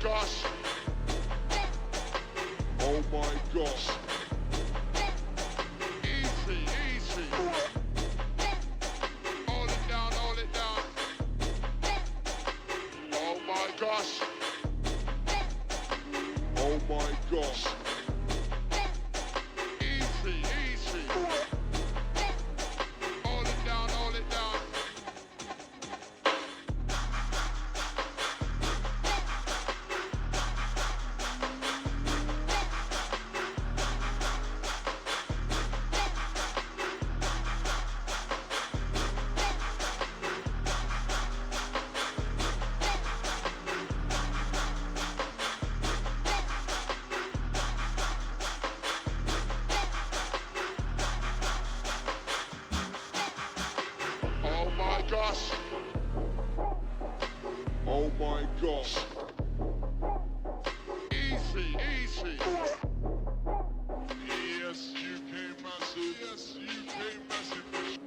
gosh. Oh my gosh. Easy, easy. Hold it down, hold it down. Oh my gosh. Oh my gosh. Easy, easy. Hold it down, hold it down. Oh my gosh. Oh my gosh. Easy, easy. Yes, UK massive. Yes, UK massive.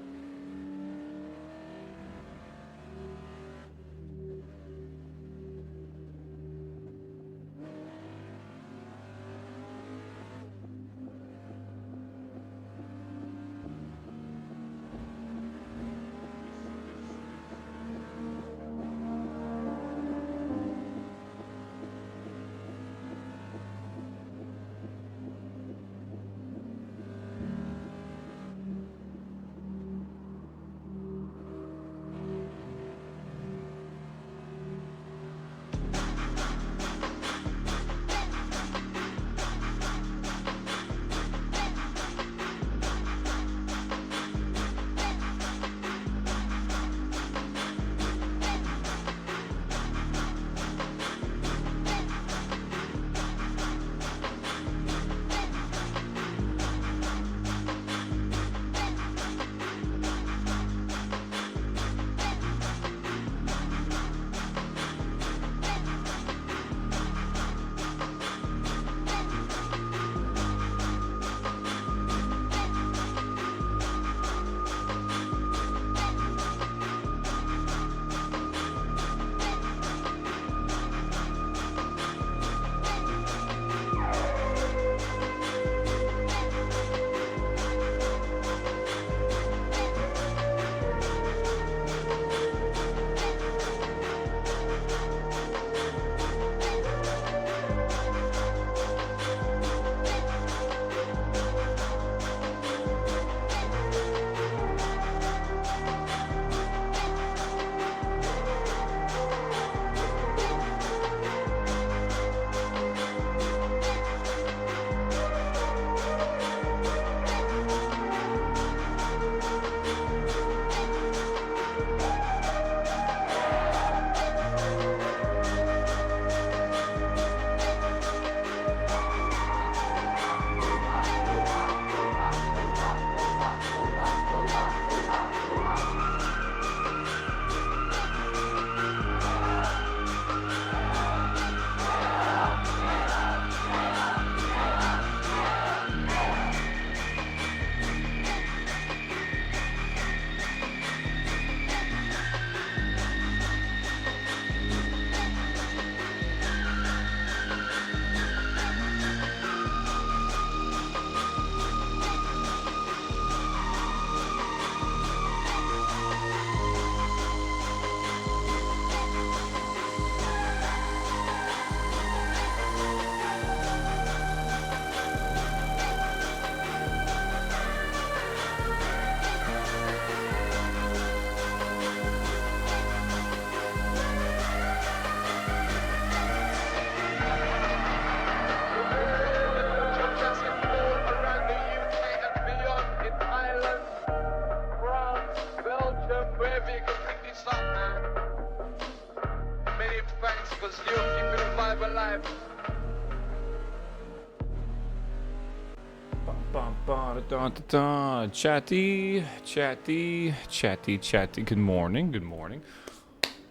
Chatty. Good morning.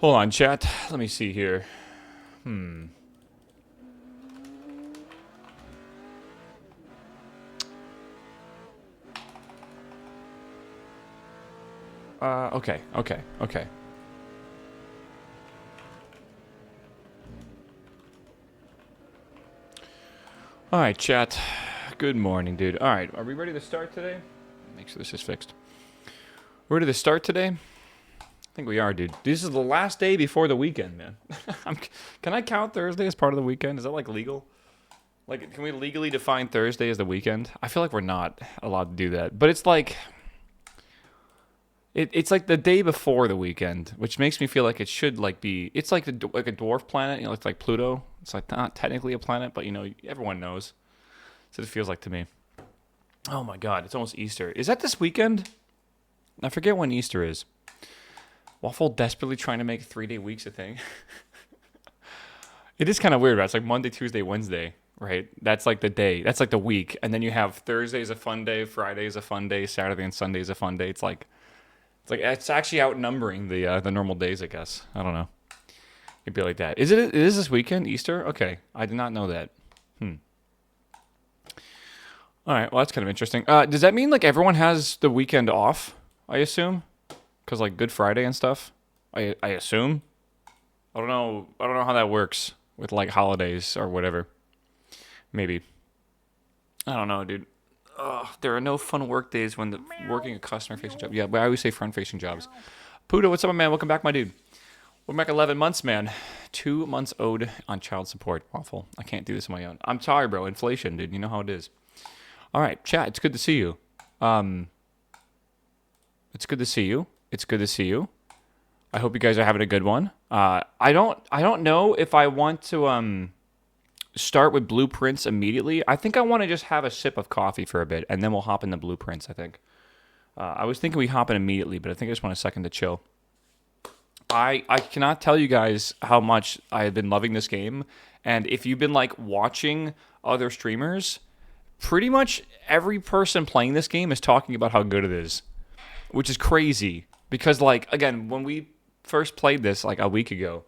Hold on, chat. Let me see here. Okay. All right, chat. Good morning, dude. All right, are we ready to start today? Make sure this is fixed. Ready to start today? I think we are, dude. This is the last day before the weekend, man. Can I count Thursday as part of the weekend? Is that like legal? Like, can we legally define Thursday as the weekend? I feel like we're not allowed to do that, but it's like it's like the day before the weekend, which makes me feel like it should like be. It's like like a dwarf planet, you know, it's like Pluto. It's like not technically a planet, but you know, everyone knows. So it feels like to me. Oh my God, it's almost Easter. Is that this weekend? I forget when Easter is. Waffle desperately trying to make 3-day weeks a thing. It is kind of weird, right? It's like Monday, Tuesday, Wednesday, right? That's like the day. That's like the week. And then you have Thursday is a fun day, Friday is a fun day, Saturday and Sunday is a fun day. It's actually outnumbering the normal days, I guess. I don't know. It'd be like that. Is this weekend, Easter? Okay. I did not know that. All right, well, that's kind of interesting. Does that mean, like, everyone has the weekend off, I assume? Because, like, Good Friday and stuff? I assume? I don't know how that works with, like, holidays or whatever. Maybe. I don't know, dude. There are no fun work days when working a customer-facing job. Yeah, but I always say front-facing jobs. Puda, what's up, man? Welcome back, my dude. We're back 11 months, man. 2 months owed on child support. Waffle. I can't do this on my own. I'm sorry, bro. Inflation, dude. You know how it is. All right, chat. It's good to see you. It's good to see you. It's good to see you. I hope you guys are having a good one. I don't know if I want to start with blueprints immediately. I think I want to just have a sip of coffee for a bit, and then we'll hop into blueprints. I think. I was thinking we hop in immediately, but I think I just want a second to chill. I cannot tell you guys how much I have been loving this game, and if you've been like watching other streamers. Pretty much every person playing this game is talking about how good it is, which is crazy because, like, again, when we first played this like a week ago,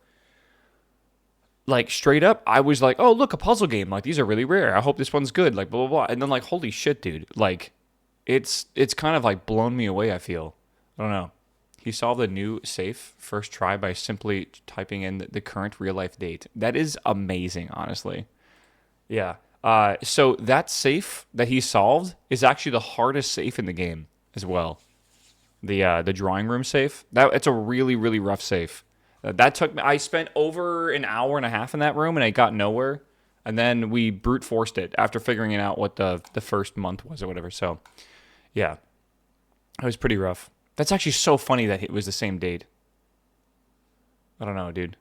like straight up, I was like, oh, look, a puzzle game. Like, these are really rare. I hope this one's good. Like, blah, blah, blah. And then, like, holy shit, dude. Like, it's kind of like blown me away, I feel. I don't know. He solved a new safe first try by simply typing in the current real life date. That is amazing, honestly. Yeah. So that safe that he solved is actually the hardest safe in the game as well. The drawing room safe. It's a really, really rough safe. That took me. I spent over an hour and a half in that room and I got nowhere. And then we brute forced it after figuring out what the first month was or whatever. So, yeah, it was pretty rough. That's actually so funny that it was the same date. I don't know, dude.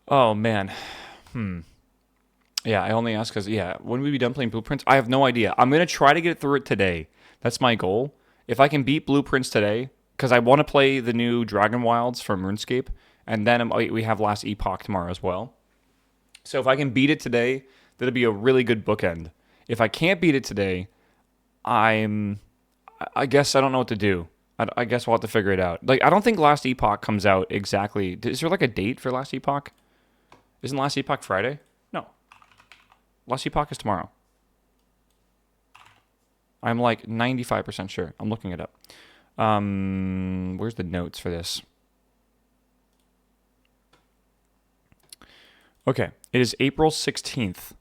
Oh man. Yeah, I only ask because, when we be done playing Blueprints? I have no idea. I'm going to try to get through it today. That's my goal. If I can beat Blueprints today, because I want to play the new Dragon Wilds from RuneScape, and then we have Last Epoch tomorrow as well. So if I can beat it today, that'll be a really good bookend. If I can't beat it today, I guess I don't know what to do. I guess we'll have to figure it out. Like, I don't think Last Epoch comes out exactly. Is there like a date for Last Epoch? Isn't Last Epoch Friday? No. Last Epoch is tomorrow. I'm like 95% sure. I'm looking it up. Where's the notes for this? Okay. It is April 16th.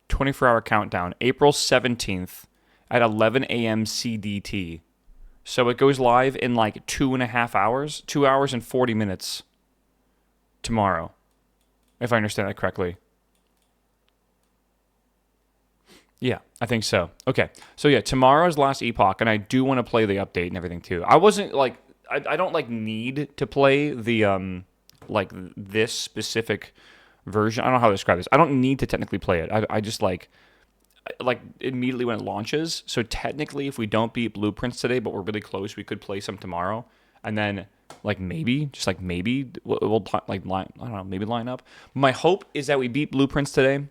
24-hour countdown. April 17th at 11 a.m. CDT. So it goes live in like 2.5 hours. 2 hours and 40 minutes tomorrow. If I understand that correctly. Yeah, I think so. Okay. So yeah, tomorrow's Last Epoch, and I do want to play the update and everything too. I wasn't like I don't like need to play the like this specific version. I don't know how to describe this. I don't need to technically play it. I just like immediately when it launches. So technically if we don't beat Blueprints today, but we're really close, we could play some tomorrow. And then maybe we'll like line, I don't know, maybe line up. My hope is that we beat Blueprints today.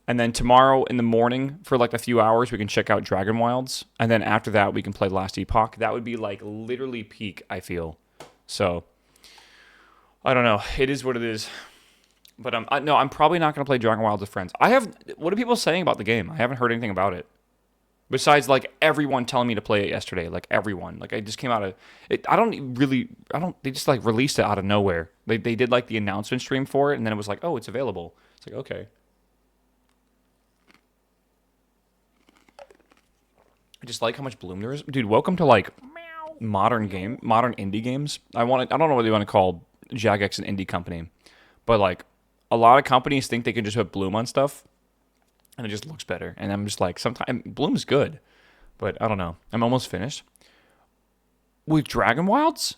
And then tomorrow in the morning for like a few hours, we can check out Dragon Wilds. And then after that, we can play Last Epoch. That would be like literally peak, I feel. So, I don't know. It is what it is. But I'm probably not going to play Dragon Wilds with friends. What are people saying about the game? I haven't heard anything about it. Besides, like, everyone telling me to play it yesterday. Like, everyone. Like, I just came out of it. They just, like, released it out of nowhere. They did, like, the announcement stream for it, and then it was like, oh, it's available. It's like, okay. I just like how much bloom there is. Dude, welcome to, like, modern indie games. I don't know what they want to call Jagex an indie company, but, like, a lot of companies think they can just put bloom on stuff, and it just looks better. And I'm just like, sometimes bloom's good, but I don't know. I'm almost finished with Dragon Wilds.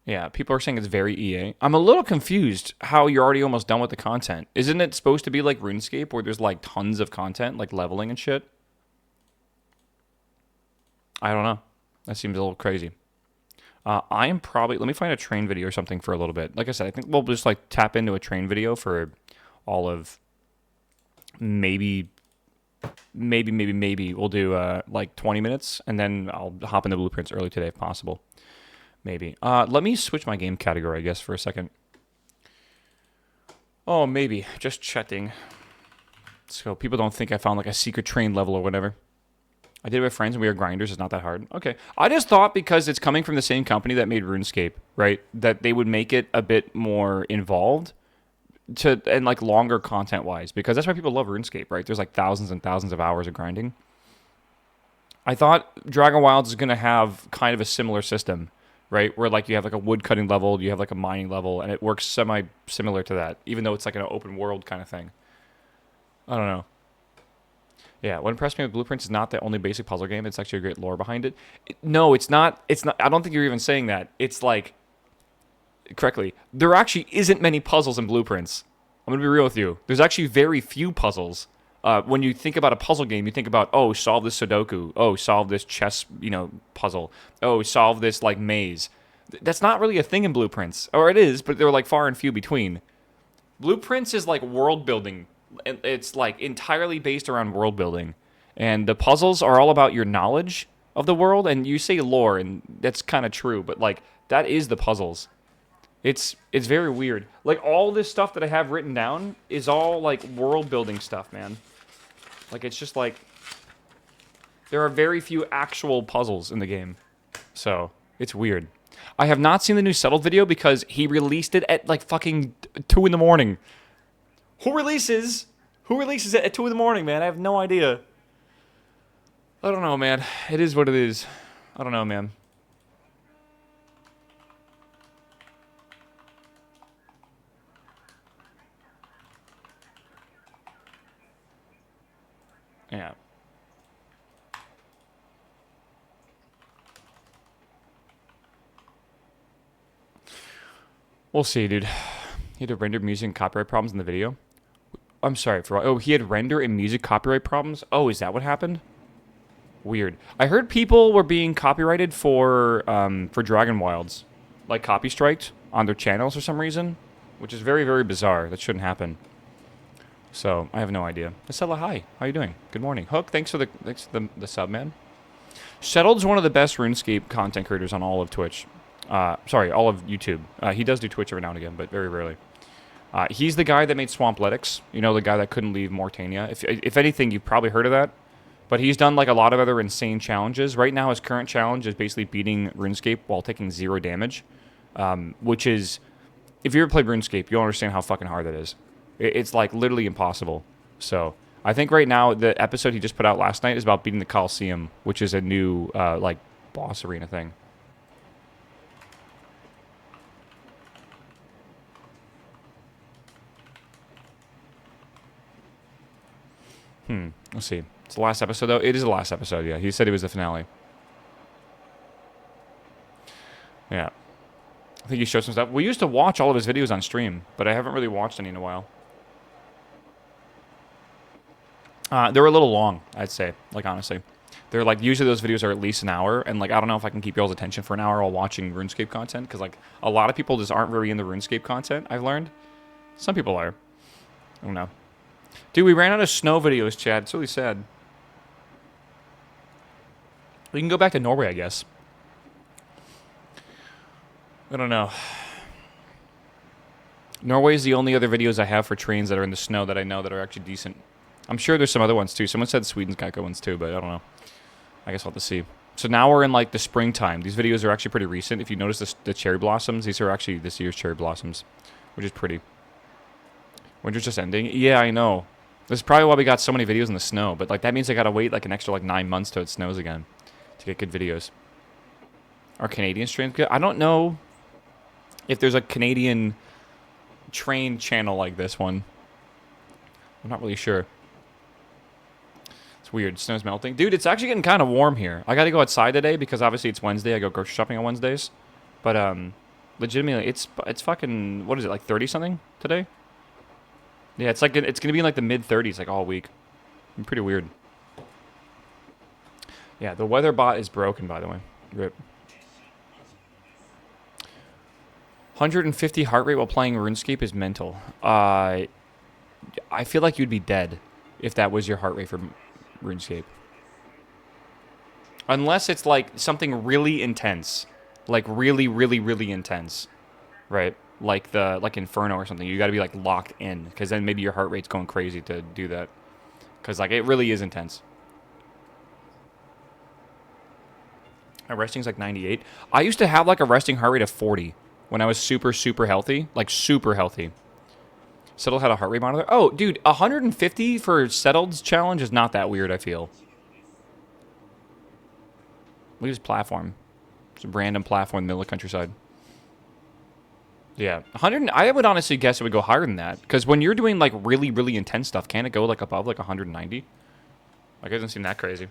Yeah, people are saying it's very EA. I'm a little confused how you're already almost done with the content. Isn't it supposed to be like RuneScape where there's like tons of content, like leveling and shit? I don't know. That seems a little crazy. I am probably, let me find a train video or something for a little bit. Like I said, I think we'll just like tap into a train video for all of maybe we'll do like 20 minutes, and then I'll hop into Blueprints early today if possible. Maybe. Let me switch my game category, I guess, for a second. Oh, maybe. Just chatting. So people don't think I found like a secret train level or whatever. I did it with friends and we were grinders. It's not that hard. Okay. I just thought because it's coming from the same company that made RuneScape, right, that they would make it a bit more involved and like longer content-wise, because that's why people love RuneScape, right? There's like thousands and thousands of hours of grinding. I thought Dragon Wilds is going to have kind of a similar system, right? Where like you have like a wood cutting level, you have like a mining level, and it works semi-similar to that, even though it's like an open world kind of thing. I don't know. Yeah, what impressed me with Blueprints is not the only basic puzzle game. It's actually a great lore behind it. No, it's not. It's not. I don't think you're even saying that. It's like, correctly, there actually isn't many puzzles in Blueprints. I'm going to be real with you. There's actually very few puzzles. When you think about a puzzle game, you think about, oh, solve this Sudoku. Oh, solve this chess, puzzle. Oh, solve this, like, maze. That's not really a thing in Blueprints. Or it is, but they're, like, far and few between. Blueprints is, like, world building. It's like entirely based around world building, and the puzzles are all about your knowledge of the world. And you say lore, and that's kind of true, but like that is the puzzles. It's very weird. Like all this stuff that I have written down is all like world building stuff, man. Like it's just like there are very few actual puzzles in the game, so it's weird. I have not seen the new Settled video because he released it at like fucking 2 in the morning. Who releases it at 2 in the morning, man? I have no idea. I don't know, man. It is what it is. I don't know, man. Yeah. We'll see, dude. He had to render music and copyright problems in the video. I'm sorry for. Oh, he had render and music copyright problems. Oh, is that what happened? Weird. I heard people were being copyrighted for Dragon Wilds, like copy striked on their channels for some reason, which is very, very bizarre. That shouldn't happen. So I have no idea. Estella, hi. How you doing? Good morning. Hook, thanks for the sub, man. Settled's one of the best RuneScape content creators on all of Twitch. Sorry, all of YouTube. He does do Twitch every now and again, but very rarely. He's the guy that made Swampletics. You know, the guy that couldn't leave Mortania. If anything, you've probably heard of that. But he's done like a lot of other insane challenges. Right now, his current challenge is basically beating RuneScape while taking 0 damage. Which is, if you ever played RuneScape, you'll understand how fucking hard that is. It's like literally impossible. So I think right now, the episode he just put out last night is about beating the Coliseum, which is a new like boss arena thing. Let's see. It's the last episode, though. It is the last episode, yeah. He said it was the finale. Yeah. I think he showed some stuff. We used to watch all of his videos on stream, but I haven't really watched any in a while. They're a little long, I'd say, like, honestly. They're, like, usually those videos are at least an hour, and, like, I don't know if I can keep y'all's attention for an hour while watching RuneScape content, because, like, a lot of people just aren't very into RuneScape content, I've learned. Some people are. I don't know. Dude, we ran out of snow videos, Chad. It's really sad. We can go back to Norway, I guess. I don't know. Norway is the only other videos I have for trains that are in the snow that I know that are actually decent. I'm sure there's some other ones too. Someone said Sweden's got good ones too, but I don't know. I guess I'll have to see. So now we're in like the springtime. These videos are actually pretty recent. If you notice the cherry blossoms, these are actually this year's cherry blossoms, which is pretty. Winter's just ending. Yeah, I know. This is probably why we got so many videos in the snow. But like that means I gotta wait like an extra like 9 months till it snows again to get good videos. Are Canadian strains good? I don't know if there's a Canadian train channel like this one. I'm not really sure. It's weird. Snow's melting. Dude, it's actually getting kind of warm here. I got to go outside today because obviously it's Wednesday. I go grocery shopping on Wednesdays. But legitimately, it's fucking, what is it, like 30-something today? Yeah, it's like, it's going to be in like the mid-30s like all week. Pretty weird. Yeah, the weather bot is broken, by the way. Rip. 150 heart rate while playing RuneScape is mental. I feel like you'd be dead if that was your heart rate for RuneScape. Unless it's like something really intense. Like really, really, really intense. Right? Like Inferno or something. You gotta be like locked in. Because then maybe your heart rate's going crazy to do that. Because like it really is intense. My resting's like 98. I used to have like a resting heart rate of 40 when I was super, super healthy. Like super healthy. Settle had a heart rate monitor. Oh, dude, 150 for Settled's challenge is not that weird, I feel. Look at his platform. It's a random platform in the middle of the countryside. Yeah, 100. I would honestly guess it would go higher than that. Because when you're doing, like, really, really intense stuff, can it go, like, above, like, 190? Like, it doesn't seem that crazy.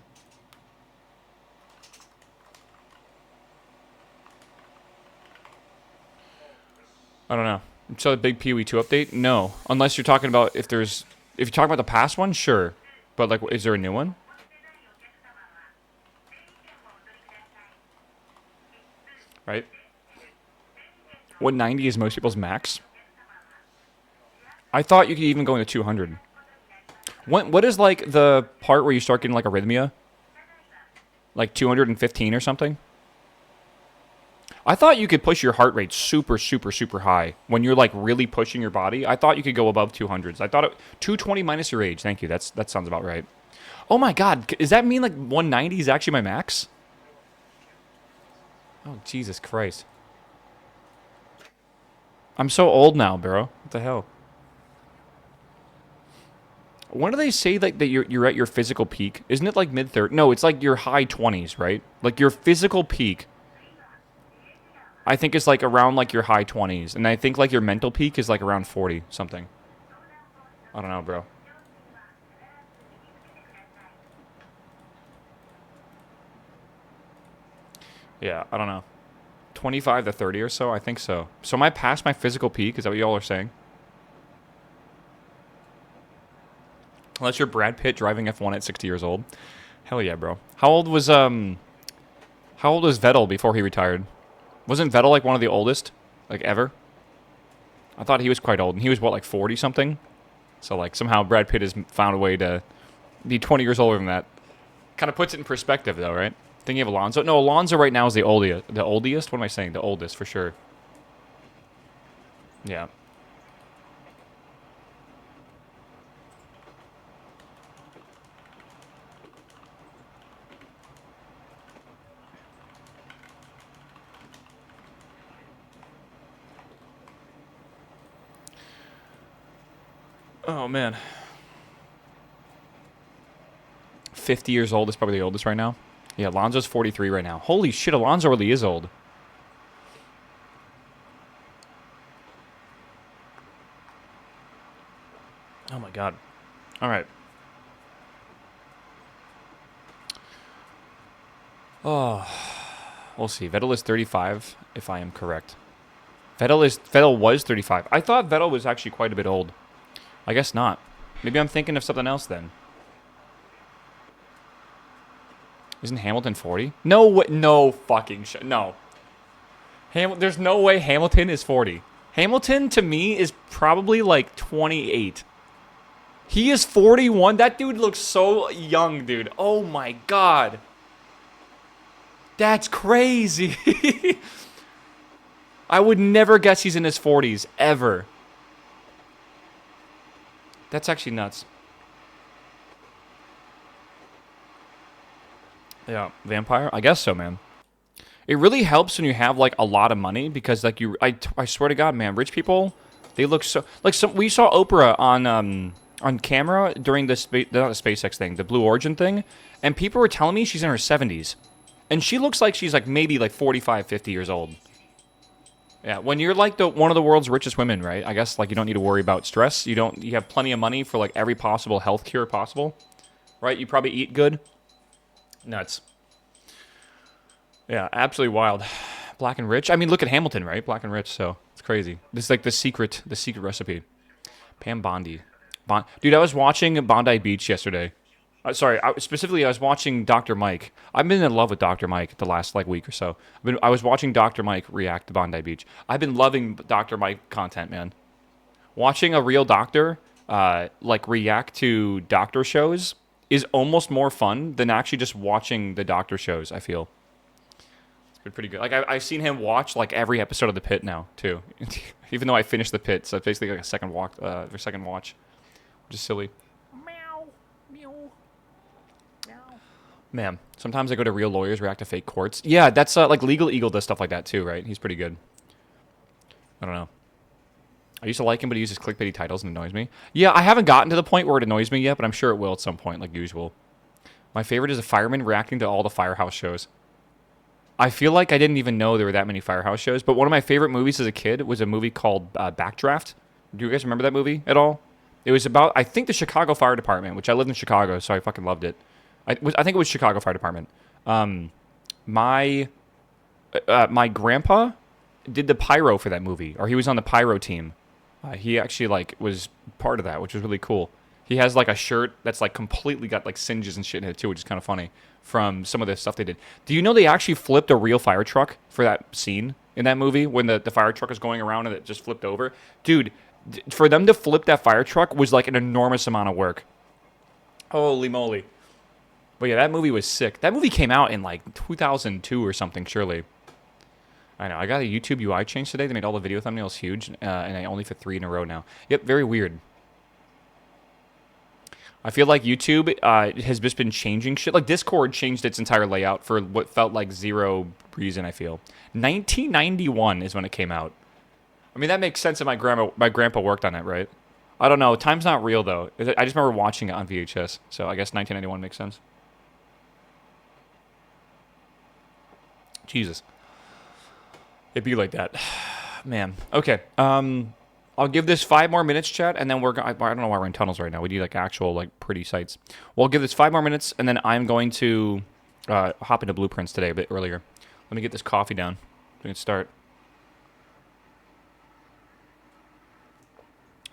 I don't know. So the big PoE 2 update? No. Unless you're talking about if you're talking about the past one, sure. But like, is there a new one? Right? 190 is most people's max. I thought you could even go into 200. What is like the part where you start getting like arrhythmia? Like 215 or something? I thought you could push your heart rate super, super, super high when you're like really pushing your body. I thought you could go above 200s. I thought 220 minus your age. Thank you. That sounds about right. Oh my God, does that mean like 190 is actually my max? Oh Jesus Christ! I'm so old now, bro. What the hell? When do they say like that you're at your physical peak? Isn't it like mid-30s? No, it's like your high 20s, right? Like your physical peak. I think it's like around like your high 20s. And I think like your mental peak is like around 40 something. I don't know, bro. Yeah, I don't know. 25 to 30 or so? I think so. So am I past my physical peak? Is that what y'all are saying? Unless you're Brad Pitt driving F1 at 60 years old. Hell yeah, bro. How old was Vettel before he retired? Wasn't Vettel like one of the oldest, like ever? I thought he was quite old, and he was what, like 40 something? So like somehow Brad Pitt has found a way to be 20 years older than that. Kind of puts it in perspective, though, right? Thinking of Alonso. No, Alonso right now is the oldest. The oldest? What am I saying? The oldest for sure. Yeah. Oh, man. 50 years old is probably the oldest right now. Yeah, Alonso's 43 right now. Holy shit, Alonso really is old. Oh, my God. All right. Oh, we'll see. Vettel is 35, if I am correct. Vettel was 35. I thought Vettel was actually quite a bit old. I guess not. Maybe I'm thinking of something else then. Isn't Hamilton 40? No way. No fucking shit. No. There's no way Hamilton is 40. Hamilton, to me, is probably like 28. He is 41? That dude looks so young, dude. Oh my God. That's crazy. I would never guess he's in his 40s, ever. That's actually nuts. Yeah, vampire. I guess so, man. It really helps when you have like a lot of money because like I swear to God, man, rich people, they look so like we saw Oprah on camera during the not the SpaceX thing, the Blue Origin thing, and people were telling me she's in her 70s. And she looks like she's like maybe like 45, 50 years old. Yeah, when you're like the one of the world's richest women, right? I guess like you don't need to worry about stress. You have plenty of money for like every possible health cure possible, right? You probably eat good. Nuts. Yeah, absolutely wild. Black and rich. I mean, look at Hamilton, right? Black and rich. So it's crazy. This is like the secret recipe. Pam Bondi, dude. I was watching Bondi Beach yesterday. Sorry, specifically, I was watching Dr. Mike. I've been in love with Dr. Mike the last like week or so. I was watching Dr. Mike react to Bondi Beach. I've been loving Dr. Mike content, man. Watching a real doctor like react to doctor shows is almost more fun than actually just watching the doctor shows. I feel. Been pretty good. Like I've seen him watch like every episode of The Pit now too, even though I finished The Pit, so it's basically like a second watch, which is silly. Meow, meow, meow. Man, sometimes I go to real lawyers react to fake courts. Yeah, that's like Legal Eagle does stuff like that too, right? He's pretty good. I don't know. I used to like him, but he uses clickbaity titles and annoys me. Yeah, I haven't gotten to the point where it annoys me yet, but I'm sure it will at some point, like usual. My favorite is a fireman reacting to all the Firehouse shows. I feel like I didn't even know there were that many Firehouse shows, but one of my favorite movies as a kid was a movie called Backdraft. Do you guys remember that movie at all? It was about, I think, the Chicago Fire Department, which I lived in Chicago, so I fucking loved it. I think it was Chicago Fire Department. My grandpa did the pyro for that movie, or he was on the pyro team. He actually like was part of that, which was really cool. He has like a shirt that's like completely got like singes and shit in it too, which is kind of funny from some of the stuff they did. Do you know they actually flipped a real fire truck for that scene in that movie when the fire truck is going around and it just flipped over? Dude, for them to flip that fire truck was like an enormous amount of work. Holy moly. But yeah, that movie was sick. That movie came out in like 2002 or something, surely. I know. I got a YouTube UI change today. They made all the video thumbnails huge, and I only fit 3 in a row now. Yep, very weird. I feel like YouTube has just been changing shit. Like Discord changed its entire layout for what felt like zero reason, I feel. 1991 is when it came out. I mean, that makes sense that my grandpa worked on it, right? I don't know. Time's not real, though. I just remember watching it on VHS, so I guess 1991 makes sense. Jesus. It'd be like that. Man. Okay. I'll give this 5 more minutes, chat, and then I don't know why we're in tunnels right now. We need like actual like pretty sites. We'll give this 5 more minutes, and then I'm going to hop into blueprints today a bit earlier. Let me get this coffee down. We can start.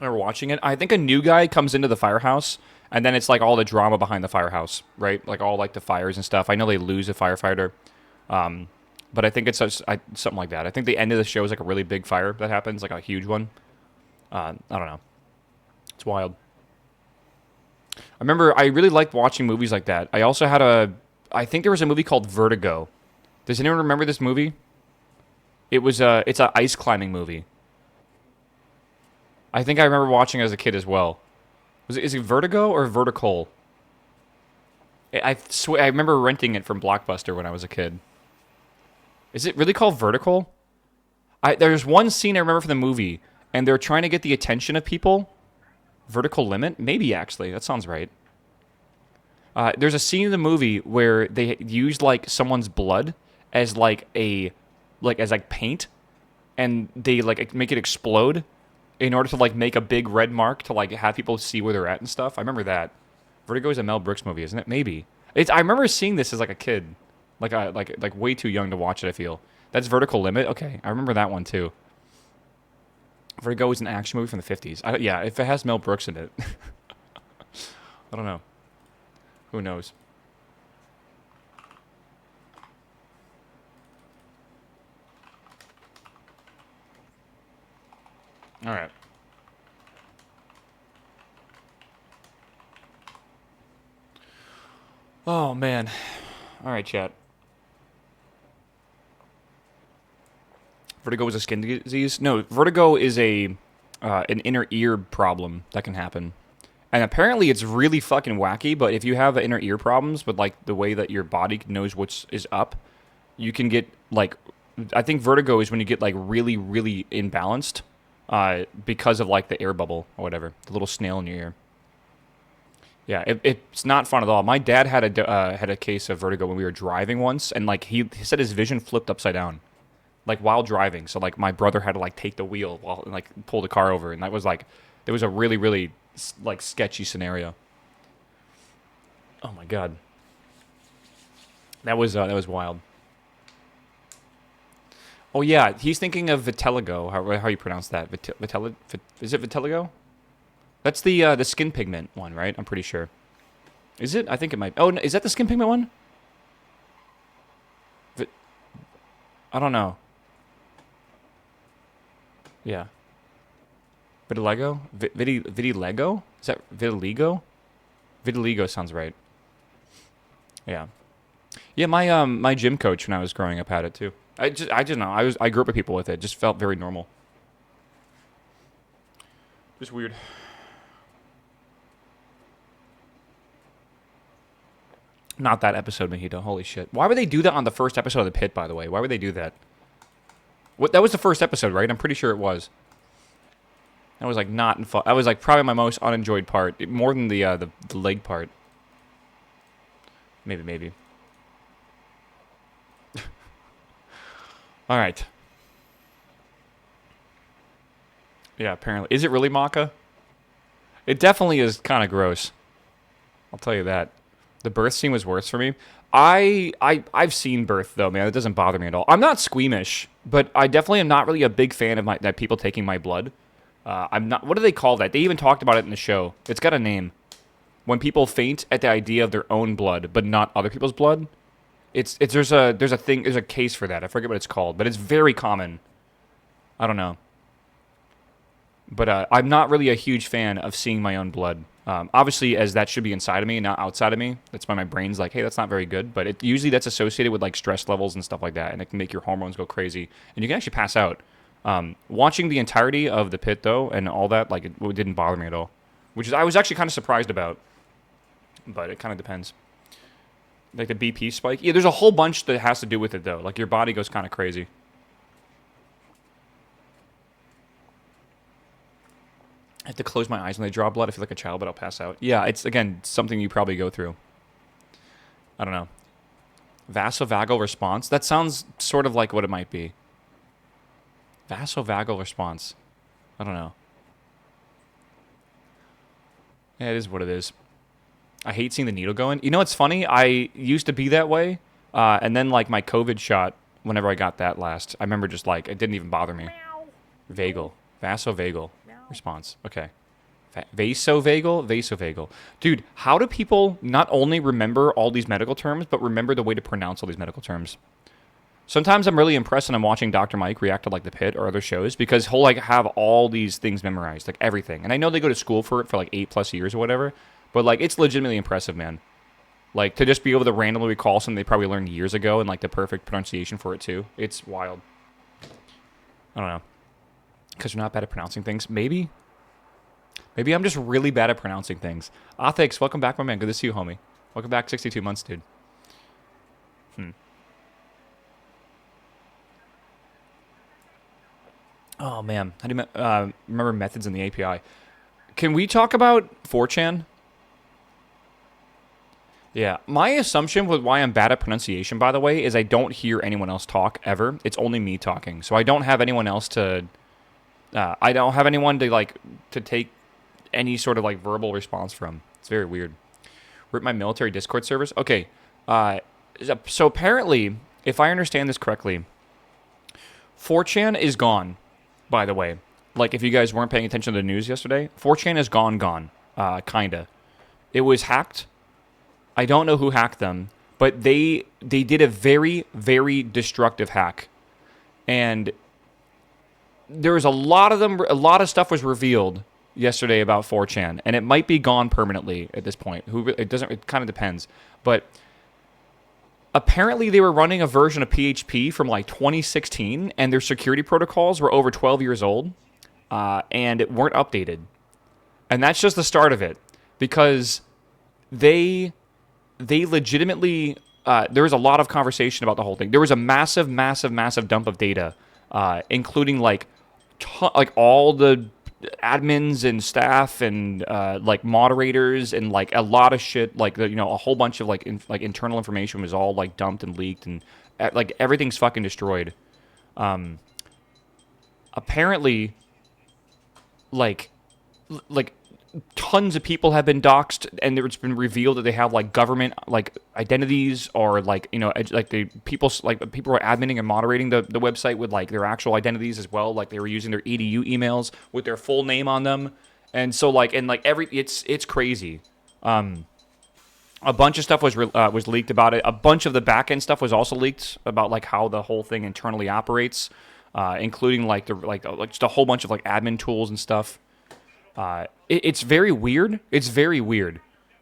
I remember watching it. I think a new guy comes into the firehouse, and then it's like all the drama behind the firehouse, right? Like all like the fires and stuff. I know they lose a firefighter, but I think it's something like that. I think the end of the show is like a really big fire that happens, like a huge one. I don't know. It's wild. I remember I really liked watching movies like that. I also had I think there was a movie called Vertigo. Does anyone remember this movie? It's an ice climbing movie. I think I remember watching it as a kid as well. Is it Vertigo or Vertical? I swear I remember renting it from Blockbuster when I was a kid. Is it really called Vertical? There's one scene I remember from the movie, and they're trying to get the attention of people. Vertical Limit? Maybe, actually. That sounds right. There's a scene in the movie where they used, like, someone's blood as, like, as paint, and they, like, make it explode in order to, like, make a big red mark to, like, have people see where they're at and stuff. I remember that. Vertigo is a Mel Brooks movie, isn't it? Maybe. I remember seeing this as, like, a kid. Like way too young to watch it, I feel. That's Vertical Limit? Okay, I remember that one, too. Vertigo is an action movie from the 50s. Yeah, if it has Mel Brooks in it. I don't know. Who knows? All right. Oh, man. All right, chat. Vertigo is a skin disease? No, vertigo is an inner ear problem that can happen. And apparently it's really fucking wacky, but if you have inner ear problems with like the way that your body knows what is up, you can get like, I think vertigo is when you get like really, really imbalanced because of like the air bubble or whatever, the little snail in your ear. Yeah, it's not fun at all. My dad had a case of vertigo when we were driving once, and like he said his vision flipped upside down, like while driving. So like my brother had to like take the wheel while like pull the car over, and that was like it was a really really like sketchy scenario. Oh my god, that was wild. Oh yeah, he's thinking of vitiligo. How you pronounce that? Is it vitiligo? That's the skin pigment one, right? I'm pretty sure. Is it? I think it might. Oh, is that the skin pigment one? I don't know. Yeah. Vitiligo? Vitiligo? Is that vitiligo? Vitiligo sounds right. Yeah. Yeah, my gym coach when I was growing up had it too. I just know. I grew up with people with it. It just felt very normal. Just weird. Not that episode, Mojito. Holy shit. Why would they do that on the first episode of The Pit, by the way? Why would they do that? What? That was the first episode, right? I'm pretty sure it was. That was like not in fun. That was like probably my most unenjoyed part. More than the leg part. Maybe. Alright. Yeah, apparently. Is it really maca? It definitely is kind of gross. I'll tell you that. The birth scene was worse for me. I've seen birth though, man. It doesn't bother me at all. I'm not squeamish, but I definitely am not really a big fan of that people taking my blood. I'm not. What do they call that? They even talked about it in the show. It's got a name. When people faint at the idea of their own blood, but not other people's blood. There's a case for that. I forget what it's called, but it's very common. I don't know. But I'm not really a huge fan of seeing my own blood. Obviously, as that should be inside of me, not outside of me. That's why my brain's like, hey, that's not very good. But usually that's associated with like stress levels and stuff like that, and it can make your hormones go crazy, and you can actually pass out. Watching the entirety of The Pit though, and all that, like it didn't bother me at all, which is I was actually kind of surprised about. But it kind of depends. Like the BP spike, yeah. There's a whole bunch that has to do with it though. Like your body goes kind of crazy. I have to close my eyes when they draw blood. I feel like a child, but I'll pass out. Yeah, it's, again, something you probably go through. I don't know. Vasovagal response? That sounds sort of like what it might be. Vasovagal response. I don't know. Yeah, it is what it is. I hate seeing the needle go in. You know what's funny? I used to be that way, and then, like, my COVID shot, whenever I got that last, I remember just, like, it didn't even bother me. Vagal. Vasovagal. Response. Okay. Vasovagal. Dude, how do people not only remember all these medical terms, but remember the way to pronounce all these medical terms? Sometimes I'm really impressed when I'm watching Dr. Mike react to like The Pit or other shows because he'll like have all these things memorized, like everything. And I know they go to school for it for like 8+ years or whatever, but like it's legitimately impressive, man. Like to just be able to randomly recall something they probably learned years ago and like the perfect pronunciation for it too. It's wild. I don't know. Because you're not bad at pronouncing things? Maybe? Maybe I'm just really bad at pronouncing things. Thanks. Welcome back, my man. Good to see you, homie. Welcome back 62 months, dude. Oh, man. How do you remember methods in the API? Can we talk about 4chan? Yeah. My assumption with why I'm bad at pronunciation, by the way, is I don't hear anyone else talk ever. It's only me talking. So I don't have anyone else to... I don't have anyone to like to take any sort of like verbal response from. It's very weird. Rip my military Discord servers. Okay, so apparently, if I understand this correctly, 4chan is gone. By the way, like if you guys weren't paying attention to the news yesterday, 4chan is gone. Kinda. It was hacked. I don't know who hacked them, but they did a very very destructive hack, and there was a lot of them. A lot of stuff was revealed yesterday about 4chan, and it might be gone permanently at this point. It doesn't. It kind of depends. But apparently, they were running a version of PHP from like 2016, and their security protocols were over 12 years old, and it weren't updated. And that's just the start of it. because they legitimately there was a lot of conversation about the whole thing. There was a massive dump of data, including like all the admins and staff and like moderators and like a lot of shit, like a whole bunch of like internal information was all like dumped and leaked, and like everything's fucking destroyed. Apparently, like tons of people have been doxxed, and it's been revealed that they have like government like identities, or like like the people are adminning and moderating the website with like their actual identities as well. Like they were using their edu emails with their full name on them, and so it's crazy. A bunch of stuff was leaked about it. A bunch of the back end stuff was also leaked about like how the whole thing internally operates, including just a whole bunch of like admin tools and stuff. It's very weird. It's very weird.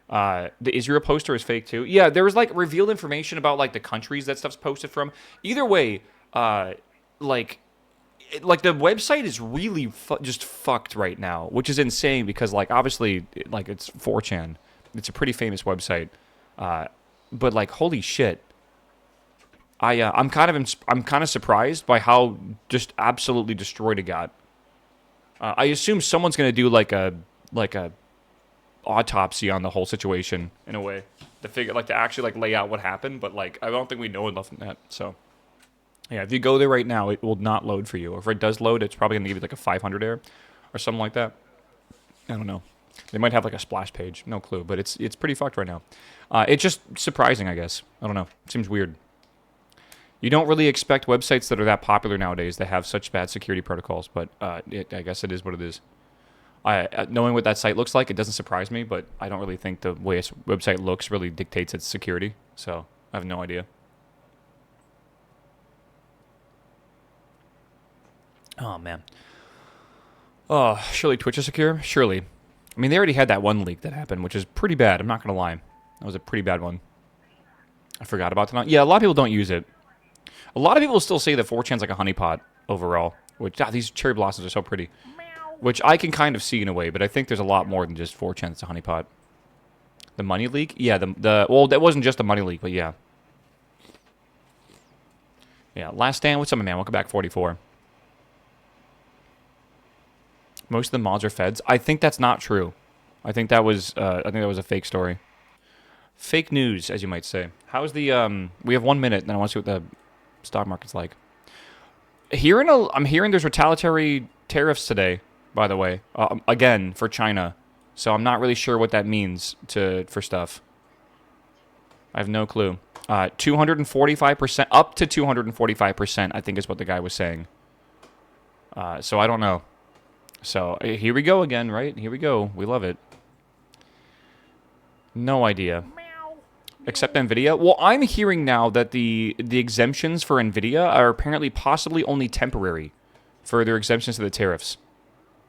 The Israel poster is fake too. Yeah, there was like revealed information about like the countries that stuff's posted from. Either way, like the website is really just fucked right now, which is insane because like obviously like it's 4chan. It's a pretty famous website. But like holy shit. I'm kind of surprised by how just absolutely destroyed it got. I assume someone's going to do like a autopsy on the whole situation in a way to actually like lay out what happened, but like I don't think we know enough in that. So yeah, if you go there right now, it will not load for you. Or if it does load, it's probably going to give you like a 500 error or something like that. I don't know. They might have like a splash page, no clue, but it's pretty fucked right now. It's just surprising, I guess. I don't know. It seems weird. You don't really expect websites that are that popular nowadays to have such bad security protocols, but I guess it is what it is. Knowing what that site looks like, it doesn't surprise me, but I don't really think the way a website looks really dictates its security, so I have no idea. Oh, man. Oh, surely Twitch is secure? Surely. I mean, they already had that one leak that happened, which is pretty bad. I'm not going to lie. That was a pretty bad one. I forgot about tonight. Yeah, a lot of people don't use it. A lot of people still say that 4chan's like a honeypot overall, which, these cherry blossoms are so pretty. Which I can kind of see in a way, but I think there's a lot more than just 4chan that's a honeypot. The money leak? Yeah, well, that wasn't just a money leak, but yeah. Yeah, Last Stand, what's up, man? Welcome back, 44. Most of the mods are feds. I think that's not true. I think that was a fake story. Fake news, as you might say. How's the we have 1 minute, and then I want to see what the stock market's like. I'm hearing there's retaliatory tariffs today, by the way, again for China. So I'm not really sure what that means for stuff. I have no clue. 245%, up to 245%, I think is what the guy was saying. So I don't know. So here we go again, right? Here we go. We love it. No idea. Except NVIDIA? Well, I'm hearing now that the exemptions for NVIDIA are apparently possibly only temporary for their exemptions to the tariffs.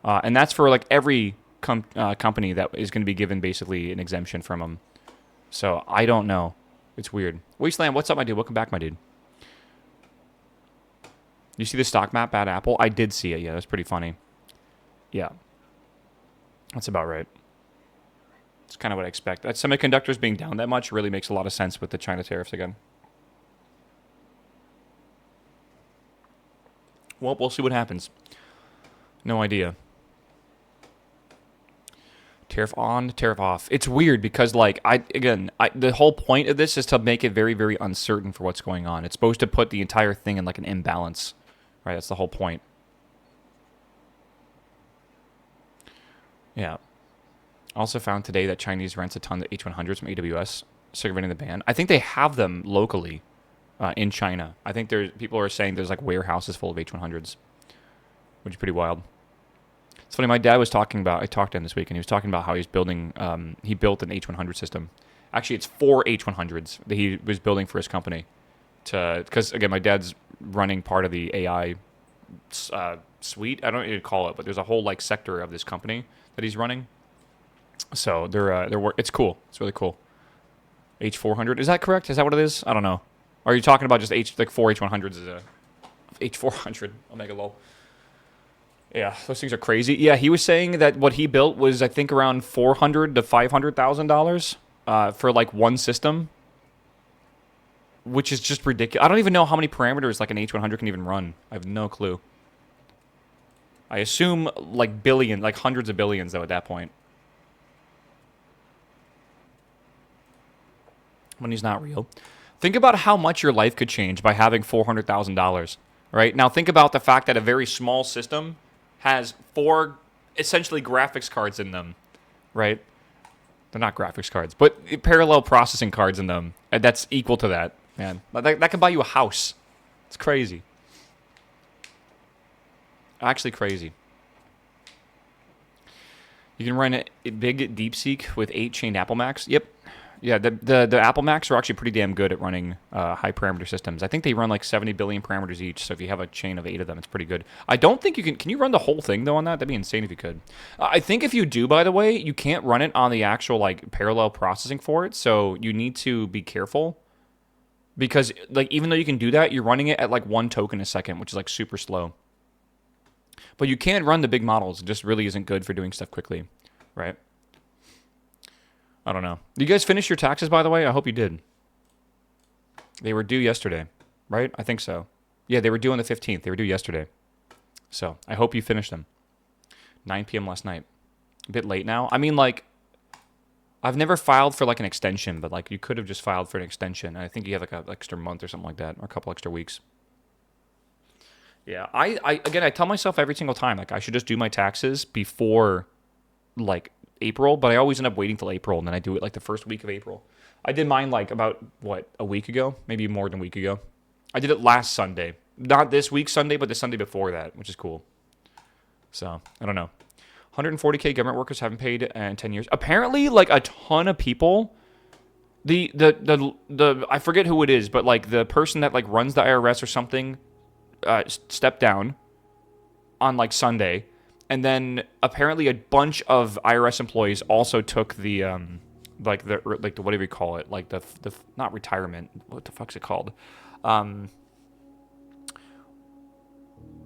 And that's for like every company that is going to be given basically an exemption from them. So I don't know. It's weird. Wasteland, what's up, my dude? Welcome back, my dude. You see the stock map at Apple? I did see it. Yeah, that's pretty funny. Yeah. That's about right. It's kind of what I expect. That semiconductors being down that much really makes a lot of sense with the China tariffs again. Well, we'll see what happens. No idea. Tariff on, tariff off. It's weird because, like, the whole point of this is to make it very, very uncertain for what's going on. It's supposed to put the entire thing in, like, an imbalance. Right? That's the whole point. Yeah. Also found today that Chinese rents a ton of H100s from AWS, circumventing the ban. I think they have them locally in China. I think people are saying there's like warehouses full of H100s, which is pretty wild. It's funny, my dad was talking about, I talked to him this week, and he was talking about how he's building, he built an H100 system. Actually, it's 4 H100s that he was building for his company. Because, again, my dad's running part of the AI suite. I don't know what you'd call it, but there's a whole like sector of this company that he's running. So it's cool. It's really cool. H400, is that correct? Is that what it is? I don't know. Are you talking about just 4 H100s as a H400 Omega lol? Yeah, those things are crazy. Yeah, he was saying that what he built was, I think, around $400 to $500,000 for like one system, which is just ridiculous. I don't even know how many parameters like an H100 can even run. I have no clue. I assume like like hundreds of billions though at that point. Money's not real. Think about how much your life could change by having $400,000, right? Now think about the fact that a very small system has four essentially graphics cards in them, right? They're not graphics cards, but parallel processing cards in them. And that's equal to that, man. That can buy you a house. It's crazy. Actually crazy. You can run a big DeepSeek with 8 chained Apple Macs. Yep. Yeah, the Apple Macs are actually pretty damn good at running high parameter systems. I think they run like 70 billion parameters each. So if you have a chain of 8 of them, it's pretty good. I don't think you can. Can you run the whole thing though on that? That'd be insane if you could. I think if you do, by the way, you can't run it on the actual like parallel processing for it. So you need to be careful because like even though you can do that, you're running it at like 1 token a second, which is like super slow. But you can run the big models. It just really isn't good for doing stuff quickly, right? I don't know. Did you guys finish your taxes, by the way? I hope you did. They were due yesterday, right? I think so. Yeah, they were due on the 15th. They were due yesterday. So I hope you finished them. 9 p.m. last night. A bit late now. I mean, like, I've never filed for, like, an extension, but, like, you could have just filed for an extension. I think you have, like, an extra month or something like that, or a couple extra weeks. Yeah, I tell myself every single time, like, I should just do my taxes before, like, April, but I always end up waiting till April, and then I do it like the first week of April. I did mine like about, a week ago? Maybe more than a week ago. I did it last Sunday. Not this week Sunday, but the Sunday before that, which is cool. So, I don't know. 140K government workers haven't paid in 10 years. Apparently, like a ton of people, the I forget who it is, but like the person that like runs the IRS or something stepped down on like Sunday. And then apparently a bunch of IRS employees also took the whatever you call it, like the not retirement, what the fuck's it called?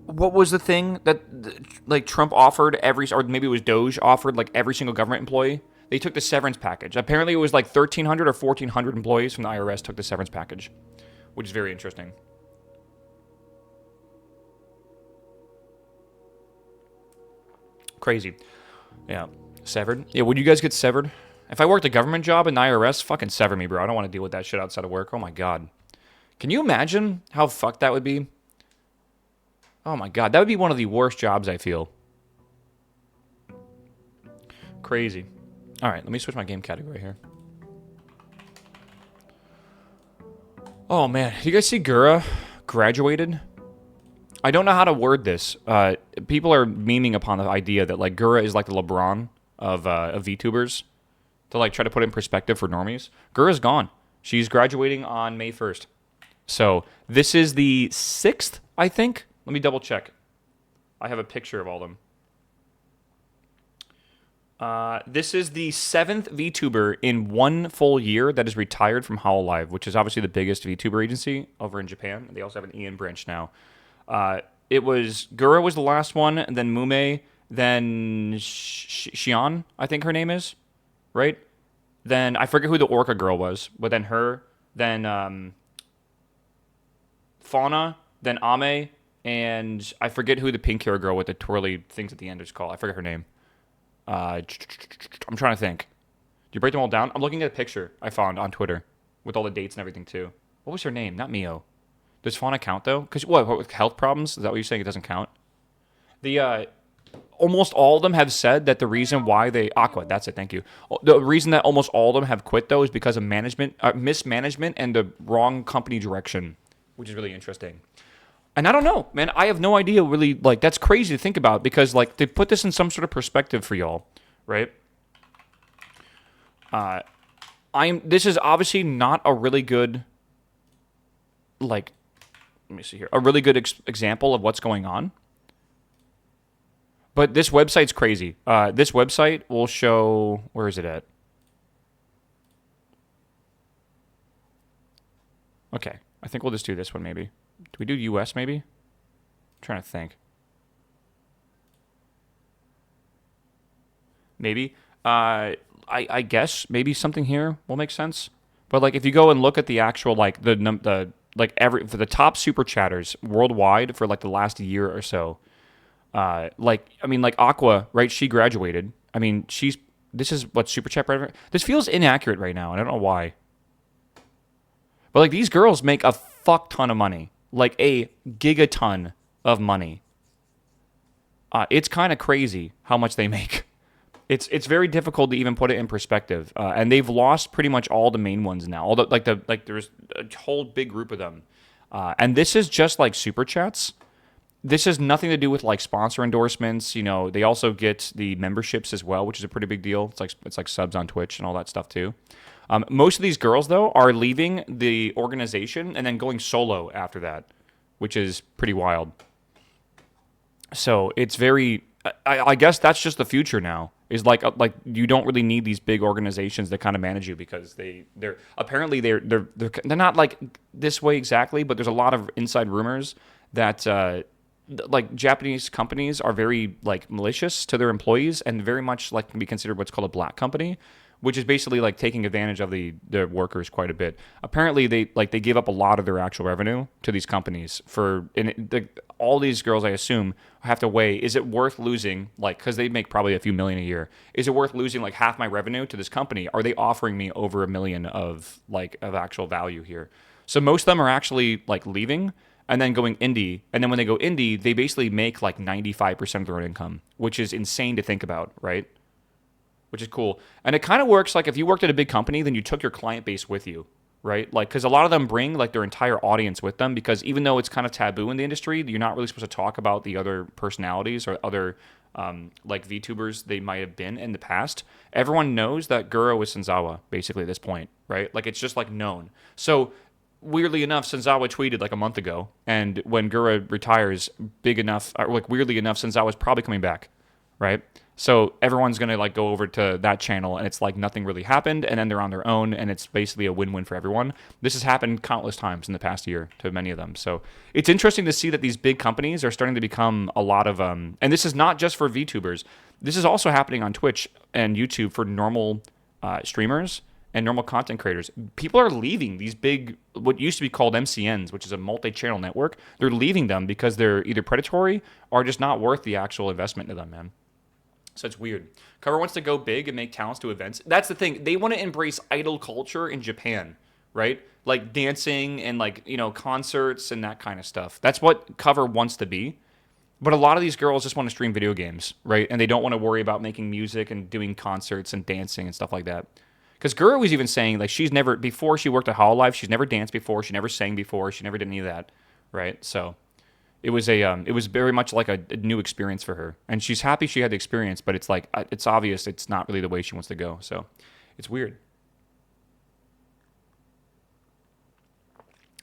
What was the thing that like Trump offered or maybe it was Doge offered like every single government employee? They took the severance package. Apparently it was like 1,300 or 1,400 employees from the IRS took the severance package, which is very interesting. Crazy. Yeah. Severed? Yeah, would you guys get severed? If I worked a government job in the IRS, fucking sever me, bro. I don't want to deal with that shit outside of work. Oh my god. Can you imagine how fucked that would be? Oh my god. That would be one of the worst jobs, I feel. Crazy. Alright, let me switch my game category here. Oh man. You guys see Gura graduated? I don't know how to word this. People are memeing upon the idea that like Gura is like the LeBron of VTubers. To like try to put it in perspective for normies. Gura's gone. She's graduating on May 1st. So this is the 6th, I think. Let me double check. I have a picture of all of them. This is the 7th VTuber in 1 full year that is retired from Hololive, which is obviously the biggest VTuber agency over in Japan. They also have an Ian branch now. It was Gura was the last one, and then Mume, then Xian, I think her name is, right? Then I forget who the Orca girl was, but then her, then Fauna, then Ame, and I forget who the pink hair girl with the twirly things at the end is called. I forget her name. I'm trying to think. Do you break them all down? I'm looking at a picture I found on Twitter with all the dates and everything too. What was her name? Not Mio. Does Fauna count though? Because what with health problems? Is that what you're saying? It doesn't count. The almost all of them have said that the reason why they Aqua. That's it. Thank you. The reason that almost all of them have quit though is because of mismanagement, and the wrong company direction, which is really interesting. And I don't know, man. I have no idea. Really, like that's crazy to think about because like they put this in some sort of perspective for y'all, right? This is obviously not a really good, like, let me see here, a really good example of what's going on. But this website's crazy. This website will show, where is it at? Okay, I think we'll just do this one maybe. Do we do US maybe? I'm trying to think. maybe. I guess maybe something here will make sense. But like if you go and look at the actual like the like every for the top super chatters worldwide for like the last year or so, like I mean like Aqua, right? She graduated. I mean this is what super chat. This feels inaccurate right now. I don't know why. But like these girls make a fuck ton of money, like a gigaton of money. It's kind of crazy how much they make. It's very difficult to even put it in perspective, and they've lost pretty much all the main ones now. All the like there's a whole big group of them, and this is just like super chats. This has nothing to do with like sponsor endorsements. You know, they also get the memberships as well, which is a pretty big deal. It's like subs on Twitch and all that stuff too. Most of these girls though are leaving the organization and then going solo after that, which is pretty wild. So it's very. I guess that's just the future now. Is like you don't really need these big organizations that kind of manage you because they're apparently they're not like this way exactly, but there's a lot of inside rumors that like Japanese companies are very like malicious to their employees and very much like can be considered what's called a black company, which is basically like taking advantage of the workers quite a bit. Apparently, they give up a lot of their actual revenue to these companies all these girls, I assume, have to weigh, is it worth losing, like, because they make probably a few million a year, is it worth losing like half my revenue to this company? Are they offering me over $1 million of actual value here? So most of them are actually like leaving and then going indie, and then when they go indie, they basically make like 95% of their own income, which is insane to think about, right? Which is cool. And it kind of works like if you worked at a big company, then you took your client base with you, right? Like, because a lot of them bring like their entire audience with them because even though it's kind of taboo in the industry, you're not really supposed to talk about the other personalities or other like VTubers they might have been in the past. Everyone knows that Guro is Senzawa, basically at this point, right? Like, it's just like known. So weirdly enough, Senzawa tweeted like a month ago, and when Guro retires, big enough, or like weirdly enough, Senzawa's probably coming back, right? So everyone's gonna like go over to that channel, and it's like nothing really happened, and then they're on their own, and it's basically a win-win for everyone. This has happened countless times in the past year to many of them. So it's interesting to see that these big companies are starting to become a lot of and this is not just for VTubers. This is also happening on Twitch and YouTube for normal streamers and normal content creators. People are leaving these big, what used to be called MCNs, which is a multi-channel network. They're leaving them because they're either predatory or just not worth the actual investment to them, man. So it's weird. Cover wants to go big and make talents to events. That's the thing. They want to embrace idol culture in Japan, right? Like dancing and like, you know, concerts and that kind of stuff. That's what Cover wants to be. But a lot of these girls just want to stream video games, right? And they don't want to worry about making music and doing concerts and dancing and stuff like that. Because Guru was even saying, like, she's never, before she worked at Hololive, she's never danced before, she never sang before, she never did any of that, right? So it was it was very much like a new experience for her, and she's happy she had the experience. But it's like it's obvious it's not really the way she wants to go. So it's weird,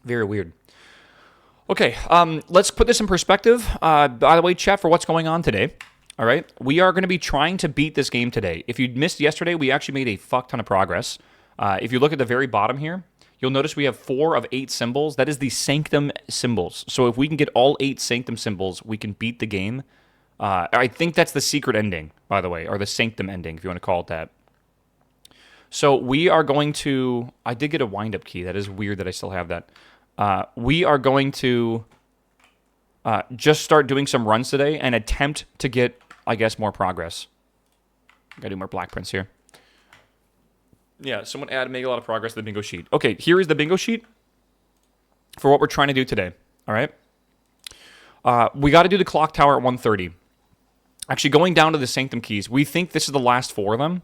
very weird. Okay, let's put this in perspective. By the way, chat, for what's going on today. All right, we are going to be trying to beat this game today. If you missed yesterday, we actually made a fuck ton of progress. If you look at the very bottom here, you'll notice we have 4 of 8 symbols. That is the Sanctum symbols. So if we can get all 8 Sanctum symbols, we can beat the game. I think that's the secret ending, by the way, or the Sanctum ending, if you want to call it that. So we are going to... I did get a wind-up key. That is weird that I still have that. We are going to just start doing some runs today and attempt to get, I guess, more progress. Gotta do more black prints here. Yeah, someone made a lot of progress to the bingo sheet. Okay, here is the bingo sheet for what we're trying to do today. All right? We got to do the clock tower at 1:30. Actually, going down to the Sanctum keys, we think this is the last 4 of them.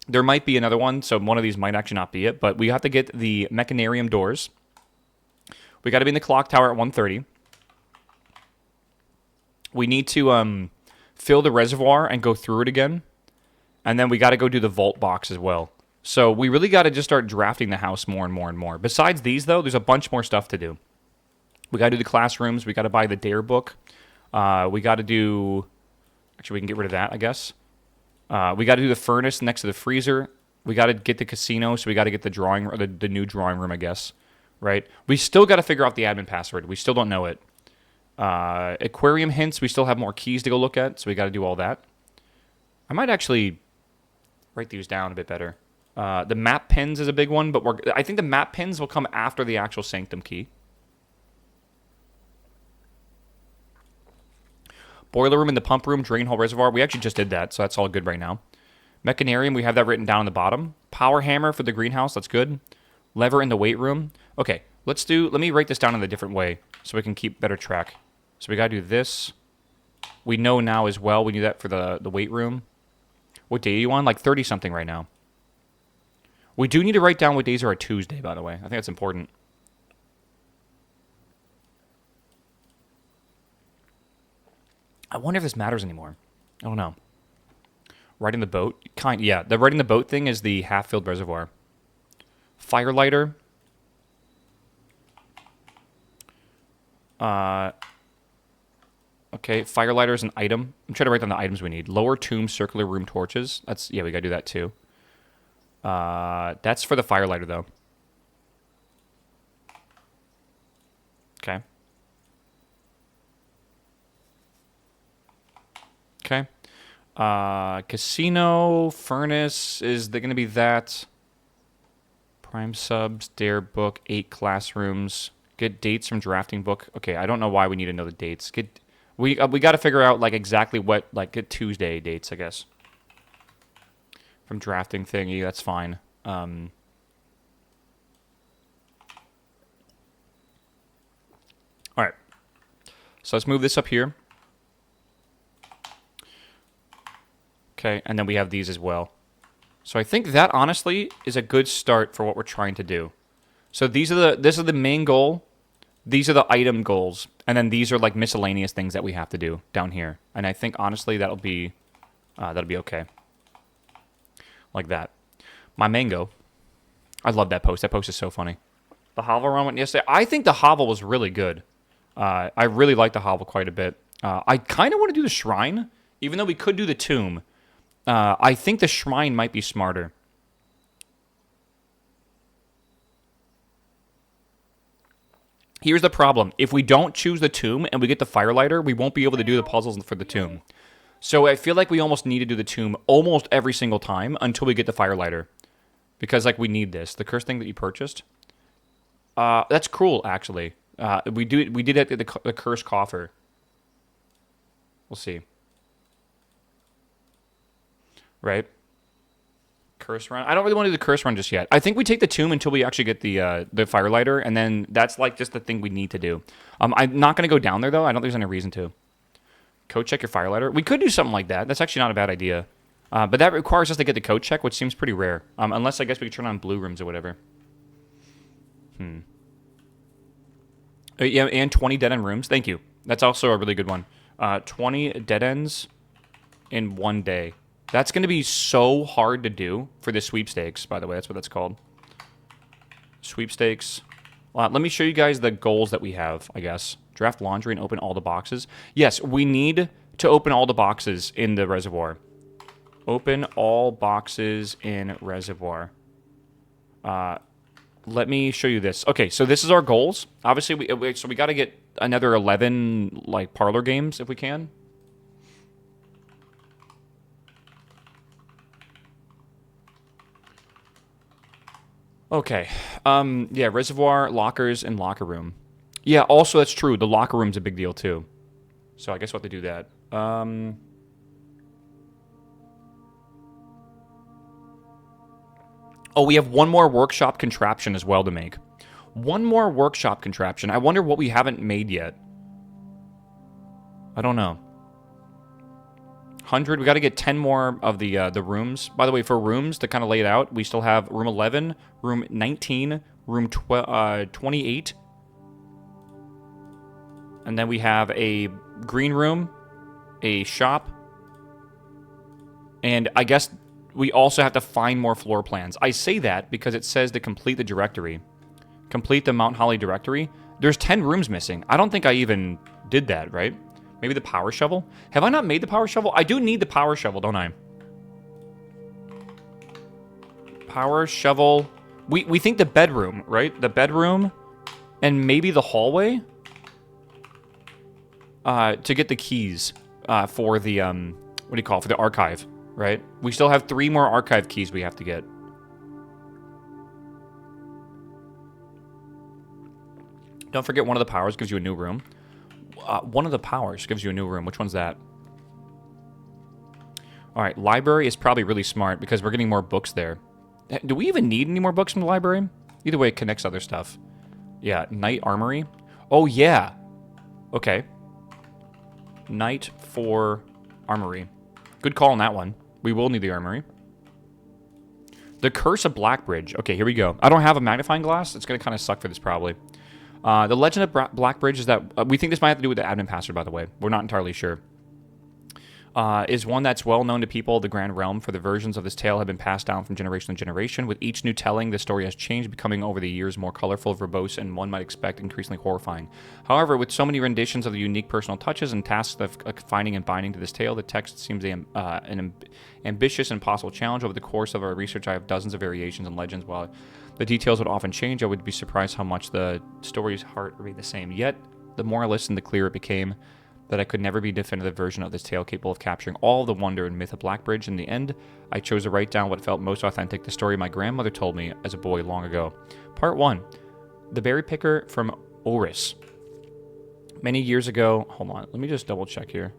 There might be another one, so one of these might actually not be it, but we have to get the Mechanarium doors. We got to be in the clock tower at 1:30. We need to fill the reservoir and go through it again. And then we got to go do the vault box as well. So we really got to just start drafting the house more and more and more. Besides these, though, there's a bunch more stuff to do. We got to do the classrooms. We got to buy the Dare book. We got to do... Actually, we can get rid of that, I guess. We got to do the furnace next to the freezer. We got to get the casino, so we got to get the drawing, or the new drawing room, I guess. Right? We still got to figure out the admin password. We still don't know it. Aquarium hints, we still have more keys to go look at, so we got to do all that. I might actually write these down a bit better. The map pins is a big one, but I think the map pins will come after the actual sanctum key. Boiler room and the pump room, drain hole reservoir. We actually just did that, so that's all good right now. Mechanarium, we have that written down on the bottom. Power hammer for the greenhouse, that's good. Lever in the weight room. Okay, let me write this down in a different way so we can keep better track. So we gotta do this. We know now as well, we do that for the weight room. What day are you on? Like 30 something right now. We do need to write down what days are a Tuesday, by the way. I think that's important. I wonder if this matters anymore. I don't know. Riding the boat? Yeah, the riding the boat thing is the half-filled reservoir. Firelighter. Okay, firelighter is an item. I'm trying to write down the items we need. Lower tomb, circular room torches. Yeah, we gotta do that too. That's for the firelighter, though. Okay. Okay. Casino, furnace, is there going to be that? Prime subs, dare book, 8 classrooms. Get dates from drafting book. Okay, I don't know why we need to know the dates. We got to figure out like exactly what, like, get Tuesday dates, I guess. From drafting thingy, that's fine. All right. So let's move this up here. Okay, and then we have these as well. So I think that, honestly, is a good start for what we're trying to do. So this is the main goal. These are the item goals. And then these are, like, miscellaneous things that we have to do down here. And I think, honestly, that'll be okay. Like that. My mango. I love that post. That post is so funny. The hovel run went yesterday. I think the hovel was really good. I really like the hovel quite a bit. I kind of want to do the shrine, even though we could do the tomb. I think the shrine might be smarter. Here's the problem. If we don't choose the tomb and we get the firelighter, we won't be able to do the puzzles for the tomb. So I feel like we almost need to do the tomb almost every single time until we get the firelighter. Because, like, we need this. The curse thing that you purchased. That's cruel, actually. We did it at the curse coffer. We'll see. Right? Curse run. I don't really want to do the curse run just yet. I think we take the tomb until we actually get the firelighter, and then that's like just the thing we need to do. I'm not going to go down there, though. I don't think there's any reason to. Code check your firelighter. We could do something like that. That's actually not a bad idea. But that requires us to get the code check, which seems pretty rare. Unless I guess we could turn on blue rooms or whatever. Yeah, and 20 dead-end rooms. Thank you. That's also a really good one. 20 dead ends in one day. That's going to be so hard to do for the sweepstakes, by the way. That's what that's called. Sweepstakes. Let me show you guys the goals that we have, I guess. Draft laundry and open all the boxes. Yes, we need to open all the boxes in the reservoir. Open all boxes in reservoir. Let me show you this. Okay, so this is our goals. Obviously, we got to get another 11 like parlor games if we can. Okay. Yeah, reservoir, lockers, and locker room. Yeah, also that's true. The locker room's a big deal too. So I guess we'll have to do that. Oh, we have one more workshop contraption as well to make. One more workshop contraption. I wonder what we haven't made yet. I don't know. 100. We got to get 10 more of the rooms. By the way, for rooms to kind of lay it out, we still have room 11, room 19, room 28. And then we have a green room, a shop, and I guess we also have to find more floor plans. I say that because it says to complete the directory. Complete the Mount Holly directory. There's 10 rooms missing. I don't think I even did that, right? Maybe the power shovel? Have I not made the power shovel? I do need the power shovel, don't I? Power shovel. We think the bedroom, right? The bedroom and maybe the hallway to get the keys for the, what do you call it? For the archive. right? We still have 3 more archive keys we have to get. Don't forget one of the powers gives you a new room. One of the powers gives you a new room. Which one's that? All right, library is probably really smart because we're getting more books there. Do we even need any more books from the library? Either way, it connects other stuff. Yeah, Knight Armory. Oh, yeah. Okay. Knight for Armory. Good call on that one. We will need the Armory. The Curse of Blackbridge. Okay, here we go. I don't have a magnifying glass. It's going to kind of suck for this, probably. The Legend of Blackbridge is that... we think this might have to do with the admin password, by the way. We're not entirely sure. Is one that's well known to people of the Grand Realm, for the versions of this tale have been passed down from generation to generation. With each new telling, the story has changed, becoming over the years more colorful, verbose, and one might expect increasingly horrifying. However, with so many renditions of the unique personal touches and tasks of finding and binding to this tale, the text seems an ambitious and possible challenge. Over the course of our research, I have dozens of variations and legends. While the details would often change, I would be surprised how much the story's heart remained the same. Yet, the more I listened, the clearer it became that I could never be a definitive version of this tale capable of capturing all the wonder and myth of Blackbridge. In the end, I chose to write down what felt most authentic, the story my grandmother told me as a boy long ago. Part 1. The Berry Picker from Oris. Many years ago... Hold on, let me just double check here.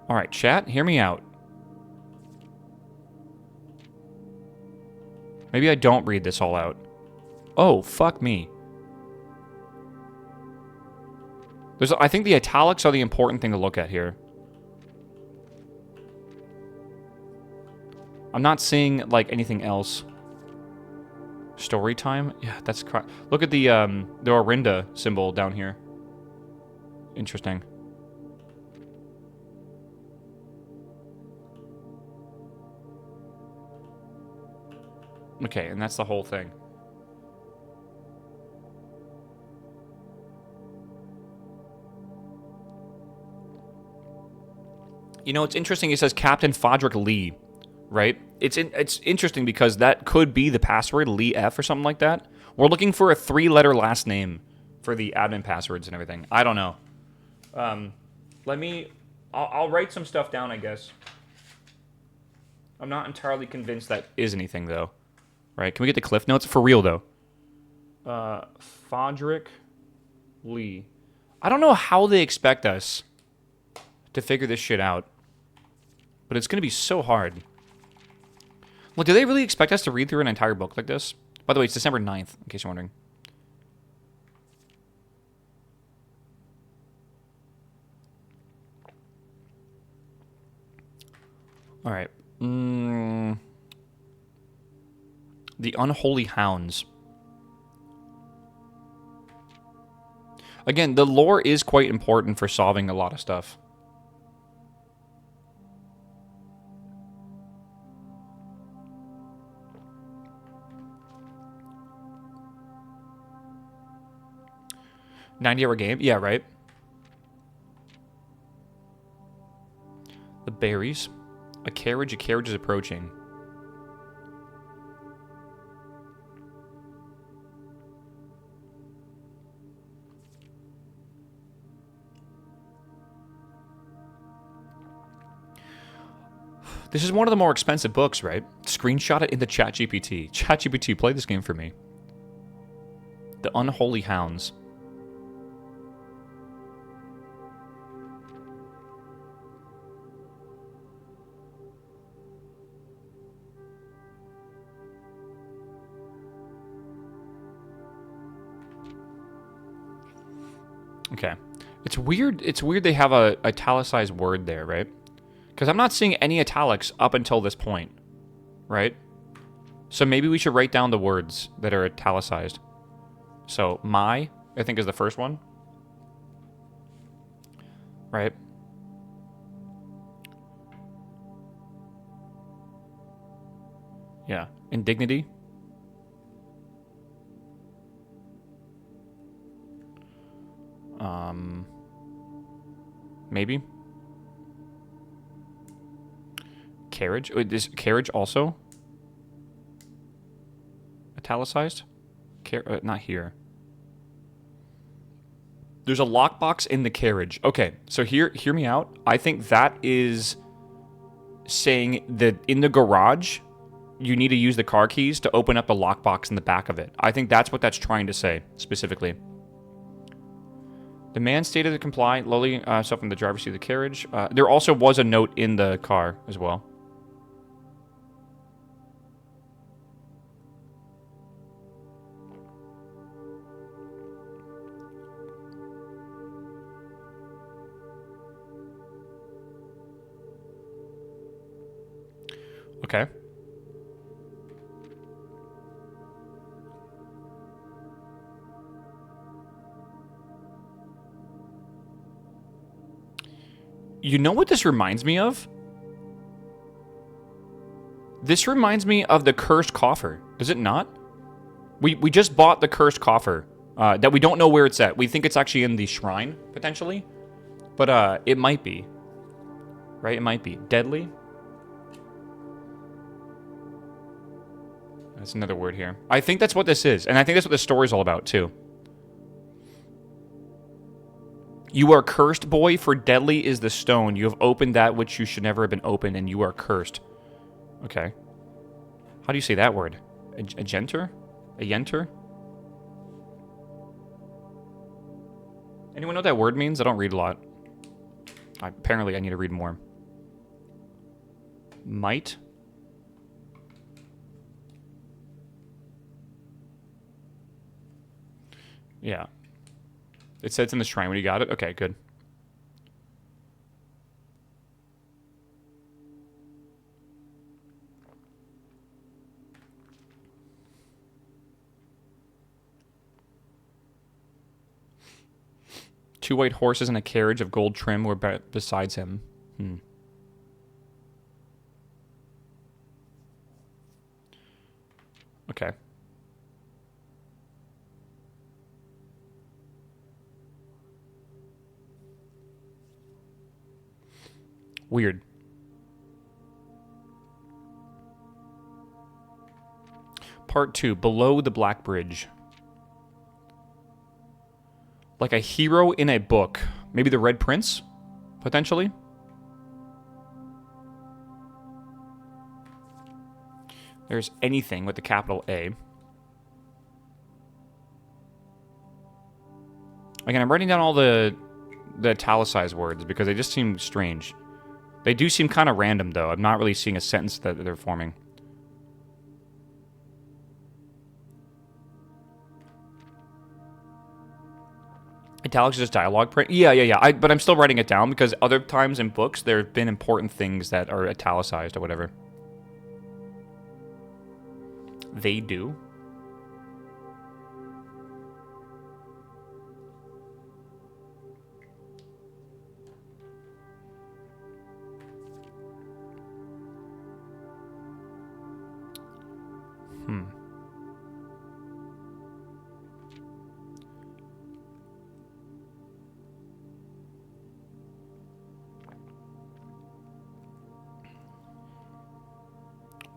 Alright, chat, hear me out. Maybe I don't read this all out. Oh, fuck me. I think the italics are the important thing to look at here. I'm not seeing, like, anything else. Story time? Yeah, that's... Look at the Orinda symbol down here. Interesting. Okay, and that's the whole thing. You know, it's interesting. It says Captain Fodrick Lee, right? It's interesting because that could be the password, Lee F or something like that. We're looking for a 3-letter last name for the admin passwords and everything. I don't know. I'll write some stuff down, I guess. I'm not entirely convinced that is anything, though. Right? Can we get the cliff notes? For real, though. Fodrick Lee. I don't know how they expect us to figure this shit out. But it's going to be so hard. Well, do they really expect us to read through an entire book like this? By the way, it's December 9th, in case you're wondering. All right. The Unholy Hounds. Again, the lore is quite important for solving a lot of stuff. $90-hour game? Yeah, right. The berries. A carriage is approaching. This is one of the more expensive books, right? Screenshot it in the ChatGPT. ChatGPT, play this game for me. The Unholy Hounds. Okay. It's weird they have a italicized word there, right? Because I'm not seeing any italics up until this point, right? So maybe we should write down the words that are italicized. So, I think, is the first one. Right? Yeah. Indignity. Maybe. Carriage. Is carriage also italicized? Not here. There's a lockbox in the carriage. Okay, so hear me out. I think that is saying that in the garage, you need to use the car keys to open up the lockbox in the back of it. I think that's what that's trying to say, specifically. The man stated to comply, lowly himself in the driver's seat of the carriage. There also was a note in the car as well. Okay. You know what this reminds me of? This reminds me of the cursed coffer. Does it not? We just bought the cursed coffer that we don't know where it's at. We think it's actually in the shrine, potentially. But it might be. Right? It might be. Deadly? That's another word here. I think that's what this is. And I think that's what the story's all about, too. You are cursed, boy, for deadly is the stone. You have opened that which you should never have been opened, and you are cursed. Okay. How do you say that word? Agenter? Ayenter? Anyone know what that word means? I don't read a lot. Apparently, I need to read more. Might? Yeah. It says it's in the shrine when you got it? Okay, good. Two white horses and a carriage of gold trim were besides him. Okay. Weird. Part 2, Below the Black Bridge. Like a hero in a book. Maybe the Red Prince, potentially? There's anything with the capital A. Again, I'm writing down all the italicized words because they just seem strange. They do seem kind of random, though. I'm not really seeing a sentence that they're forming. Italics is just dialogue print? Yeah. But I'm still writing it down because other times in books, there have been important things that are italicized or whatever. They do?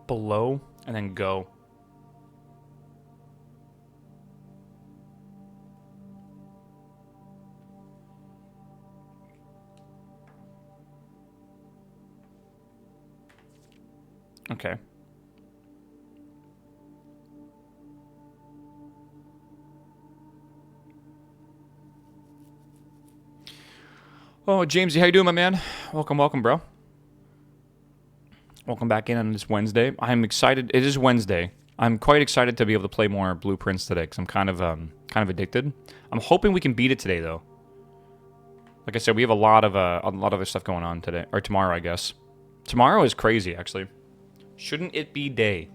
Below and then go. Okay. Oh, Jamesy, how you doing, my man? Welcome, bro. Welcome back in on this Wednesday. I'm excited. It is Wednesday. I'm quite excited to be able to play more Blueprints today because I'm kind of addicted. I'm hoping we can beat it today, though. Like I said, we have a lot of other stuff going on today or tomorrow, I guess. Tomorrow is crazy, actually. Shouldn't it be day?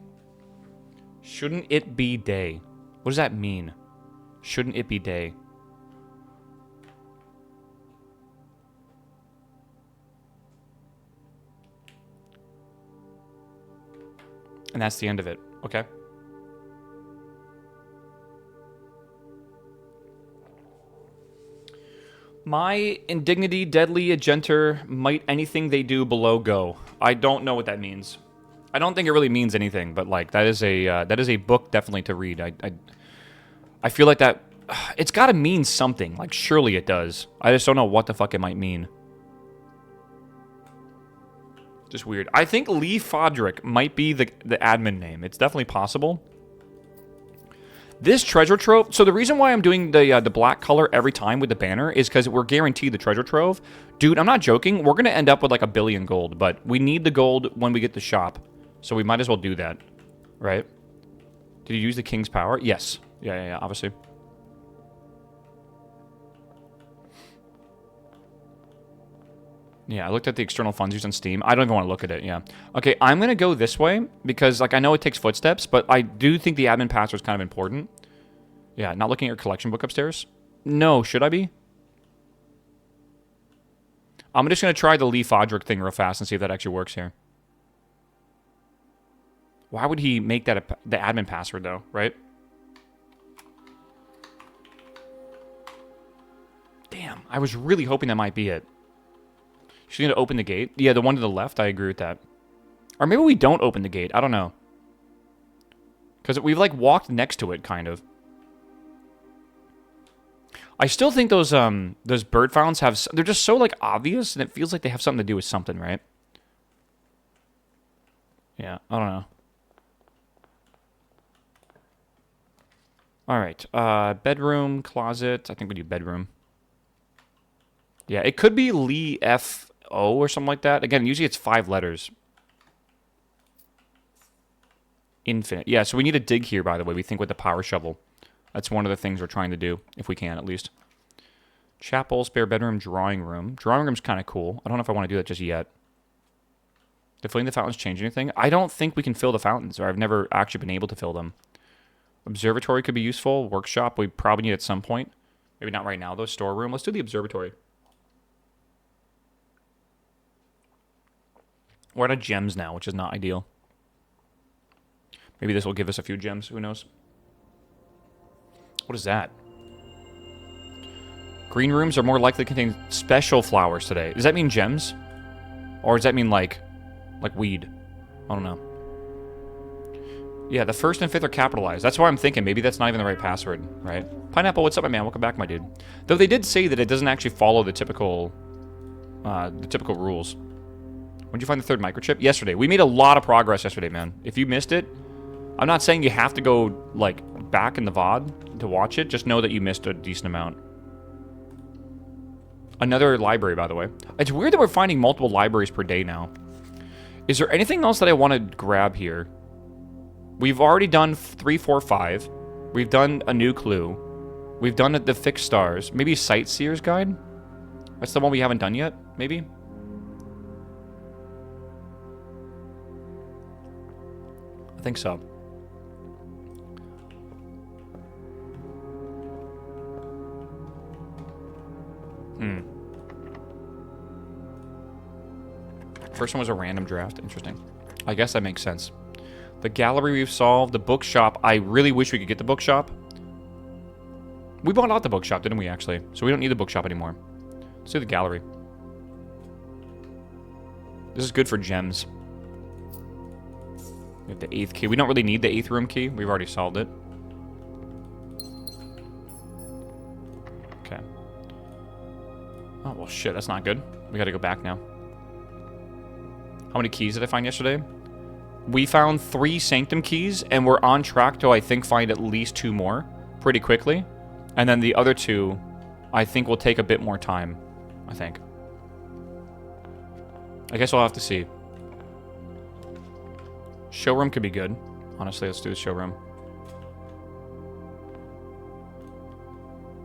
Shouldn't it be day? What does that mean? Shouldn't it be day? And that's the end of it. Okay. My indignity, deadly, agenter, might anything they do below go. I don't know what that means. I don't think it really means anything, but like that is a book definitely to read. I feel like that It's got to mean something. Like, surely it does. I just don't know what the fuck it might mean. Just weird. I think Lee Fodrick might be the admin name. It's definitely possible. This treasure trove... So the reason why I'm doing the black color every time with the banner is because we're guaranteed the treasure trove. Dude, I'm not joking. We're going to end up with like 1 billion gold, but we need the gold when we get the shop. So we might as well do that. Right? Did you use the king's power? Yes. Yeah, obviously. Yeah, I looked at the external funds used on Steam. I don't even want to look at it, yeah. Okay, I'm going to go this way because, like, I know it takes footsteps, but I do think the admin password is kind of important. Yeah, not looking at your collection book upstairs? No, should I be? I'm just going to try the Lee Fodrick thing real fast and see if that actually works here. Why would he make that the admin password, though, right? Damn, I was really hoping that might be it. She's going to open the gate? Yeah, the one to the left, I agree with that. Or maybe we don't open the gate. I don't know. Because we've, like, walked next to it, kind of. I still think those bird fountains have... They're just so, like, obvious, and it feels like they have something to do with something, right? Yeah, I don't know. All right. Bedroom, closet. I think we do bedroom. Yeah, it could be Lee F... O or something like that. Again, usually it's 5 letters. Infinite. Yeah, so we need to dig here, by the way, we think with the power shovel. That's one of the things we're trying to do, if we can, at least. Chapel, spare bedroom, drawing room. Drawing room's kind of cool. I don't know if I want to do that just yet. Did filling the fountains change anything? I don't think we can fill the fountains, or I've never actually been able to fill them. Observatory could be useful. Workshop we probably need at some point. Maybe not right now, though. Storeroom. Let's do the observatory. We're out of gems now, which is not ideal. Maybe this will give us a few gems. Who knows? What is that? Green rooms are more likely to contain special flowers today. Does that mean gems? Or does that mean, like weed? I don't know. Yeah, the 1st and 5th are capitalized. That's why I'm thinking maybe that's not even the right password, right? Pineapple, what's up, my man? Welcome back, my dude. Though they did say that it doesn't actually follow the typical rules. When did you find the 3rd microchip? Yesterday. We made a lot of progress yesterday, man. If you missed it, I'm not saying you have to go, like, back in the VOD to watch it. Just know that you missed a decent amount. Another library, by the way. It's weird that we're finding multiple libraries per day now. Is there anything else that I want to grab here? We've already done 3, 4, 5. We've done a new clue. We've done the fixed stars. Maybe Sightseer's Guide? That's the one we haven't done yet, maybe? I think so. First one was a random draft. Interesting. I guess that makes sense. The gallery we've solved. The bookshop. I really wish we could get the bookshop. We bought out the bookshop, didn't we, actually? So we don't need the bookshop anymore. Let's do the gallery. This is good for gems. We have the 8th key. We don't really need the 8th room key. We've already solved it. Okay. Oh, well, shit. That's not good. We gotta go back now. How many keys did I find yesterday? We found 3 Sanctum keys, and we're on track to, I think, find at least 2 more pretty quickly. And then the other 2, I think, will take a bit more time, I think. I guess we'll have to see. Showroom could be good. Honestly, let's do the showroom.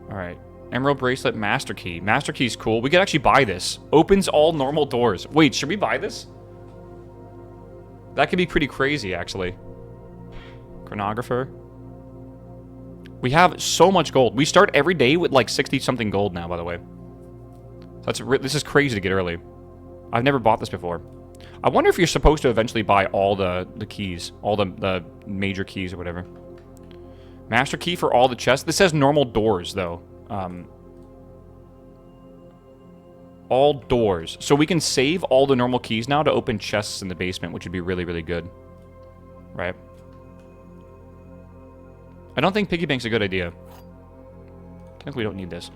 Alright. Emerald Bracelet, Master Key. Master Key's cool. We could actually buy this. Opens all normal doors. Wait, should we buy this? That could be pretty crazy, actually. Chronographer. We have so much gold. We start every day with like 60-something gold now, by the way. This is crazy to get early. I've never bought this before. I wonder if you're supposed to eventually buy all the keys. All the major keys or whatever. Master Key for all the chests. This says normal doors, though. All doors. So we can save all the normal keys now to open chests in the basement, which would be really, really good. Right? I don't think piggy bank's a good idea. think we don't need this.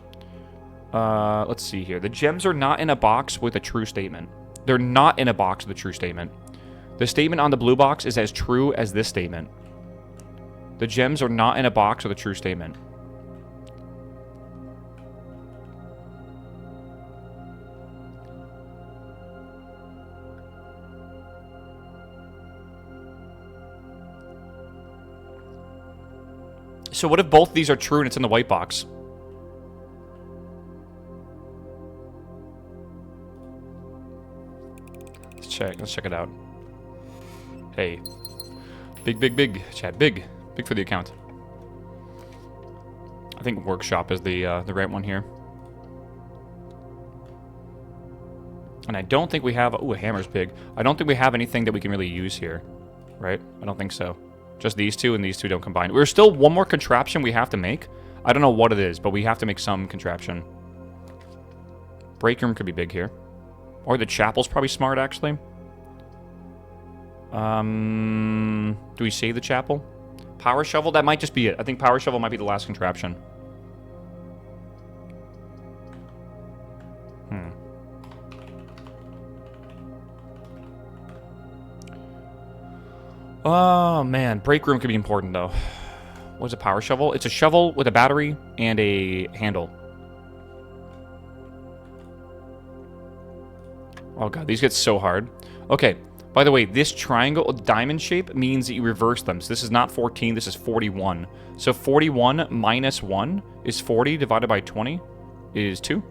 Let's see here. The gems are not in a box with a true statement. They're not in a box with a true statement. The statement on the blue box is as true as this statement. The gems are not in a box with a true statement. So what if both these are true and it's in the white box? Let's check it out. Hey. Big, chat. Big for the account. I think workshop is the right one here. And I don't think we have... Ooh, a hammer's big. I don't think we have anything that we can really use here. Right? I don't think so. Just these two, and these two don't combine. There's still one more contraption we have to make. I don't know what it is, but we have to make some contraption. Break room could be big here. Or the chapel's probably smart, actually. Do we save the chapel? Power shovel? That might just be it. I think power shovel might be the last contraption. Oh, man. Break room could be important, though. What's a power shovel? It's a shovel with a battery and a handle. Oh, God. These get so hard. Okay. By the way, this triangle diamond shape means that you reverse them. So this is not 14. This is 41. So 41 minus 1 is 40 divided by 20 is 2.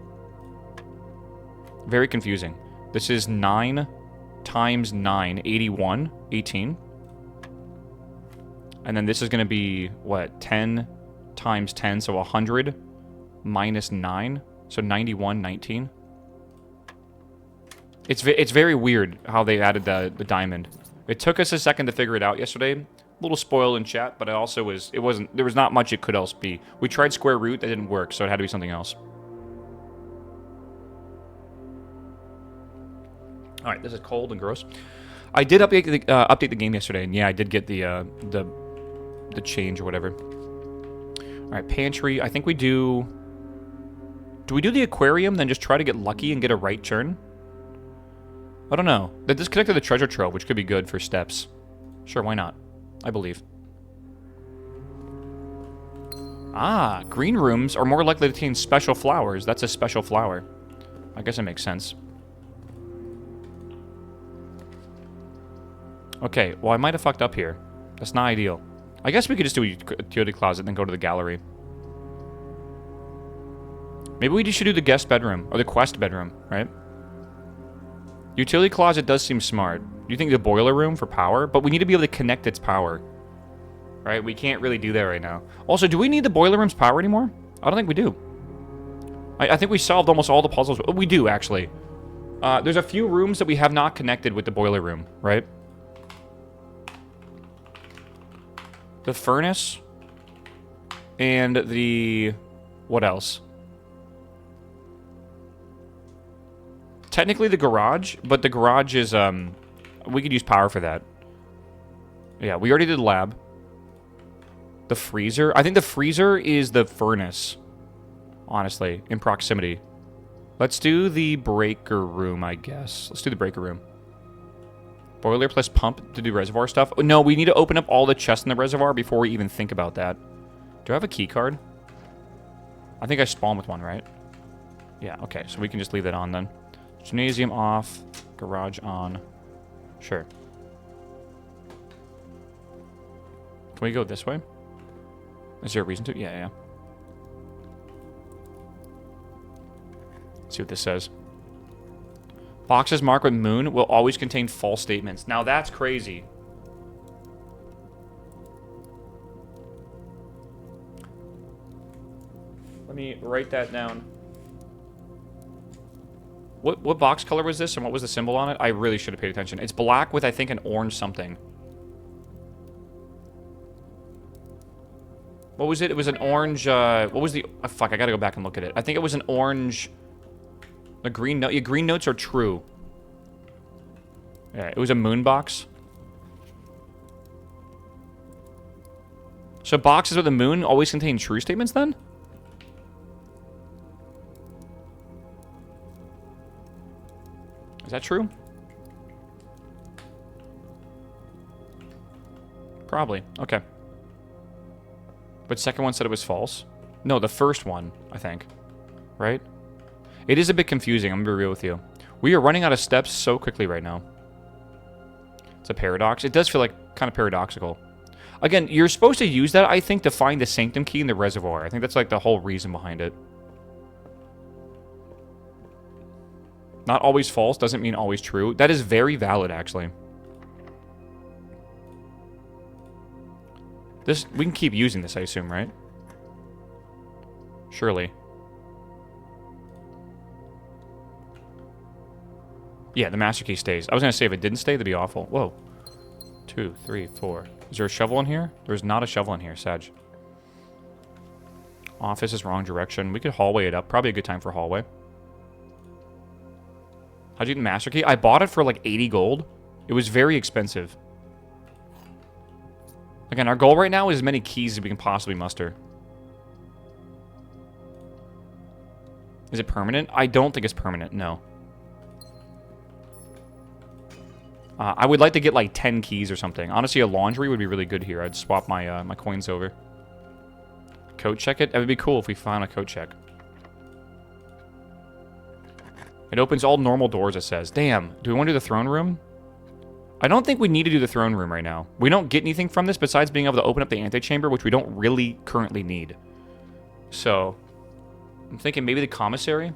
Very confusing. This is 9 times 9, 81, 18. And then this is going to be, what, 10 times 10, so 100 minus 9, so 91, 19. It's very weird how they added the diamond. It took us a second to figure it out yesterday. A little spoiled in chat, but there was not much it could else be. We tried square root, that didn't work, so it had to be something else. All right, this is cold and gross. I did update the game yesterday, and yeah, I did get the change or whatever. All right, pantry. I think we do... Do we do the aquarium, then just try to get lucky and get a right turn? I don't know. They disconnected the treasure trove, which could be good for steps. Sure, why not? I believe. Ah, green rooms are more likely to contain special flowers. That's a special flower. I guess it makes sense. Okay, well, I might have fucked up here. That's not ideal. I guess we could just do a utility closet and then go to the gallery. Maybe we just should do the guest bedroom, or the quest bedroom, right? Utility closet does seem smart. Do you think the boiler room for power? But we need to be able to connect its power. Right? We can't really do that right now. Also, do we need the boiler room's power anymore? I don't think we do. I think we solved almost all the puzzles. We do, actually. There's a few rooms that we have not connected with the boiler room, right? The furnace. And the... What else? Technically the garage, but the garage is, we could use power for that. Yeah, we already did lab. The freezer. I think the freezer is the furnace. Honestly, in proximity. Let's do the breaker room, I guess. Let's do the breaker room. Boiler plus pump to do reservoir stuff. No, we need to open up all the chests in the reservoir before we even think about that. Do I have a key card? I think I spawned with one, right? Yeah, okay, so we can just leave that on then. Gymnasium off, garage on. Sure. Can we go this way? Is there a reason to? Yeah. Let's see what this says. Boxes marked with moon will always contain false statements. Now that's crazy. Let me write that down. What box color was this, and what was the symbol on it? I really should have paid attention. It's black with, I think, an orange something. What was it? It was an orange, what was the... Oh, fuck, I gotta go back and look at it. I think it was an orange... A green note. Yeah, green notes are true. Yeah, it was a moon box. So boxes with a moon always contain true statements, then? Is that true? Probably. Okay. But second one said it was false. No, the first one, I think. Right? It is a bit confusing, I'm going to be real with you. We are running out of steps so quickly right now. It's a paradox. It does feel like kind of paradoxical. Again, you're supposed to use that, I think, to find the sanctum key in the reservoir. I think that's like the whole reason behind it. Not always false doesn't mean always true. That is very valid, actually. We can keep using this, I assume, right? Surely. Yeah, the master key stays. I was going to say if it didn't stay, that'd be awful. Whoa. 2, 3, 4. Is there a shovel in here? There's not a shovel in here, Sag. Office is wrong direction. We could hallway it up. Probably a good time for hallway. How'd you get the master key? I bought it for like 80 gold. It was very expensive. Again, our goal right now is as many keys as we can possibly muster. Is it permanent? I don't think it's permanent, no. I would like to get like 10 keys or something. Honestly, a laundry would be really good here. I'd swap my my coins over. Coat check it? That would be cool if we found a coat check. It opens all normal doors, it says. Damn, do we want to do the throne room? I don't think we need to do the throne room right now. We don't get anything from this besides being able to open up the antechamber, which we don't really currently need. So, I'm thinking maybe the commissary?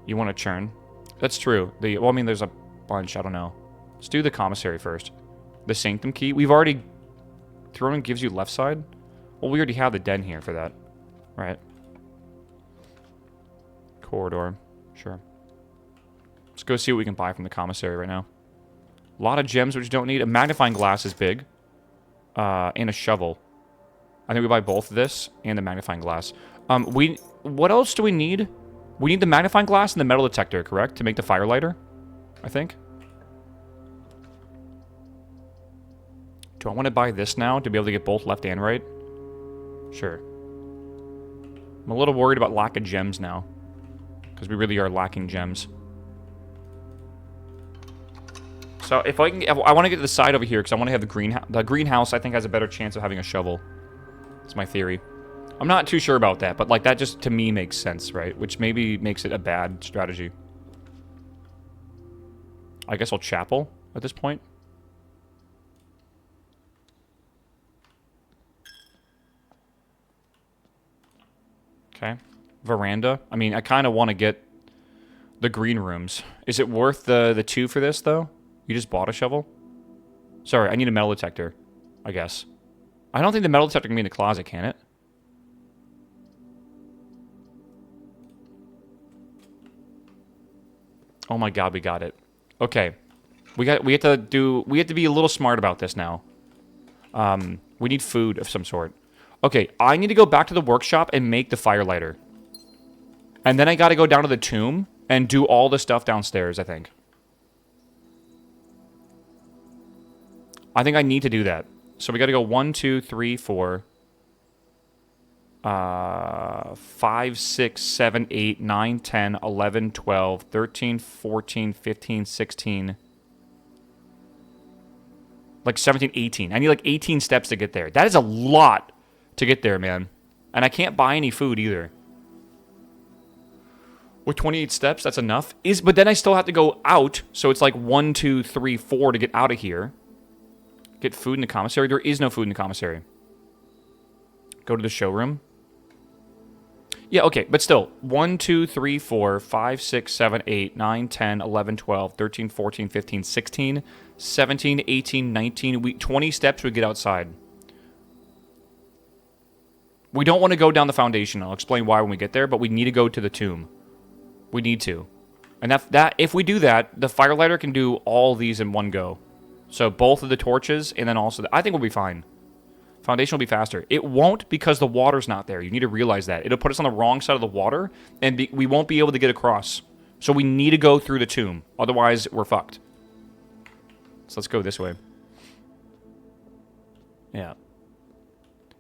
You want to churn? That's true. Well, I mean, there's a bunch. I don't know. Let's do the commissary first. The sanctum key. We've already... Throne gives you left side? Well, we already have the den here for that. Right. Corridor. Sure. Let's go see what we can buy from the commissary right now. A lot of gems which you don't need. A magnifying glass is big. And a shovel. I think we buy both of this and the magnifying glass. What else do we need? We need the magnifying glass and the metal detector, correct? To make the fire lighter, I think. Do I want to buy this now to be able to get both left and right? Sure. I'm a little worried about lack of gems now. Because we really are lacking gems. So if I can, I want to get to the side over here because I want to have the greenhouse. The greenhouse, I think, has a better chance of having a shovel. That's my theory. I'm not too sure about that, but like that just to me makes sense, right? Which maybe makes it a bad strategy. I guess I'll chapel at this point. Okay. Veranda. I mean, I kind of want to get the green rooms. Is it worth the 2 for this, though? You just bought a shovel? Sorry, I need a metal detector, I guess. I don't think the metal detector can be in the closet, can it? Oh my god, we got it. Okay. We have to be a little smart about this now. We need food of some sort. Okay, I need to go back to the workshop and make the fire lighter. And then I gotta go down to the tomb and do all the stuff downstairs, I think. I think I need to do that. So we gotta go 1, 2, 3, 4... 5, 6, 7, 8, 9, 10, 11, 12, 13, 14, 15, 16. Like 17, 18. I need like 18 steps to get there. That is a lot to get there, man. And I can't buy any food either. With 28 steps, that's enough. But then I still have to go out. So it's like 1, 2, 3, 4 to get out of here. Get food in the commissary. There is no food in the commissary. Go to the showroom. Yeah, okay, but still. 1, 2, 3, 4, 5, 6, 7, 8, 9, 10, 11, 12, 13, 14, 15, 16, 17, 18, 19. 20 steps we get outside. We don't want to go down the foundation. I'll explain why when we get there, but we need to go to the tomb. We need to. And that if we do that, the firelighter can do all these in one go. So both of the torches, and then also... I think we'll be fine. Foundation will be faster. It won't because the water's not there. You need to realize that. It'll put us on the wrong side of the water, and we won't be able to get across. So we need to go through the tomb. Otherwise, we're fucked. So let's go this way. Yeah.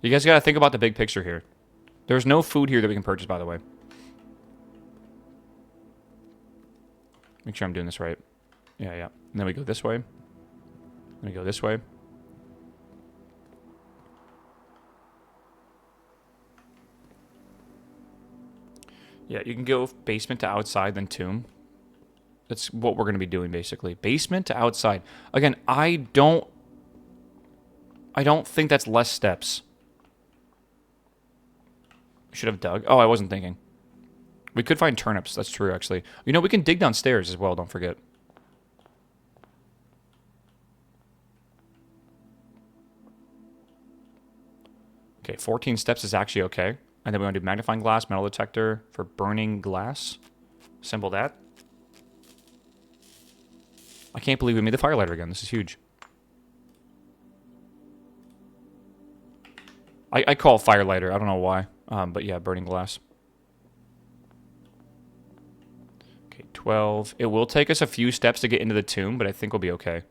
You guys gotta think about the big picture here. There's no food here that we can purchase, by the way. Make sure I'm doing this right. Yeah, yeah. And then we go this way. Then we go this way. Yeah, you can go basement to outside, then tomb. That's what we're going to be doing, basically. Basement to outside. Again, I don't think that's less steps. Should have dug. Oh, I wasn't thinking. We could find turnips. That's true, actually. You know, we can dig downstairs as well, don't forget. Okay, 14 steps is actually okay. And then we want to do magnifying glass, metal detector for burning glass. Assemble that. I can't believe we made the firelighter again. This is huge. I call it firelighter. I don't know why. But yeah, burning glass. Okay, 12. It will take us a few steps to get into the tomb, but I think we'll be okay.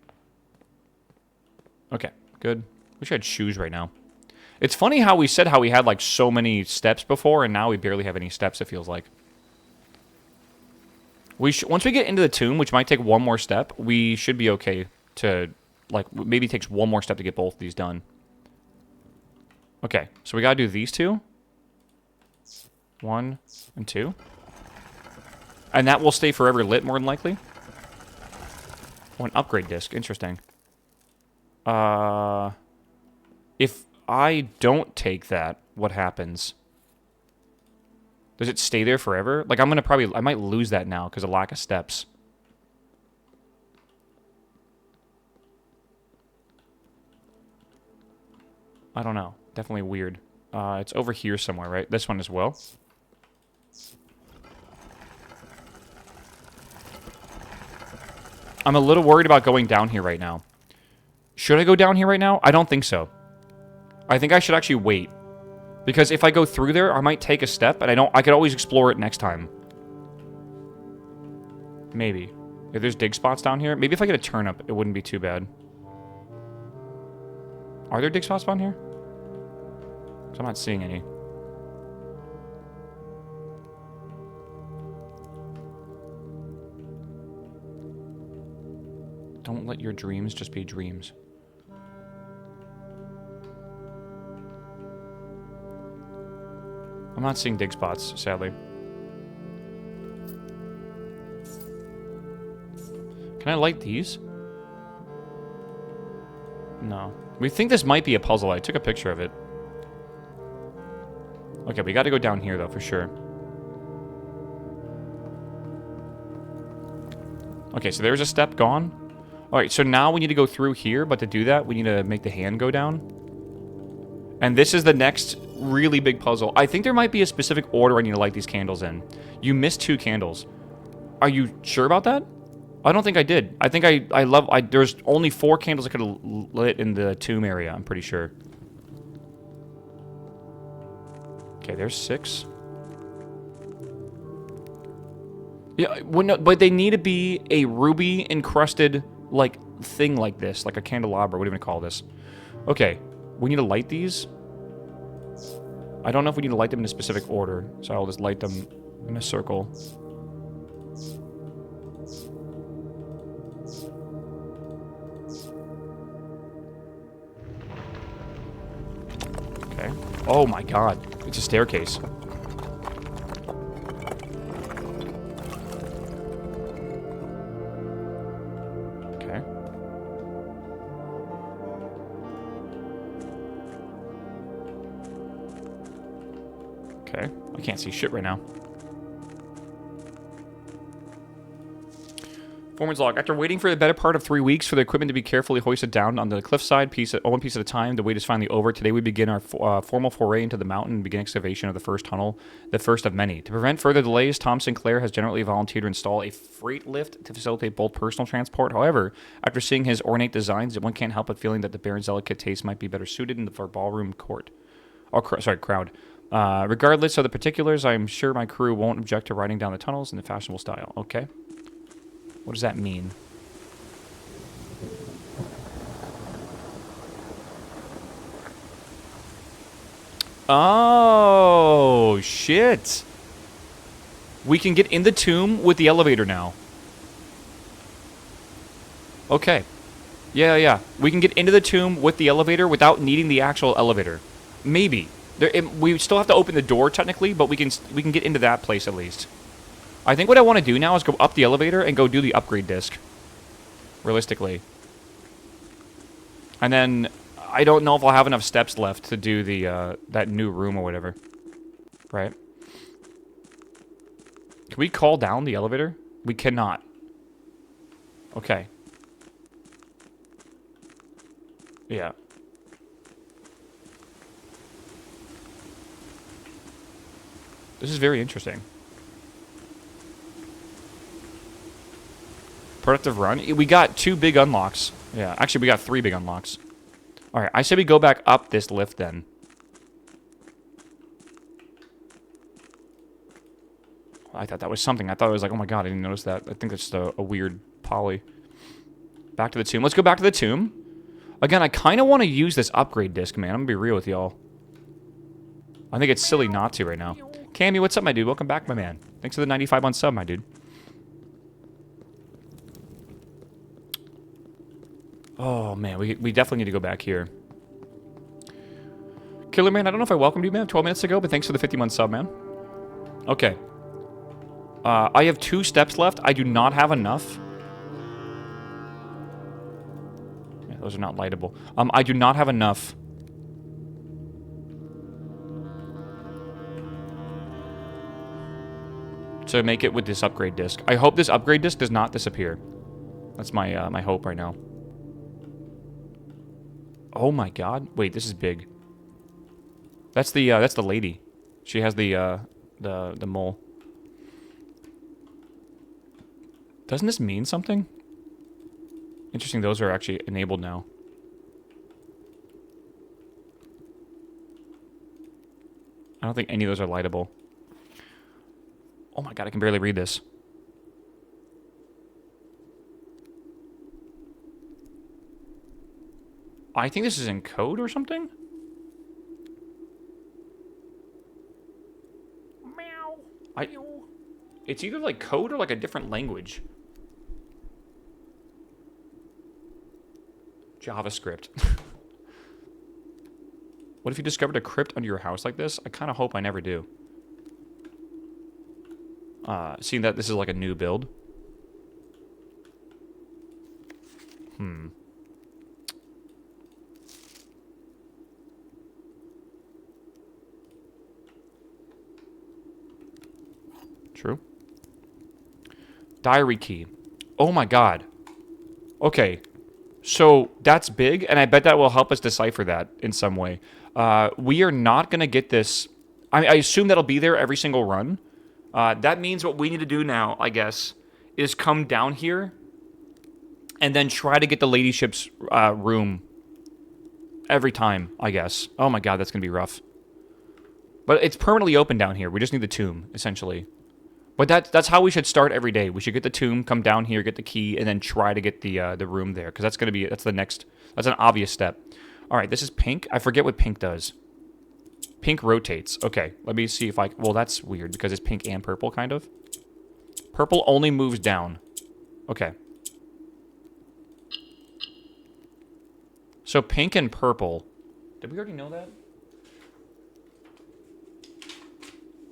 Okay, good. Wish I had shoes right now. It's funny how we said how we had like so many steps before, and now we barely have any steps, it feels like. Once we get into the tomb, which might take one more step, we should be okay to, like, maybe it takes one more step to get both of these done. Okay, so we gotta do these two. 1 and 2. And that will stay forever lit, more than likely. Oh, an upgrade disc. Interesting. If I don't take that, what happens? Does it stay there forever? Like, I'm gonna probably... I might lose that now because of lack of steps. I don't know. Definitely weird. It's over here somewhere, right? This one as well. I'm a little worried about going down here right now. Should I go down here right now? I don't think so. I think I should actually wait. Because if I go through there, I might take a step, and I could always explore it next time. Maybe. If there's dig spots down here, maybe if I get a turnip, it wouldn't be too bad. Are there dig spots down here? I'm not seeing any. Don't let your dreams just be dreams. I'm not seeing dig spots, sadly. Can I light these? No. We think this might be a puzzle. I took a picture of it. Okay, we gotta go down here, though, for sure. Okay, so there's a step gone. Alright, so now we need to go through here, but to do that, we need to make the hand go down. And this is the next really big puzzle. I think there might be a specific order I need to light these candles in. You missed 2 candles. Are you sure about that? I don't think I did. I think there's only 4 candles I could have lit in the tomb area, I'm pretty sure. Okay, there's 6. Yeah, well, no, but they need to be a ruby encrusted like thing like this, like a candelabra. What do you even call this? Okay, we need to light these. I don't know if we need to light them in a specific order, so I'll just light them in a circle. Okay. Oh my god. It's a staircase. Okay. Okay. I can't see shit right now. Foreman's log. After waiting for the better part of 3 weeks for the equipment to be carefully hoisted down on the cliffside, one piece at a time, the wait is finally over. Today we begin our formal foray into the mountain and begin excavation of the first tunnel, the first of many. To prevent further delays, Tom Sinclair has generously volunteered to install a freight lift to facilitate both personal transport. However, after seeing his ornate designs, one can't help but feeling that the Baron's delicate taste might be better suited for ballroom court. Oh, crowd. Regardless of the particulars, I'm sure my crew won't object to riding down the tunnels in the fashionable style. Okay. What does that mean? Oh, shit. We can get in the tomb with the elevator now. Okay. Yeah, yeah. We can get into the tomb with the elevator without needing the actual elevator. Maybe. We still have to open the door technically, but we can get into that place at least. I think what I want to do now is go up the elevator and go do the upgrade disc. Realistically. And then I don't know if I'll have enough steps left to do the that new room or whatever. Right? Can we call down the elevator? We cannot. Okay. Yeah. This is very interesting. Productive run. We got 2 big unlocks. Yeah, actually we got 3 big unlocks. Alright, I say we go back up this lift then. I thought that was something. I thought it was like, oh my god, I didn't notice that. I think that's just a weird poly. Back to the tomb. Let's go back to the tomb. Again, I kind of want to use this upgrade disc, man. I'm going to be real with y'all. I think it's silly not to right now. Cammy, what's up, my dude? Welcome back, my man. Thanks for the 95 on sub, my dude. Oh, man. We definitely need to go back here. Killer Man, I don't know if I welcomed you, man, 12 minutes ago, but thanks for the 51 sub, man. Okay. I have 2 steps left. I do not have enough. Yeah, those are not lightable. I do not have enough. To make it with this upgrade disc. I hope this upgrade disc does not disappear. That's my my hope right now. Oh my god. Wait, this is big. That's the lady. She has the mole. Doesn't this mean something? Interesting, those are actually enabled now. I don't think any of those are lightable. Oh my god, I can barely read this. I think this is in code or something? Meow. It's either like code or like a different language. JavaScript. What if you discovered a crypt under your house like this? I kind of hope I never do. Seeing that this is like a new build. True. Diary key. Oh my god. Okay. So that's big, and I bet that will help us decipher that in some way. We are not going to get this. I assume that'll be there every single run. That means what we need to do now, I guess, is come down here and then try to get the ladyship's room every time, I guess. Oh my god, that's going to be rough. But it's permanently open down here. We just need the tomb, essentially. But that's how we should start every day. We should get the tomb, come down here, get the key, and then try to get the room there. Because that's the next, that's an obvious step. All right, this is pink. I forget what pink does. Pink rotates. Okay, let me see if well, that's weird because it's pink and purple, kind of. Purple only moves down. Okay. So pink and purple. Did we already know that?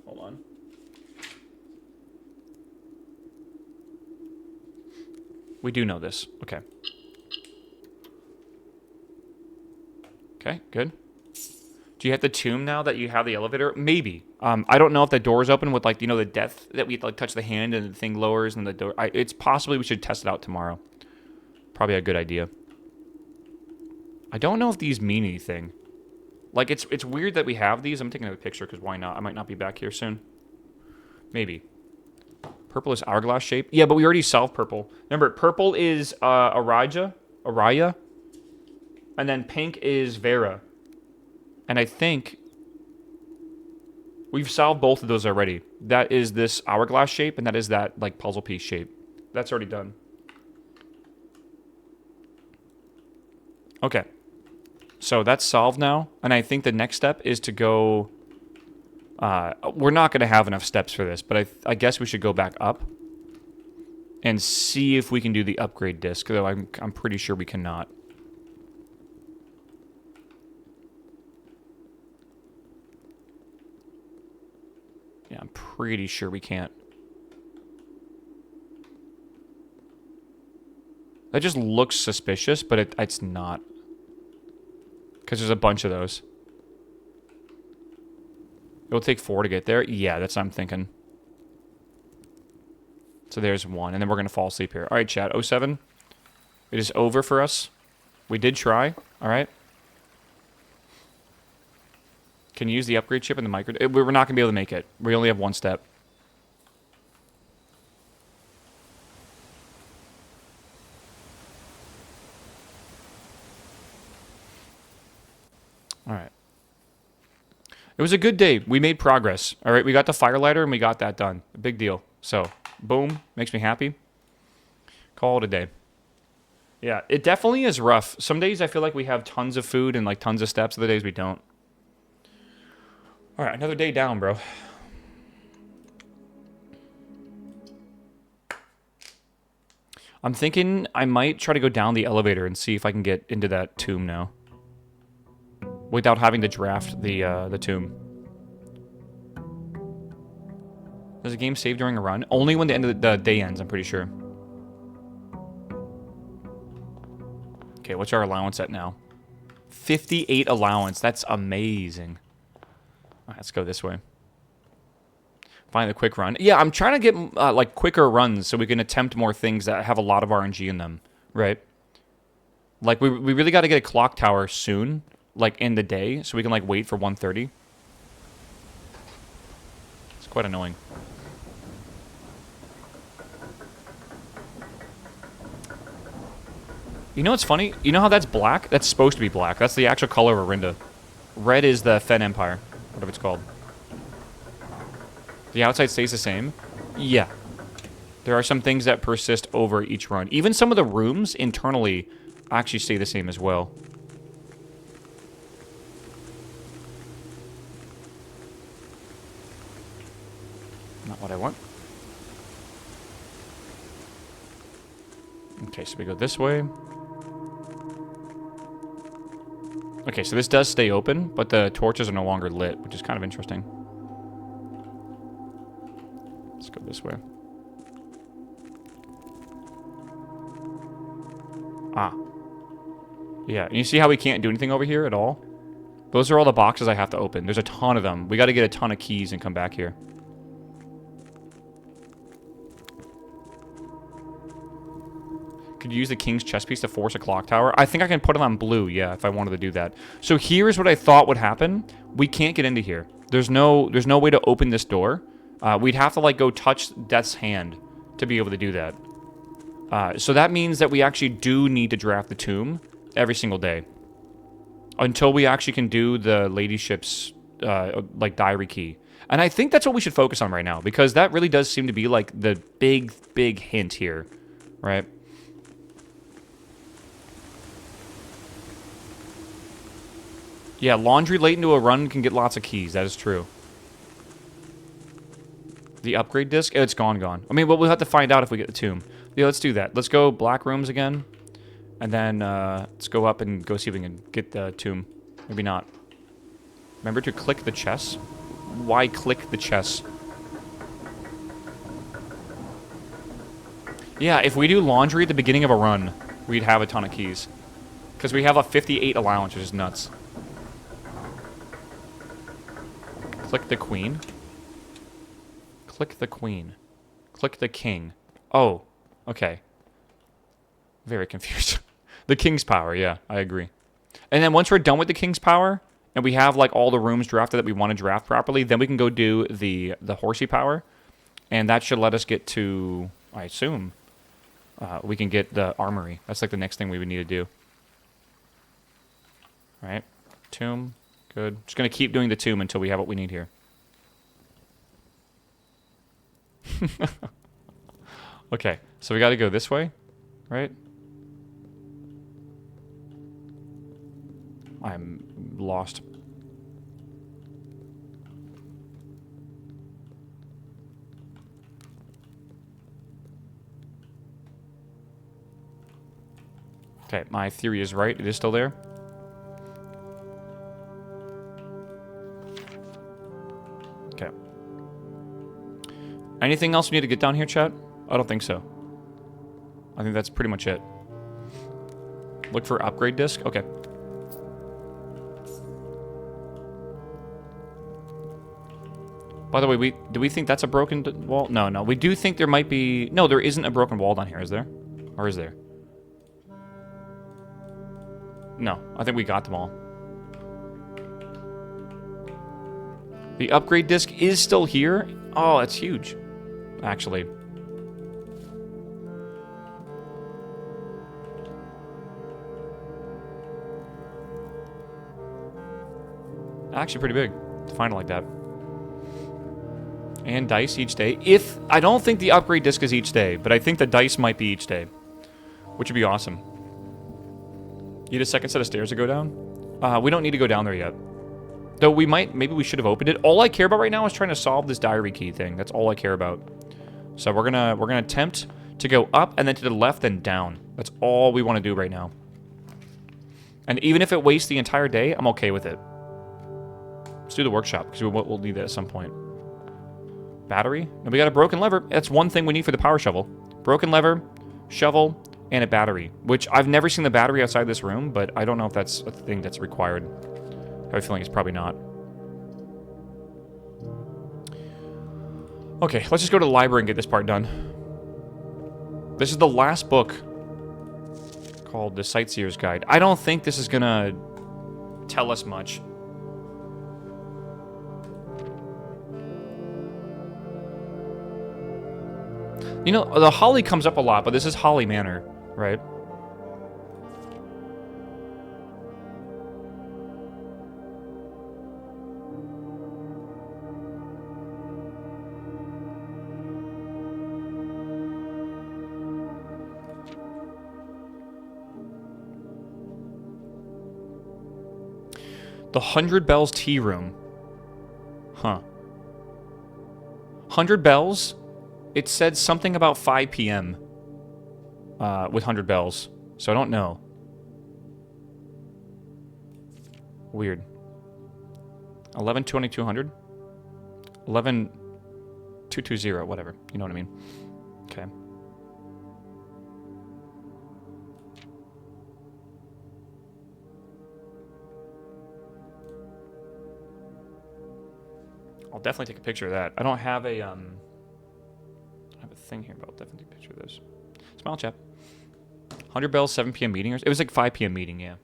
Hold on. We do know this. Okay. Okay, good. Do you have the tomb now that you have the elevator? Maybe. I don't know if the door's open with, like, you know, the death that we like touch the hand and the thing lowers and the door. It's possibly we should test it out tomorrow. Probably a good idea. I don't know if these mean anything. Like, it's weird that we have these. I'm taking a picture because why not? I might not be back here soon. Maybe. Purple is hourglass shape. Yeah, but we already solved purple. Remember, purple is Araya. And then pink is Vera. And I think we've solved both of those already. That is this hourglass shape, and that is that, like, puzzle piece shape. That's already done. Okay. So that's solved now. And I think the next step is to go... we're not going to have enough steps for this, but I guess we should go back up and see if we can do the upgrade disc, though I'm pretty sure we cannot. Yeah, I'm pretty sure we can't. That just looks suspicious, but it's not. Because there's a bunch of those. It'll take 4 to get there? Yeah, that's what I'm thinking. So there's 1, and then we're going to fall asleep here. Alright, chat. 07. It is over for us. We did try. Alright. Can you use the upgrade chip in the micro... We're not going to be able to make it. We only have 1 step. Alright. It was a good day. We made progress. Alright, we got the firelighter and we got that done. A big deal. So, boom. Makes me happy. Call it a day. Yeah, it definitely is rough. Some days I feel like we have tons of food and like tons of steps. Other days we don't. Alright, another day down, bro. I'm thinking I might try to go down the elevator and see if I can get into that tomb now. Without having to draft the tomb. Does the game save during a run? Only when the end of the day ends, I'm pretty sure. Okay, what's our allowance at now? 58 allowance. That's amazing. Alright, let's go this way. Find the quick run. Yeah, I'm trying to get like quicker runs so we can attempt more things that have a lot of RNG in them, right? Like we really got to get a clock tower soon, like in the day, so we can like wait for 1:30. It's quite annoying. You know what's funny? You know how that's black? That's supposed to be black. That's the actual color of Arinda. Red is the Fen Empire, whatever it's called. The outside stays the same? Yeah. There are some things that persist over each run. Even some of the rooms internally actually stay the same as well. Not what I want. Okay, so we go this way. Okay, so this does stay open, but the torches are no longer lit, which is kind of interesting. Let's go this way. Ah. Yeah, and you see how we can't do anything over here at all? Those are all the boxes I have to open. There's a ton of them. We got to get a ton of keys and come back here. Could you use the king's chess piece to force a clock tower? I think I can put it on blue, yeah, if I wanted to do that. So here's what I thought would happen. We can't get into here. There's no way to open this door. We'd have to, like, go touch Death's hand to be able to do that. So that means that we actually do need to draft the tomb every single day. Until we actually can do the ladyship's, like, diary key. And I think that's what we should focus on right now. Because that really does seem to be, like, the big hint here. Right? Yeah, laundry late into a run can get lots of keys. That is true. The upgrade disc? It's gone. I mean, well, we'll have to find out if we get the tomb. Yeah, let's do that. Let's go black rooms again. And then, let's go up and go see if we can get the tomb. Maybe not. Remember to click the chess? Why click the chess? Yeah, if we do laundry at the beginning of a run, we'd have a ton of keys. Because we have a 58 allowance, which is nuts. Click the queen. Click the queen. Click the king. Oh, okay. Very confused. The king's power, yeah, I agree. And then once we're done with the king's power, and we have like all the rooms drafted that we want to draft properly, then we can go do the horsey power. And that should let us get to, I assume, we can get the armory. That's like the next thing we would need to do. Alright, tomb. Good. Just going to keep doing the tomb until we have what we need here. Okay, so we got to go this way, right? I'm lost. Okay, my theory is right. It is still there. Okay. Anything else we need to get down here, chat? I don't think so. I think that's pretty much it. Look for upgrade disc? Okay. By the way, do we think that's a broken wall? No, no. We do think there might be... No, there isn't a broken wall down here, is there? Or is there? No, I think we got them all. The upgrade disc is still here? Oh, that's huge. Actually. Actually pretty big to find it like that. And dice each day. I don't think the upgrade disc is each day, but I think the dice might be each day. Which would be awesome. Need a second set of stairs to go down? We don't need to go down there yet. Though we might, maybe we should have opened it. All I care about right now is trying to solve this diary key thing. That's all I care about. So we're gonna attempt to go up and then to the left and down. That's all we want to do right now. And even if it wastes the entire day, I'm okay with it. Let's do the workshop, because we'll need that at some point. Battery? And we got a broken lever. That's one thing we need for the power shovel. Broken lever, shovel, and a battery. Which, I've never seen the battery outside this room, but I don't know if that's a thing that's required. I have a feeling it's probably not. Okay, let's just go to the library and get this part done. This is the last book called The Sightseer's Guide. I don't think this is gonna tell us much. You know, the Holly comes up a lot, but this is Holly Manor, right? The 100 Bells Tea Room. Huh. 100 Bells? It said something about 5 p.m. With 100 Bells. So I don't know. Weird. 11-2200? 11-220, whatever. You know what I mean. Okay. I'll definitely take a picture of that. I don't have a thing here, but I'll definitely take a picture of this. Smile, chap. 100 Bells, 7 p.m. meeting? It was like 5 p.m. meeting, yeah.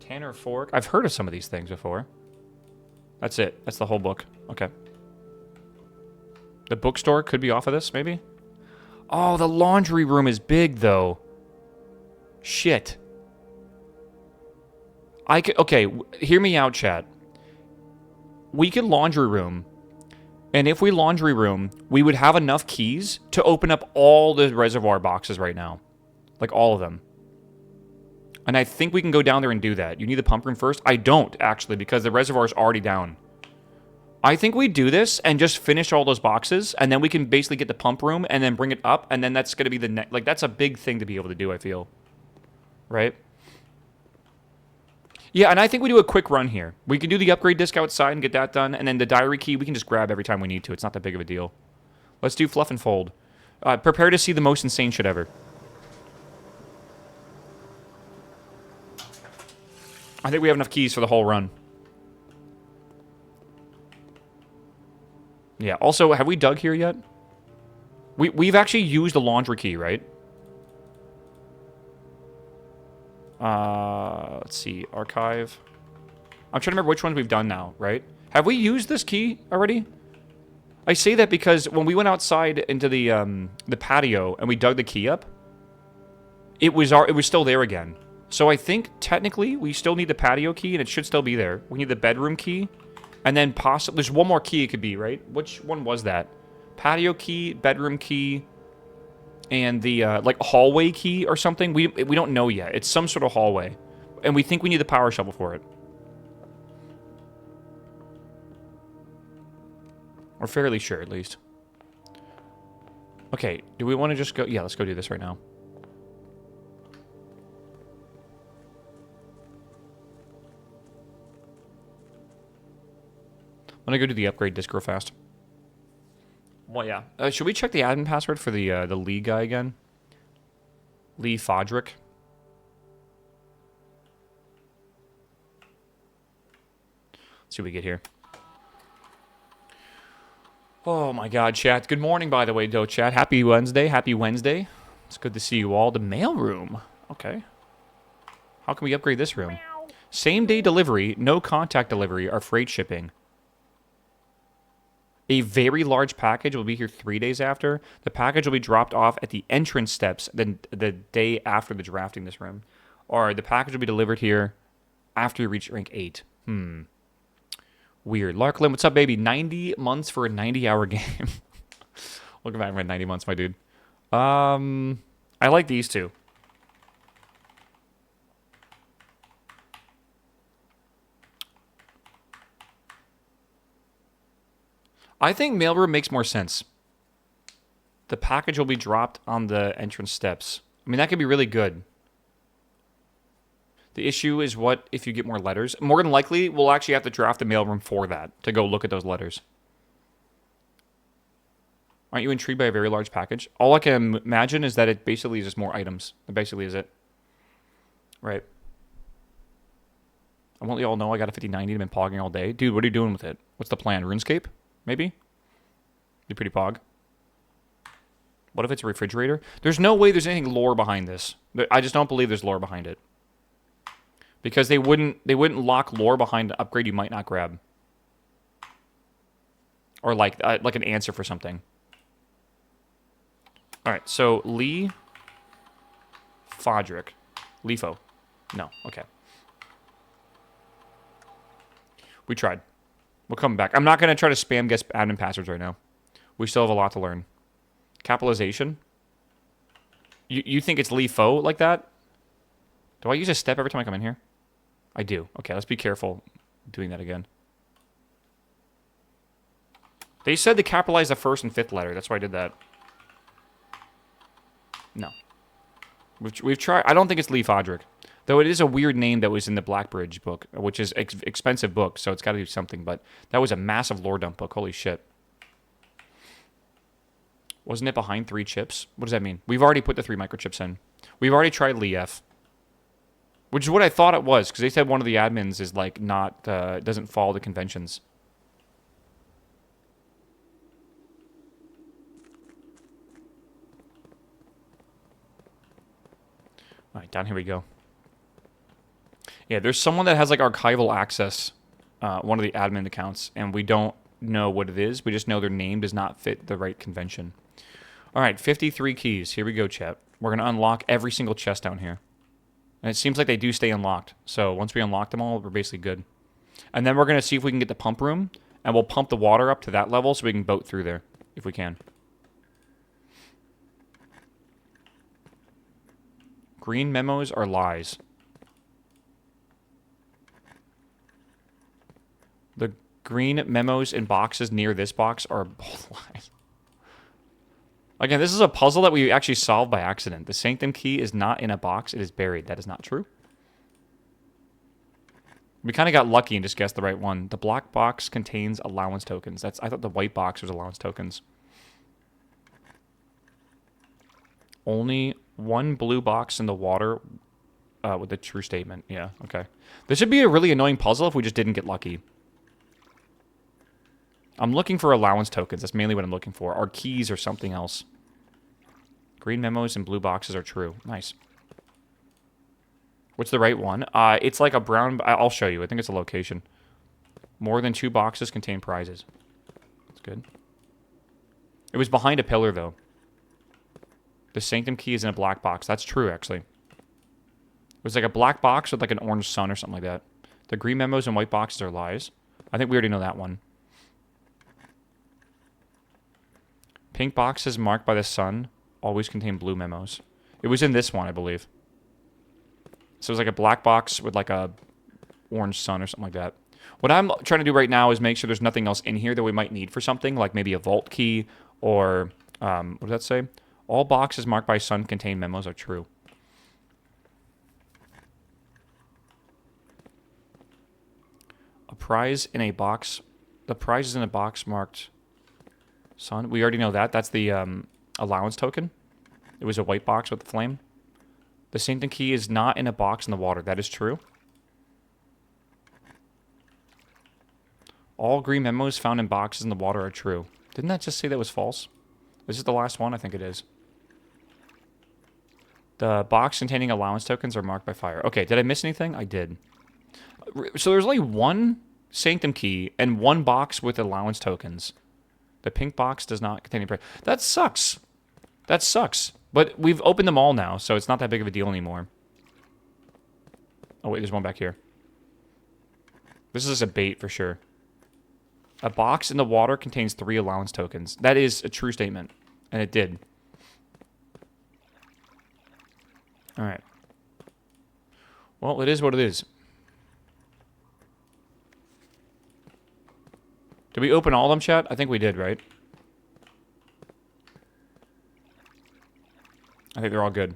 Tanner Fork. I've heard of some of these things before. That's it. That's the whole book. Okay. The bookstore could be off of this, maybe? Oh, the laundry room is big, though. Shit. Okay, hear me out, chat. We could laundry room, and if we laundry room, we would have enough keys to open up all the reservoir boxes right now. Like, all of them. And I think we can go down there and do that. You need the pump room first? I don't, actually, because the reservoir is already down. I think we do this and just finish all those boxes, and then we can basically get the pump room and then bring it up, and then that's going to be the next... Like, that's a big thing to be able to do, I feel. Right? Yeah, and I think we do a quick run here. We can do the upgrade disc outside and get that done, and then the diary key we can just grab every time we need to. It's not that big of a deal. Let's do fluff and fold. Prepare to see the most insane shit ever. I think we have enough keys for the whole run. Yeah, also, have we dug here yet? We've actually used the laundry key, right? Let's see, archive. I'm trying to remember which ones we've done now, right? Have we used this key already? I say that because when we went outside into the patio and we dug the key up, it was still there again. So I think technically we still need the patio key and it should still be there. We need the bedroom key, and then possibly there's one more key it could be, right? Which one was that? Patio key, bedroom key, and the like hallway key or something. We don't know yet. It's some sort of hallway, and we think we need the power shovel for it. We're fairly sure, at least. Okay, do we want to just go? Yeah, let's go do this right now. I'm gonna go do the upgrade disc real fast. Well, yeah. Should we check the admin password for the Lee guy again? Lee Fodrick. Let's see what we get here. Oh my God, chat. Good morning, by the way, though, chat. Happy Wednesday. Happy Wednesday. It's good to see you all. The mailroom. Okay. How can we upgrade this room? Same day delivery, no contact delivery, or freight shipping. A very large package will be here 3 days after. The package will be dropped off at the entrance steps the day after the drafting this room. Or the package will be delivered here after you reach rank 8. Weird. Larklin, what's up, baby? 90 months for a 90-hour game. Welcome back, man. 90 months, my dude. I like these two. I think mailroom makes more sense. The package will be dropped on the entrance steps. I mean, that could be really good. The issue is what if you get more letters? More than likely, we'll actually have to draft the mailroom for that, to go look at those letters. Aren't you intrigued by a very large package? All I can imagine is that it basically is just more items. That basically is it. Right. I want you all know I got a 5090 and been pogging all day. Dude, what are you doing with it? What's the plan? RuneScape? Maybe? Be pretty pog. What if it's a refrigerator? There's no way there's anything lore behind this. I just don't believe there's lore behind it. Because they wouldn't lock lore behind an upgrade you might not grab. Or like an answer for something. Alright, so Lee Fodrick. Leafo. No, okay. We tried. We'll come back. I'm not going to try to spam guess admin passwords right now. We still have a lot to learn. Capitalization? You think it's Leafo like that? Do I use a step every time I come in here? I do. Okay, let's be careful doing that again. They said to capitalize the first and fifth letter. That's why I did that. No. We've tried. I don't think it's Lee Fodrick. Though it is a weird name that was in the Blackbridge book, which is expensive book, so it's got to do something. But that was a massive lore dump book. Holy shit. Wasn't it behind 3 chips? What does that mean? We've already put the 3 microchips in. We've already tried Lee F. Which is what I thought it was, because they said one of the admins is like not, doesn't follow the conventions. Alright, down here we go. Yeah, there's someone that has like archival access, one of the admin accounts, and we don't know what it is. We just know their name does not fit the right convention. Alright, 53 keys. Here we go, chat. We're going to unlock every single chest down here. And it seems like they do stay unlocked. So once we unlock them all, we're basically good. And then we're going to see if we can get the pump room. And we'll pump the water up to that level so we can boat through there. If we can. Green memos are lies. The green memos in boxes near this box are both lies. Again, this is a puzzle that we actually solved by accident. The Sanctum key is not in a box. It is buried. That is not true. We kind of got lucky and just guessed the right one. The black box contains allowance tokens. I thought the white box was allowance tokens. Only one blue box in the water with the true statement. Yeah, okay. This should be a really annoying puzzle if we just didn't get lucky. I'm looking for allowance tokens. That's mainly what I'm looking for. Or keys or something else. Green memos and blue boxes are true. Nice. What's the right one? It's like a brown... I'll show you. I think it's a location. More than 2 boxes contain prizes. That's good. It was behind a pillar, though. The Sanctum key is in a black box. That's true, actually. It was like a black box with like an orange sun or something like that. The green memos and white boxes are lies. I think we already know that one. Pink boxes marked by the sun always contain blue memos. It was in this one, I believe. So it was like a black box with like a orange sun or something like that. What I'm trying to do right now is make sure there's nothing else in here that we might need for something, like maybe a vault key or What does that say? All boxes marked by sun contain memos are true. A prize in a box. The prize is in a box marked sun. We already know that. That's the allowance token. It was a white box with the flame. The sanctum key is not in a box in the water. That is true. All green memos found in boxes in the water are true. Didn't that just say that was false? This is the last one? I think it is. The box containing allowance tokens are marked by fire. Okay, did I miss anything? I did. So there's only one sanctum key and one box with allowance tokens. The pink box does not contain any price. That sucks. That sucks. But we've opened them all now, so it's not that big of a deal anymore. Oh, wait, there's one back here. This is a bait for sure. A box in the water contains 3 allowance tokens. That is a true statement. And it did. Alright. Well, it is what it is. Did we open all of them, chat? I think we did, right? I think they're all good.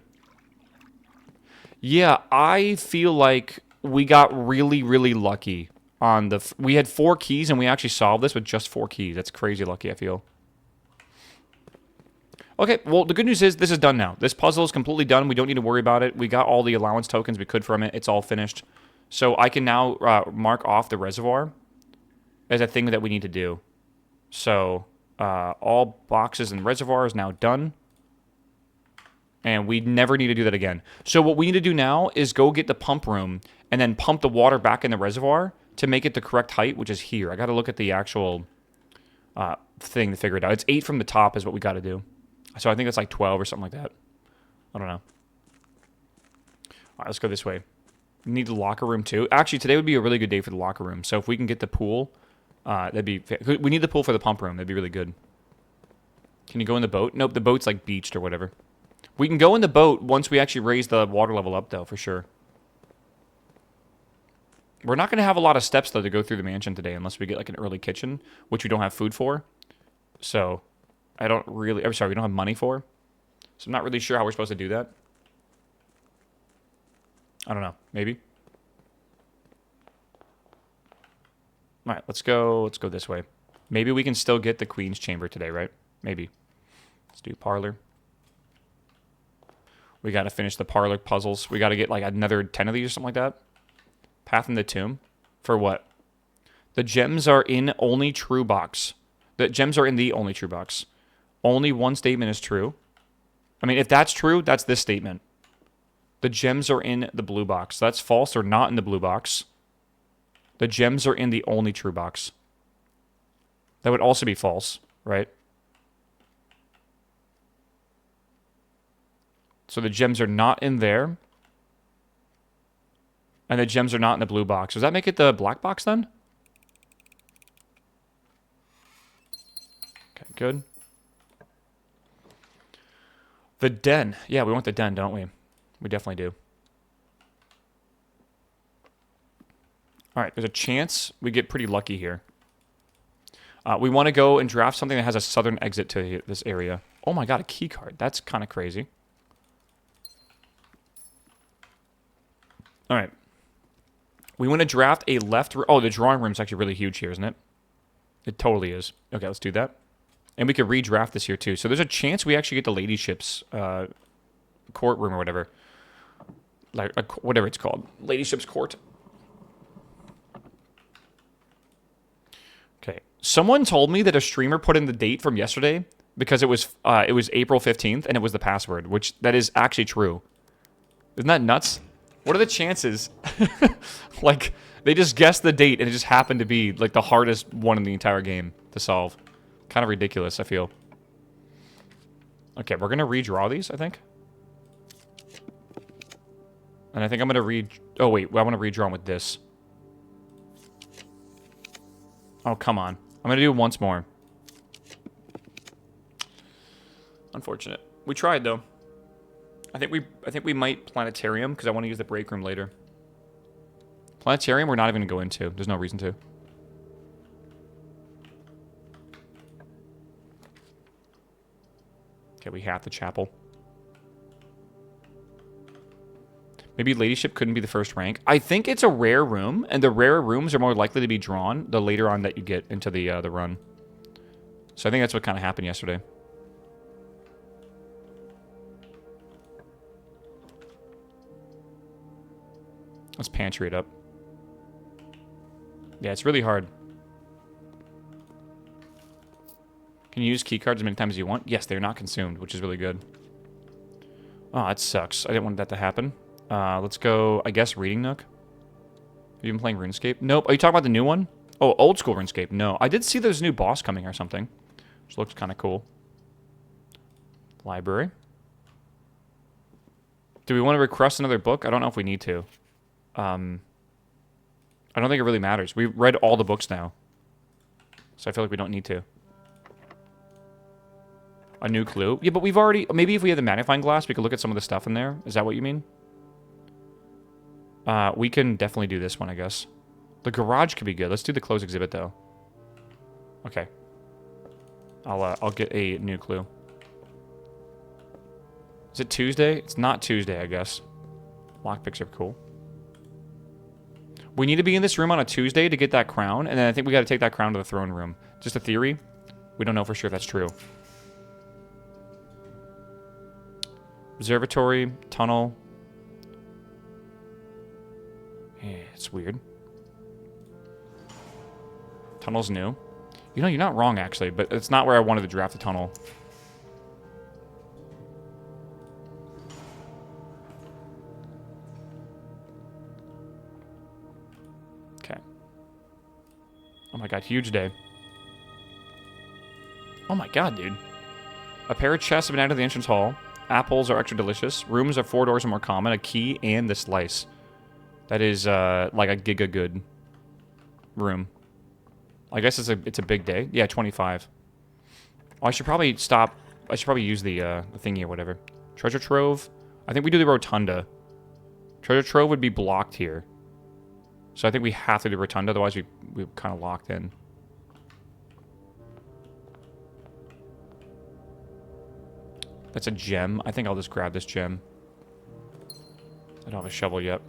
Yeah, I feel like we got really, really lucky on the... We had 4 keys, and we actually solved this with just 4 keys. That's crazy lucky, I feel. Okay, well, the good news is this is done now. This puzzle is completely done. We don't need to worry about it. We got all the allowance tokens we could from it. It's all finished. So I can now mark off the reservoir as a thing that we need to do. So all boxes and reservoir is now done. And we never need to do that again. So what we need to do now is go get the pump room and then pump the water back in the reservoir to make it the correct height, which is here. I got to look at the actual thing to figure it out. It's 8 from the top is what we got to do. So I think it's like 12 or something like that. I don't know. All right, let's go this way. We need the locker room too. Actually, today would be a really good day for the locker room. So if we can get the pool, that'd be... We need the pool for the pump room. That'd be really good. Can you go in the boat? Nope, the boat's like beached or whatever. We can go in the boat once we actually raise the water level up, though, for sure. We're not going to have a lot of steps, though, to go through the mansion today unless we get like an early kitchen, which we don't have food for. So... I don't really... I'm sorry, we don't have money for. So I'm not really sure how we're supposed to do that. I don't know. Maybe. Alright, let's go this way. Maybe we can still get the Queen's Chamber today, right? Maybe. Let's do parlor. We gotta finish the parlor puzzles. We gotta get like another 10 of these or something like that. Path in the Tomb. For what? The gems are in only true box. The gems are in the only true box. Only one statement is true. I mean, if that's true, that's this statement. The gems are in the blue box. So that's false. They're not in the blue box. The gems are in the only true box. That would also be false, right? So the gems are not in there. And the gems are not in the blue box. Does that make it the black box then? Okay, good. The den. Yeah, we want the den, don't we? We definitely do. All right, there's a chance we get pretty lucky here. We want to go and draft something that has a southern exit to this area. Oh my god, a key card. That's kind of crazy. All right. We want to draft a left... Oh, the drawing room's actually really huge here, isn't it? It totally is. Okay, let's do that. And we could redraft this here, too. So there's a chance we actually get the ladyship's courtroom or whatever. Like, whatever it's called. Ladyship's court. Okay. Someone told me that a streamer put in the date from yesterday because it was April 15th and it was the password, which that is actually true. Isn't that nuts? What are the chances? Like, they just guessed the date and it just happened to be, like, the hardest one in the entire game to solve. Kind of ridiculous, I feel. Okay, we're going to redraw these, I think. And I think I'm going to Oh, wait. I want to redraw them with this. Oh, come on. I'm going to do it once more. Unfortunate. We tried, though. I think we might planetarium, because I want to use the break room later. Planetarium, we're not even going to go into. There's no reason to. Okay, we have the chapel. Maybe ladyship couldn't be the first rank. I think it's a rare room, and the rarer rooms are more likely to be drawn the later on that you get into the run. So I think that's what kind of happened yesterday. Let's pantry it up. Yeah, it's really hard. Can you use keycards as many times as you want? Yes, they're not consumed, which is really good. Oh, that sucks. I didn't want that to happen. Let's go, I guess, Reading Nook. Have you been playing RuneScape? Nope. Are you talking about the new one? Oh, old school RuneScape. No. I did see there's a new boss coming or something, which looks kind of cool. Library. Do we want to request another book? I don't know if we need to. I don't think it really matters. We read all the books now. So I feel like we don't need to. A new clue? Yeah, but we've already... Maybe if we had the magnifying glass, we could look at some of the stuff in there. Is that what you mean? We can definitely do this one, I guess. The garage could be good. Let's do the closed exhibit, though. Okay. I'll get a new clue. Is it Tuesday? It's not Tuesday, I guess. Lockpicks are cool. We need to be in this room on a Tuesday to get that crown, and then I think we got to take that crown to the throne room. Just a theory. We don't know for sure if that's true. Observatory, tunnel. Yeah, it's weird. Tunnel's new. You know, you're not wrong, actually, but it's not where I wanted to draft the tunnel. Okay. Oh my god, huge day. Oh my god, dude. A pair of chests have been added to the entrance hall. Apples are extra delicious. Rooms are 4 doors and more common. A key and the slice. That is like a giga good room. I guess it's a big day. Yeah, 25. Oh, I should probably stop. I should probably use the thingy or whatever. Treasure trove. I think we do the rotunda. Treasure trove would be blocked here. So I think we have to do rotunda, otherwise we're kind of locked in. That's a gem. I think I'll just grab this gem. I don't have a shovel yet.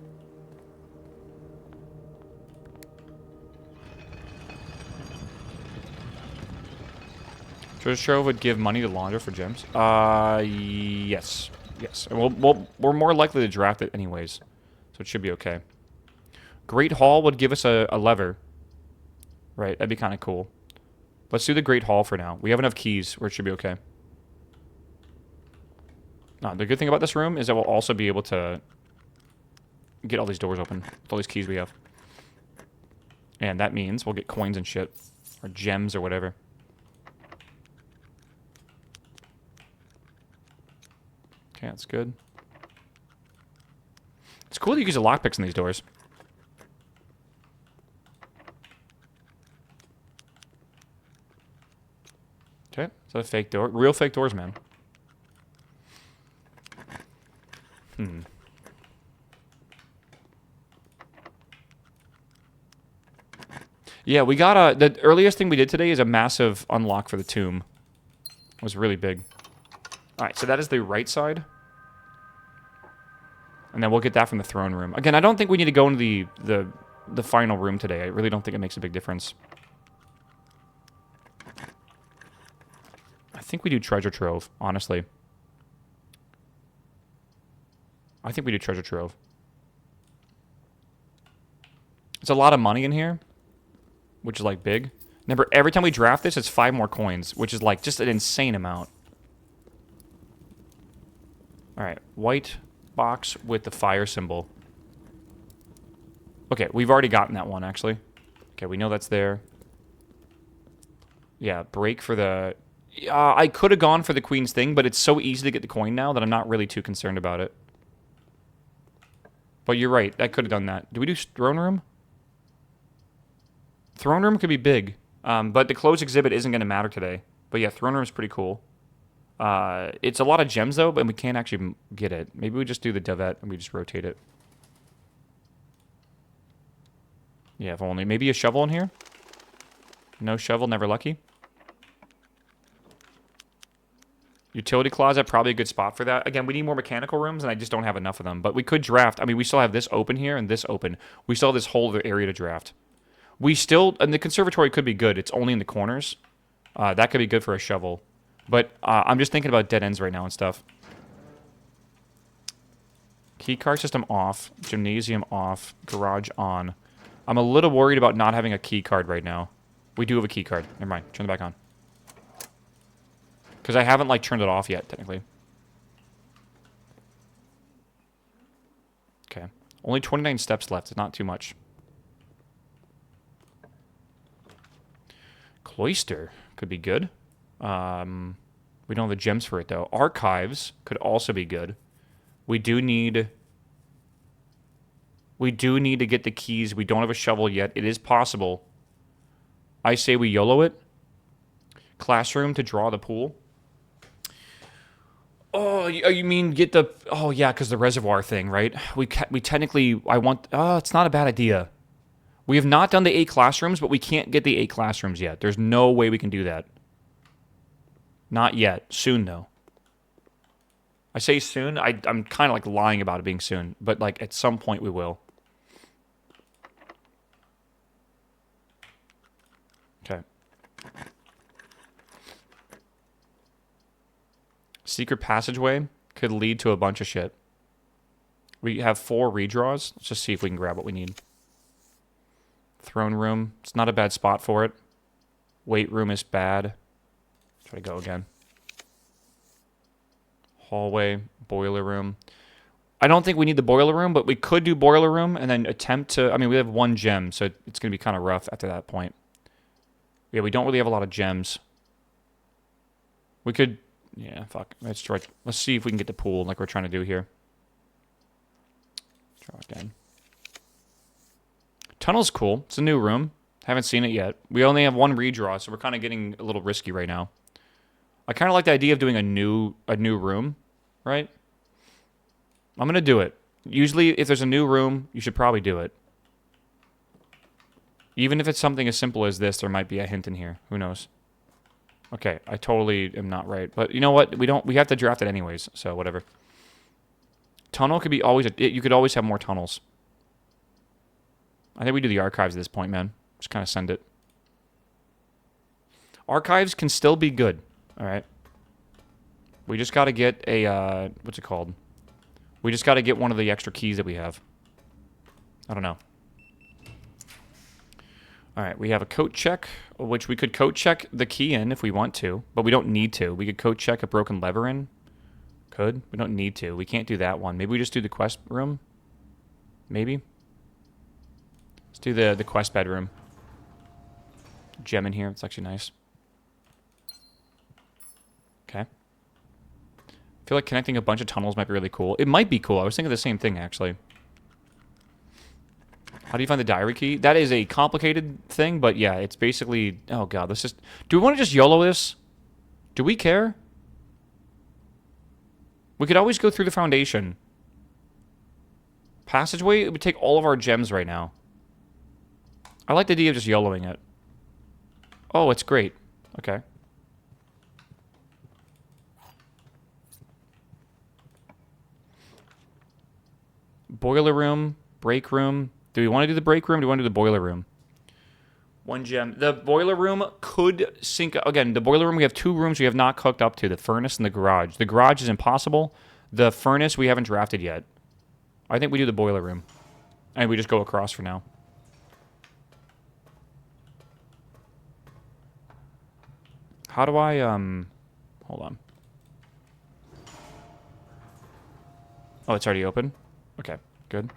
Treasure trove would give money to launder for gems. Yes. Yes. And we're more likely to draft it anyways. So it should be okay. Great Hall would give us a lever. Right, that'd be kind of cool. Let's do the Great Hall for now. We have enough keys where it should be okay. The good thing about this room is that we'll also be able to get all these doors open with all these keys we have. And that means we'll get coins and shit. Or gems or whatever. Okay, that's good. It's cool that you use the lockpicks in these doors. Okay, is that a fake door? Real fake doors, man. Yeah, we got the earliest thing we did today is a massive unlock for the tomb. It was really big. Alright, so that is the right side. And then we'll get that from the throne room. Again, I don't think we need to go into the final room today. I really don't think it makes a big difference. I think we do treasure trove, honestly. I think we do treasure trove. It's a lot of money in here, which is like big. Remember, every time we draft this, it's 5 more coins, which is like just an insane amount. Alright, white box with the fire symbol. Okay, we've already gotten that one, actually. Okay, we know that's there. Yeah, break for the... I could have gone for the queen's thing, but it's so easy to get the coin now that I'm not really too concerned about it. But you're right, I could have done that. Do we do throne room? Throne room could be big, but the closed exhibit isn't going to matter today. But yeah, throne room is pretty cool. It's a lot of gems, though, but we can't actually get it. Maybe we just do the Devet and we just rotate it. Yeah, if only. Maybe a shovel in here? No shovel, never lucky. Utility closet, probably a good spot for that. Again, we need more mechanical rooms, and I just don't have enough of them. But we could draft. I mean, we still have this open here and this open. We still have this whole other area to draft. We still, and the conservatory could be good. It's only in the corners. That could be good for a shovel. But I'm just thinking about dead ends right now and stuff. Keycard system off. Gymnasium off. Garage on. I'm a little worried about not having a keycard right now. We do have a keycard. Never mind. Turn it back on. Because I haven't, like, turned it off yet, technically. Okay. Only 29 steps left. It's not too much. Cloister could be good. We don't have the gems for it, though. Archives could also be good. We do need to get the keys. We don't have a shovel yet. It is possible. I say we YOLO it. Classroom to draw the pool. Oh, you mean get the... Oh, yeah, because the reservoir thing, right? We technically... I want... Oh, it's not a bad idea. We have not done the 8 classrooms, but we can't get the 8 classrooms yet. There's no way we can do that. Not yet. Soon, though. I say soon. I'm kind of like lying about it being soon. But, like, at some point we will. Okay. Secret passageway could lead to a bunch of shit. We have 4 redraws. Let's just see if we can grab what we need. Throne room. It's not a bad spot for it. Weight room is bad. Try to go again. Hallway. Boiler room. I don't think we need the boiler room, but we could do boiler room and then attempt to... I mean, we have 1 gem, so it's going to be kind of rough after that point. Yeah, we don't really have a lot of gems. We could... Yeah, fuck. Let's try. Let's see if we can get the pool like we're trying to do here. Try again. Tunnel's cool. It's a new room. Haven't seen it yet. We only have 1 redraw, so we're kind of getting a little risky right now. I kind of like the idea of doing a new room, right? I'm going to do it. Usually, if there's a new room, you should probably do it. Even if it's something as simple as this, there might be a hint in here. Who knows? Okay, I totally am not right. But you know what? We have to draft it anyways, so whatever. Tunnel could be always... You could always have more tunnels. I think we do the archives at this point, man. Just kind of send it. Archives can still be good. All right. We just got to get a... what's it called? We just got to get one of the extra keys that we have. I don't know. All right, we have a coat check, which we could coat check the key in if we want to, but we don't need to. We could coat check a broken lever in. Could. We don't need to. We can't do that one. Maybe we just do the quest room? Maybe. Let's do the quest bedroom. Gem in here. It's actually nice. Okay. I feel like connecting a bunch of tunnels might be really cool. It might be cool. I was thinking the same thing, actually. How do you find the diary key? That is a complicated thing, but yeah, it's basically... Oh, God, let's just... Do we want to just YOLO this? Do we care? We could always go through the foundation. Passageway? It would take all of our gems right now. I like the idea of just YOLOing it. Oh, it's great. Okay. Boiler room. Break room. Do we want to do the break room? Do we want to do the boiler room? 1 gem. The boiler room could sink... Again, the boiler room, we have 2 rooms we have not cooked up to. The furnace and the garage. The garage is impossible. The furnace we haven't drafted yet. I think we do the boiler room. And we just go across for now. How do I... Hold on. Oh, it's already open? Okay, good.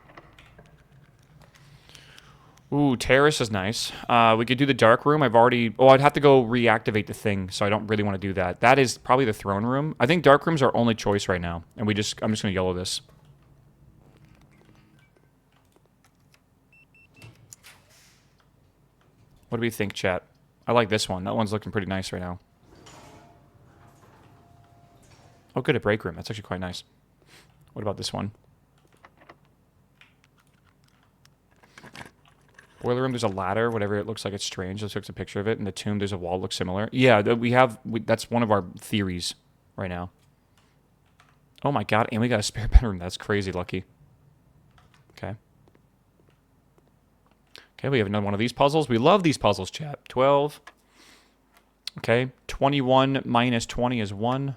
Ooh, terrace is nice. We could do the dark room. I've already... Oh, I'd have to go reactivate the thing, so I don't really want to do that. That is probably the throne room. I think dark room's our only choice right now. And I'm just going to YOLO this. What do we think, chat? I like this one. That one's looking pretty nice right now. Oh, good, a break room. That's actually quite nice. What about this one? Boiler room, there's a ladder, whatever it looks like. It's strange. Let's look at a picture of it. In the tomb, there's a wall looks similar. Yeah, that's one of our theories. right now. Oh my god, and we got a spare bedroom. That's crazy lucky. Okay. Okay, we have another one of these puzzles. We love these puzzles, chat. 12. Okay, 21 minus 20 is 1.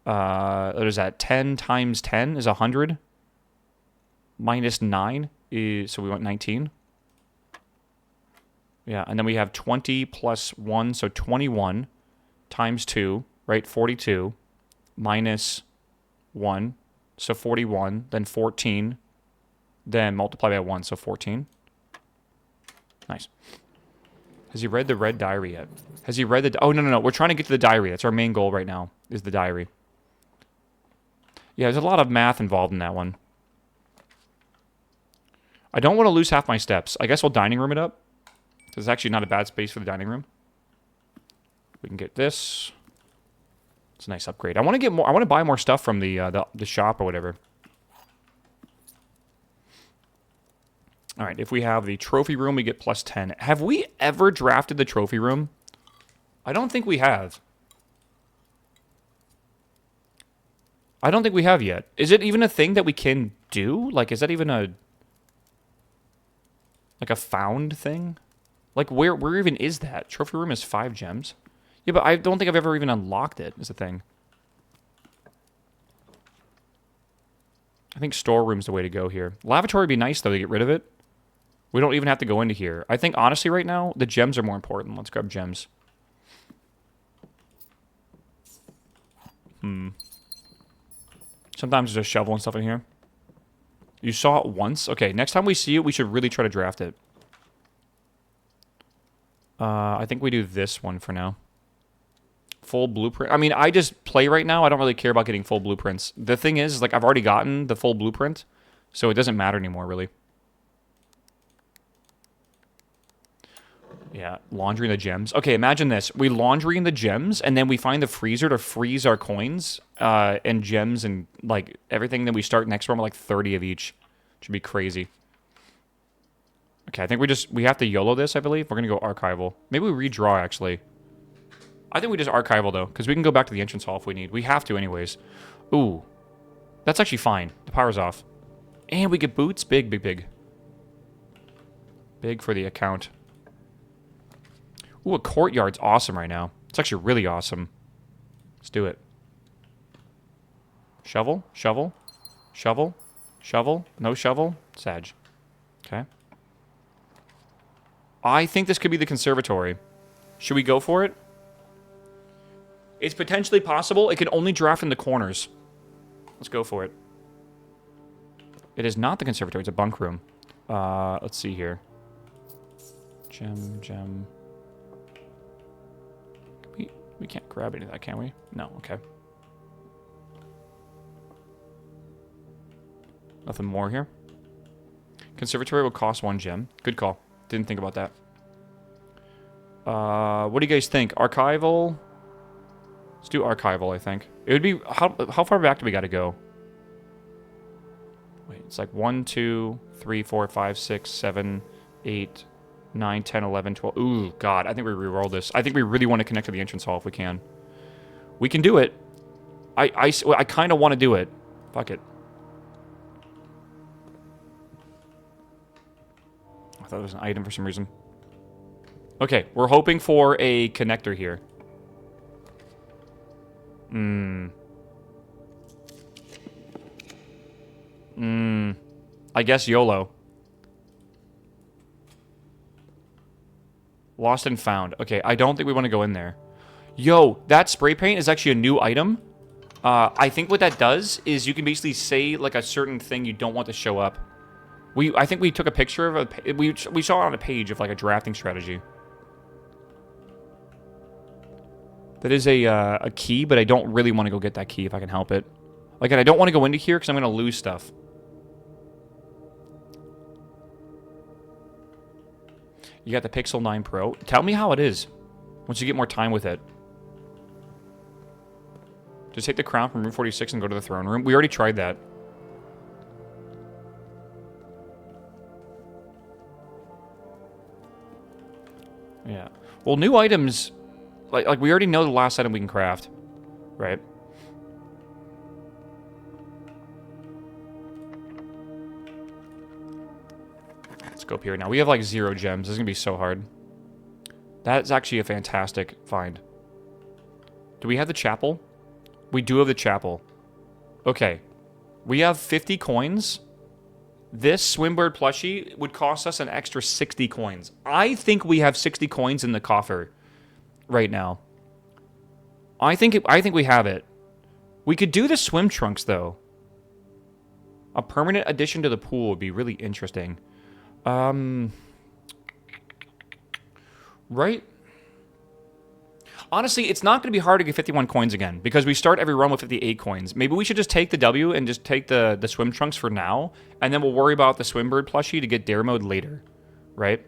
What is that? 10 times 10 is 100. Minus 9 is, so we want 19. Yeah, and then we have 20 plus 1, so 21 times 2, right? 42 minus 1, so 41, then 14, then multiply by 1, so 14. Nice. Has he read the red diary yet? Has he read the... Oh, no. We're trying to get to the diary. That's our main goal right now, is the diary. Yeah, there's a lot of math involved in that one. I don't want to lose half my steps. I guess we'll dining room it up. It's actually not a bad space for the dining room. We can get this. It's a nice upgrade. I want to get more. I want to buy more stuff from the shop or whatever. All right, if we have the trophy room, we get plus 10. Have we ever drafted the trophy room? I don't think we have. I don't think we have yet. Is it even a thing that we can do? Like, is that even a... like a found thing? Like, where even is that? Trophy room is 5 gems. Yeah, but I don't think I've ever even unlocked it as a thing. I think storeroom's the way to go here. Lavatory would be nice, though, to get rid of it. We don't even have to go into here. I think, honestly, right now, the gems are more important. Let's grab gems. Sometimes there's a shovel and stuff in here. You saw it once? Okay, next time we see it, we should really try to draft it. I think we do this one for now. Full blueprint. I mean, I just play right now. I don't really care about getting full blueprints. The thing is, like, I've already gotten the full blueprint, so it doesn't matter anymore, really. Yeah, laundering the gems. Okay, imagine this. We laundry in the gems, and then we find the freezer to freeze our coins and gems and, like, everything. Then we start next round with, like, 30 of each. Should be crazy. Okay, I think we have to YOLO this, I believe. We're going to go archival. Maybe we redraw, actually. I think we just archival, though, because we can go back to the entrance hall if we need. We have to anyways. Ooh. That's actually fine. The power's off. And we get boots. Big, big, big. Big for the account. Ooh, a courtyard's awesome right now. It's actually really awesome. Let's do it. Shovel, shovel, shovel, shovel, no shovel, Sag. Okay. I think this could be the conservatory. Should we go for it? It's potentially possible. It can only draft in the corners. Let's go for it. It is not the conservatory. It's a bunk room. Let's see here. Gem. We can't grab any of that, can we? No, okay. Nothing more here. Conservatory will cost 1 gem. Good call. Didn't think about that. What do you guys think? Archival? Let's do archival, I think. It would be... How far back do we got to go? Wait, it's like 1, 2, 3, 4, 5, 6, 7, 8... 9, 10, 11, 12. Ooh, God. I think we re-roll this. I think we really want to connect to the entrance hall if we can. We can do it. I kind of want to do it. Fuck it. I thought it was an item for some reason. Okay, we're hoping for a connector here. I guess YOLO. Lost and found. Okay, I don't think we want to go in there. Yo, that spray paint is actually a new item. I think what that does is you can basically say, like, a certain thing you don't want to show up. I think we took a picture of a... We saw it on a page of, like, a drafting strategy. That is a key, but I don't really want to go get that key if I can help it. Like, and I don't want to go into here because I'm going to lose stuff. You got the Pixel 9 Pro. Tell me how it is once you get more time with it. Just take the crown from room 46 and go to the throne room. We already tried that. Yeah. Well, new items... Like we already know the last item we can craft. right? Let's go up here. Now, we have like 0 gems. This is going to be so hard. That's actually a fantastic find. Do we have the chapel? We do have the chapel. Okay. We have 50 coins. This Swimbird plushie would cost us an extra 60 coins. I think we have 60 coins in the coffer right now. I think we have it. We could do the swim trunks, though. A permanent addition to the pool would be really interesting. Right? Honestly, it's not going to be hard to get 51 coins again, because we start every run with 58 coins. Maybe we should just take the W and just take the swim trunks for now, and then we'll worry about the Swimbird plushie to get dare mode later, right?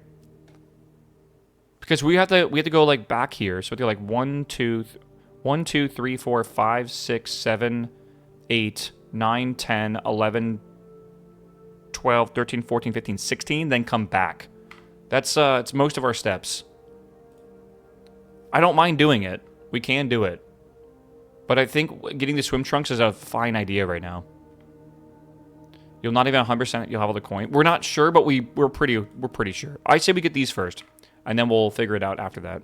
Because we have to go like back here, so we have to go like 1, 2, 3, 4, 5, 6, 7, 8, 9, 10, 11, 12, 13, 14, 15, 16, then come back. That's it's most of our steps. I don't mind doing it. We can do it. But I think getting the swim trunks is a fine idea right now. You'll not even 100% you'll have all the coin. We're not sure, but we're pretty sure. I say we get these first, and then we'll figure it out after that.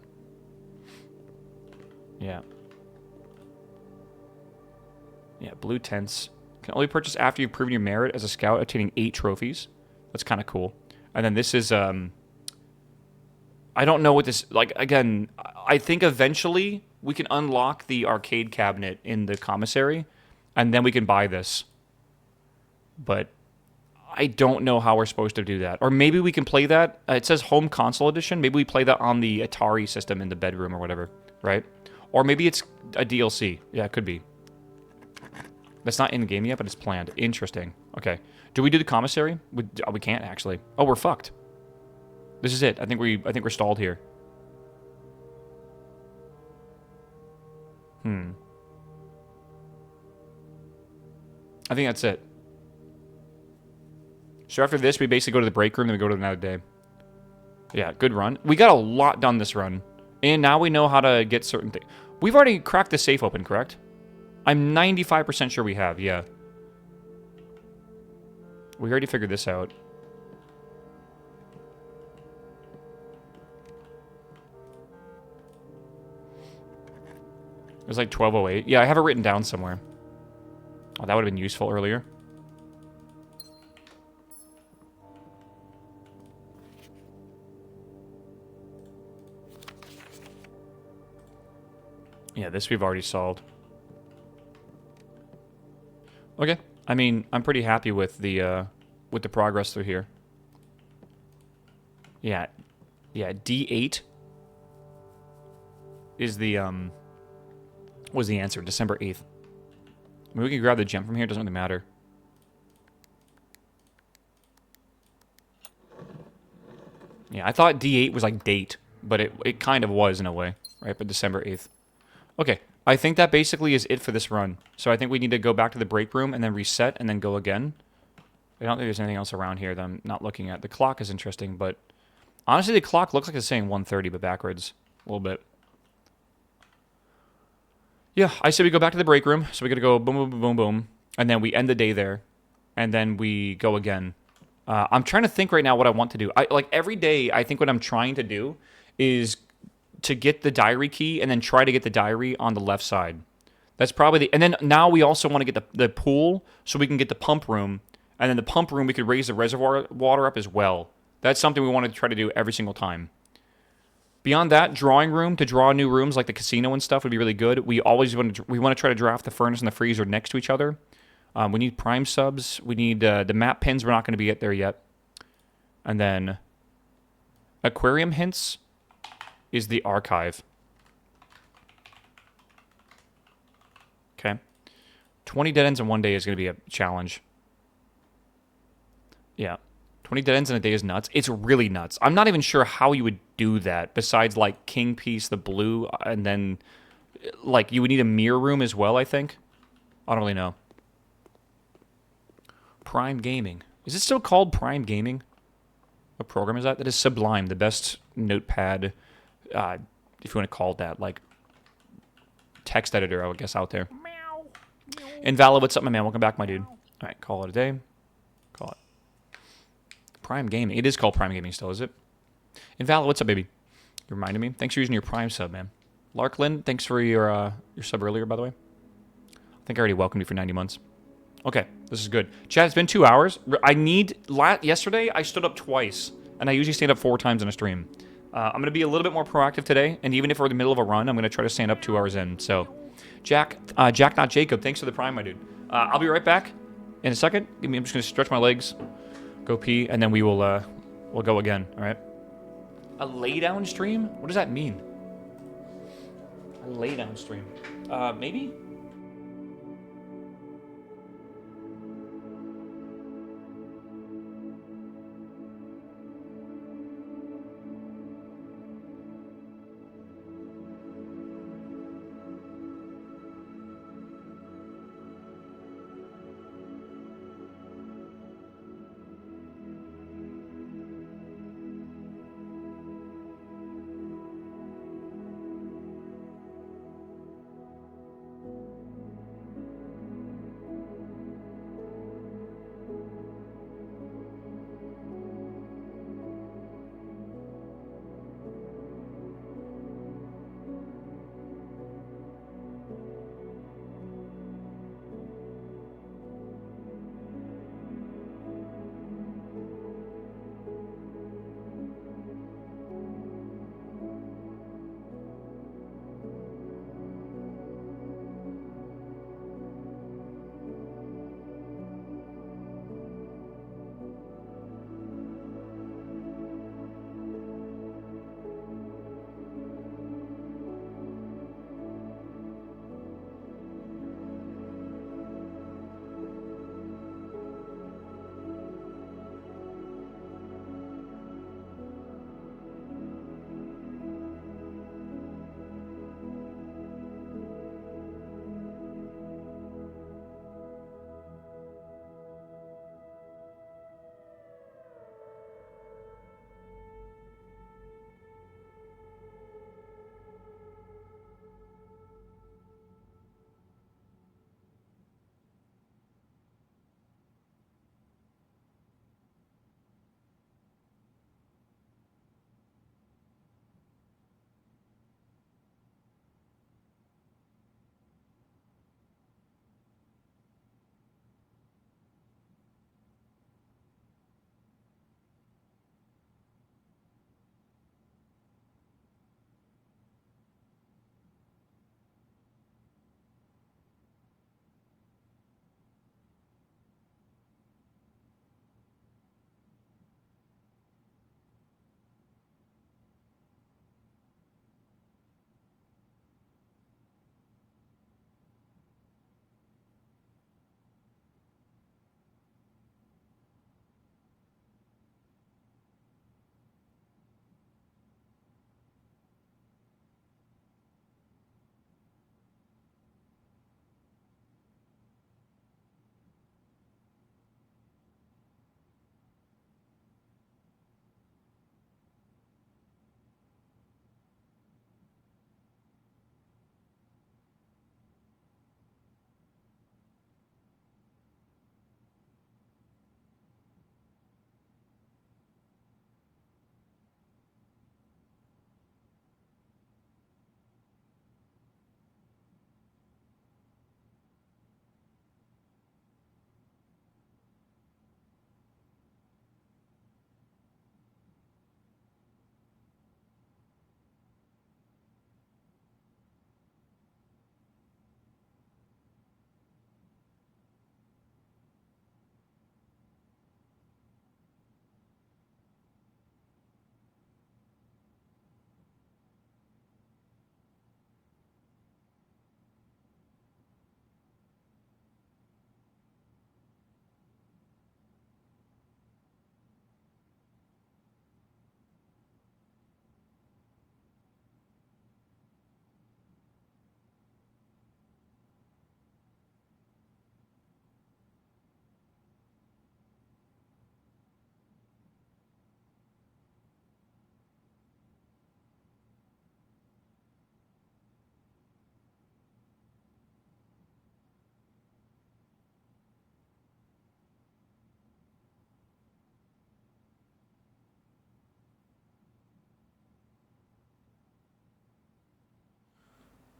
Yeah. Yeah, blue tents. Can only purchase after you've proven your merit as a scout, obtaining 8 trophies. That's kind of cool. And then this is I don't know what this... Like, again, I think eventually we can unlock the arcade cabinet in the commissary, and then we can buy this. But I don't know how we're supposed to do that. Or maybe we can play that... it says Home Console Edition. Maybe we play that on the Atari system in the bedroom or whatever, right? Or maybe it's a DLC. Yeah, it could be. That's not in the game yet, but it's planned. Interesting. Okay. Do we do the commissary? We can't, actually. Oh, we're fucked. This is it. I think we're stalled here. I think that's it. So after this, we basically go to the break room, then we go to another day. Yeah, good run. We got a lot done this run. And now we know how to get certain things. We've already cracked the safe open, correct? I'm 95% sure we have, yeah. We already figured this out. It was like 12:08. Yeah, I have it written down somewhere. Oh, that would have been useful earlier. Yeah, this we've already solved. Okay. I mean, I'm pretty happy with the progress through here. Yeah. Yeah, D8 is the was the answer, December 8th. I mean, we can grab the gem from here, doesn't really matter. Yeah, I thought D8 was like date, but it kind of was in a way, right? But December 8th. Okay, I think that basically is it for this run. So I think we need to go back to the break room and then reset and then go again. I don't think there's anything else around here that I'm not looking at. The clock is interesting, but honestly, the clock looks like it's saying 1:30, but backwards a little bit. Yeah, I say we go back to the break room. So we got to go boom, boom, boom, boom, boom. And then we end the day there. And then we go again. I'm trying to think right now what I want to do. Like every day, I think what I'm trying to do is to get the diary key and then try to get the diary on the left side. That's probably the... And then now we also want to get the pool so we can get the pump room. And then the pump room, we could raise the reservoir water up as well. That's something we want to try to do every single time. Beyond that, drawing room to draw new rooms like the casino and stuff would be really good. We always want to try to draft the furnace and the freezer next to each other. We need prime subs. We need the map pins. We're not going to be there yet. And then aquarium hints is the archive. Okay. 20 dead ends in one day is going to be a challenge. Yeah. 20 dead ends in a day is nuts. It's really nuts. I'm not even sure how you would do that besides, like, King Piece, the blue, and then, like, you would need a mirror room as well, I think. I don't really know. Prime Gaming. Is it still called Prime Gaming? What program is that? That is Sublime, the best notepad, if you want to call it that, like, text editor, I would guess, out there. Invalid, what's up, my man? Welcome back, my dude. All right, call it a day. Call it Prime Gaming. It is called Prime Gaming still, is it? Invalid, what's up, baby? You reminded me. Thanks for using your Prime sub, man. Larklin, thanks for your sub earlier, by the way. I think I already welcomed you for 90 months. Okay, this is good. Chat, it's been 2 hours. Yesterday, I stood up twice, and I usually stand up 4 times in a stream. I'm going to be a little bit more proactive today, and even if we're in the middle of a run, I'm going to try to stand up 2 hours in. So, Jack, not Jacob, thanks for the Prime, my dude. I'll be right back in a second. I'm just going to stretch my legs, go pee, and then we'll go again, all right? A lay-down stream? What does that mean? A lay-down stream. Maybe?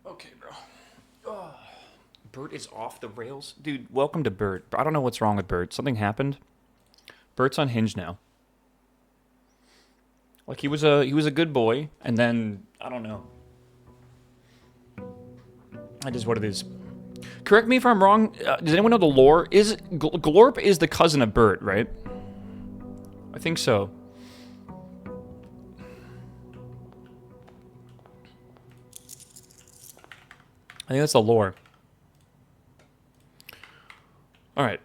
Okay, bro. Oh. Bert is off the rails? Dude, welcome to Bert. I don't know what's wrong with Bert. Something happened. Bert's unhinged now. Like he was a good boy, and then I don't know. That is what it is. Correct me if I'm wrong. Does anyone know the lore? Is Glorp is the cousin of Bert, right? I think so. I think that's the lore. All right,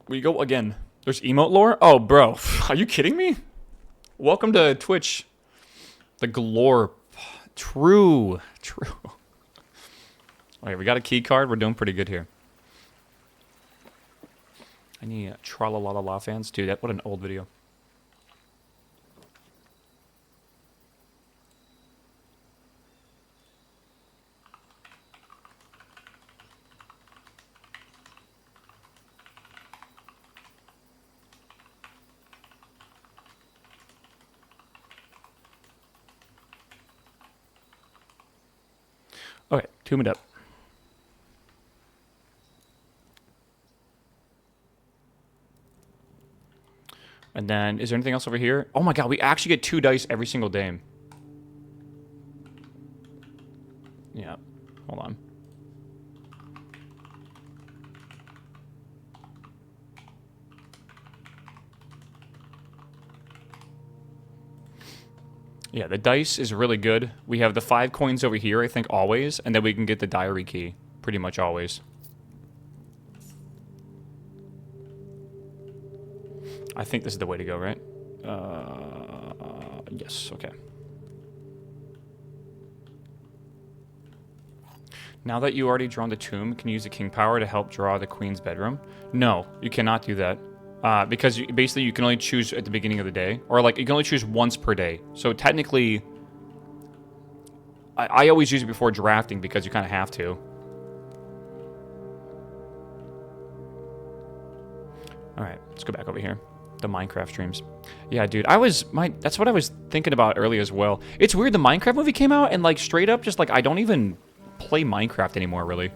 we go again. There's emote lore. Oh, bro, are you kidding me? Welcome to Twitch. The Glorp. True. Okay, we got a key card. We're doing pretty good here. Any Tra-la-la-la-la fans? Dude, what an old video. Okay, tomb it up. And then, is there anything else over here? Oh my god, we actually get 2 dice every single day. Yeah, hold on. Yeah, the dice is really good. We have the 5 coins over here, I think, always. And then we can get the diary key, pretty much always. I think this is the way to go, right? Yes, okay. Now that you already drawn the tomb, can you use the king power to help draw the queen's bedroom? No, you cannot do that. Because basically you can only choose at the beginning of the day. Or like, you can only choose once per day. So technically, I always use it before drafting because you kind of have to. Alright, let's go back over here. The Minecraft streams. Yeah, dude, that's what I was thinking about earlier as well. It's weird, the Minecraft movie came out and like straight up just like I don't even play Minecraft anymore, really.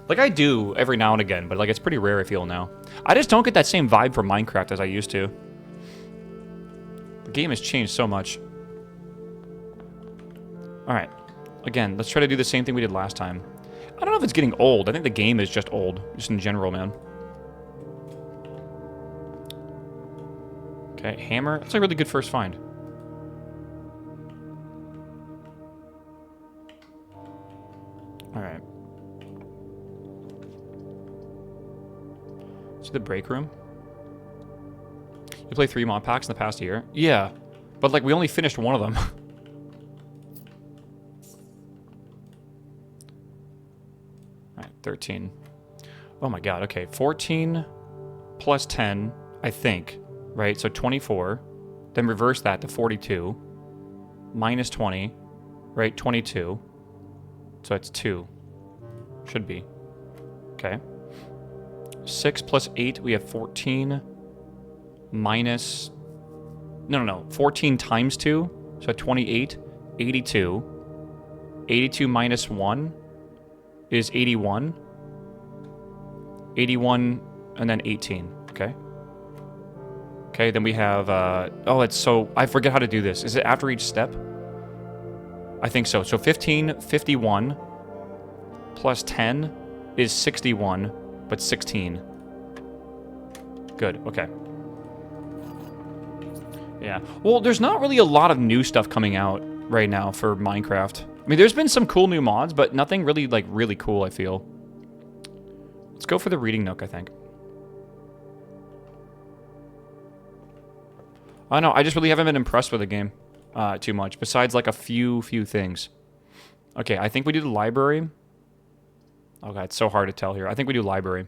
Like I do every now and again, but like it's pretty rare I feel now. I just don't get that same vibe from Minecraft as I used to. The game has changed so much. Alright. Again, let's try to do the same thing we did last time. I don't know if it's getting old. I think the game is just old. Just in general, man. Okay, hammer. That's a really good first find. Alright. So the break room. You play 3 mod packs in the past year? Yeah. But like we only finished one of them. Alright, 13. Oh my god, okay. 14 plus 10, I think. Right, so 24. Then reverse that to 42. Minus 20. Right, 22. So it's 2. Should be. Okay. 6 plus 8, we have 14. Minus... No. 14 times 2. So 28. 82. 82 minus 1 is 81. 81 and then 18. Okay. Okay, then we have, oh, it's so, I forget how to do this. Is it after each step? I think so. So 15, 51, plus 10 is 61, but 16. Good, okay. Yeah, well, there's not really a lot of new stuff coming out right now for Minecraft. I mean, there's been some cool new mods, but nothing really, like, really cool, I feel. Let's go for the reading nook, I think. I don't know, I just really haven't been impressed with the game too much, besides like a few things. Okay, I think we do the library. Oh god, it's so hard to tell here. I think we do library.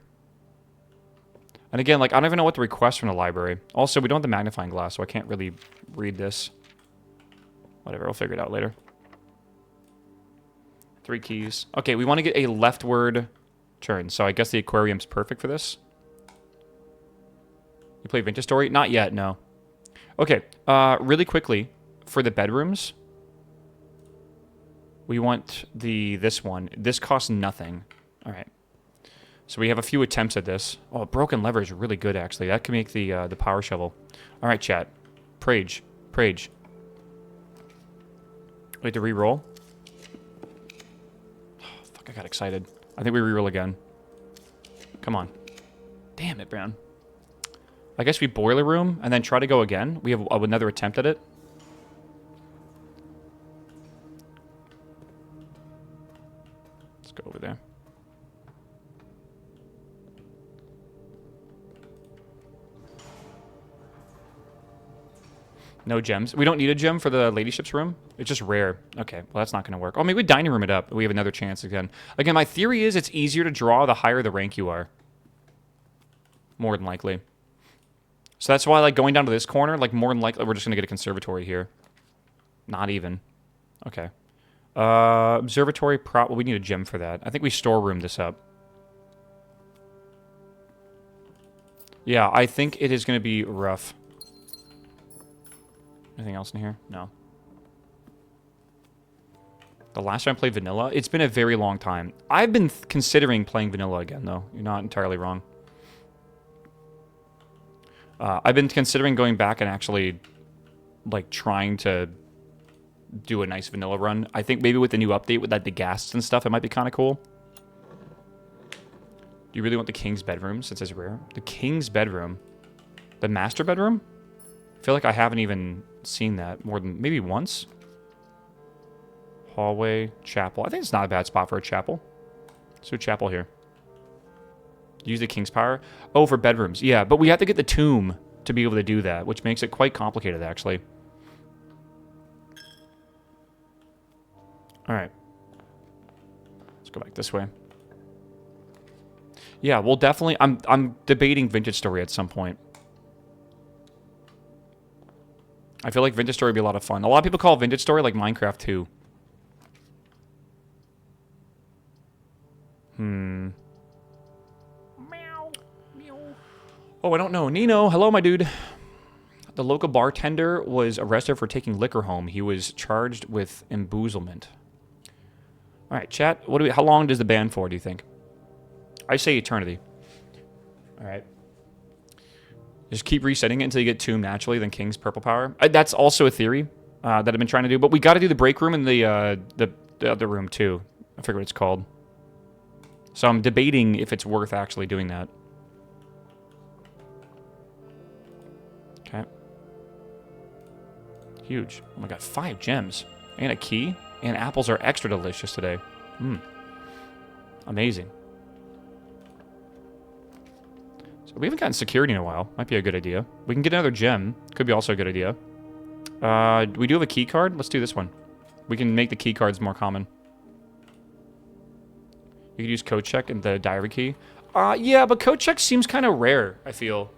And again, like, I don't even know what to request from the library. Also, we don't have the magnifying glass, so I can't really read this. Whatever, we'll figure it out later. 3 keys. Okay, we want to get a leftward turn, so I guess the aquarium's perfect for this. You play Vintage Story? Not yet, no. Okay, really quickly, for the bedrooms. We want this one. This costs nothing. All right. So we have a few attempts at this. Oh, broken lever is really good, actually. That can make the power shovel. All right, chat. Prage. Prage. Wait to re-roll. Oh, fuck, I got excited. I think we re-roll again. Come on. Damn it, Brown. I guess we boiler room and then try to go again. We have another attempt at it. Let's go over there. No gems. We don't need a gem for the ladyship's room. It's just rare. Okay, well, that's not going to work. Oh, maybe we dining room it up. We have another chance again. Again, my theory is it's easier to draw the higher the rank you are. More than likely. So that's why, like, going down to this corner, like, more than likely, we're just going to get a conservatory here. Not even. Okay. Observatory prop. Well, we need a gem for that. I think we storeroom this up. Yeah, I think it is going to be rough. Anything else in here? No. The last time I played vanilla, it's been a very long time. I've been considering playing vanilla again, though. You're not entirely wrong. I've been considering going back and actually, like, trying to do a nice vanilla run. I think maybe with the new update, with, like, the ghasts and stuff, it might be kind of cool. Do you really want the king's bedroom, since it's rare? The king's bedroom? The master bedroom? I feel like I haven't even seen that more than maybe once. Hallway, chapel. I think it's not a bad spot for a chapel. Let's do a chapel here. Use the king's power. Oh, for bedrooms. Yeah, but we have to get the tomb to be able to do that, which makes it quite complicated, actually. All right. Let's go back this way. Yeah, we'll definitely... I'm debating Vintage Story at some point. I feel like Vintage Story would be a lot of fun. A lot of people call Vintage Story like Minecraft 2. Meow. Meow. Oh, I don't know. Nino, hello, my dude. The local bartender was arrested for taking liquor home. He was charged with embezzlement. All right, chat. How long does the ban for, do you think? I say eternity. All right. Just keep resetting it until you get tomb naturally, then king's purple power. That's also a theory that I've been trying to do, but we got to do the break room and the other room too. I forget what it's called. So I'm debating if it's worth actually doing that. Okay. Huge. Oh my god, 5 gems. And a key. And apples are extra delicious today. Amazing. So we haven't gotten security in a while. Might be a good idea. We can get another gem. Could be also a good idea. We do have a key card. Let's do this one. We can make the key cards more common. You could use code check and the diary key. Yeah, but code check seems kind of rare, I feel.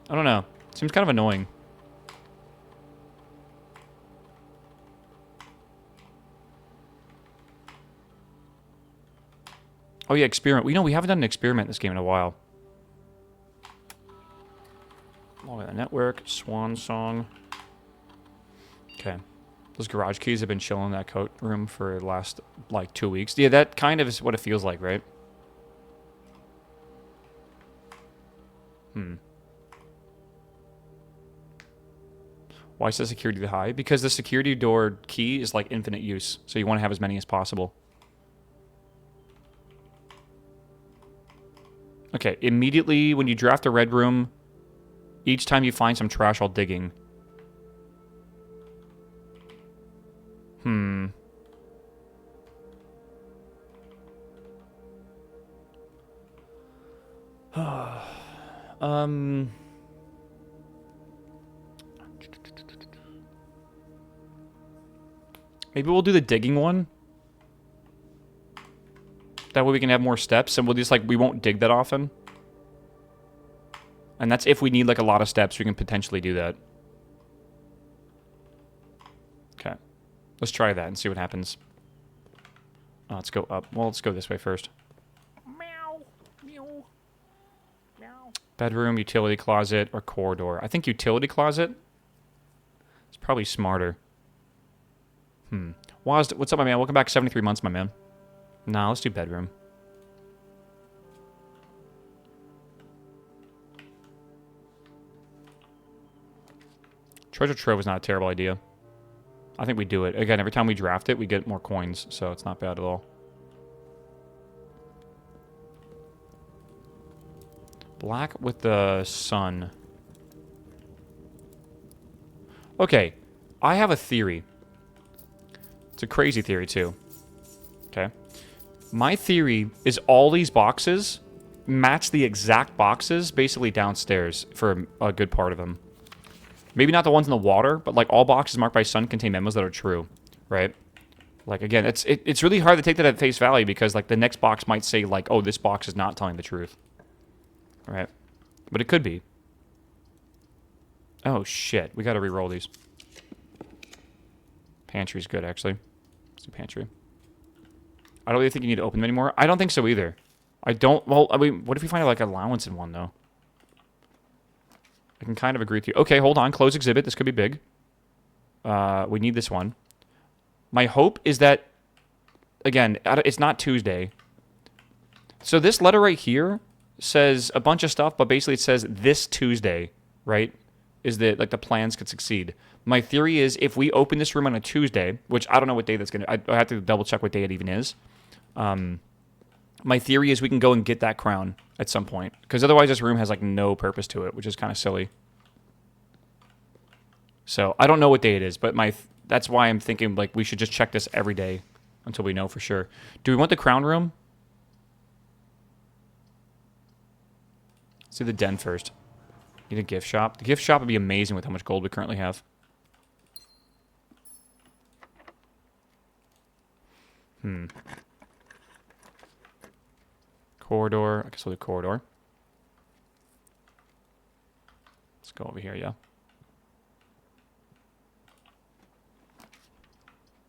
I don't know. Seems kind of annoying. Oh yeah, experiment. We haven't done an experiment in this game in a while. Log the network, swan song. Okay. Those garage keys have been chilling in that coat room for the last, like, 2 weeks. Yeah, that kind of is what it feels like, right? Why is the security high? Because the security door key is, like, infinite use. So you want to have as many as possible. Okay, immediately when you draft a red room, each time you find some trash while digging. Maybe we'll do the digging one. That way we can have more steps, and we'll just, like, we won't dig that often. And that's if we need, like, a lot of steps, we can potentially do that. Okay. Let's try that and see what happens. Let's go up. Well, let's go this way first. Meow. Meow. Meow. Bedroom, utility closet, or corridor. I think utility closet is probably smarter. Waz, what's up, my man? Welcome back 73 months, my man. Nah, let's do bedroom. Treasure trove is not a terrible idea. I think we do it. Again, every time we draft it, we get more coins, so it's not bad at all. Black with the sun. Okay, I have a theory. It's a crazy theory, too. Okay. My theory is all these boxes match the exact boxes basically downstairs for a good part of them. Maybe not the ones in the water, but like all boxes marked by sun contain memos that are true, right? Like, again, it's really hard to take that at face value because, like, the next box might say, like, oh, this box is not telling the truth. Right? But it could be. Oh, shit. We gotta re-roll these. Pantry's good, actually. Let's do pantry. I don't really think you need to open them anymore. I don't think so either. I don't... Well, I mean, what if we find, like, allowance in one, though? I can kind of agree with you. Okay, hold on. Close exhibit. This could be big. We need this one. My hope is that... Again, it's not Tuesday. So this letter right here says a bunch of stuff, but basically it says this Tuesday, right? Is that, like, the plans could succeed. My theory is if we open this room on a Tuesday, which I don't know what day that's going to... I have to double check what day it even is. My theory is we can go and get that crown at some point. Because otherwise this room has, like, no purpose to it, which is kind of silly. So, I don't know what day it is, but that's why I'm thinking, like, we should just check this every day until we know for sure. Do we want the crown room? Let's do the den first. Need a gift shop. The gift shop would be amazing with how much gold we currently have. Corridor. I guess we'll do corridor. Let's go over here, yeah.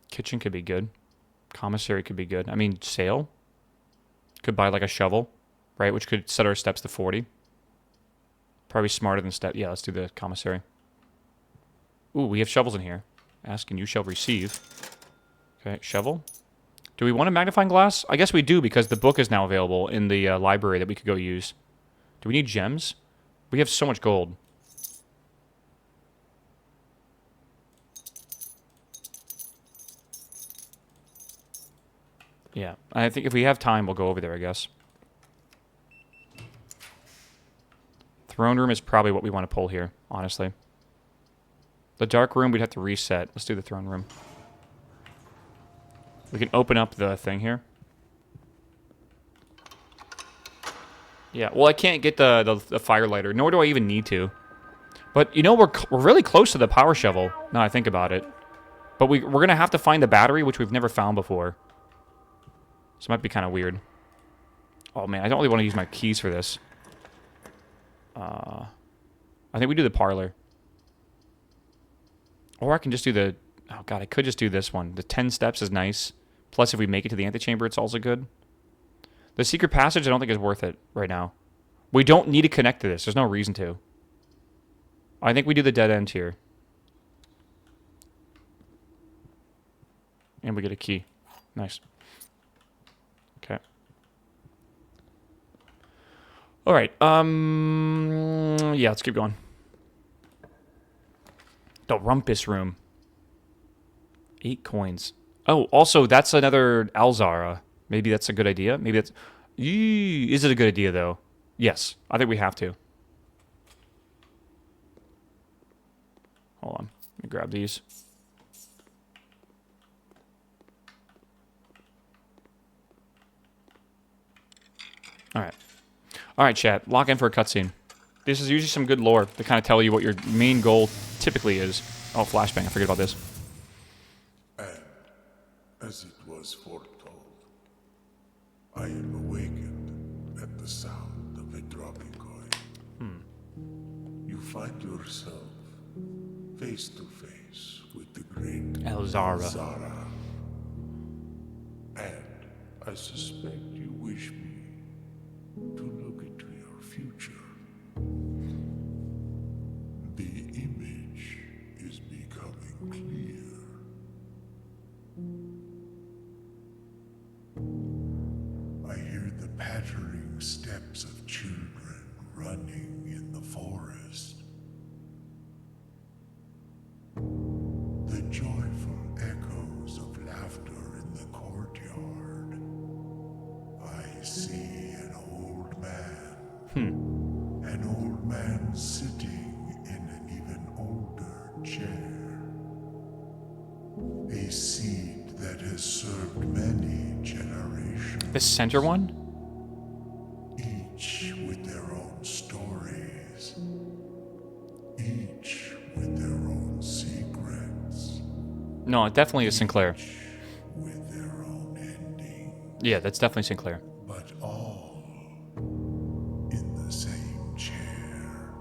Kitchen could be good. Commissary could be good. I mean, sale. Could buy, like, a shovel, right? Which could set our steps to 40. Probably smarter than step. Yeah, let's do the commissary. Ooh, we have shovels in here. Ask and you shall receive. Okay, shovel. Do we want a magnifying glass? I guess we do because the book is now available in the library that we could go use. Do we need gems? We have so much gold. Yeah, I think if we have time, we'll go over there, I guess. Throne room is probably what we want to pull here, honestly. The dark room, we'd have to reset. Let's do the throne room. We can open up the thing here. Yeah, well, I can't get the fire lighter, nor do I even need to. But, you know, we're really close to the power shovel, now I think about it. But we're going to have to find the battery, which we've never found before. So it might be kind of weird. Oh, man, I don't really want to use my keys for this. I think we do the parlor. Or I can just do the... Oh, God, I could just do this one. The 10 steps is nice. Plus, if we make it to the antechamber, it's also good. The secret passage, I don't think is worth it right now. We don't need to connect to this. There's no reason to. I think we do the dead end here. And we get a key. Nice. Okay. All right. Yeah, let's keep going. The rumpus room. 8 coins. Oh, also, that's another Alzara. Maybe that's a good idea. Maybe that's... Is it a good idea, though? Yes. I think we have to. Hold on. Let me grab these. All right. All right, chat. Lock in for a cutscene. This is usually some good lore to kind of tell you what your main goal typically is. Oh, flashbang. I forget about this. And, as it was foretold, I am awakened at the sound of a dropping coin. You find yourself face to face with the great Elzara. And I suspect you wish me to look into your future. The image is becoming clear. steps of children running in the forest. The joyful echoes of laughter in the courtyard. I see an old man. An old man sitting in an even older chair. A seed that has served many generations. The center one? Each with their own stories. Each with their own secrets. No, it definitely is Sinclair. Each with their own ending. Yeah, that's definitely Sinclair. But all in the same chair.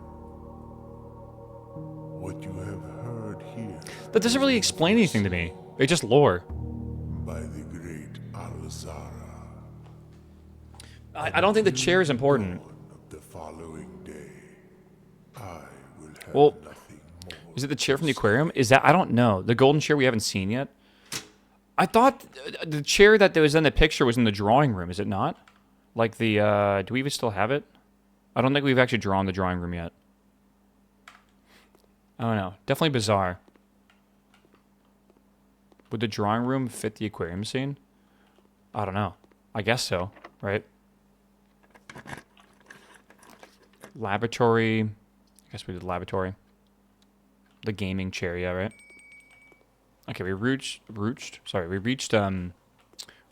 What you have heard here That doesn't really explain anything to me. It's just lore. by the great Alzara. I don't think the chair is important. Dawn of the following day, I will have Well, nothing more. is it the chair from the aquarium? Is that... I don't know. The golden chair we haven't seen yet? I thought the chair that was in the picture was in the drawing room, is it not? Like the, do we even still have it? I don't think we've actually drawn the drawing room yet. I don't know. Definitely bizarre. Would the drawing room fit the aquarium scene? I don't know. I guess so, right? Laboratory. I guess we did laboratory. The gaming chair, yeah, right? Okay, we reached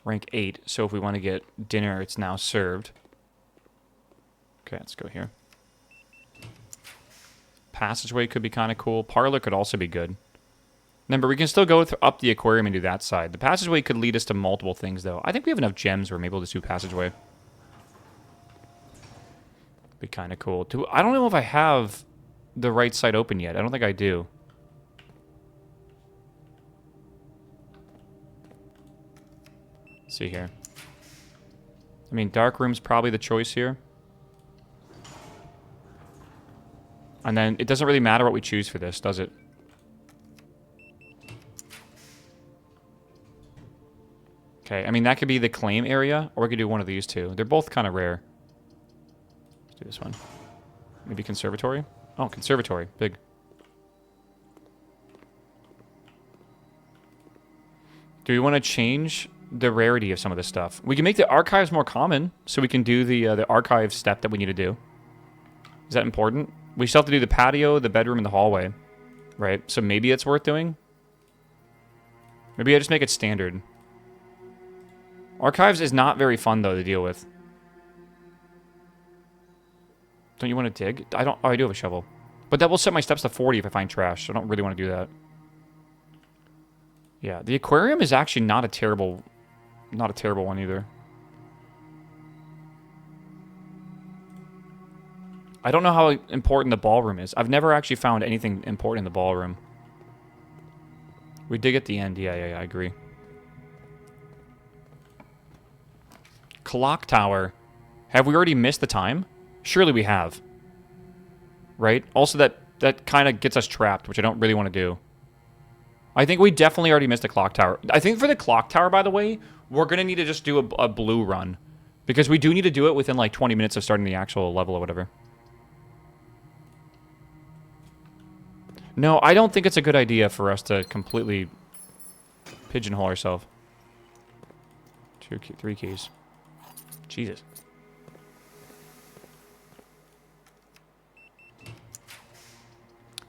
rank 8, so if we want to get dinner, it's now served. Okay, let's go here. Passageway could be kind of cool. Parlor could also be good. Remember, we can still go up the aquarium and do that side. The passageway could lead us to multiple things, though. I think we have enough gems where maybe we'll just do passageway. Be kind of cool. I don't know if I have the right side open yet. I don't think I do. Let's see here. I mean, dark room's probably the choice here. And then it doesn't really matter what we choose for this, does it? Okay, I mean, that could be the claim area, or we could do one of these two. They're both kind of rare. Let's do this one. Maybe conservatory? Oh, conservatory. Big. Do we want to change the rarity of some of this stuff? We can make the archives more common, so we can do the archive step that we need to do. Is that important? We still have to do the patio, the bedroom, and the hallway. Right? So maybe it's worth doing? Maybe I just make it standard. Archives is not very fun, though, to deal with. Don't you want to dig? I don't... Oh, I do have a shovel. But that will set my steps to 40 if I find trash, so I don't really want to do that. Yeah, the aquarium is actually not a terrible... Not a terrible one, either. I don't know how important the ballroom is. I've never actually found anything important in the ballroom. We dig at the end. Yeah, I agree. Clock tower. Have we already missed the time? Surely we have. Right? Also, that kind of gets us trapped, which I don't really want to do. I think we definitely already missed the clock tower. I think for the clock tower, by the way, we're going to need to just do a blue run. Because we do need to do it within like 20 minutes of starting the actual level or whatever. No, I don't think it's a good idea for us to completely pigeonhole ourselves. 3 keys. Jesus.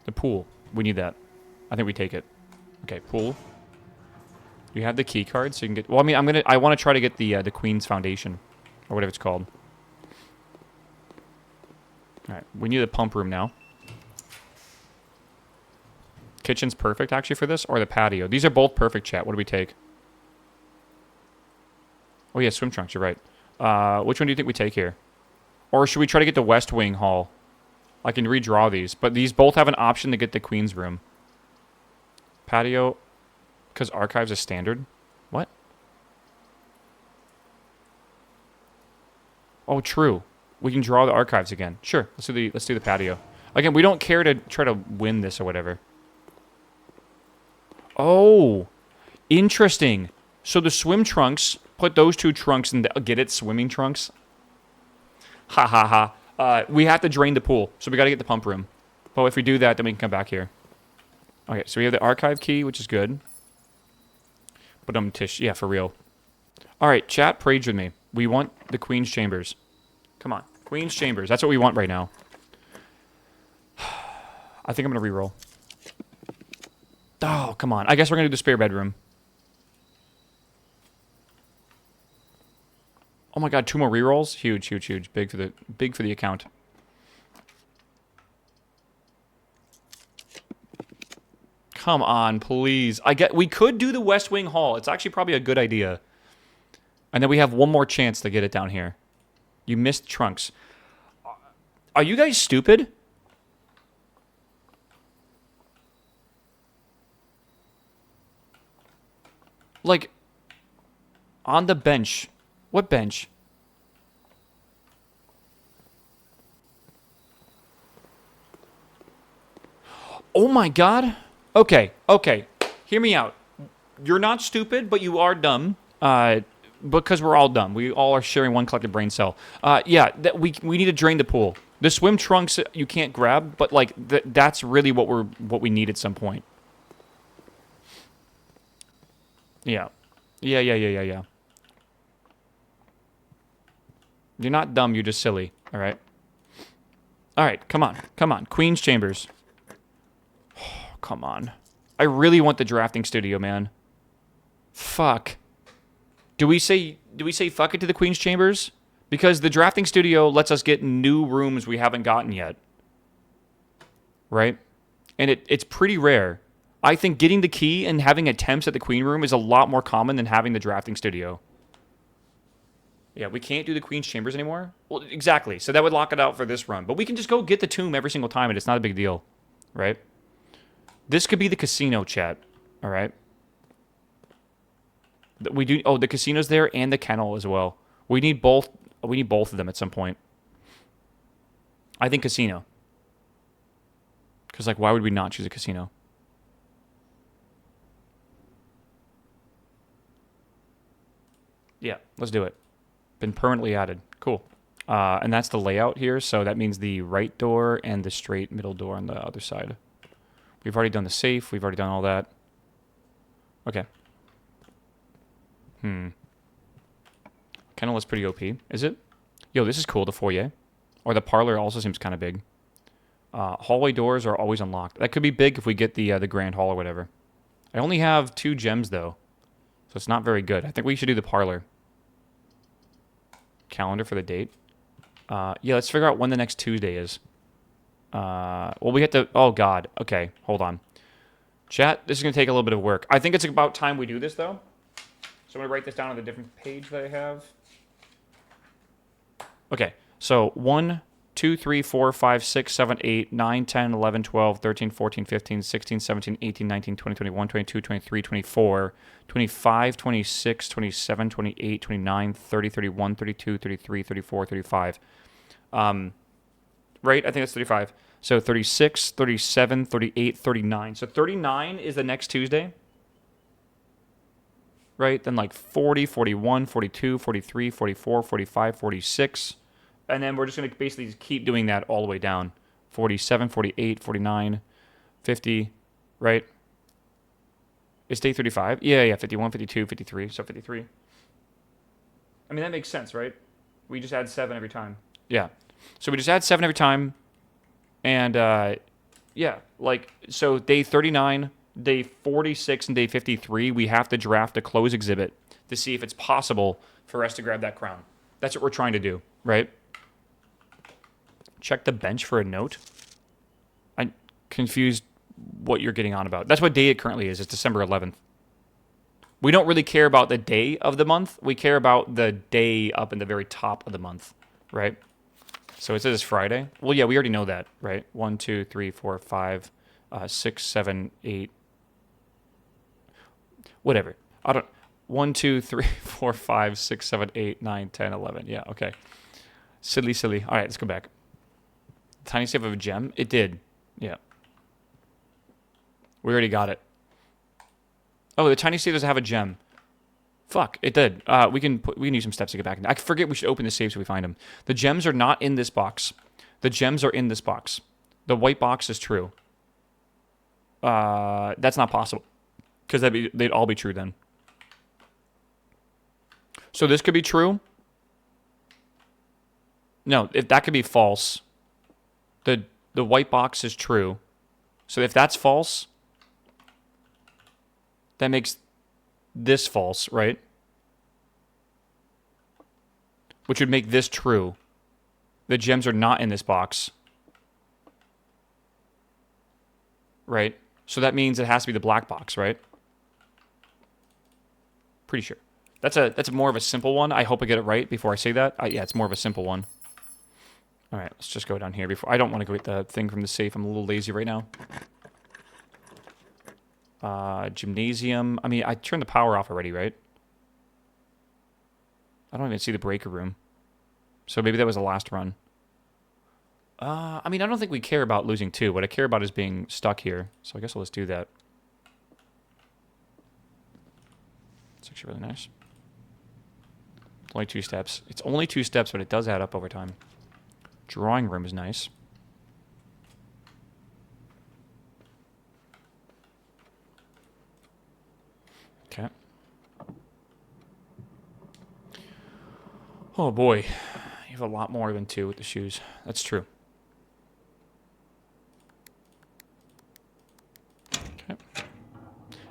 The pool. We need that. I think we take it. Okay, pool. You have the key card, so you can get... Well, I mean, I want to try to get the Queen's Foundation. Or whatever it's called. Alright, we need a pump room now. Kitchen's perfect, actually, for this. Or the patio. These are both perfect, chat. What do we take? Oh, yeah, swim trunks. You're right. Which one do you think we take here? Or should we try to get the West Wing Hall? I can redraw these. But these both have an option to get the Queen's room. Patio... Because archives is standard? What? Oh, true. We can draw the archives again. Sure. Let's do the patio. Again, we don't care to try to win this or whatever. Oh, interesting. So the swim trunks, put those 2 trunks in the... Get it? Swimming trunks? Ha ha ha. We have to drain the pool, so we got to get the pump room. But if we do that, then we can come back here. Okay, so we have the archive key, which is good. But yeah, for real. All right, chat, praise with me. We want the Queen's Chambers. Come on, Queen's Chambers. That's what we want right now. I think I'm gonna reroll. Oh, come on. I guess we're gonna do the spare bedroom. Oh my god, 2 more rerolls. Huge, huge, huge. Big for the account. Come on, please. We could do the West Wing Hall. It's actually probably a good idea. And then we have one more chance to get it down here. You missed Trunks. Are you guys stupid? Like, on the bench. What bench? Oh my god. Okay, okay. Hear me out. You're not stupid, but you are dumb. Because we're all dumb. We all are sharing one collective brain cell. Yeah, we need to drain the pool. The swim trunks you can't grab, but like that's really what we need at some point. Yeah. Yeah. You're not dumb, you're just silly. All right. All right, come on. Queen's Chambers. Oh, come on. I really want the drafting studio, man. Fuck. Do we say fuck it to the Queen's Chambers? Because the drafting studio lets us get new rooms we haven't gotten yet. Right? And it's pretty rare. I think getting the key and having attempts at the Queen room is a lot more common than having the drafting studio. Yeah, we can't do the Queen's Chambers anymore? Well, exactly. So that would lock it out for this run. But we can just go get the tomb every single time and it's not a big deal. Right? This could be the casino, chat. All right? We do. Oh, the casino's there and the kennel as well. We need both. We need both of them at some point. I think casino. Because, like, why would we not choose a casino? Yeah, let's do it. Been permanently added. Cool. And that's the layout here. So that means the right door and the straight middle door on the other side. We've already done the safe. We've already done all that. Okay. Kennel is pretty OP. Is it? Yo, this is cool, the foyer. Or the parlor also seems kind of big. Hallway doors are always unlocked. That could be big if we get the grand hall or whatever. I only have 2 gems, though. So it's not very good. I think we should do the parlor. Calendar for the date. Yeah, let's figure out when the next Tuesday is. Well, we have to... Oh, God. Okay, hold on. Chat, this is going to take a little bit of work. I think it's about time we do this, though. So I'm going to write this down on the different page that I have. Okay, so 1, 2, 3, 4, 5, 6, 7, 8, 9, 10, 11, 12, 13, 14, 15, 16, 17, 18, 19, 20, 21, 22, 23, 24, 25, 26, 27, 28, 29, 30, 31, 32, 33, 34, 35. Right? I think that's 35. So 36, 37, 38, 39. So 39 is the next Tuesday. Right? Then like 40, 41, 42, 43, 44, 45, 46. And then we're just going to basically just keep doing that all the way down. 47, 48, 49, 50, right? Is day 35? Yeah, 51, 52, 53, so 53. I mean, that makes sense, right? We just add 7 every time. Yeah. So we just add 7 every time. And, yeah, like, so day 39... Day 46 and day 53, we have to draft a close exhibit to see if it's possible for us to grab that crown. That's what we're trying to do, right? Check the bench for a note. I'm confused what you're getting on about. That's what day it currently is. It's December 11th. We don't really care about the day of the month. We care about the day up in the very top of the month, right? So it says Friday. Well, yeah, we already know that, right? 1, 2, 3, 4, 5, 6, 7, 8. Whatever. I don't... 1, 2, 3, 4, 5, 6, 7, 8, 9, 10, 11. Yeah, okay. Silly. All right, let's go back. Tiny save of a gem? It did. Yeah. We already got it. Oh, the tiny save doesn't have a gem. Fuck, it did. We can use some steps to get back in. I forget we should open the safe so we find them. The gems are not in this box. The gems are in this box. The white box is true. That's not possible. Because they'd all be true then. So this could be true. No, if that could be false. The white box is true. So if that's false, that makes this false, right? Which would make this true. The gems are not in this box. Right? So that means it has to be the black box, right? Pretty sure. That's more of a simple one. I hope I get it right before I say that. Yeah, it's more of a simple one. All right, let's just go down here before. I don't want to go get the thing from the safe. I'm a little lazy right now. Gymnasium. I mean, I turned the power off already, right? I don't even see the breaker room. So maybe that was the last run. I mean, I don't think we care about losing 2. What I care about is being stuck here. So I guess I'll just do that. It's actually really nice. It's only 2 steps. It's only 2 steps, but it does add up over time. Drawing room is nice. Okay. Oh boy. You have a lot more than 2 with the shoes. That's true. Okay.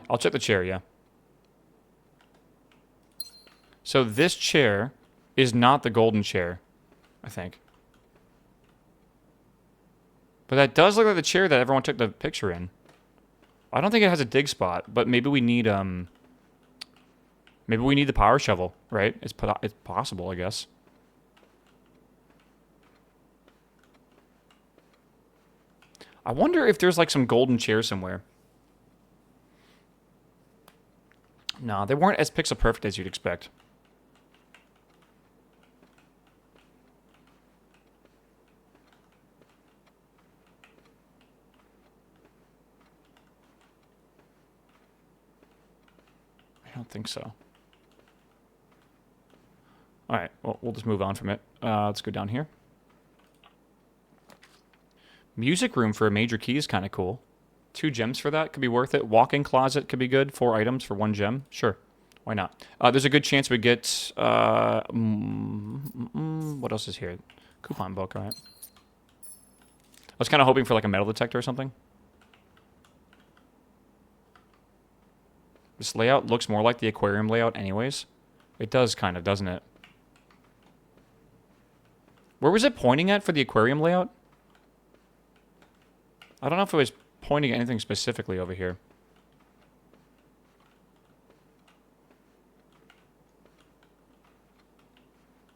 I'll check the chair, yeah. So this chair is not the golden chair, I think. But that does look like the chair that everyone took the picture in. I don't think it has a dig spot, but maybe we need the power shovel, right? It's possible, I guess. I wonder if there's like some golden chair somewhere. No, they weren't as pixel perfect as you'd expect. I don't think so. All right, well, we'll just move on from it. Let's go down here. Music room for a major key is kind of cool. 2 gems for that could be worth it. Walk-in closet could be good. 4 items for 1 gem. Sure, why not? There's a good chance we get... what else is here? Coupon book, all right. I was kind of hoping for like a metal detector or something. This layout looks more like the aquarium layout anyways. It does kind of, doesn't it? Where was it pointing at for the aquarium layout? I don't know if it was pointing at anything specifically over here.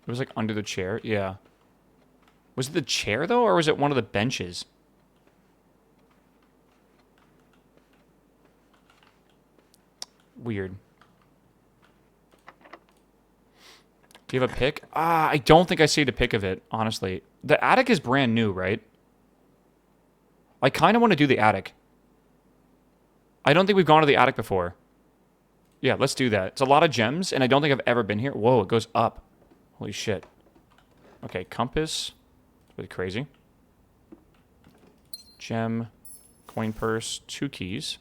It was like under the chair, yeah. Was it the chair though, or was it one of the benches? Weird. Do you have a pick? I don't think I saved a pick of it, honestly. The attic is brand new, right? I kind of want to do the attic. I don't think we've gone to the attic before. Yeah, let's do that. It's a lot of gems, and I don't think I've ever been here. Whoa, it goes up. Holy shit. Okay, compass. Really crazy. Gem. Coin purse. 2 keys.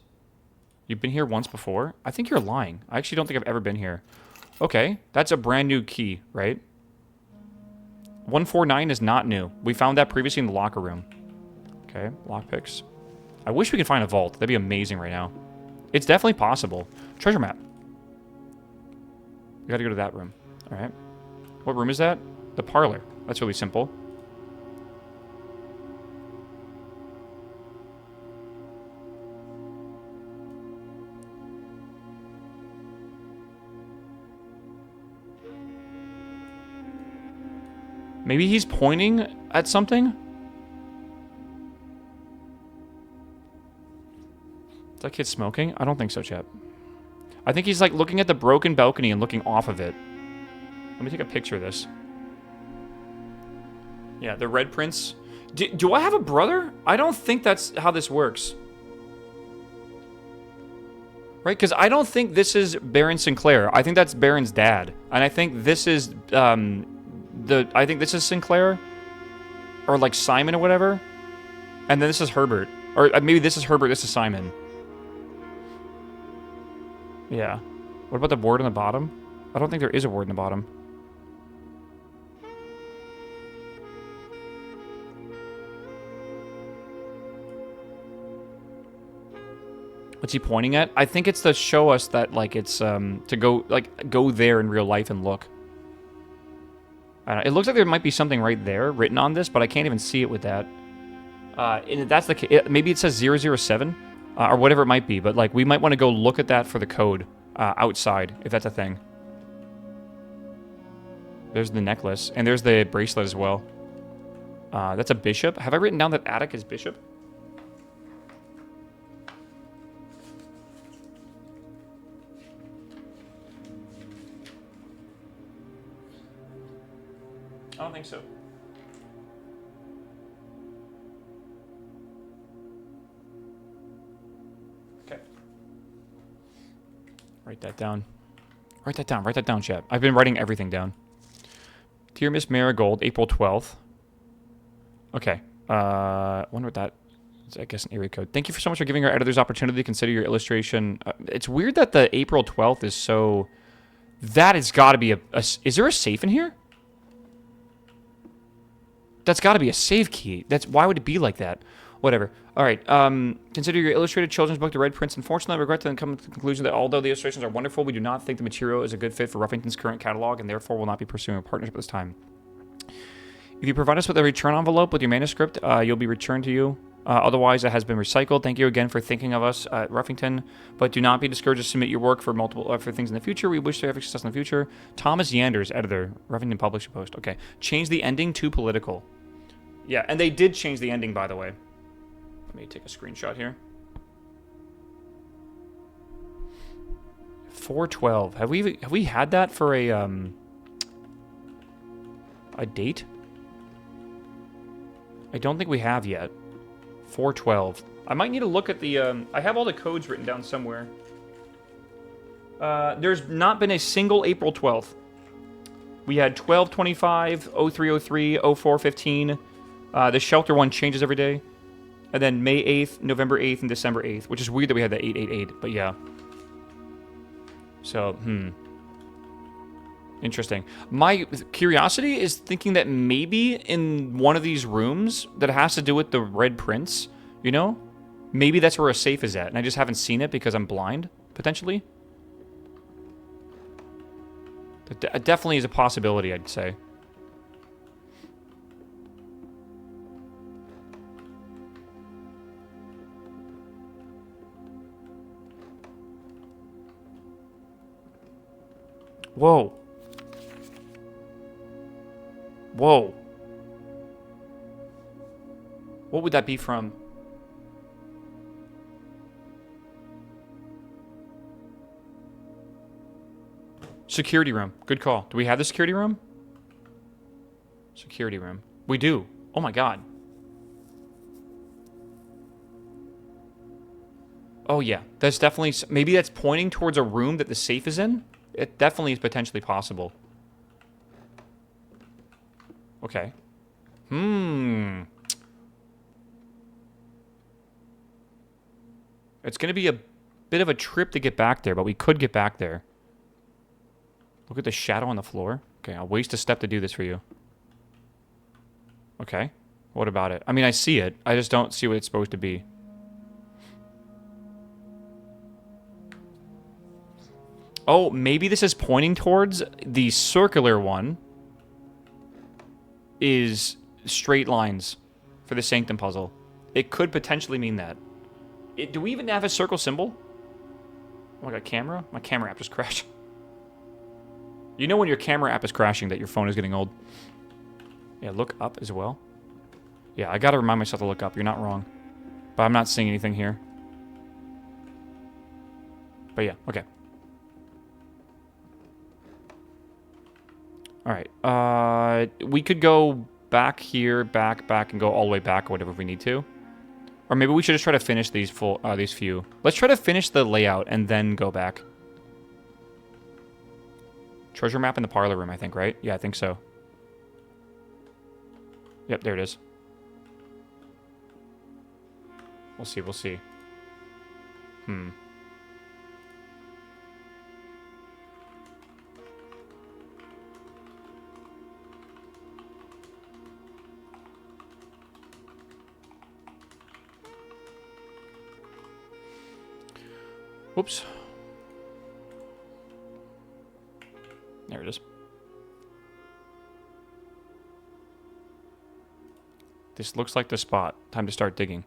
You've been here once before? I think you're lying. I actually don't think I've ever been here. Okay, that's a brand new key, right? 149 is not new. We found that previously in the locker room. Okay, lockpicks. I wish we could find a vault. That'd be amazing right now. It's definitely possible. Treasure map. We gotta go to that room. All right. What room is that? The parlor. That's really simple. Maybe he's pointing at something? Is that kid smoking? I don't think so, Chap. I think he's like looking at the broken balcony and looking off of it. Let me take a picture of this. Yeah, the Red Prince. Do I have a brother? I don't think that's how this works. Right? Because I don't think this is Baron Sinclair. I think that's Baron's dad. And I think this is, I think this is Sinclair. Or like Simon or whatever. And then this is Herbert. Or maybe this is Herbert, this is Simon. Yeah. What about the word on the bottom? I don't think there is a word in the bottom. What's he pointing at? I think it's to show us that, like, it's, to go, like, go there in real life and look. It looks like there might be something right there written on this, but I can't even see it with that. And that's the case. Maybe it says 007, or whatever it might be, but, like, we might want to go look at that for the code outside, if that's a thing. There's the necklace, and there's the bracelet as well. That's a bishop. Have I written down that Attic is bishop? I don't think so. Okay. Write that down. Write that down. Write that down, chat. I've been writing everything down. Dear Miss Marigold, April 12th. Okay. Wonder what that is. I guess an area code. Thank you so much for giving our editors opportunity to consider your illustration. It's weird that the April 12th is so... That has got to be a... Is there a safe in here? That's got to be a save key. Why would it be like that? Whatever. All right. Consider your illustrated children's book, The Red Prince. Unfortunately, I regret to come to the conclusion that although the illustrations are wonderful, we do not think the material is a good fit for Ruffington's current catalog, and therefore will not be pursuing a partnership at this time. If you provide us with a return envelope with your manuscript, you'll be returned to you. Otherwise, it has been recycled. Thank you again for thinking of us at Ruffington, but do not be discouraged to submit your work for multiple for things in the future. We wish to have success in the future. Thomas Yanders, editor, Ruffington Publisher Post. Okay, change the ending to political. Yeah, and they did change the ending, by the way. Let me take a screenshot here. 4/12. Have we had that for a date? I don't think we have yet. 4/12. I might need to look at the... I have all the codes written down somewhere. There's not been a single April 12th. We had 12/25, 03/03, 04/15. The shelter one changes every day. And then May 8th, November 8th, and December 8th. Which is weird that we had the 888, but yeah. So, interesting. My curiosity is thinking that maybe in one of these rooms that has to do with the Red Prince, you know? Maybe that's where a safe is at, and I just haven't seen it because I'm blind, potentially. That definitely is a possibility, I'd say. Whoa. Whoa. What would that be from? Security room. Good call. Do we have the security room? Security room. We do. Oh my god. Oh yeah. That's definitely... Maybe that's pointing towards a room that the safe is in? It definitely is potentially possible. Okay. It's going to be a bit of a trip to get back there, but we could get back there. Look at the shadow on the floor. Okay, I'll waste a step to do this for you. Okay. What about it? I mean, I see it. I just don't see what it's supposed to be. Oh, maybe this is pointing towards the circular one is straight lines for the Sanctum puzzle. It could potentially mean that. Do we even have a circle symbol? Oh my god, camera? My camera app just crashed. You know when your camera app is crashing that your phone is getting old. Yeah, look up as well. Yeah, I gotta remind myself to look up. You're not wrong. But I'm not seeing anything here. But yeah, okay. Alright, we could go back here, back, and go all the way back or whatever if we need to. Or maybe we should just try to finish these few. Let's try to finish the layout and then go back. Treasure map in the parlor room, I think, right? Yeah, I think so. Yep, there it is. We'll see, we'll see. Whoops. There it is. This looks like the spot. Time to start digging.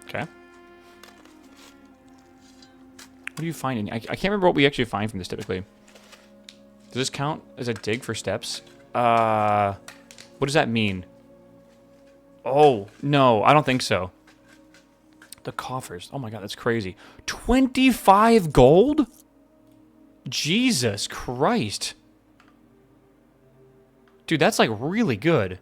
Okay. What are you finding? I can't remember what we actually find from this typically. Does this count as a dig for steps? What does that mean? Oh, no, I don't think so. The coffers. Oh my god, that's crazy. 25 gold? Jesus Christ. Dude, that's like really good.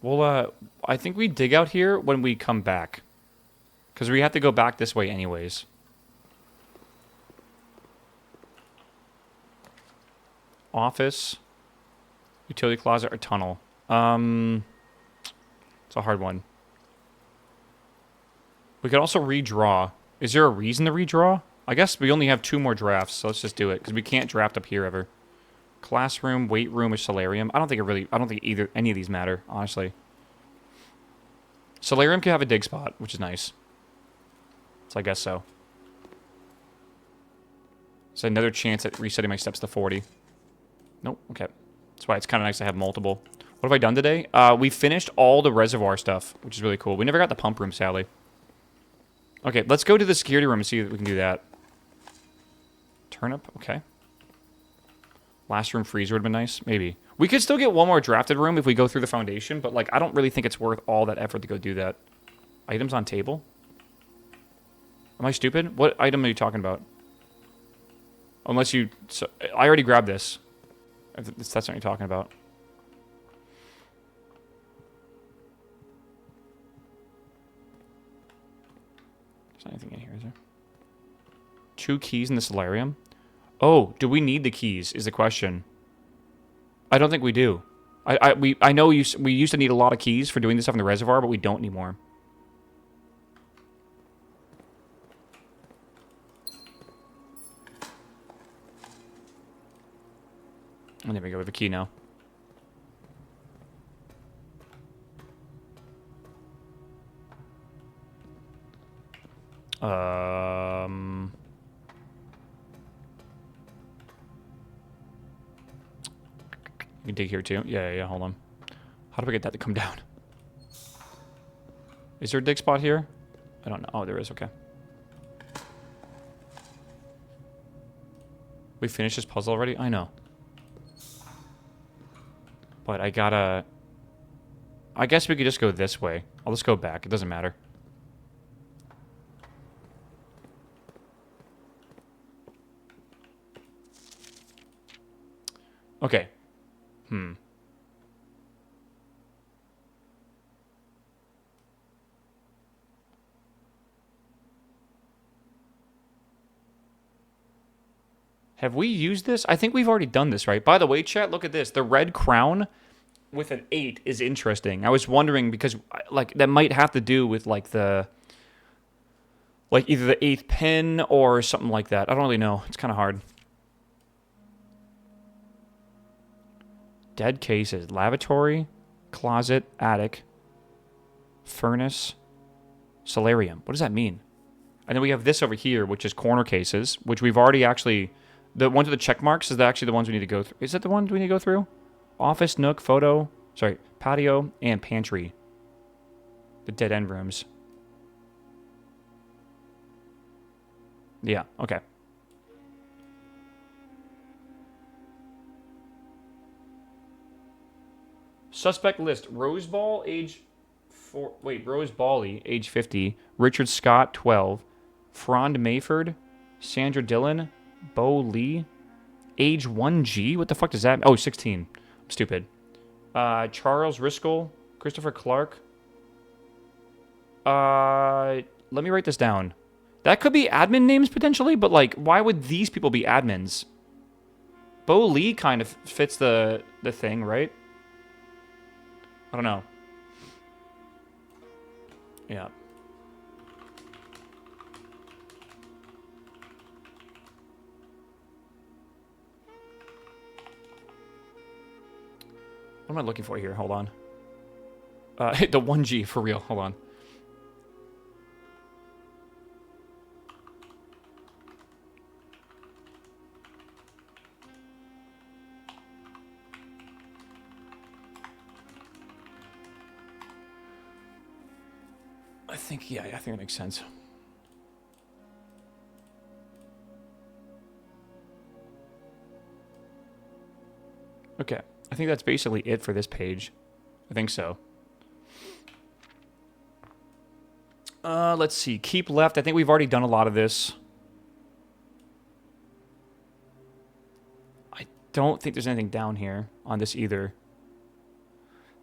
Well, I think we dig out here when we come back. Because we have to go back this way anyways. Office, utility closet, or tunnel. It's a hard one. We could also redraw. Is there a reason to redraw? I guess we only have 2 more drafts, so let's just do it because we can't draft up here ever. Classroom, weight room, or solarium. I don't think either any of these matter, honestly. Solarium can have a dig spot, which is nice. So I guess so. It's another chance at resetting my steps to 40. Nope, okay. That's why it's kind of nice to have multiple. What have I done today? We finished all the reservoir stuff, which is really cool. We never got the pump room, sadly. Okay, let's go to the security room and see if we can do that. Turnip, okay. Last room freezer would have been nice, maybe. We could still get one more drafted room if we go through the foundation, but like I don't really think it's worth all that effort to go do that. Items on table? Am I stupid? What item are you talking about? Unless you... So, I already grabbed this. If that's what you're talking about. There's anything in here, is there? 2 keys in the solarium? Oh, do we need the keys, is the question. I don't think we do. I know we used to need a lot of keys for doing this stuff in the reservoir, but we don't anymore. And there we go, we have a key now. You can dig here too. Yeah, hold on. How do I get that to come down? Is there a dig spot here? I don't know. Oh, there is, okay. We finished this puzzle already? I know. But I gotta... I guess we could just go this way. I'll just go back. It doesn't matter. Okay. Have we used this? I think we've already done this, right? By the way, chat, look at this. The red crown with an 8 is interesting. I was wondering because, like, that might have to do with, like, the... Like, either the 8th pin or something like that. I don't really know. It's kind of hard. Dead cases. Lavatory, closet, attic, furnace, solarium. What does that mean? And then we have this over here, which is corner cases, which we've already actually... The ones with the check marks is actually the ones we need to go through. Is that the ones we need to go through? Office, nook, photo... Sorry, patio, and pantry. The dead end rooms. Yeah, okay. Suspect list. Roseball, age Rose Bawley, age 50. Richard Scott, 12. Frond Mayford. Sandra Dillon. Bo Lee. Age 1G? What the fuck does that... Oh, 16. I'm stupid. Charles Riskel. Christopher Clark. Let me write this down. That could be admin names, potentially, but, like, why would these people be admins? Bo Lee kind of fits the thing, right? I don't know. Yeah. What am I looking for here? Hold on. The 1G, for real. Hold on. I think that makes sense. Okay. I think that's basically it for this page. I think so. Let's see. Keep left. I think we've already done a lot of this. I don't think there's anything down here on this either.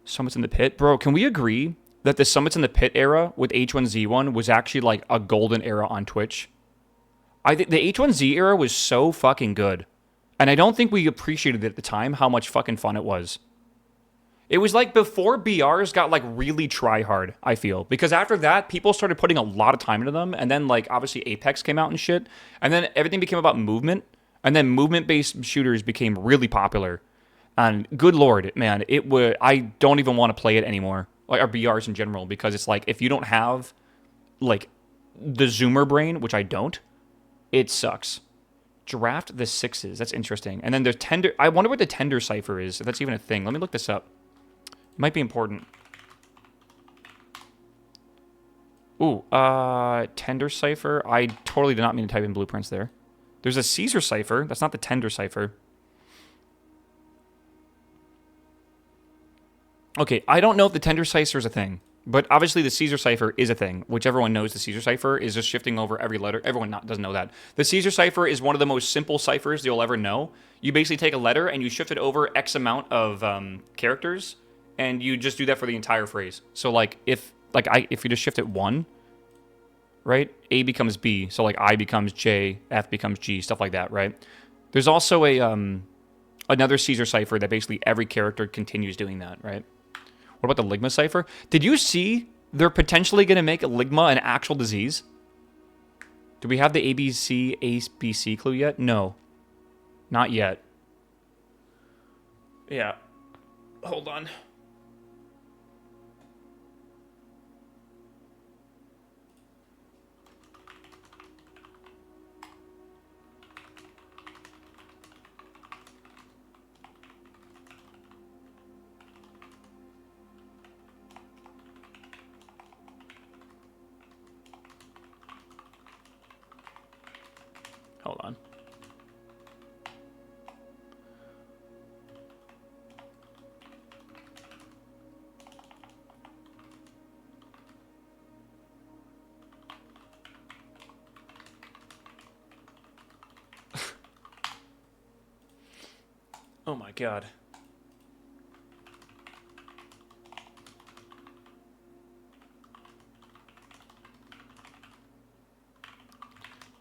Summits in the Pit. Bro, can we agree that the Summits in the Pit era with H1Z1 was actually like a golden era on Twitch? I think the H1Z era was so fucking good. And I don't think we appreciated it at the time how much fucking fun it was. It was like before BRs got like really try hard, I feel. Because after that, people started putting a lot of time into them. And then like obviously Apex came out and shit. And then everything became about movement. And then movement-based shooters became really popular. And good lord, man, I don't even want to play it anymore. Like, or BRs in general. Because it's like, if you don't have like the zoomer brain, which I don't, it sucks. Draft the sixes. That's interesting. And then there's tender. I wonder what the tender cipher is, if that's even a thing. Let me look this up. It might be important. Ooh, tender cipher. I totally did not mean to type in blueprints there. There's a Caesar cipher. That's not the tender cipher. Okay, I don't know if the tender cipher is a thing. But obviously the Caesar cipher is a thing, which everyone knows the Caesar cipher is just shifting over every letter. Everyone doesn't know that. The Caesar cipher is one of the most simple ciphers you'll ever know. You basically take a letter and you shift it over X amount of characters, and you just do that for the entire phrase. So like if you just shift it one, right? A becomes B, so like I becomes J, F becomes G, stuff like that, right? There's also a another Caesar cipher that basically every character continues doing that, right? What about the Ligma cipher? Did you see they're potentially going to make Ligma an actual disease? Do we have the ABC clue yet? No. Not yet. Yeah. Hold on. Hold on. Oh my god.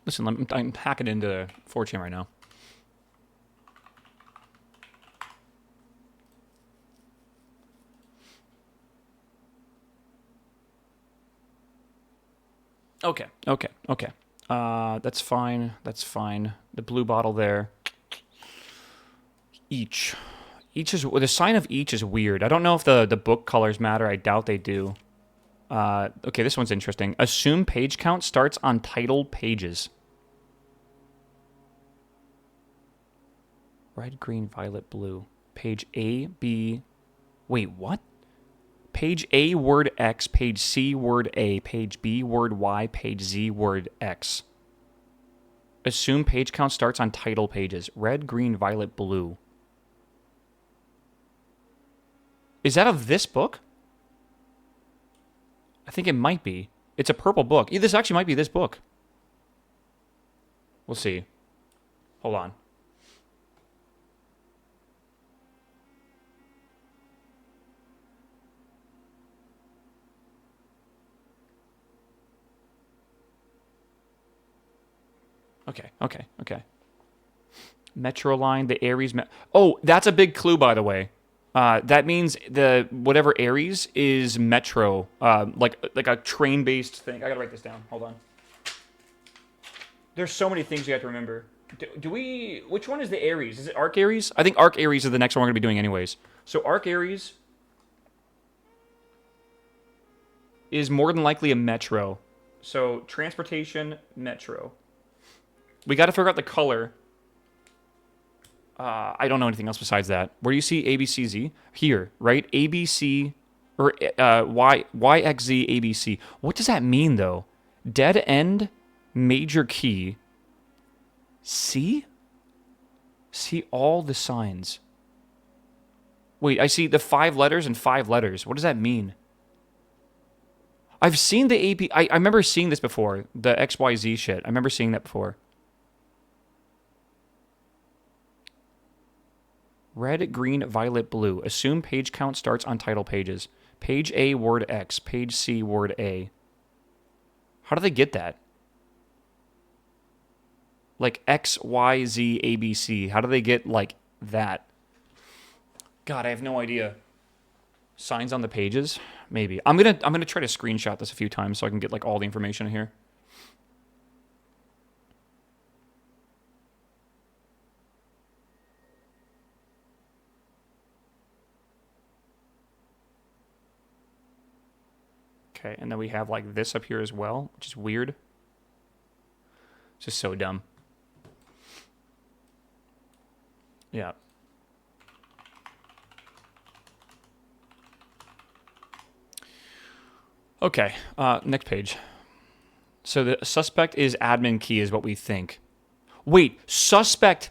Listen, I'm hacking into 4chan right now. Okay. That's fine. The blue bottle there. Each is... The sign of each is weird. I don't know if the book colors matter. I doubt they do. Okay, this one's interesting. Assume page count starts on title pages. Red, green, violet, blue. Page A, B... Wait, what? Page A, word X. Page C, word A. Page B, word Y. Page Z, word X. Assume page count starts on title pages. Red, green, violet, blue. Is that of this book? think it might be. It's a purple book. Yeah, this actually might be this book. We'll see. Hold on. Okay. Metro line, the Aries. Oh, that's a big clue, by the way. That means the whatever Aries is Metro, like a train-based thing. I gotta write this down. Hold on. There's so many things you have to remember. Do we? Which one is the Aries? Is it Arc Aries? I think Arc Aries is the next one we're gonna be doing, anyways. So Arc Aries is more than likely a Metro. So transportation Metro. We got to figure out the color. I don't know anything else besides that. Where do you see ABCZ? Here, right? ABC or YXZ ABC. What does that mean, though? Dead end, major key. See? See all the signs. Wait, I see the 5 letters and 5 letters. What does that mean? I've seen the AP. I remember seeing this before. The XYZ shit. I remember seeing that before. Red, green, violet, blue. Assume page count starts on title pages. Page A, word X. Page C, word A. How do they get that? Like X, Y, Z, A, B, C. How do they get, like, that? God, I have no idea. Signs on the pages? Maybe. I'm gonna try to screenshot this a few times so I can get, like, all the information here. Okay, and then we have like this up here as well, which is weird. It's just so dumb. Yeah. Okay, next page. So the suspect is admin key is what we think. Wait, suspect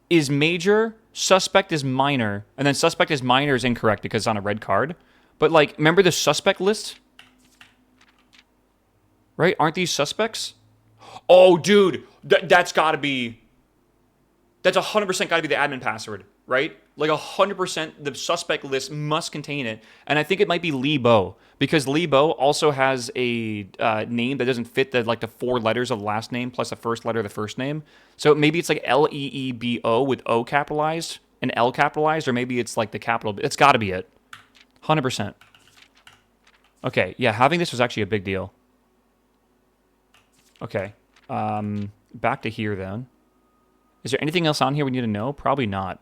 is major, suspect is minor, and then suspect is minor is incorrect because it's on a red card. But like, remember the suspect list? Right? Aren't these suspects? Oh, dude, that's got to be... That's 100% got to be the admin password, right? Like 100% the suspect list must contain it. And I think it might be Lee Bo, because Lee Bo also has a name that doesn't fit the 4 letters of the last name plus the first letter of the first name. So maybe it's like Leebo with O capitalized and L capitalized, or maybe it's like the capital. It's got to be it. 100%. Okay, yeah, having this was actually a big deal. Okay, back to here then. Is there anything else on here we need to know? Probably not.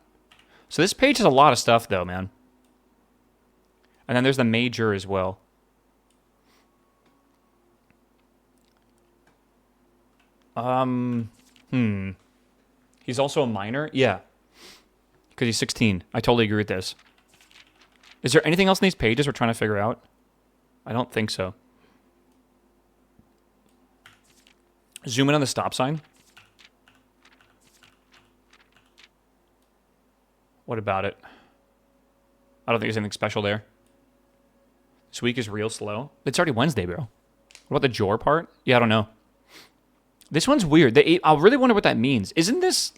So this page has a lot of stuff though, man. And then there's the major as well. He's also a minor? Yeah. Because he's 16. I totally agree with this. Is there anything else in these pages we're trying to figure out? I don't think so. Zoom in on the stop sign. What about it? I don't think there's anything special there. This week is real slow. It's already Wednesday, bro. What about the Jor part? Yeah, I don't know. This one's weird. I really wonder what that means. Isn't this...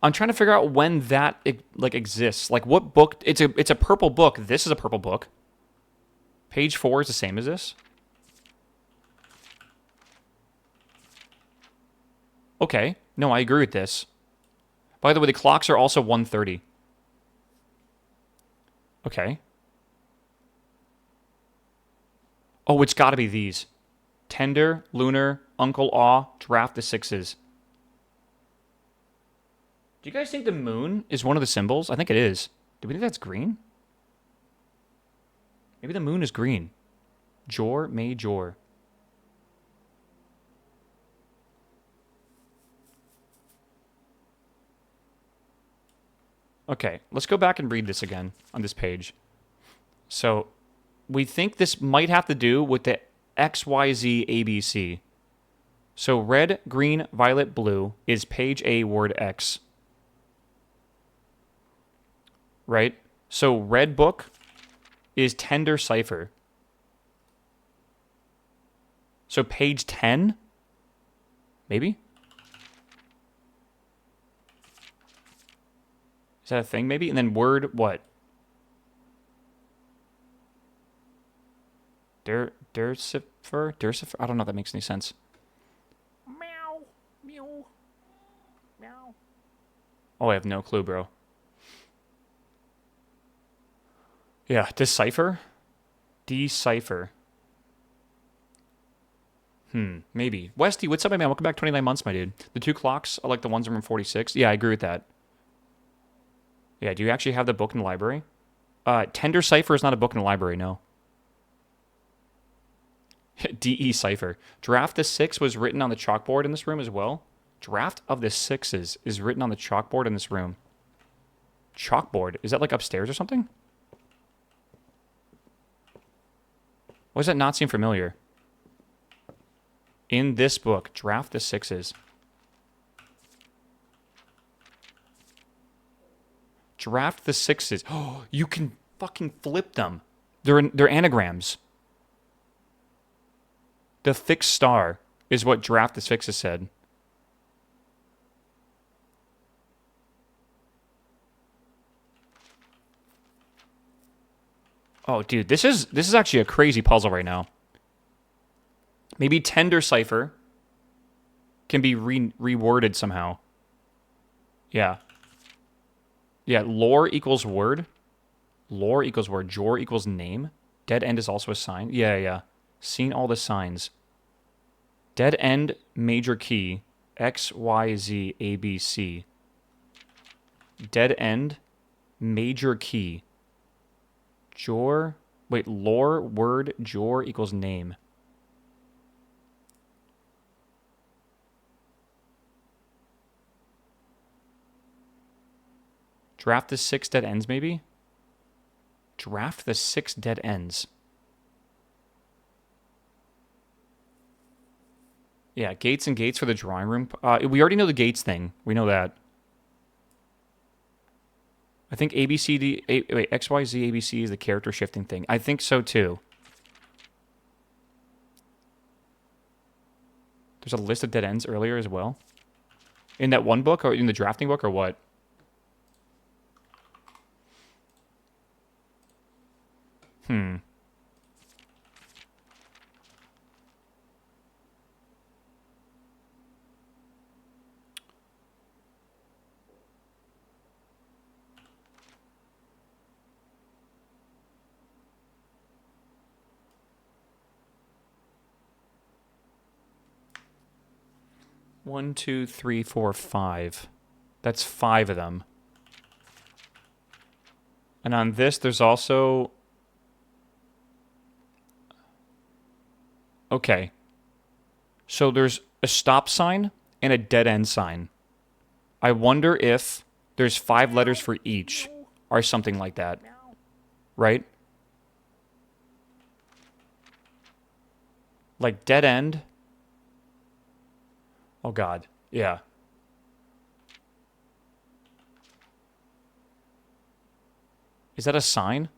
I'm trying to figure out when that exists. Like what book? It's a purple book. This is a purple book. Page 4 is the same as this. Okay. No, I agree with this. By the way, the clocks are also 1:30. Okay. Oh, it's got to be these. Tender, Lunar, Uncle Aw, Draft the Sixes. Do you guys think the moon is one of the symbols? I think it is. Do we think that's green? Maybe the moon is green. Jor, May, Jor. Okay, let's go back and read this again on this page. So, we think this might have to do with the XYZ ABC. So, red, green, violet, blue is page A, word X. right? So red book is tender cipher. So page 10, maybe? Is that a thing, maybe? And then word, what? Durcifer? I don't know if that makes any sense. Meow. Meow. Meow. Oh, I have no clue, bro. Yeah, decipher? Decipher. Maybe. Westy, what's up, my man? Welcome back 29 months, my dude. The 2 clocks are like the ones from 46. Yeah, I agree with that. Yeah, do you actually have the book in the library? Tender Cipher is not a book in the library, no. DE Cipher. Draft the 6 was written on the chalkboard in this room as well. Draft of the 6s is written on the chalkboard in this room. Chalkboard? Is that like upstairs or something? Why does that not seem familiar? In this book, draft the 6s. Draft the 6s. Oh, you can fucking flip them. They're anagrams. The fixed star is what draft the 6s said. Oh, dude, this is actually a crazy puzzle right now. Maybe tender cipher can be reworded somehow. Yeah. Yeah, lore equals word. Lore equals word. Jor equals name. Dead end is also a sign. Yeah. Seen all the signs. Dead end, major key. X, Y, Z, A, B, C. Dead end, major key. Jor. Wait, lore, word, jor equals name. Draft the 6 dead ends, maybe? Draft the 6 dead ends. Yeah, gates and gates for the drawing room. We already know the gates thing. We know that. I think A, B, C, D... wait, X, Y, Z, A, B, C is the character shifting thing. I think so, too. There's a list of dead ends earlier as well. In that one book, or in the drafting book, or what? Hmm. One, two, three, four, five. That's 5 of them. And on this, there's also... Okay. So there's a stop sign and a dead end sign. I wonder if there's 5 letters for each or something like that. Right? Like dead end. Oh, God. Yeah. Is that a sign?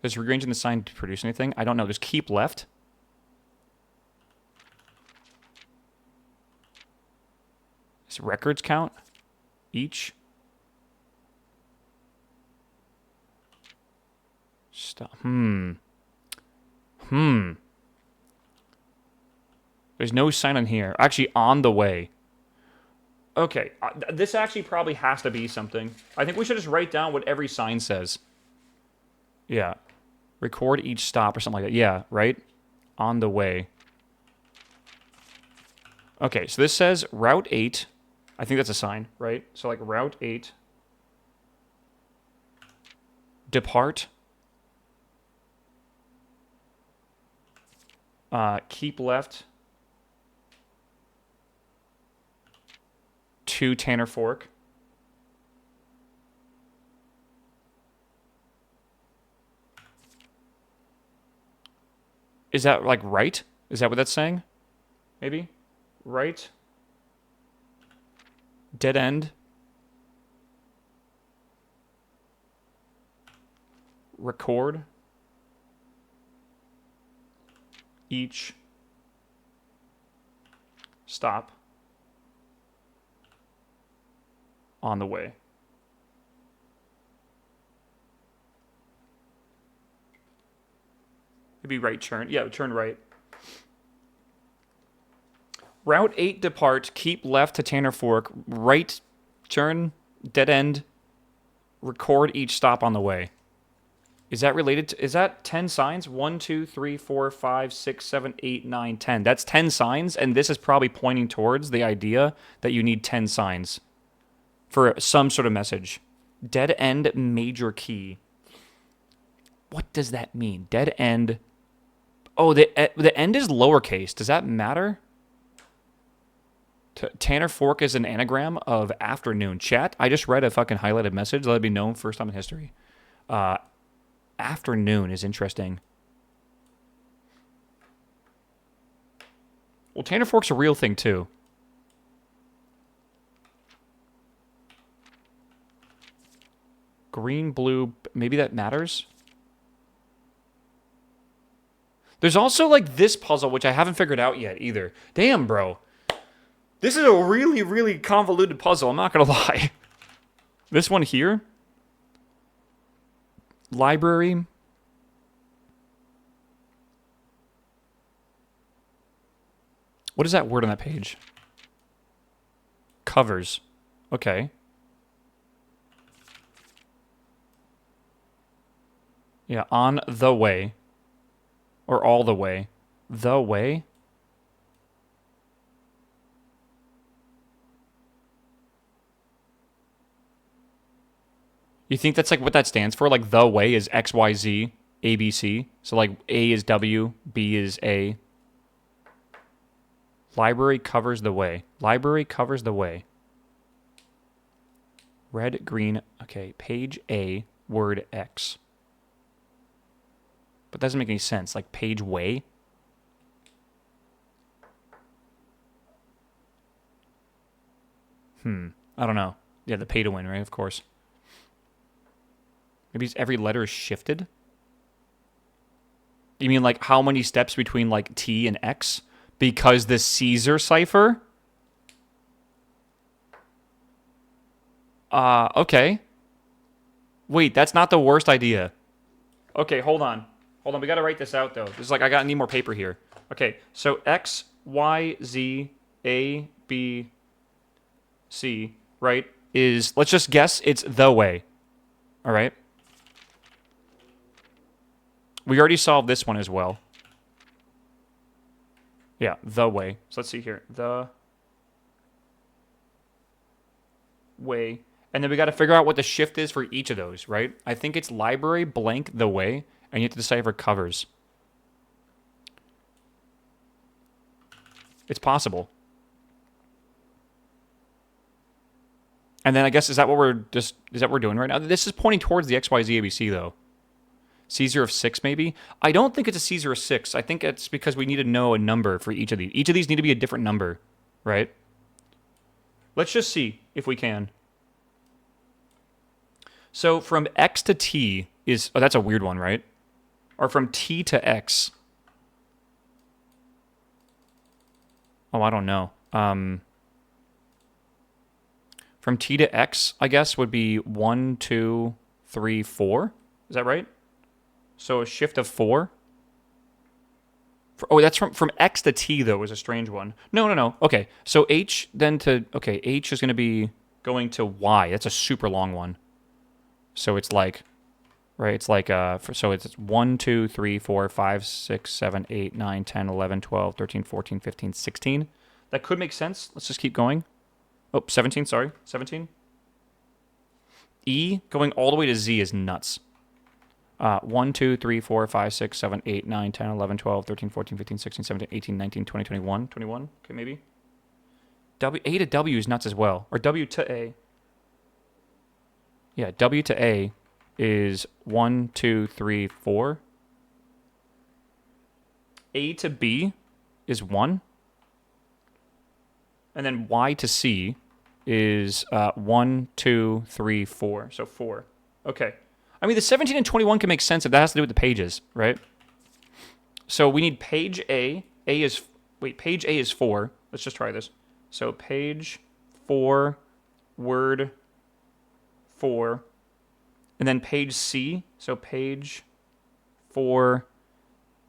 Is rearranging the sign to produce anything? I don't know. Just keep left. Does records count? Each? Stop. There's no sign on here. Actually, on the way. Okay, this actually probably has to be something. I think we should just write down what every sign says. Yeah. Record each stop or something like that. Yeah, right? On the way. Okay, so this says Route 8. I think that's a sign, right? So like Route 8. Depart. Keep left. To Tanner Fork. Is that like right? Is that what that's saying? Maybe? Right? Dead end. record each stop on the way. It'd be right turn. Yeah, turn right. Route 8 depart, keep left to Tanner Fork, right turn, dead end, record each stop on the way. Is that related to, is that 10 signs? 1, 2, 3, 4, 5, 6, 7, 8, 9, 10. That's 10 signs, and this is probably pointing towards the idea that you need 10 signs for some sort of message. Dead end major key. What does that mean? Dead end. Oh, the end is lowercase. Does that matter? Tanner Fork is an anagram of afternoon. Chat, I just read a fucking highlighted message. Let it be known, first time in history. Afternoon is interesting. Well, Tanner Fork's a real thing, too. Green, blue, maybe that matters? There's also, like, this puzzle, which I haven't figured out yet, either. Damn, bro. This is a really, really convoluted puzzle, I'm not gonna lie. This one here. Library. What is that word on that page? Covers. Okay. Yeah, on the way. Or all the way. The way? You think that's like what that stands for? Like the way is X, Y, Z, A, B, C. So like A is W, B is A. Library covers the way. Library covers the way. Red, green. Okay, page A, word X. But that doesn't make any sense. Like page way. I don't know. Yeah, the pay to win, right? Of course. Maybe every letter is shifted? You mean like how many steps between like T and X? Because the Caesar cipher? Okay. Wait, that's not the worst idea. Okay, hold on. Hold on, we gotta write this out though. This is like, I need more paper here. Okay, so X, Y, Z, A, B, C, right, is, let's just guess it's the way. All right? We already solved this one as well. Yeah, the way. So let's see here. The way. And then we got to figure out what the shift is for each of those, right? I think it's library blank the way, and you have to decipher covers. It's possible. And then I guess, is that what we're doing right now? This is pointing towards the XYZ ABC though. Caesar of 6 maybe? I don't think it's a Caesar of 6. I think it's because we need to know a number for each of these. Each of these need to be a different number, right? Let's just see if we can. So from X to T is, oh, that's a weird one, right? Or from T to X. Oh, I don't know. From T to X, I guess, would be 1, 2, 3, 4. Is that right? So a shift of 4. Oh, that's from X to T, though, is a strange one. No. Okay, so H then to... Okay, H is going to be going to Y. That's a super long one. So it's like... Right, it's like... so it's 1, 2, 3, 4, 5, 6, 7, 8, 9, 10, 11, 12, 13, 14, 15, 16. That could make sense. Let's just keep going. Oh, 17, sorry. 17. E going all the way to Z is nuts. 1, 2, 3, 4, 5, 6, 7, 8, 9, 10, 11, 12, 13, 14, 15, 16, 17, 18, 19, 20, 21. 21? Okay, maybe. A to W is nuts as well. Or W to A. Yeah, W to A is 1, 2, 3, 4. A to B is 1. And then Y to C is 1, 2, 3, 4. So 4. Okay. I mean, the 17 and 21 can make sense if that has to do with the pages, right? So we need page A. Page A is 4. Let's just try this. So page 4, word 4. And then page C. So page 4,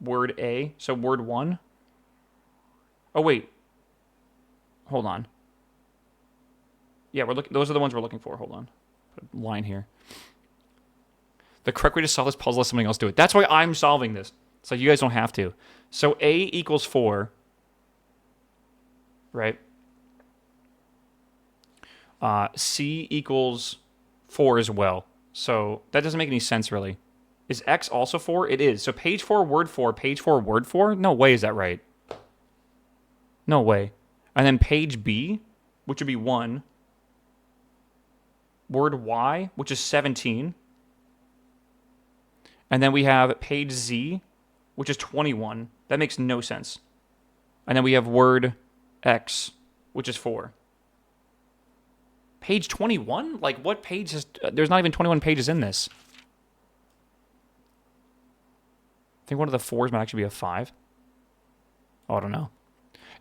word A. So word 1. Oh, wait. Hold on. Yeah, those are the ones we're looking for. Hold on. Put a line here. The correct way to solve this puzzle is something else do it. That's why I'm solving this. So you guys don't have to. So A equals 4. Right? C equals 4 as well. So that doesn't make any sense, really. Is X also 4? It is. So page 4, word 4, page 4, word 4? No way is that right. No way. And then page B, which would be 1. Word Y, which is 17. And then we have page Z, which is 21. That makes no sense. And then we have word X, which is 4. Page 21? Like, what page is... there's not even 21 pages in this. I think one of the 4s might actually be a 5. Oh, I don't know.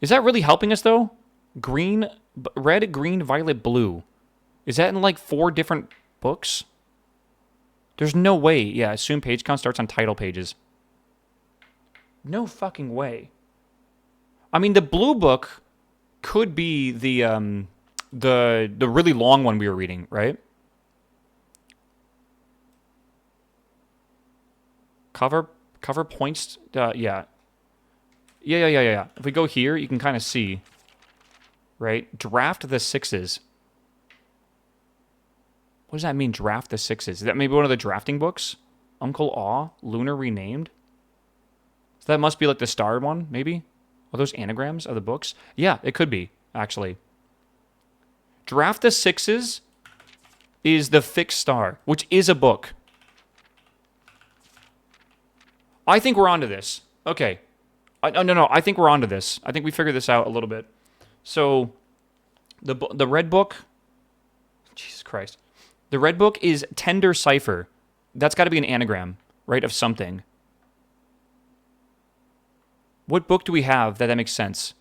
Is that really helping us, though? Green, red, green, violet, blue. Is that in, like, 4 different books? There's no way. Yeah, assume page count starts on title pages. No fucking way. I mean, the blue book could be the really long one we were reading, right? Cover points. Yeah. If we go here, you can kind of see, right? Draft the 6s. What does that mean, draft the 6s? Is that maybe one of the drafting books? Uncle Aw, Lunar Renamed? So that must be like the star one, maybe? Are those anagrams of the books? Yeah, it could be, actually. Draft the 6s is the fixed star, which is a book. I think we're onto this. Okay. No. I think we're onto this. I think we figured this out a little bit. So, the red book... Jesus Christ. The red book is Tender Cipher. That's got to be an anagram, right, of something. What book do we have that makes sense?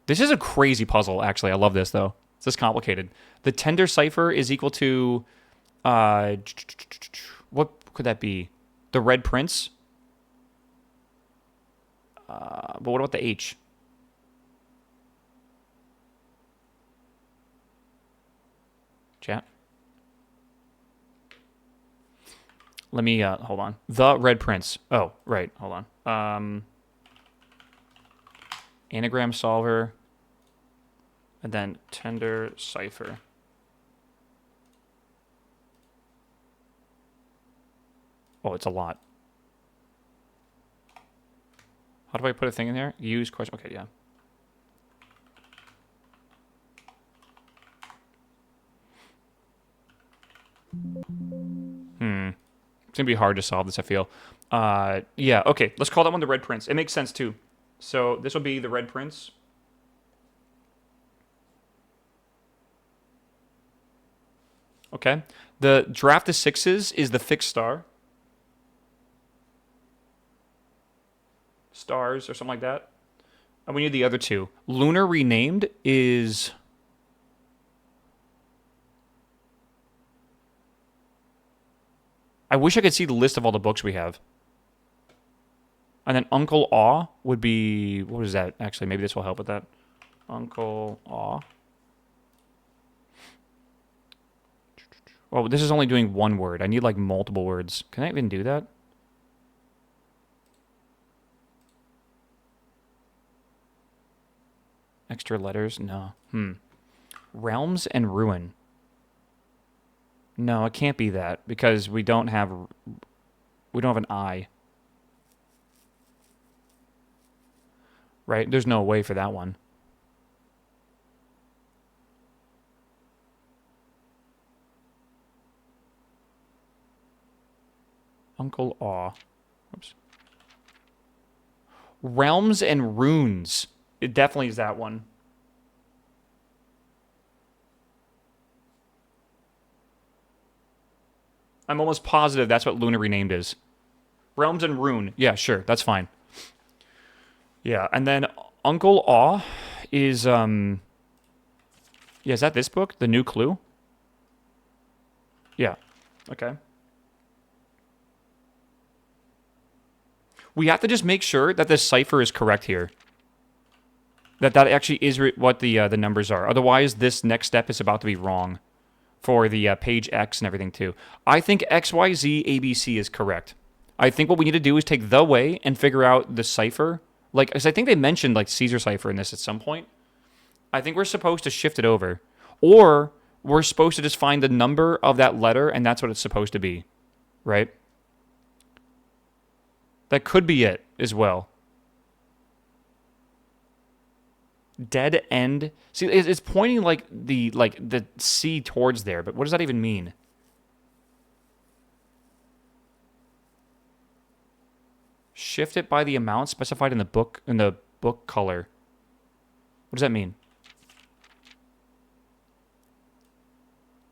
This is a crazy puzzle, actually. I love this, though. It's just complicated. The Tender Cipher is equal to... what could that be? The Red Prince? But what about the H? Chat? Let me, hold on. The Red Prince. Oh, right. Hold on. Anagram solver. And then Tender Cipher. Oh, it's a lot. How do I put a thing in there? Use question. Okay, yeah. It's going to be hard to solve this, I feel. Yeah, okay. Let's call that one the Red Prince. It makes sense, too. So this will be the Red Prince. Okay. The draft the 6s is the fixed star. Stars or something like that. And we need the other 2. Lunar Renamed is... I wish I could see the list of all the books we have. And then Uncle Aw would be... What is that? Actually, maybe this will help with that. Uncle Aw. Oh, this is only doing one word. I need, like, multiple words. Can I even do that? Extra letters? No. Realms and Ruin. No, it can't be that because we don't have an I. Right? There's no way for that one. Uncle Aw. Oops. Realms and Runes. It definitely is that one. I'm almost positive that's what Luna renamed is. Realms and Rune. Yeah, sure. That's fine. Yeah, and then Uncle Aw is, yeah, is that this book? The New Clue? Yeah. Okay. We have to just make sure that this cipher is correct here. That actually is what the numbers are. Otherwise, this next step is about to be wrong for the page X and everything too. I think XYZ ABC is correct. I think what we need to do is take the way and figure out the cipher. Like, because I think they mentioned like Caesar cipher in this at some point. I think we're supposed to shift it over, or we're supposed to just find the number of that letter and that's what it's supposed to be, right? That could be it as well. Dead end. See, it's pointing like the C towards there, but what does that even mean? Shift it by the amount specified in the book color. What does that mean?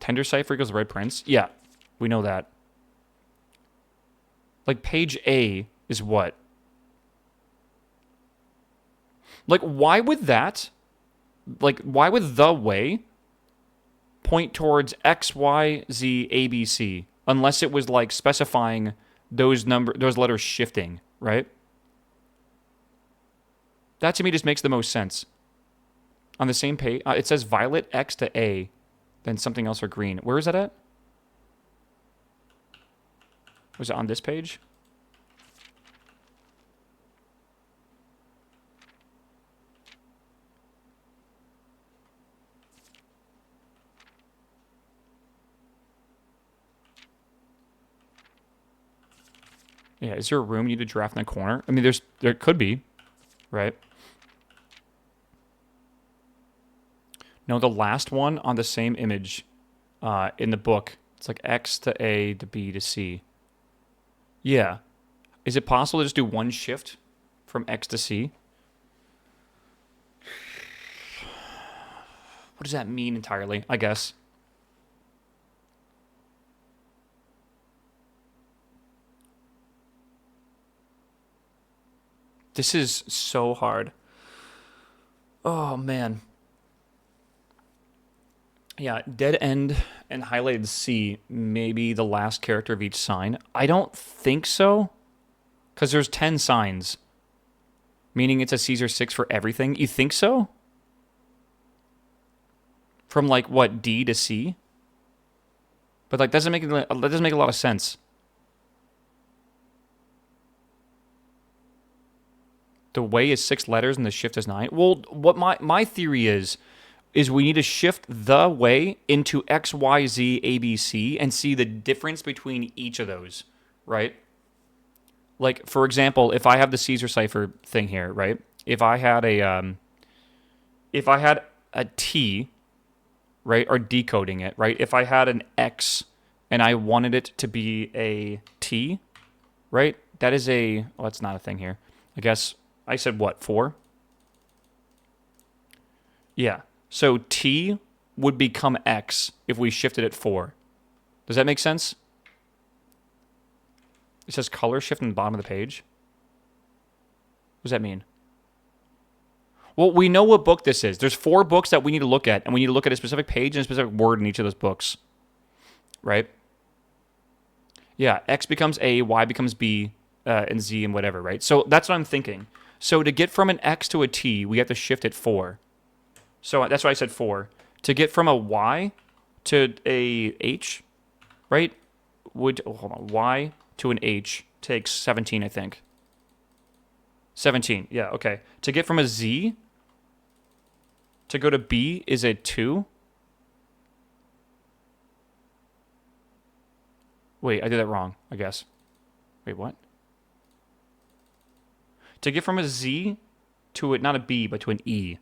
Tender cipher equals red prince. Yeah, we know that. Like page A is what? Like, why would that, like, why would the way point towards X, Y, Z, A, B, C, unless it was, like, specifying those letters shifting, right? That, to me, just makes the most sense. On the same page, it says violet X to A, then something else or green. Where is that at? Was it on this page? Yeah, is there a room you need to draft in the corner? I mean, there could be, right? No, the last one on the same image in the book. It's like X to A to B to C. Yeah. Is it possible to just do one shift from X to C? What does that mean entirely, I guess? This is so hard. Oh, man. Yeah, dead end and highlighted C, maybe the last character of each sign. I don't think so, because there's 10 signs, meaning it's a Caesar 6 for everything. You think so? From, like, what, D to C? But, like, that doesn't make a lot of sense. The way is 6 letters and the shift is 9. Well, what my theory is we need to shift the way into X, Y, Z, A, B, C and see the difference between each of those, right? Like, for example, if I have the Caesar cipher thing here, right? If I had a T, right, or decoding it, right? If I had an X and I wanted it to be a T, right? That is well, that's not a thing here. I guess I said what, 4? Yeah. So T would become X if we shifted it 4. Does that make sense? It says color shift on the bottom of the page. What does that mean? Well, we know what book this is. There's 4 books that we need to look at, and we need to look at a specific page and a specific word in each of those books. Right? Yeah, X becomes A, Y becomes B, and Z and whatever, right? So that's what I'm thinking. So to get from an X to a T, we have to shift it 4. So that's why I said 4. To get from a Y to a H, right? Hold on. Y to an H takes 17, I think. 17, yeah, okay. To get from a Z to go to B is a 2. Wait, I did that wrong, I guess. Wait, what? To get from a Z to not a B, but to an E.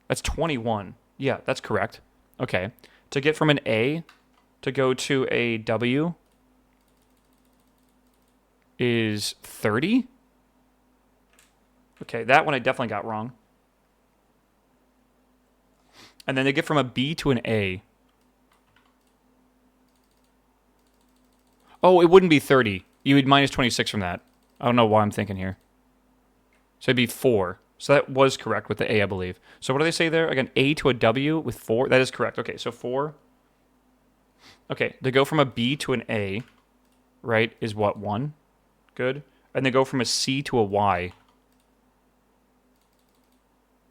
That's 21. Yeah, that's correct. Okay. To get from an A to go to a W is 30. Okay, that one I definitely got wrong. And then to get from a B to an A Oh, it wouldn't be 30. You would minus 26 from that. I don't know why I'm thinking here. So it'd be 4. So that was correct with the A, I believe. So what do they say there? Again, A to a W with 4. That is correct. Okay, so 4. Okay, they go from a B to an A, right, is what, 1? Good. And they go from a C to a Y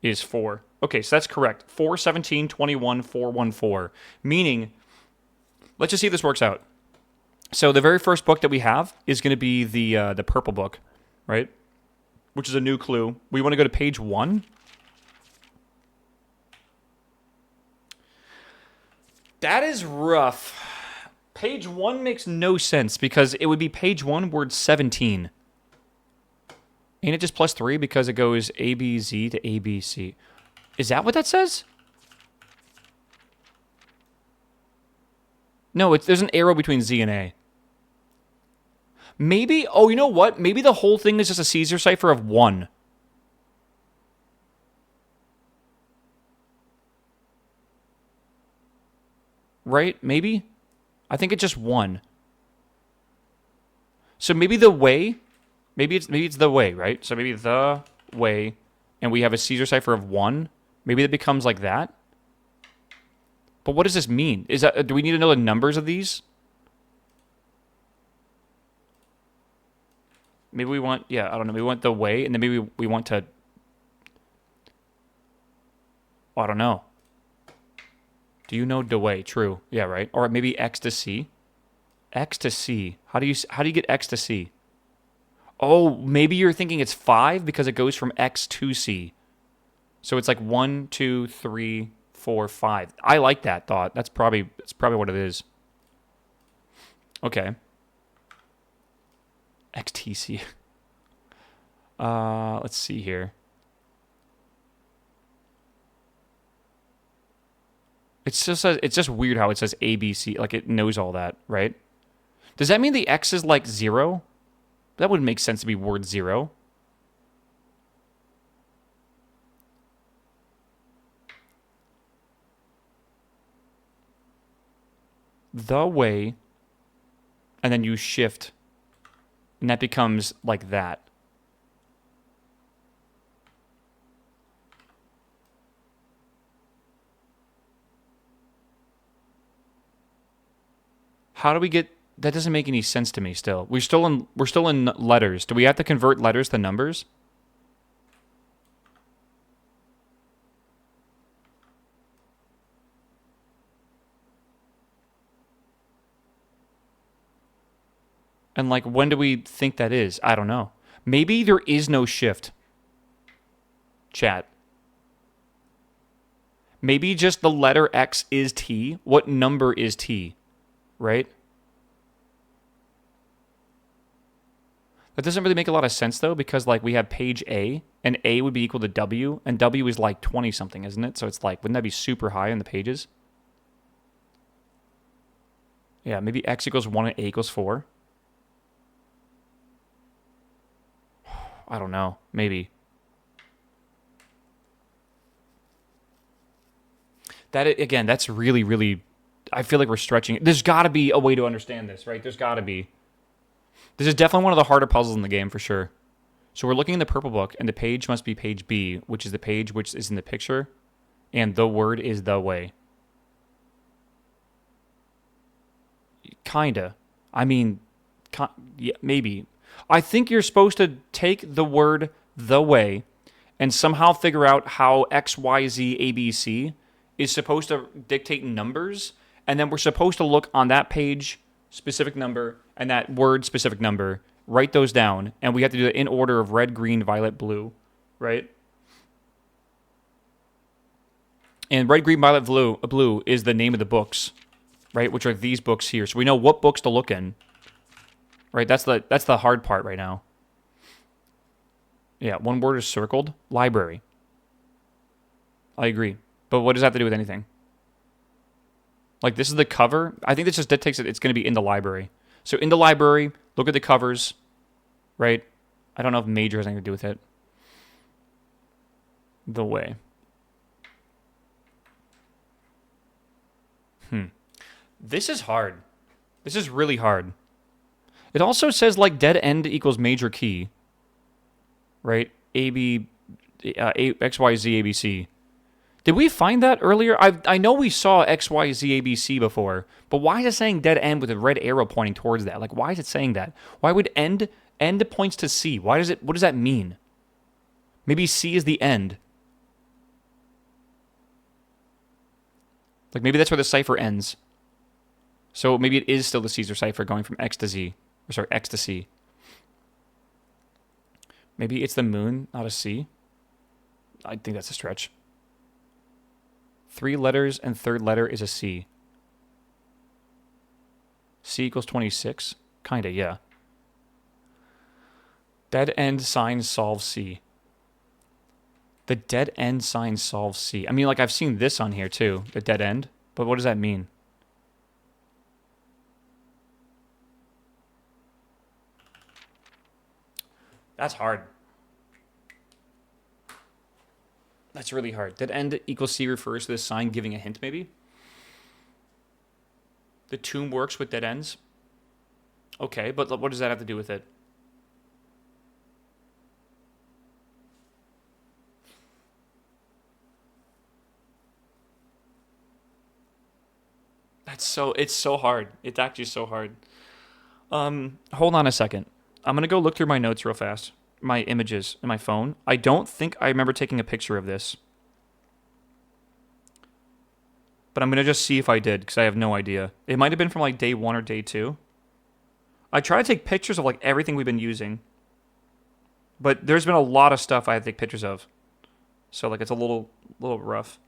is 4. Okay, so that's correct. 4, 17, 21, 4, 1, 4. Meaning, let's just see if this works out. So the very first book that we have is going to be the purple book, right? Which is a new clue. We want to go to page 1. That is rough. Page 1 makes no sense because it would be page 1, word 17. Ain't it just plus 3 because it goes ABZ to ABC? Is that what that says? No, there's an arrow between Z and A. Maybe, oh, you know what? Maybe the whole thing is just a Caesar cipher of 1. Right? Maybe? I think it's just 1. So maybe the way, maybe it's the way, right? So maybe the way, and we have a Caesar cipher of 1. Maybe it becomes like that. But what does this mean? Do we need to know the numbers of these? Maybe we want, yeah, I don't know. We want the way, and then maybe we want to, oh, I don't know. Do you know the way? True. Yeah, right. Or maybe X to C. X to C. How do you get X to C? Oh, maybe you're thinking it's 5 because it goes from X to C. So it's like 1, 2, 3, 4, 5. I like that thought. That's probably what it is. Okay. XTC. Let's see here. It's just weird how it says ABC, like it knows all that, right? Does that mean the X is like 0? That wouldn't make sense to be word 0. The way, and then you shift, and that becomes like that. How do we get that? Doesn't make any sense to me still. We're still in letters. Do we have to convert letters to numbers? And like when do we think that is? I don't know. Maybe there is no shift. Chat. Maybe just the letter X is T. What number is T? Right? That doesn't really make a lot of sense, though, because, like, we have page A, and A would be equal to W, and W is, like, 20-something, isn't it? So it's like, wouldn't that be super high in the pages? Yeah, maybe X equals 1 and A equals 4. I don't know. Maybe. Again, that's really, really... I feel like we're stretching it. There's got to be a way to understand this, right? There's got to be. This is definitely one of the harder puzzles in the game, for sure. So we're looking in the purple book, and the page must be page B, which is the page which is in the picture, and the word is the way. Kinda. I mean, yeah, maybe. I think you're supposed to take the word the way and somehow figure out how X, Y, Z, A, B, C is supposed to dictate numbers, and then we're supposed to look on that page, specific number, and that word, specific number, write those down, and we have to do it in order of red, green, violet, blue, right? And red, green, violet, blue is the name of the books, right? Which are these books here. So we know what books to look in, right? That's the hard part right now. Yeah, one word is circled. Library. I agree. But what does that have to do with anything? Like, this is the cover. I think this just dictates that it's going to be in the library. So in the library, look at the covers, right? I don't know if major has anything to do with it. The way. This is hard. This is really hard. It also says like dead end equals major key, right? X, Y, Z, A, B, C. Did we find that earlier? I know we saw X, Y, Z, A, B, C before, but why is it saying dead end with a red arrow pointing towards that? Like, why is it saying that? Why would end points to C? What does that mean? Maybe C is the end. Like, maybe that's where the cipher ends. So maybe it is still the Caesar cipher going from X to Z. Or sorry, X to C. Maybe it's the moon, not a C. I think that's a stretch. 3 letters and third letter is a C. C equals 26? Kinda, yeah. Dead end sign solves C. The dead end sign solves C. I mean, like, I've seen this on here, too. The dead end. But what does that mean? That's hard. That's really hard. Dead end equals C refers to this sign giving a hint, maybe? The tomb works with dead ends? Okay, but what does that have to do with it? It's so hard. It's actually so hard. Hold on a second. I'm gonna go look through my notes real fast. My images in my phone. I don't think I remember taking a picture of this. But I'm gonna just see if I did, because I have no idea. It might have been from like day 1 or day 2. I try to take pictures of like everything we've been using. But there's been a lot of stuff I have to take pictures of. So like it's a little rough.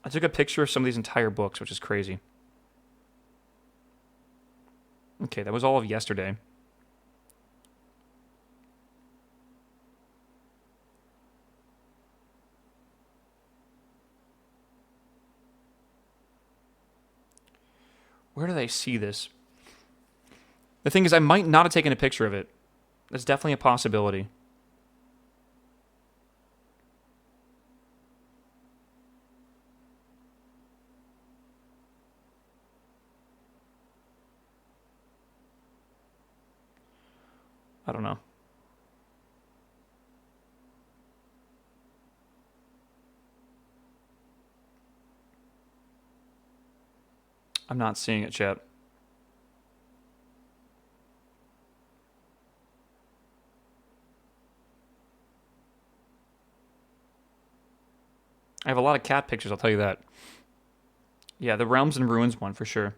I took a picture of some of these entire books, which is crazy. Okay, that was all of yesterday. Where did I see this? The thing is, I might not have taken a picture of it. That's definitely a possibility. I don't know. I'm not seeing it yet. I have a lot of cat pictures, I'll tell you that. Yeah, the Realms and Ruins one for sure.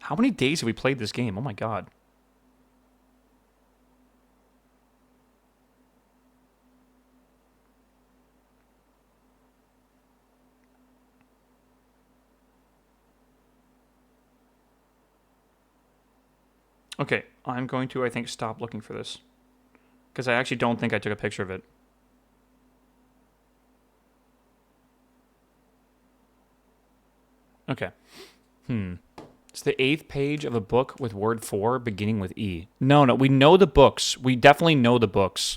How many days have we played this game? Oh my god. Okay, I'm going to, I think, stop looking for this. Because I actually don't think I took a picture of it. Okay. It's the 8th page of a book with word 4 beginning with E. No, we know the books. We definitely know the books.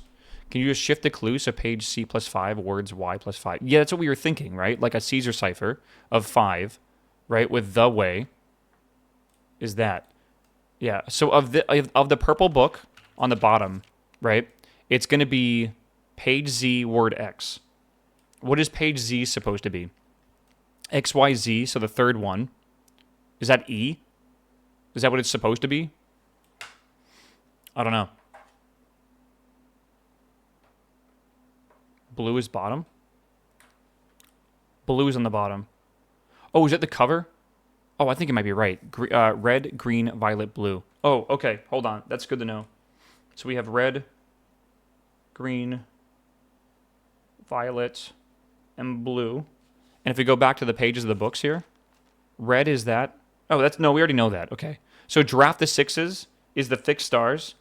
Can you just shift the clue so page C plus 5, words Y plus 5? Yeah, that's what we were thinking, right? Like a Caesar cipher of 5, right? With the way is that. Yeah, so of the purple book on the bottom, right? It's going to be page Z, word X. What is page Z supposed to be? X, Y, Z, so the third one. Is that E? Is that what it's supposed to be? I don't know. Blue is bottom? Blue is on the bottom. Oh, is that the cover? Oh, I think it might be right. Red, green, violet, blue. Oh, okay. Hold on. That's good to know. So we have red, green, violet, and blue. And if we go back to the pages of the books here, red is that. Oh, no, we already know that. Okay. So draft the sixes is the fixed stars.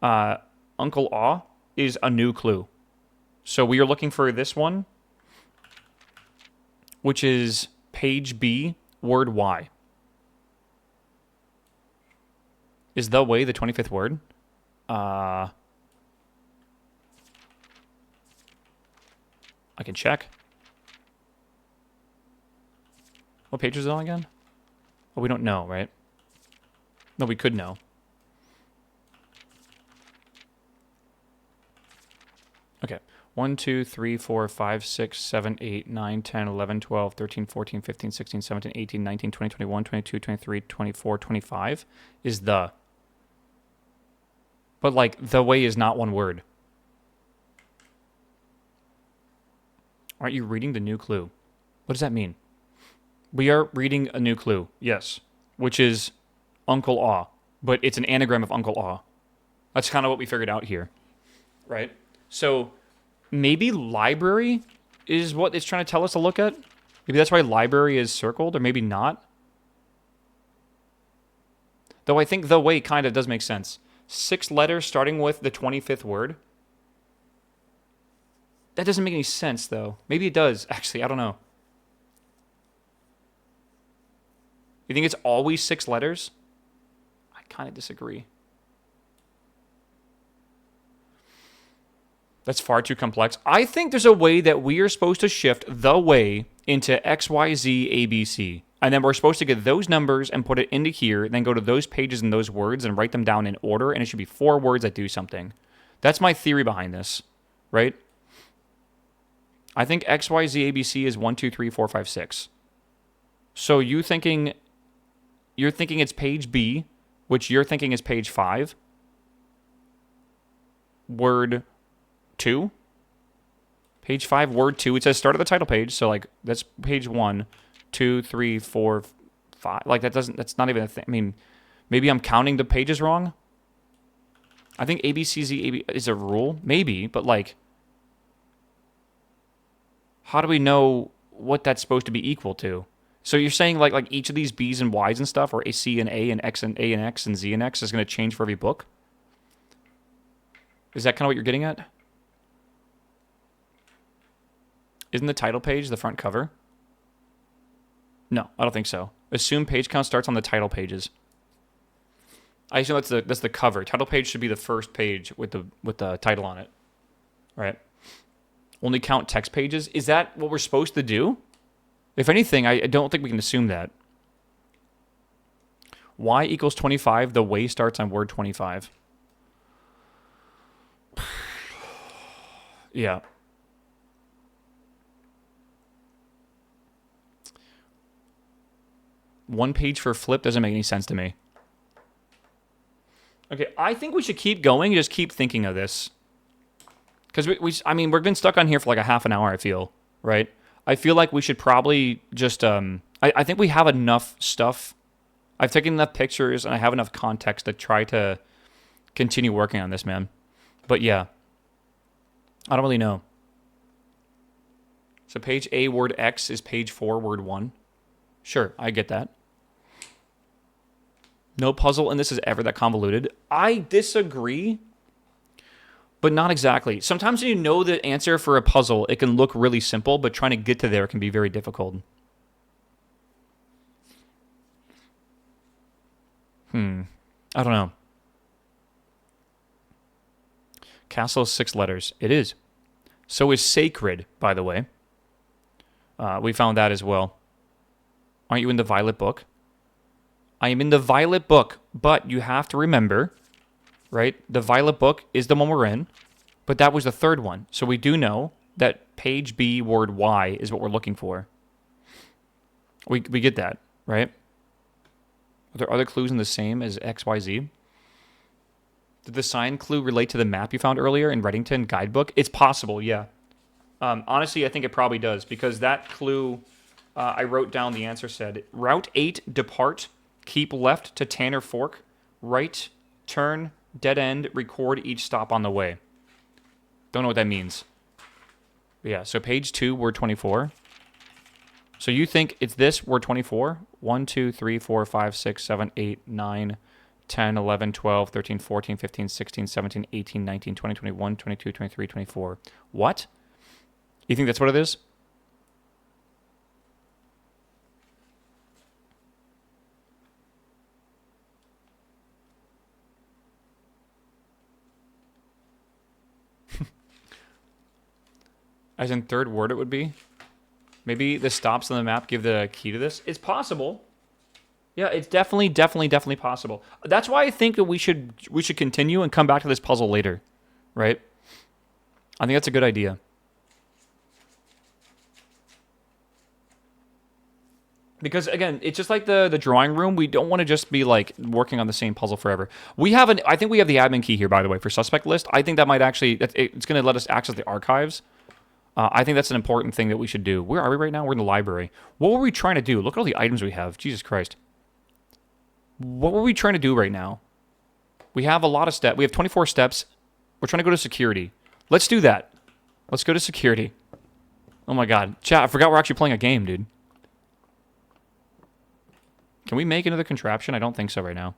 Uncle Aw is a new clue. So we are looking for this one, which is page B, word Y. Is the way the 25th word? I can check. What page is it on again? Oh, we don't know, right? No, we could know. Okay. 1, 2, 3, 4, 5, 6, 7, 8, 9, 10, 11, 12, 13, 14, 15, 16, 17, 18, 19, 20, 21, 22, 23, 24, 25 is the. But, like, the way is not one word. Aren't you reading the new clue? What does that mean? We are reading a new clue, yes. Which is Uncle Aw. But it's an anagram of Uncle Aw. That's kind of what we figured out here. Right? So, maybe library is what it's trying to tell us to look at? Maybe that's why library is circled, or maybe not? Though I think the way kind of does make sense. 6 letters starting with the 25th word. That doesn't make any sense, though. Maybe it does. Actually, I don't know. You think it's always 6 letters? I kind of disagree. That's far too complex. I think there's a way that we are supposed to shift the way into X, Y, Z, A, B, C. And then we're supposed to get those numbers and put it into here, then go to those pages and those words and write them down in order, and it should be 4 words that do something. That's my theory behind this, right? I think X, Y, Z, A, B, C is 1, 2, 3, 4, 5, 6. So you're thinking it's page B, which you're thinking is page 5. Word 2. Page 5, word 2. It says start of the title page, so like that's page 1, 2, 3, 4, 5. Like that's not even a thing. I mean, maybe I'm counting the pages wrong. I think ABCZ is a rule, maybe, but like, how do we know what that's supposed to be equal to? So you're saying like each of these B's and Y's and stuff, or a C and A and X and A and X and Z and X is going to change for every book? Is that kind of what you're getting at? Isn't the title page the front cover? No, I don't think so. Assume page count starts on the title pages. I assume that's the cover. Title page should be the first page with the title on it, right? Only count text pages. Is that what we're supposed to do? If anything, I don't think we can assume that. Y equals 25. The way starts on word 25. Yeah. One page for flip doesn't make any sense to me. Okay, I think we should keep going. Just keep thinking of this. Because we've been stuck on here for like a half an hour, I feel, right? I feel like we should probably just, I think we have enough stuff. I've taken enough pictures and I have enough context to try to continue working on this, man. But yeah, I don't really know. So page A, word X is page 4, word 1. Sure, I get that. No puzzle in this is ever that convoluted. I disagree, but not exactly. Sometimes when you know the answer for a puzzle, it can look really simple, but trying to get to there can be very difficult. I don't know. Castle is 6 letters. It is. So is sacred, by the way. We found that as well. Aren't you in the Violet Book? I am in the Violet Book, but you have to remember, right? The Violet Book is the one we're in, but that was the third one. So we do know that page B, word Y is what we're looking for. We get that, right? Are there other clues in the same as X, Y, Z? Did the sign clue relate to the map you found earlier in Reddington guidebook? It's possible, yeah. Honestly, I think it probably does, because that clue, I wrote down the answer said, Route 8, depart, keep left to Tanner Fork, right, turn, dead end, record each stop on the way. Don't know what that means. But yeah, so page 2, word 24. So you think it's this, word 24? 1, 2, 3, 4, 5, 6, 7, 8, 9, 10, 11, 12, 13, 14, 15, 16, 17, 18, 19, 20, 21, 22, 23, 24. What? You think that's what it is? As in third word it would be? Maybe the stops on the map give the key to this. It's possible. Yeah, it's definitely possible. That's why I think that we should continue and come back to this puzzle later, right? I think that's a good idea. Because again, it's just like the drawing room. We don't want to just be like working on the same puzzle forever. I think we have the admin key here, by the way, for suspect list. I think that might actually, it's going to let us access the archives. I think that's an important thing that we should do. Where are we right now? We're in the library. What were we trying to do? Look at all the items we have. Jesus Christ. What were we trying to do right now? We have a lot of steps. We have 24 steps. We're trying to go to security. Let's do that. Let's go to security. Oh my god. Chat, I forgot we're actually playing a game, dude. Can we make another contraption? I don't think so right now.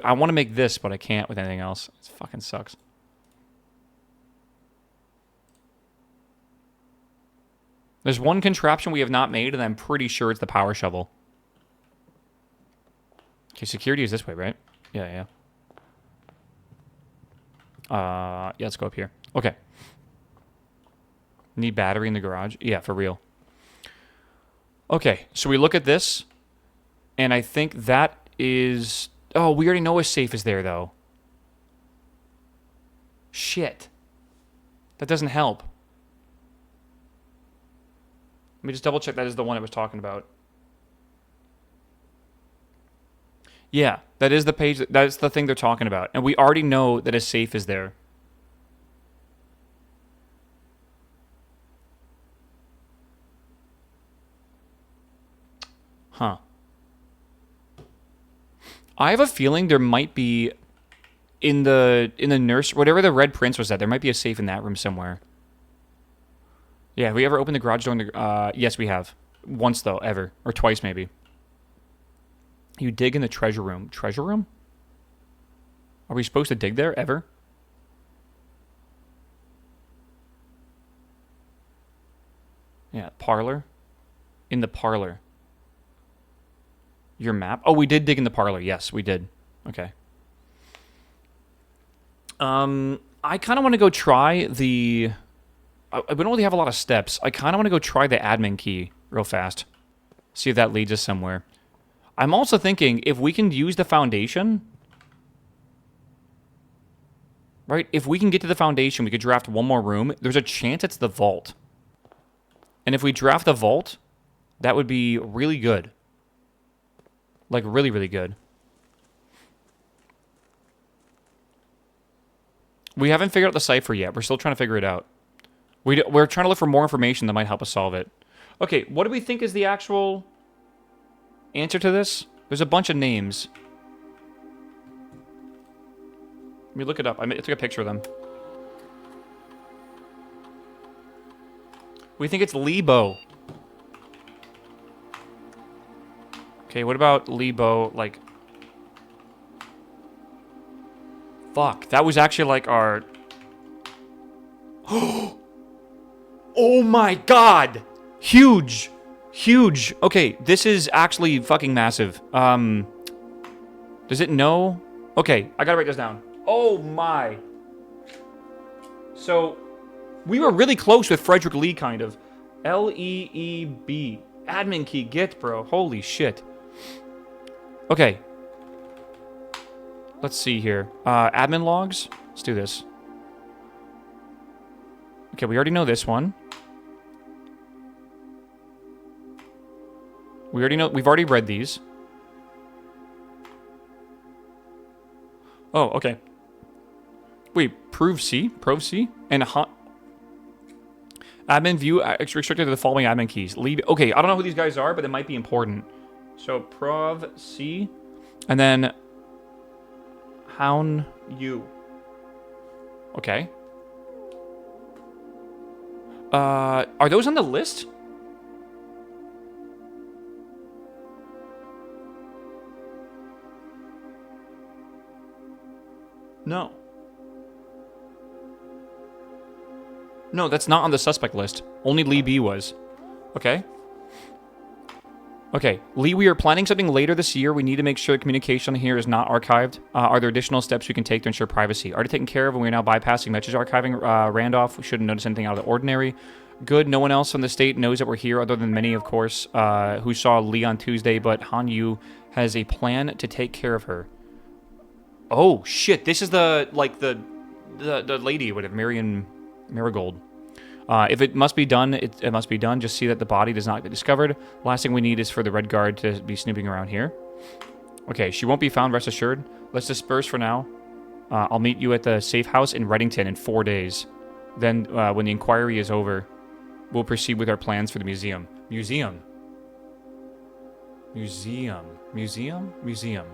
I want to make this, but I can't with anything else. It fucking sucks. There's one contraption we have not made, and I'm pretty sure it's the power shovel. Okay, security is this way, right? Yeah. Yeah, let's go up here. Okay. Need battery in the garage? Yeah, for real. Okay, so we look at this, and I think that is... Oh, we already know a safe is there, though. Shit. That doesn't help. Let me just double check that is the one I was talking about. Yeah, that is the page, that's the thing they're talking about. And we already know that a safe is there. Huh. I have a feeling there might be in the nurse, whatever the red prince was at, there might be a safe in that room somewhere. Yeah, have we ever opened the garage door in the... yes, we have. Once, though, ever. Or twice, maybe. You dig in the treasure room. Treasure room? Are we supposed to dig there, ever? Yeah, parlor. In the parlor. Your map? Oh, we did dig in the parlor. Yes, we did. Okay. I kind of want to go try the... we don't really have a lot of steps. I kind of want to go try the admin key real fast. See if that leads us somewhere. I'm also thinking if we can use the foundation... Right? If we can get to the foundation, we could draft one more room. There's a chance it's the vault. And if we draft the vault, that would be really good. Like, really, really good. We haven't figured out the cipher yet. We're still trying to figure it out. We're trying to look for more information that might help us solve it. Okay, what do we think is the actual answer to this? There's a bunch of names. Let me look it up. I took a picture of them. We think it's Lebo. Okay, what about Lebo, like... Fuck, that was actually like our... Oh my god! Huge! Huge! Okay, this is actually fucking massive. Does it know? Okay, I gotta write this down. Oh my. So, we were really close with Frederick Lee, kind of. L-E-E-B. Admin key, get, bro. Holy shit. Okay. Let's see here. Admin logs. Let's do this. Okay, we already know this one. We already know. We've already read these. Oh, okay. Wait, prove C? Prove C? And admin view restricted to the following admin keys. Leave. Okay, I don't know who these guys are, but they might be important. So, prov C. And then hound U. Okay. Are those on the list? No. No, that's not on the suspect list. Only Lee B was. Okay. Okay, Lee, we are planning something later this year. We need to make sure the communication here is not archived. Are there additional steps we can take to ensure privacy? Already taken care of, and we are now bypassing message archiving. Randolph, we shouldn't notice anything out of the ordinary. Good, no one else from the state knows that we're here, other than many, of course, who saw Lee on Tuesday, but Han Yu has a plan to take care of her. Oh, shit, this is the lady, whatever, Marion Marigold. If it must be done, it must be done. Just see that the body does not get discovered. Last thing we need is for the Red Guard to be snooping around here. Okay, she won't be found, rest assured. Let's disperse for now. I'll meet you at the safe house in Reddington in 4 days. Then, when the inquiry is over, we'll proceed with our plans for the museum. Museum. Museum. Museum? Museum.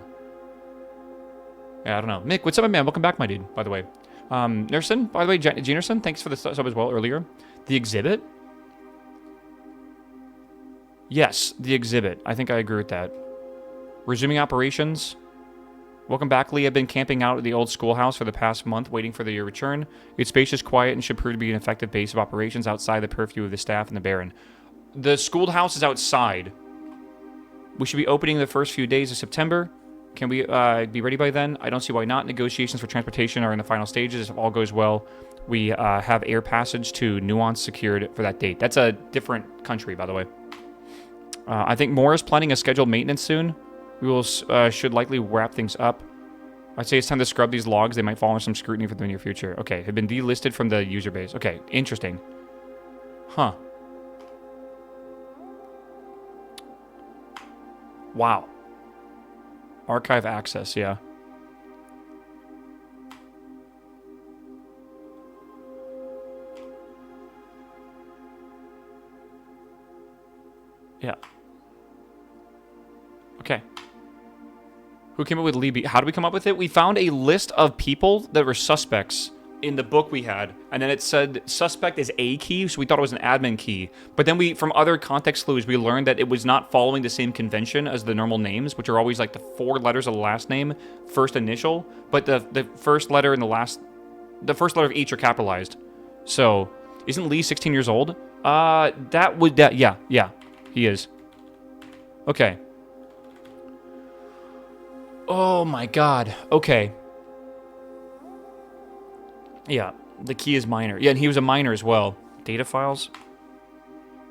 Yeah, I don't know. Mick, what's up, man? Welcome back, my dude, by the way. Nerson, by the way, Janerson, thanks for the sub as well earlier. The exhibit? Yes, the exhibit. I think I agree with that. Resuming operations. Welcome back, Lee. I've been camping out at the old schoolhouse for the past month, waiting for your return. It's spacious, quiet, and should prove to be an effective base of operations outside the purview of the staff and the Baron. The schoolhouse is outside. We should be opening the first few days of September. Can we be ready by then? I don't see why not. Negotiations for transportation are in the final stages. If all goes well, we have air passage to Nuance secured for that date. That's a different country, by the way. I think Moore is planning a scheduled maintenance soon. We will should likely wrap things up. I'd say it's time to scrub these logs. They might fall under some scrutiny for the near future. Okay, have been delisted from the user base. Okay, interesting. Huh. Wow. Archive access, yeah. Yeah. Okay. Who came up with Lee B? How did we come up with it? We found a list of people that were suspects in the book we had, and then it said suspect is a key, so we thought it was an admin key. But then from other context clues, we learned that it was not following the same convention as the normal names, which are always like the 4 letters of the last name, first initial, but the first letter and the first letter of each are capitalized. So, isn't Lee 16 years old? Yeah, he is. Okay. Oh my god. Okay. Yeah, the key is minor. Yeah, and he was a minor as well. Data files?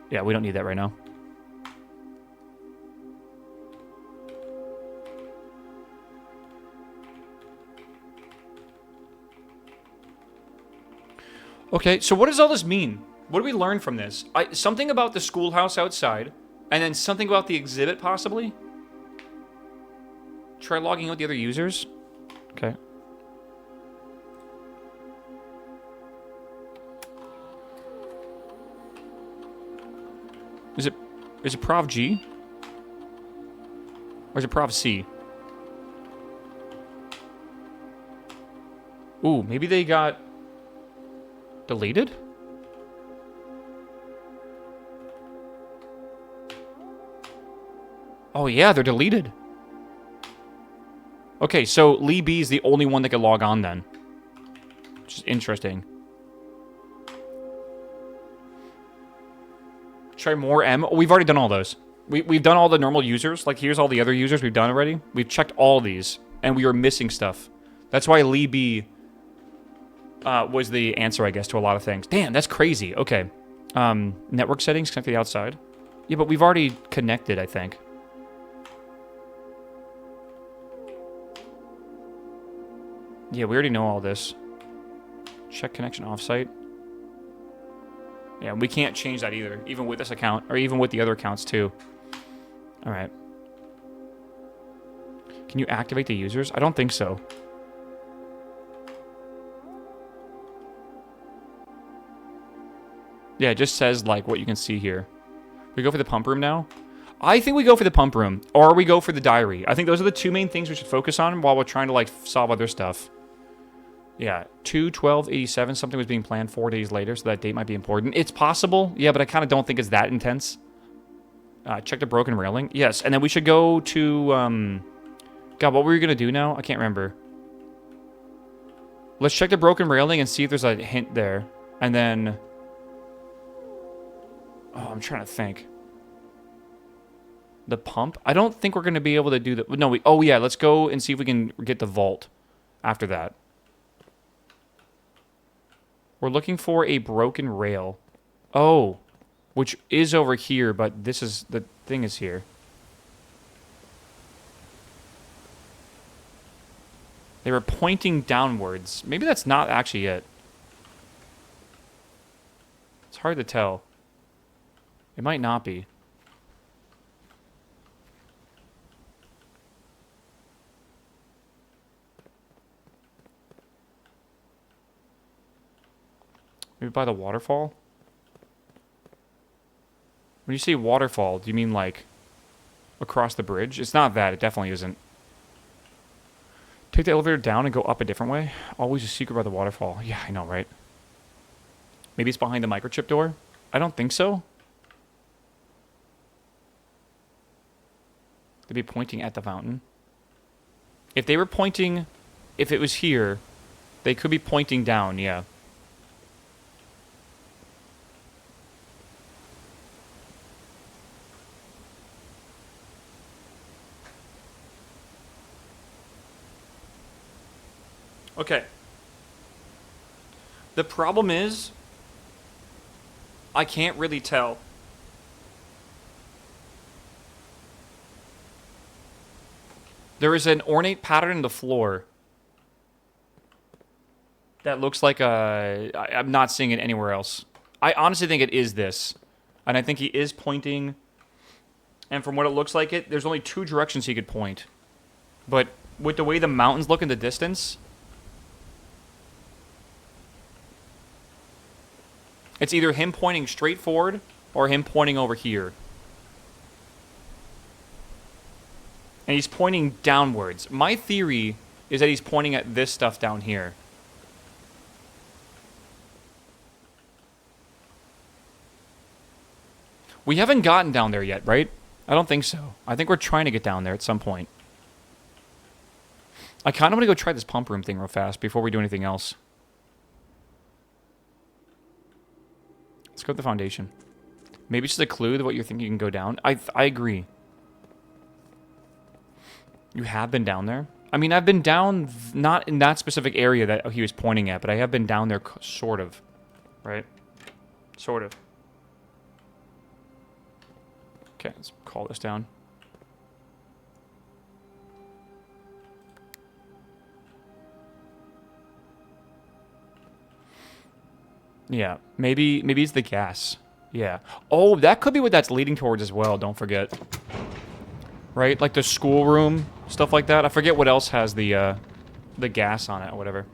Yeah, we don't need that right now. Okay, so what does all this mean? What do we learn from this? Something about the schoolhouse outside, and then something about the exhibit, possibly? Try logging out the other users? Okay. Is it Prov G? Or is it Prov C? Ooh, maybe they got deleted? Oh yeah, they're deleted. Okay, so Lee B is the only one that can log on then. Which is interesting. Try more M. Oh, we've already done all those. We've done all the normal users. Like, here's all the other users we've done already. We've checked all these, and we were missing stuff. That's why Lee B was the answer, I guess, to a lot of things. Damn, that's crazy. Okay. Network settings, connect to the outside. Yeah, but we've already connected, I think. Yeah, we already know all this. Check connection offsite. Yeah, we can't change that either, even with this account, or even with the other accounts too. All right. Can you activate the users? I don't think so. Yeah, it just says, like, what you can see here. We go for the pump room now? I think we go for the pump room, or we go for the diary. I think those are the 2 main things we should focus on while we're trying to, like, solve other stuff. Yeah, 2/12/87, something was being planned 4 days later, so that date might be important. It's possible, yeah, but I kind of don't think it's that intense. Check the broken railing. Yes, and then we should go to, God, what were we going to do now? I can't remember. Let's check the broken railing and see if there's a hint there. And then... Oh, I'm trying to think. The pump? I don't think we're going to be able to do that. No, oh yeah, let's go and see if we can get the vault after that. We're looking for a broken rail. Oh, which is over here, but this is, the thing is here. They were pointing downwards. Maybe that's not actually it. It's hard to tell. It might not be. Maybe by the waterfall? When you say waterfall, do you mean like across the bridge? It's not that. It definitely isn't. Take the elevator down and go up a different way? Always a secret by the waterfall. Yeah, I know, right? Maybe it's behind the microchip door? I don't think so. They'd be pointing at the fountain. If they were pointing... If it was here, they could be pointing down, yeah. Okay. The problem is, I can't really tell. There is an ornate pattern in the floor that looks like a... I'm not seeing it anywhere else. I honestly think it is this. And I think he is pointing... And from what it looks like it, there's only two directions he could point. But with the way the mountains look in the distance... It's either him pointing straight forward or him pointing over here. And he's pointing downwards. My theory is that he's pointing at this stuff down here. We haven't gotten down there yet, right? I don't think so. I think we're trying to get down there at some point. I kind of want to go try this pump room thing real fast before we do anything else. Let's go with the foundation. Maybe it's just a clue that what you're thinking you can go down. I agree. You have been down there? I mean, I've been down, not in that specific area that he was pointing at, but I have been down there, sort of. Right? Sort of. Okay, let's call this down. Yeah, maybe it's the gas. Yeah. Oh, that could be what that's leading towards as well, don't forget. Right? Like the schoolroom, stuff like that. I forget what else has the gas on it or whatever.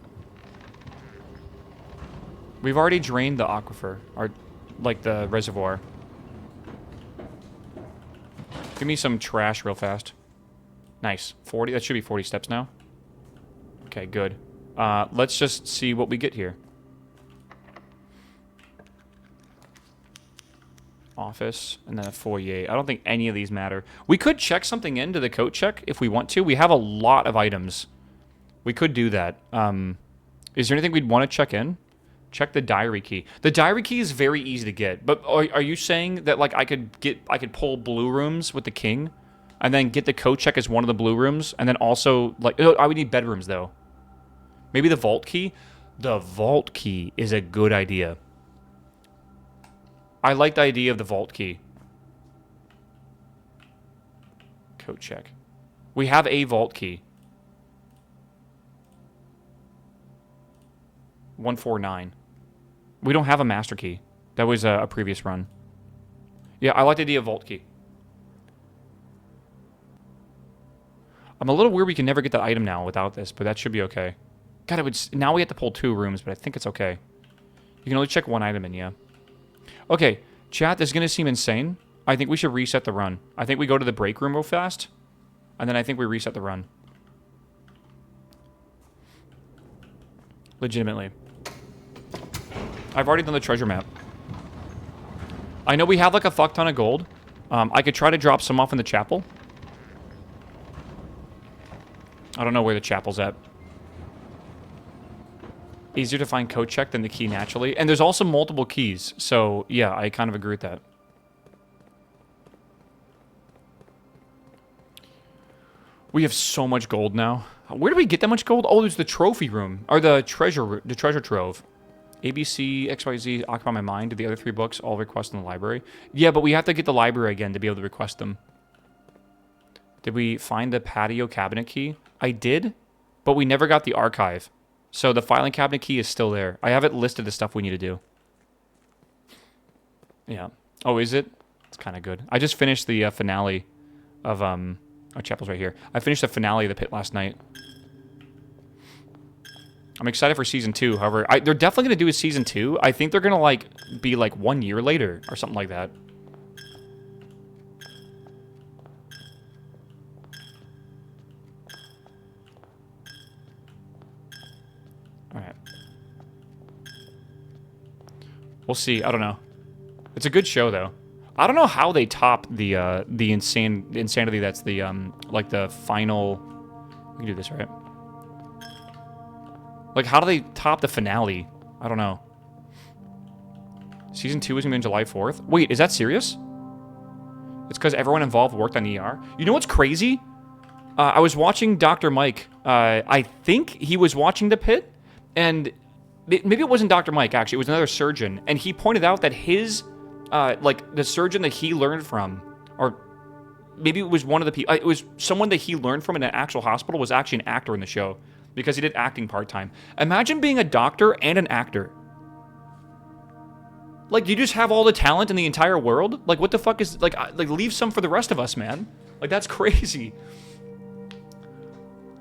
We've already drained the aquifer, or like the reservoir. Give me some trash real fast. Nice. 40, that should be 40 steps now. Okay, good. Let's just see what we get here. Office, and then a foyer. I don't think any of these matter. We could check something into the coat check if we want to. We have a lot of items. We could do that. Is there anything we'd want to check in? Check the diary key. The diary key is very easy to get, but are you saying that like I could pull blue rooms with the king, and then get the coat check as one of the blue rooms, and then also like I would need bedrooms though. Maybe the vault key? The vault key is a good idea. I like the idea of the vault key. Coat check. We have a vault key. 149. We don't have a master key. That was a previous run. Yeah, I like the idea of vault key. I'm a little weird we can never get that item now without this, but that should be okay. God, it would... Now we have to pull 2 rooms, but I think it's okay. You can only check 1 item in, yeah. Okay, chat, this is going to seem insane. I think we should reset the run. I think we go to the break room real fast, and then I think we reset the run. Legitimately. I've already done the treasure map. I know we have like a fuck ton of gold. I could try to drop some off in the chapel. I don't know where the chapel's at. Easier to find code check than the key naturally. And there's also multiple keys. So, yeah, I kind of agree with that. We have so much gold now. Where do we get that much gold? Oh, there's the trophy room. Or the treasure trove. ABC, XYZ, Occupy My Mind. The other 3 books, all request in the library. Yeah, but we have to get the library again to be able to request them. Did we find the patio cabinet key? I did, but we never got the archive. So the filing cabinet key is still there. I have it listed the stuff we need to do. Yeah. Oh, is it? It's kind of good. I just finished the finale of, oh, Chapel's right here. I finished the finale of The Pit last night. I'm excited for Season 2, however. They're definitely going to do a Season 2. I think they're going to, like, be, like, 1 year later or something like that. Alright. We'll see. I don't know. It's a good show, though. I don't know how they top the insanity that's the, like, the final... We can do this, right? Like, how do they top the finale? I don't know. Season 2 is going to be on July 4th? Wait, is that serious? It's because everyone involved worked on ER? You know what's crazy? I was watching Dr. Mike. I think he was watching The Pit, and maybe it wasn't Dr. Mike, actually. It was another surgeon, and he pointed out that his, like, the surgeon that he learned from, or maybe it was one of the people, it was someone that he learned from in an actual hospital, was actually an actor in the show, because he did acting part-time. Imagine being a doctor and an actor. Like, you just have all the talent in the entire world? Like, what the fuck is... Like, leave some for the rest of us, man. Like, that's crazy.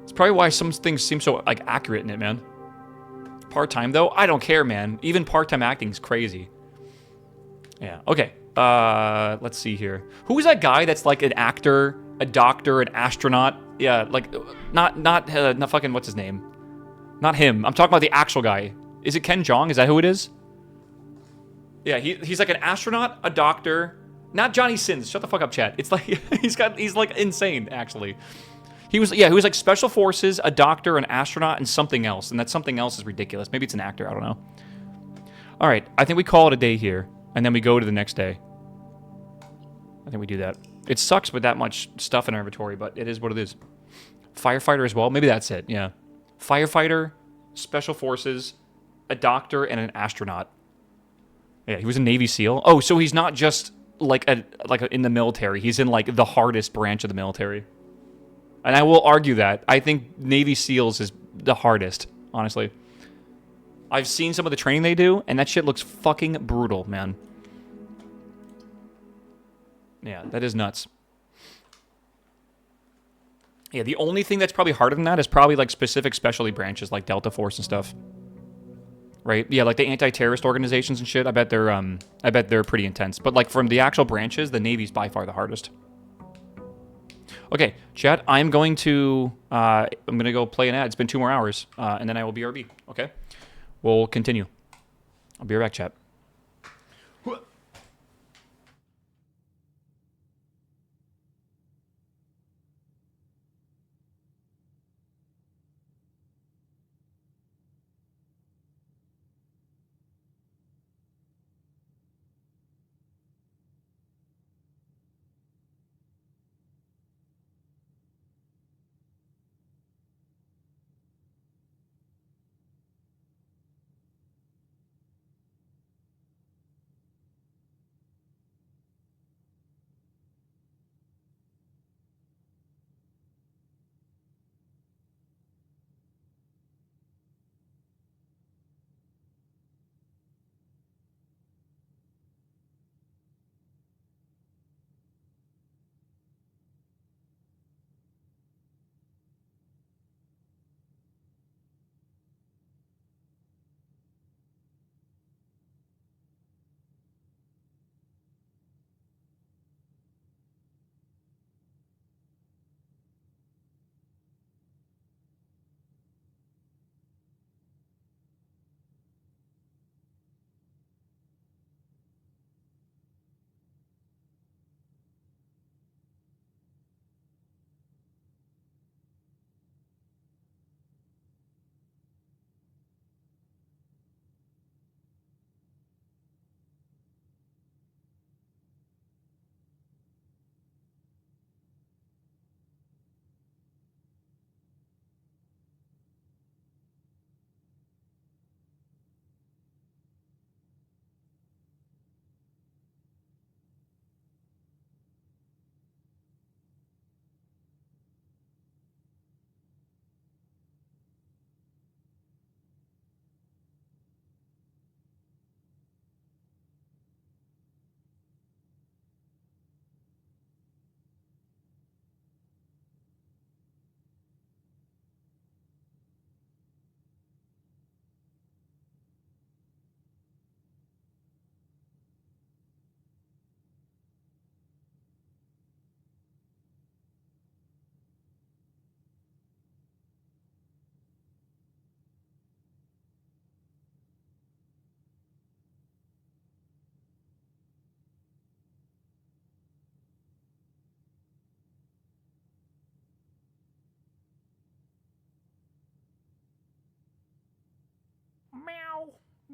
It's probably why some things seem so, like, accurate in it, man. Part-time, though? I don't care, man. Even part-time acting is crazy. Yeah, okay. Let's see here. Who is that guy that's, like, an actor, a doctor, an astronaut? Yeah, like, not fucking... What's his name? Not him. I'm talking about the actual guy. Is it Ken Jeong? Is that who it is? Yeah, he's like an astronaut, a doctor, not Johnny Sins. Shut the fuck up, chat. It's like he's like insane actually. He was like special forces, a doctor, an astronaut, and something else. And that something else is ridiculous. Maybe it's an actor. I don't know. All right, I think we call it a day here, and then we go to the next day. I think we do that. It sucks with that much stuff in our inventory, but it is what it is. Firefighter as well. Maybe that's it. Yeah, firefighter, special forces, a doctor, and an astronaut. Yeah, he was a Navy SEAL. Oh, so he's not just like in the military. He's in like the hardest branch of the military. And I will argue that. I think Navy SEALs is the hardest, honestly. I've seen some of the training they do, and that shit looks fucking brutal, man. Yeah, that is nuts. Yeah, the only thing that's probably harder than that is probably like specific specialty branches like Delta Force and stuff. Right? Yeah, like the anti-terrorist organizations and shit. I bet they're pretty intense. But like from the actual branches, the Navy's by far the hardest. Okay, chat. I'm going to go play an ad. It's been 2 more hours, and then I will BRB. Okay, we'll continue. I'll be right back, chat.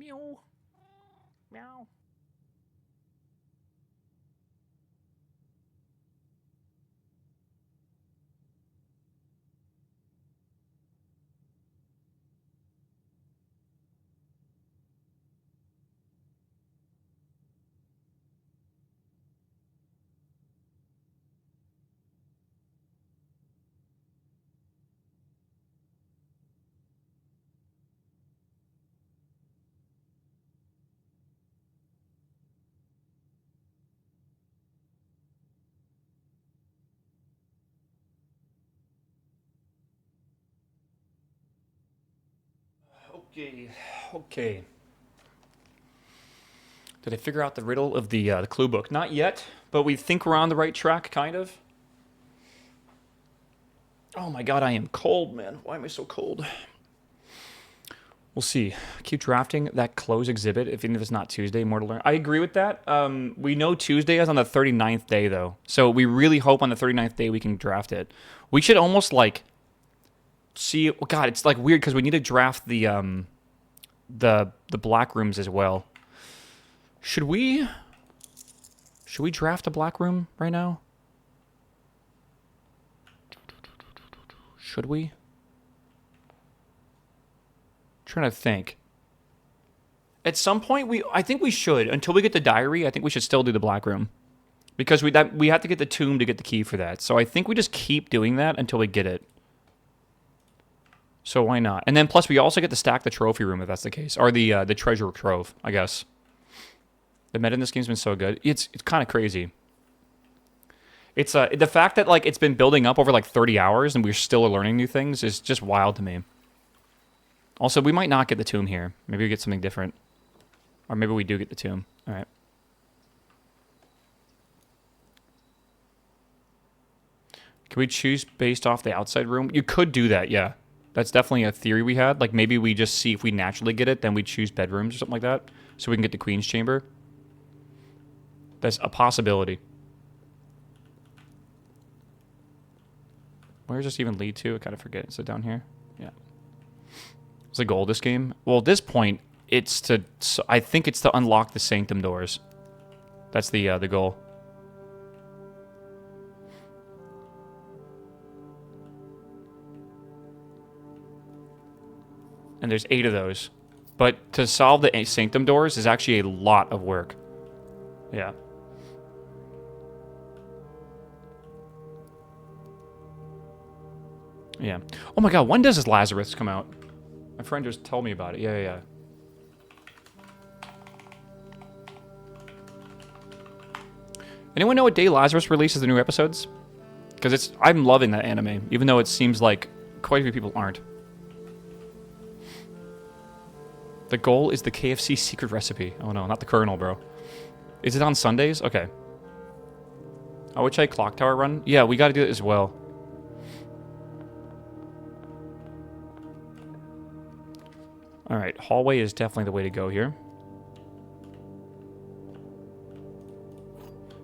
Meow. Meow. Okay. Okay. Did I figure out the riddle of the clue book? Not yet, but we think we're on the right track, kind of. Oh my god, I am cold, man. Why am I so cold? We'll see. Keep drafting that close exhibit, even if it's not Tuesday. More to learn. I agree with that. We know Tuesday is on the 39th day, though. So we really hope on the 39th day we can draft it. We should almost, like, see... Oh god, it's, like, weird, because we need to draft the black rooms as well. Should we draft a black room right now? Should we? Trying to think. At some point, I think we should. Until we get the diary, I think we should still do the black room. Because we have to get the tomb to get the key for that. So I think we just keep doing that until we get it. So why not? And then plus we also get to stack the trophy room if that's the case. Or the treasure trove, I guess. The meta in this game's been so good. It's kind of crazy. It's the fact that like it's been building up over like 30 hours and we're still learning new things is just wild to me. Also, we might not get the tomb here. Maybe we get something different. Or maybe we do get the tomb. All right. Can we choose based off the outside room? You could do that, yeah. That's definitely a theory we had. Like, maybe we just see if we naturally get it, then we choose bedrooms or something like that. So we can get the Queen's Chamber. That's a possibility. Where does this even lead to? I kind of forget. Is it down here? Yeah. What's the goal of this game? Well, at this point, it's to... I think it's to unlock the Sanctum doors. That's the goal. And there's 8 of those. But to solve the Sanctum doors is actually a lot of work. Yeah. Yeah. Oh my god, when does this Lazarus come out? My friend just told me about it. Yeah. Anyone know what day Lazarus releases the new episodes? Because I'm loving that anime, even though it seems like quite a few people aren't. The goal is the KFC secret recipe. Oh no, not the Colonel, bro. Is it on Sundays? Okay. Oh, which Clock Tower run? Yeah, we gotta do it as well. Alright, hallway is definitely the way to go here.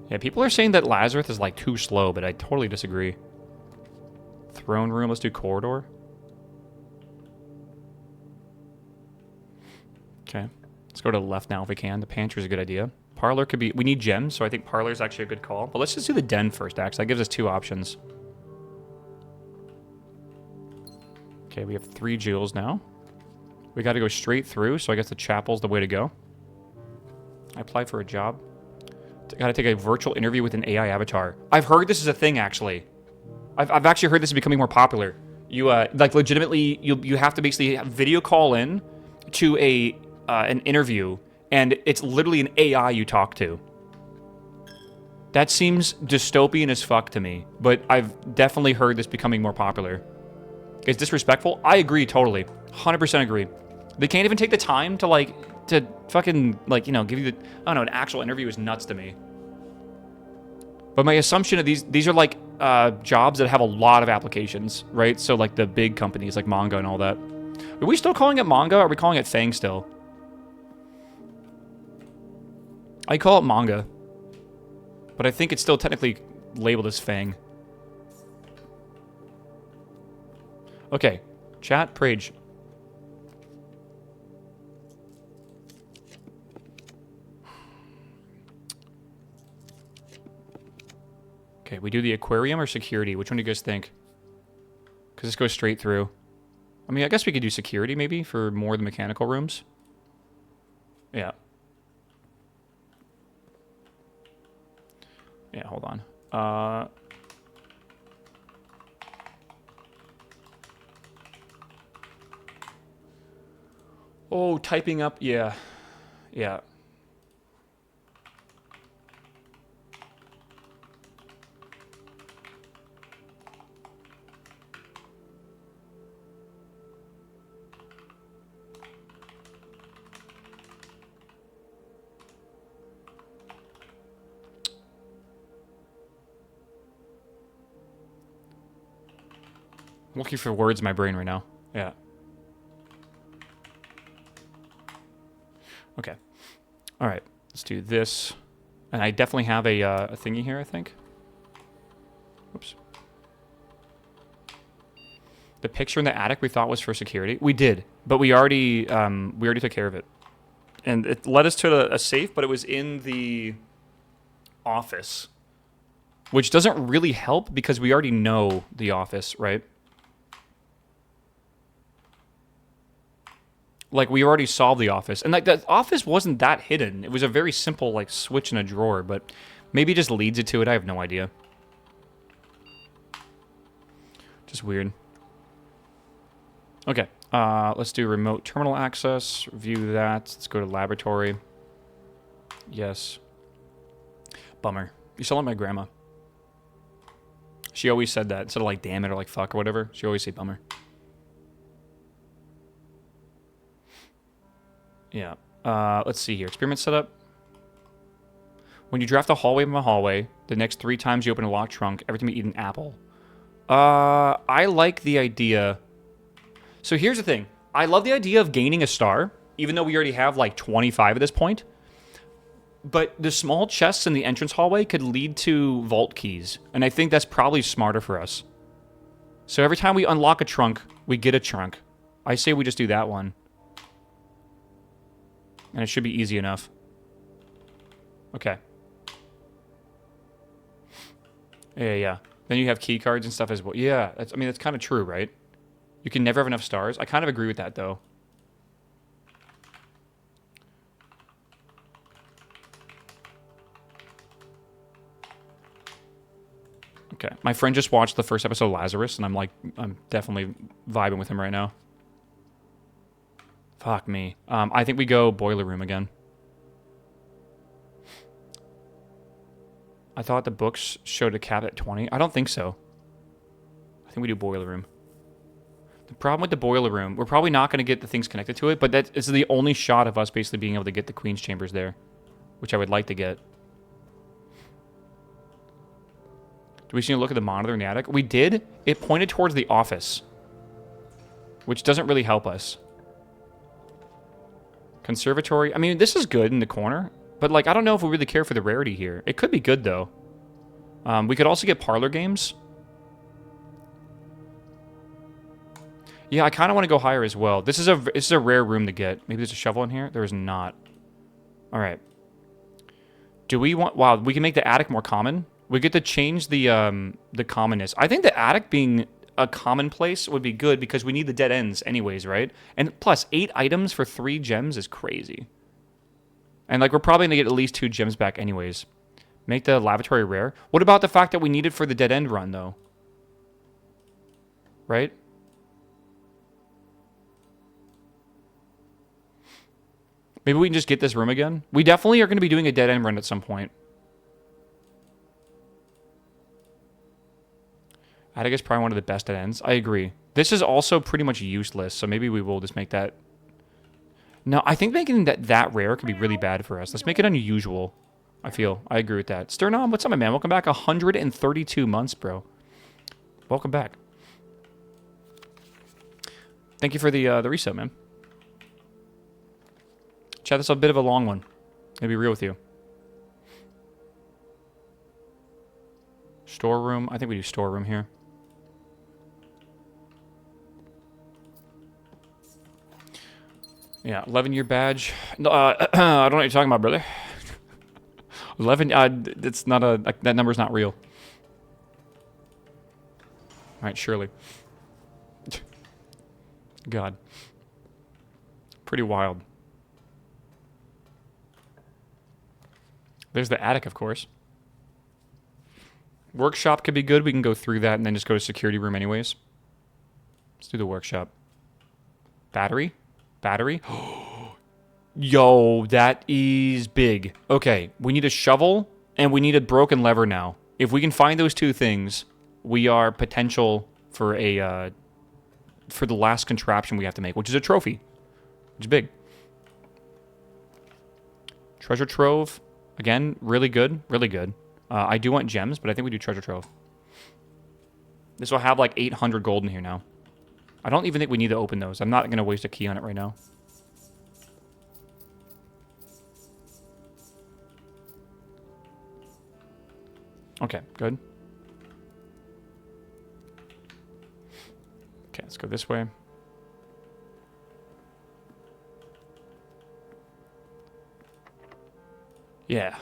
Yeah, people are saying that Lazarus is like too slow, but I totally disagree. Throne room, let's do corridor. Okay, let's go to the left now if we can. The pantry is a good idea. Parlor could be... We need gems, so I think parlor is actually a good call. But let's just do the den first, actually. That gives us 2 options. Okay, we have 3 jewels now. We got to go straight through, so I guess the chapel's the way to go. I applied for a job. Got to take a virtual interview with an AI avatar. I've heard this is a thing, actually. I've actually heard this is becoming more popular. You, like, legitimately, you have to basically video call in to an interview, and it's literally an AI you talk to. That seems dystopian as fuck to me, but I've definitely heard this becoming more popular. It's disrespectful? I agree totally. 100% agree. They can't even take the time to, like, to fucking, like, you know, give you the... I don't know, an actual interview is nuts to me. But my assumption of these are, like, jobs that have a lot of applications, right? So, like, the big companies, like manga and all that. Are we still calling it manga, or are we calling it Fang still? I call it manga. But I think it's still technically labeled as Fang. Okay. Chat, Prage. we do the aquarium or security? Which one do you guys think? Because this goes straight through. I mean, I guess we could do security maybe for more of the mechanical rooms. Yeah. Yeah, hold on. Oh, typing up. Yeah. Yeah. I'm looking for words in my brain right now. Yeah. Okay. All right. Let's do this. And I definitely have a thingy here, I think. Oops. The picture in the attic we thought was for security. We did, but we already took care of it. And it led us to a safe, but it was in the office. Which doesn't really help because we already know the office, right? Like, we already solved the office. And, like, the office wasn't that hidden. It was a very simple, like, switch in a drawer. But maybe it just leads it to it. I have no idea. Just weird. Okay. Let's do remote terminal access. View that. Let's go to laboratory. Yes. Bummer. You sound like my grandma. She always said that. Instead of, like, damn it or, like, fuck or whatever. She always say bummer. Yeah. Let's see here. Experiment setup. When you draft a hallway from a hallway, the next 3 times you open a locked trunk, every time you eat an apple. I like the idea. So here's the thing. I love the idea of gaining a star, even though we already have like 25 at this point. But the small chests in the entrance hallway could lead to vault keys. And I think that's probably smarter for us. So every time we unlock a trunk, we get a trunk. I say we just do that one. And it should be easy enough. Okay. Yeah. Then you have key cards and stuff as well. Yeah, I mean, that's kind of true, right? You can never have enough stars. I kind of agree with that, though. Okay. My friend just watched the first episode of Lazarus, and I'm definitely vibing with him right now. Fuck me. I think we go boiler room again. I thought the books showed a cap at 20. I don't think so. I think we do boiler room. The problem with the boiler room, we're probably not going to get the things connected to it, but that is the only shot of us basically being able to get the Queen's Chambers there, which I would like to get. Do we see a look at the monitor in the attic? We did. It pointed towards the office, which doesn't really help us. Conservatory. I mean, this is good in the corner, but, like, I don't know if we really care for the rarity here. It could be good, though. We could also get parlor games. Yeah, I kind of want to go higher as well. This is a rare room to get. Maybe there's a shovel in here? There is not. All right. Do we want... Wow, we can make the attic more common. We get to change the commonness. I think the attic being a common place would be good because we need the dead ends anyways, right? And plus, 8 items for 3 gems is crazy. And, like, we're probably going to get at least 2 gems back anyways. Make the lavatory rare. What about the fact that we need it for the dead end run, though? Right? Maybe we can just get this room again. We definitely are going to be doing a dead end run at some point. Attic is probably one of the best dead ends. I agree. This is also pretty much useless, so maybe we will just make that... No, I think making that rare could be really bad for us. Let's make it unusual, I feel. I agree with that. Sternom, what's up, my man? Welcome back. 132 months, bro. Welcome back. Thank you for the reset, man. Chat, this is a bit of a long one. I'll be real with you. Storeroom. I think we do storeroom here. Yeah, 11-year badge. No, I don't know what you're talking about, brother. 11. It's not a. That number's not real. Alright, surely. God. Pretty wild. There's the attic, of course. Workshop could be good. We can go through that and then just go to security room anyways. Let's do the workshop. Battery? Battery? Yo, that is big. Okay, we need a shovel and we need a broken lever now. If we can find those two things, we are potential for a for the last contraption we have to make, which is a trophy. Which is big. Treasure trove. Again, really good. Really good. I do want gems, but I think we do treasure trove. This will have like 800 gold in here now. I don't even think we need to open those. I'm not going to waste a key on it right now. Okay, good. Okay, let's go this way. Yeah.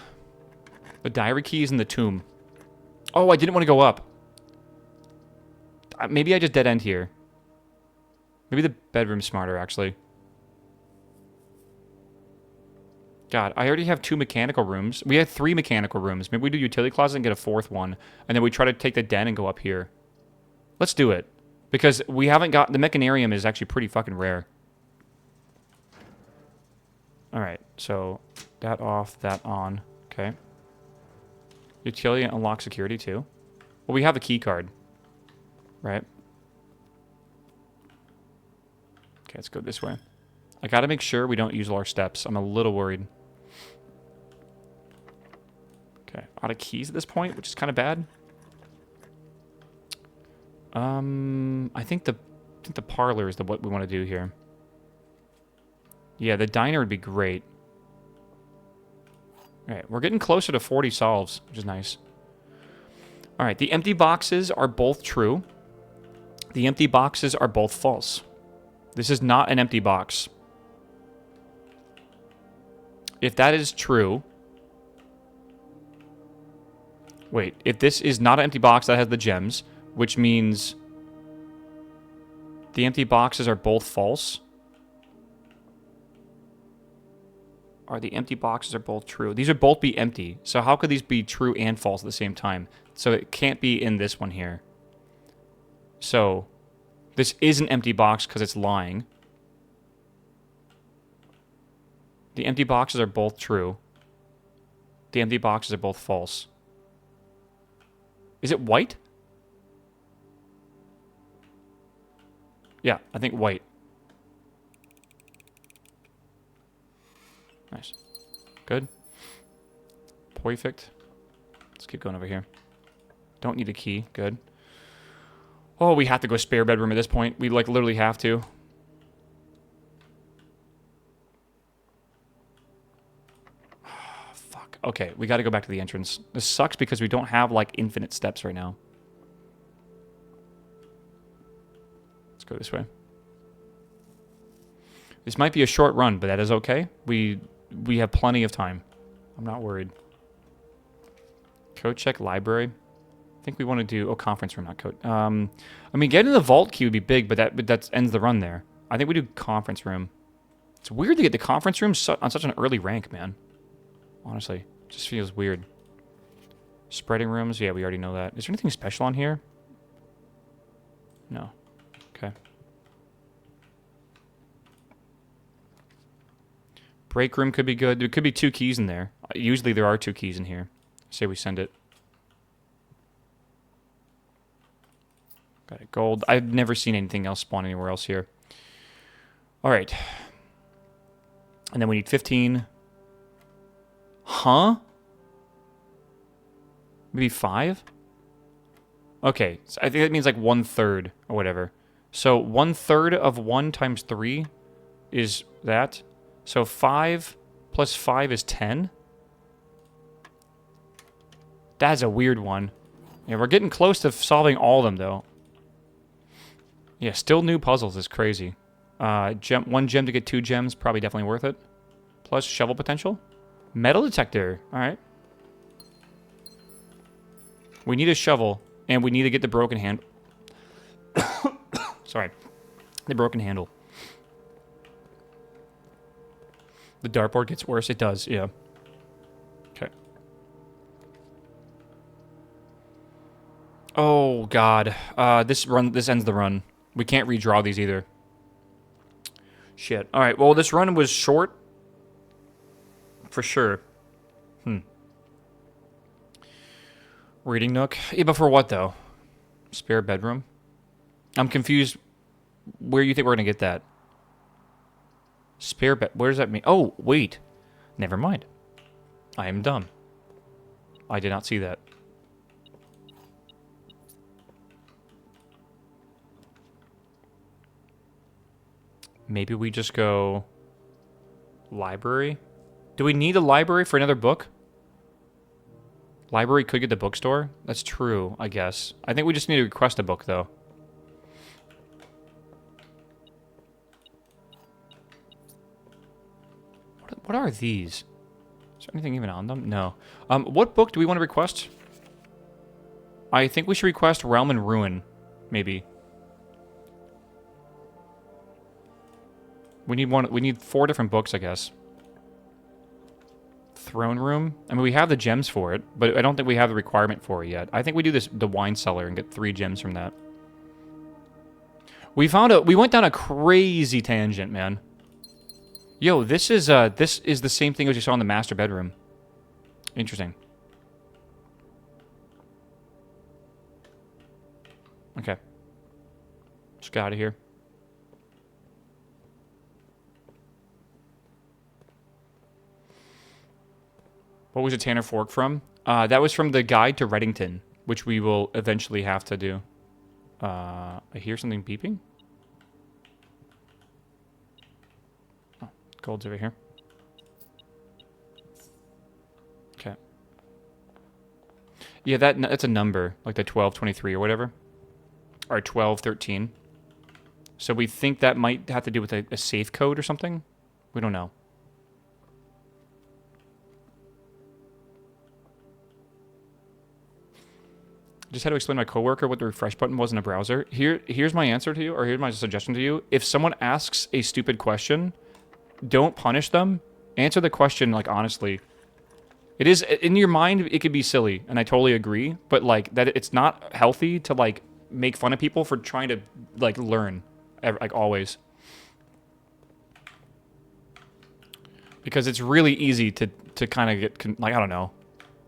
The diary key is in the tomb. Oh, I didn't want to go up. Maybe I just dead end here. Maybe the bedroom's smarter, actually. God, I already have 2 mechanical rooms. We have 3 mechanical rooms. Maybe we do utility closet and get a 4th one. And then we try to take the den and go up here. Let's do it. Because we haven't got... The mechanarium is actually pretty fucking rare. Alright, so... That off, that on. Okay. Utility and unlock security, too. Well, we have a key card. Right? Okay, let's go this way. I gotta make sure we don't use all our steps. I'm a little worried. Okay, out of keys at this point, which is kind of bad. I think the parlor is what we want to do here. Yeah, the diner would be great. All right, we're getting closer to 40 solves, which is nice. All right, the empty boxes are both true. The empty boxes are both false. This is not an empty box. If that is true... Wait, if this is not an empty box that has the gems, which means the empty boxes are both false. Or the empty boxes are both true. These would both be empty. So how could these be true and false at the same time? So it can't be in this one here. So this is an empty box because it's lying. The empty boxes are both true. The empty boxes are both false. Is it white? Yeah, I think white. Nice. Good. Perfect. Let's keep going over here. Don't need a key. Good. Oh, we have to go spare bedroom at this point. We, like, literally have to. Fuck. Okay, we gotta go back to the entrance. This sucks because we don't have, like, infinite steps right now. Let's go this way. This might be a short run, but that is okay. We have plenty of time. I'm not worried. Code check library. I think we want to do... Oh, conference room, not code. I mean, getting the vault key would be big, but that ends the run there. I think we do conference room. It's weird to get the conference room on such an early rank, man. Honestly. It just feels weird. Spreading rooms. Yeah, we already know that. Is there anything special on here? No. Okay. Break room could be good. There could be 2 keys in there. Usually there are 2 keys in here. Say we send it. Got it. Gold. I've never seen anything else spawn anywhere else here. All right. And then we need 15. Huh? Maybe 5? Okay. So I think that means like 1/3 or whatever. So 1/3 of 1 times 3 is that. So 5 plus 5 is 10. That's a weird one. Yeah, we're getting close to solving all of them, though. Yeah, still new puzzles is crazy. 1 gem to get 2 gems, probably definitely worth it. Plus shovel potential. Metal detector. All right. We need a shovel, and we need to get the broken hand. Sorry. The broken handle. The dartboard gets worse. It does, yeah. Okay. Oh, God. This ends the run. We can't redraw these either. Shit. Alright, well, this run was short. For sure. Reading nook? Yeah, but for what, though? Spare bedroom? I'm confused. Where you think we're going to get that? Spare bed. Where does that mean? Oh, wait. Never mind. I am dumb. I did not see that. Maybe we just go... library? Do we need a library for another book? Library could get the bookstore? That's true, I guess. I think we just need to request a book, though. What are these? Is there anything even on them? No. What book do we want to request? I think we should request Realm and Ruin, maybe. We need 4 different books, I guess. Throne Room? I mean, we have the gems for it, but I don't think we have the requirement for it yet. I think we do the wine cellar and get 3 gems from that. We went down a crazy tangent, man. Yo, this is the same thing as you saw in the master bedroom. Interesting. Okay. Just get out of here. What was the Tanner Fork from? That was from the Guide to Reddington, which we will eventually have to do. I hear something beeping. Oh, gold's over here. Okay. Yeah, that's a number, like the 1223 or whatever. Or 1213. So we think that might have to do with a safe code or something? We don't know. Just had to explain to my coworker what the refresh button was in a browser. Here's my answer to you, or here's my suggestion to you. If someone asks a stupid question, don't punish them. Answer the question, like, honestly. It is, in your mind, it could be silly, and I totally agree, but, like, that it's not healthy to, like, make fun of people for trying to, like, learn, like, always. Because it's really easy to kind of get, like, I don't know,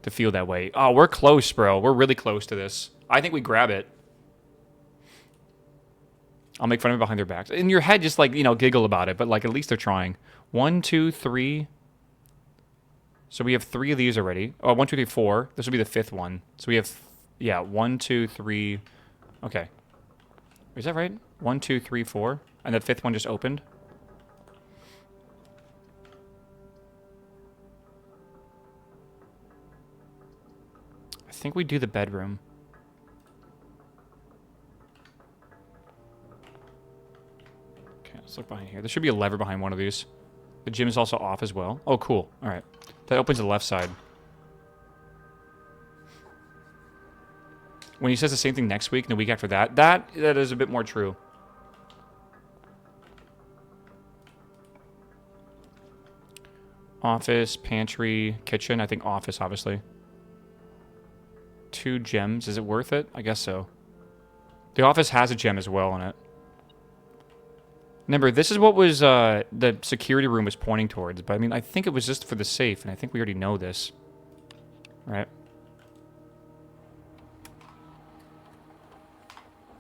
to feel that way. Oh, we're close, bro. We're really close to this. I think we grab it. I'll make fun of it behind their backs. In your head, just, like, you know, giggle about it, but, like, at least they're trying. 1, 2, 3. So we have 3 of these already. Oh, 1, 2, 3, 4. This will be the 5th one. So we have, yeah, 1, 2, 3. Okay. Is that right? 1, 2, 3, 4. And the 5th one just opened. I think we do the bedroom. Okay, let's look behind here. There should be a lever behind one of these. The gym is also off as well. Oh, cool. All right. That opens the left side. When he says the same thing next week and the week after that, that is a bit more true. Office, pantry, kitchen. I think office, obviously. 2 gems. Is it worth it? I guess so. The office has a gem as well in it. Remember, this is what was the security room was pointing towards. But, I mean, I think it was just for the safe. And I think we already know this. Right?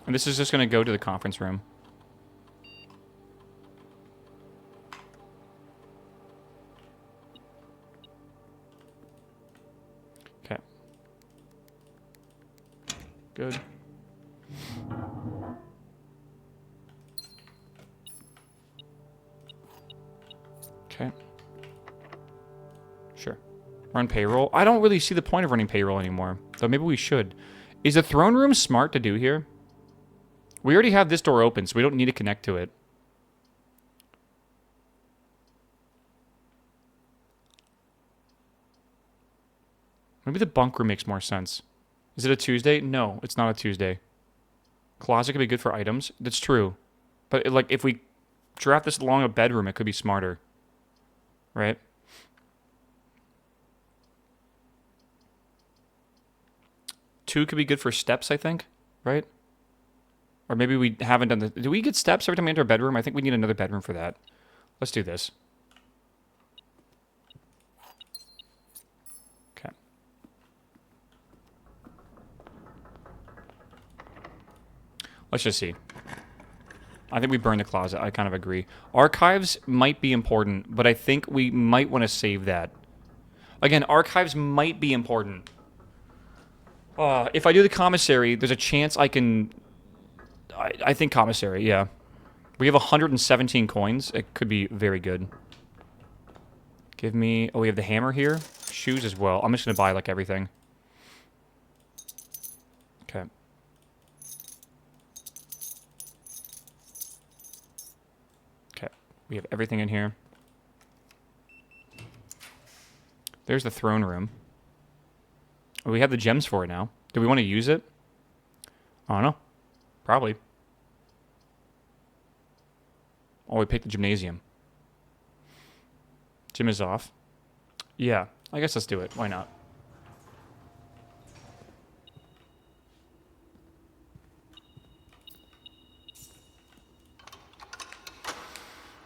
And this is just going to go to the conference room. Okay. Good. Okay. Sure. Run payroll. I don't really see the point of running payroll anymore. Though maybe we should. Is the throne room smart to do here? We already have this door open, so we don't need to connect to it. Maybe the bunk room makes more sense. Is it a Tuesday? No, it's not a Tuesday. Closet could be good for items. That's true. But, like, if we draft this along a bedroom, it could be smarter. Right? Two could be good for steps, I think. Right? Or maybe we haven't done the... Do we get steps every time we enter a bedroom? I think we need another bedroom for that. Let's do this. Okay. Let's just see. I think we burn the closet. I kind of agree. Archives might be important, but I think we might want to save that. Again, archives might be important. If I do the commissary, there's a chance I can... I think commissary, yeah. We have 117 coins. It could be very good. Give me... Oh, we have the hammer here. Shoes as well. I'm just going to buy, like, everything. Okay. Okay. We have everything in here. There's the throne room. Oh, we have the gems for it now. Do we want to use it? I don't know. Probably. Oh, we picked the gymnasium. Gym is off. Yeah, I guess let's do it. Why not?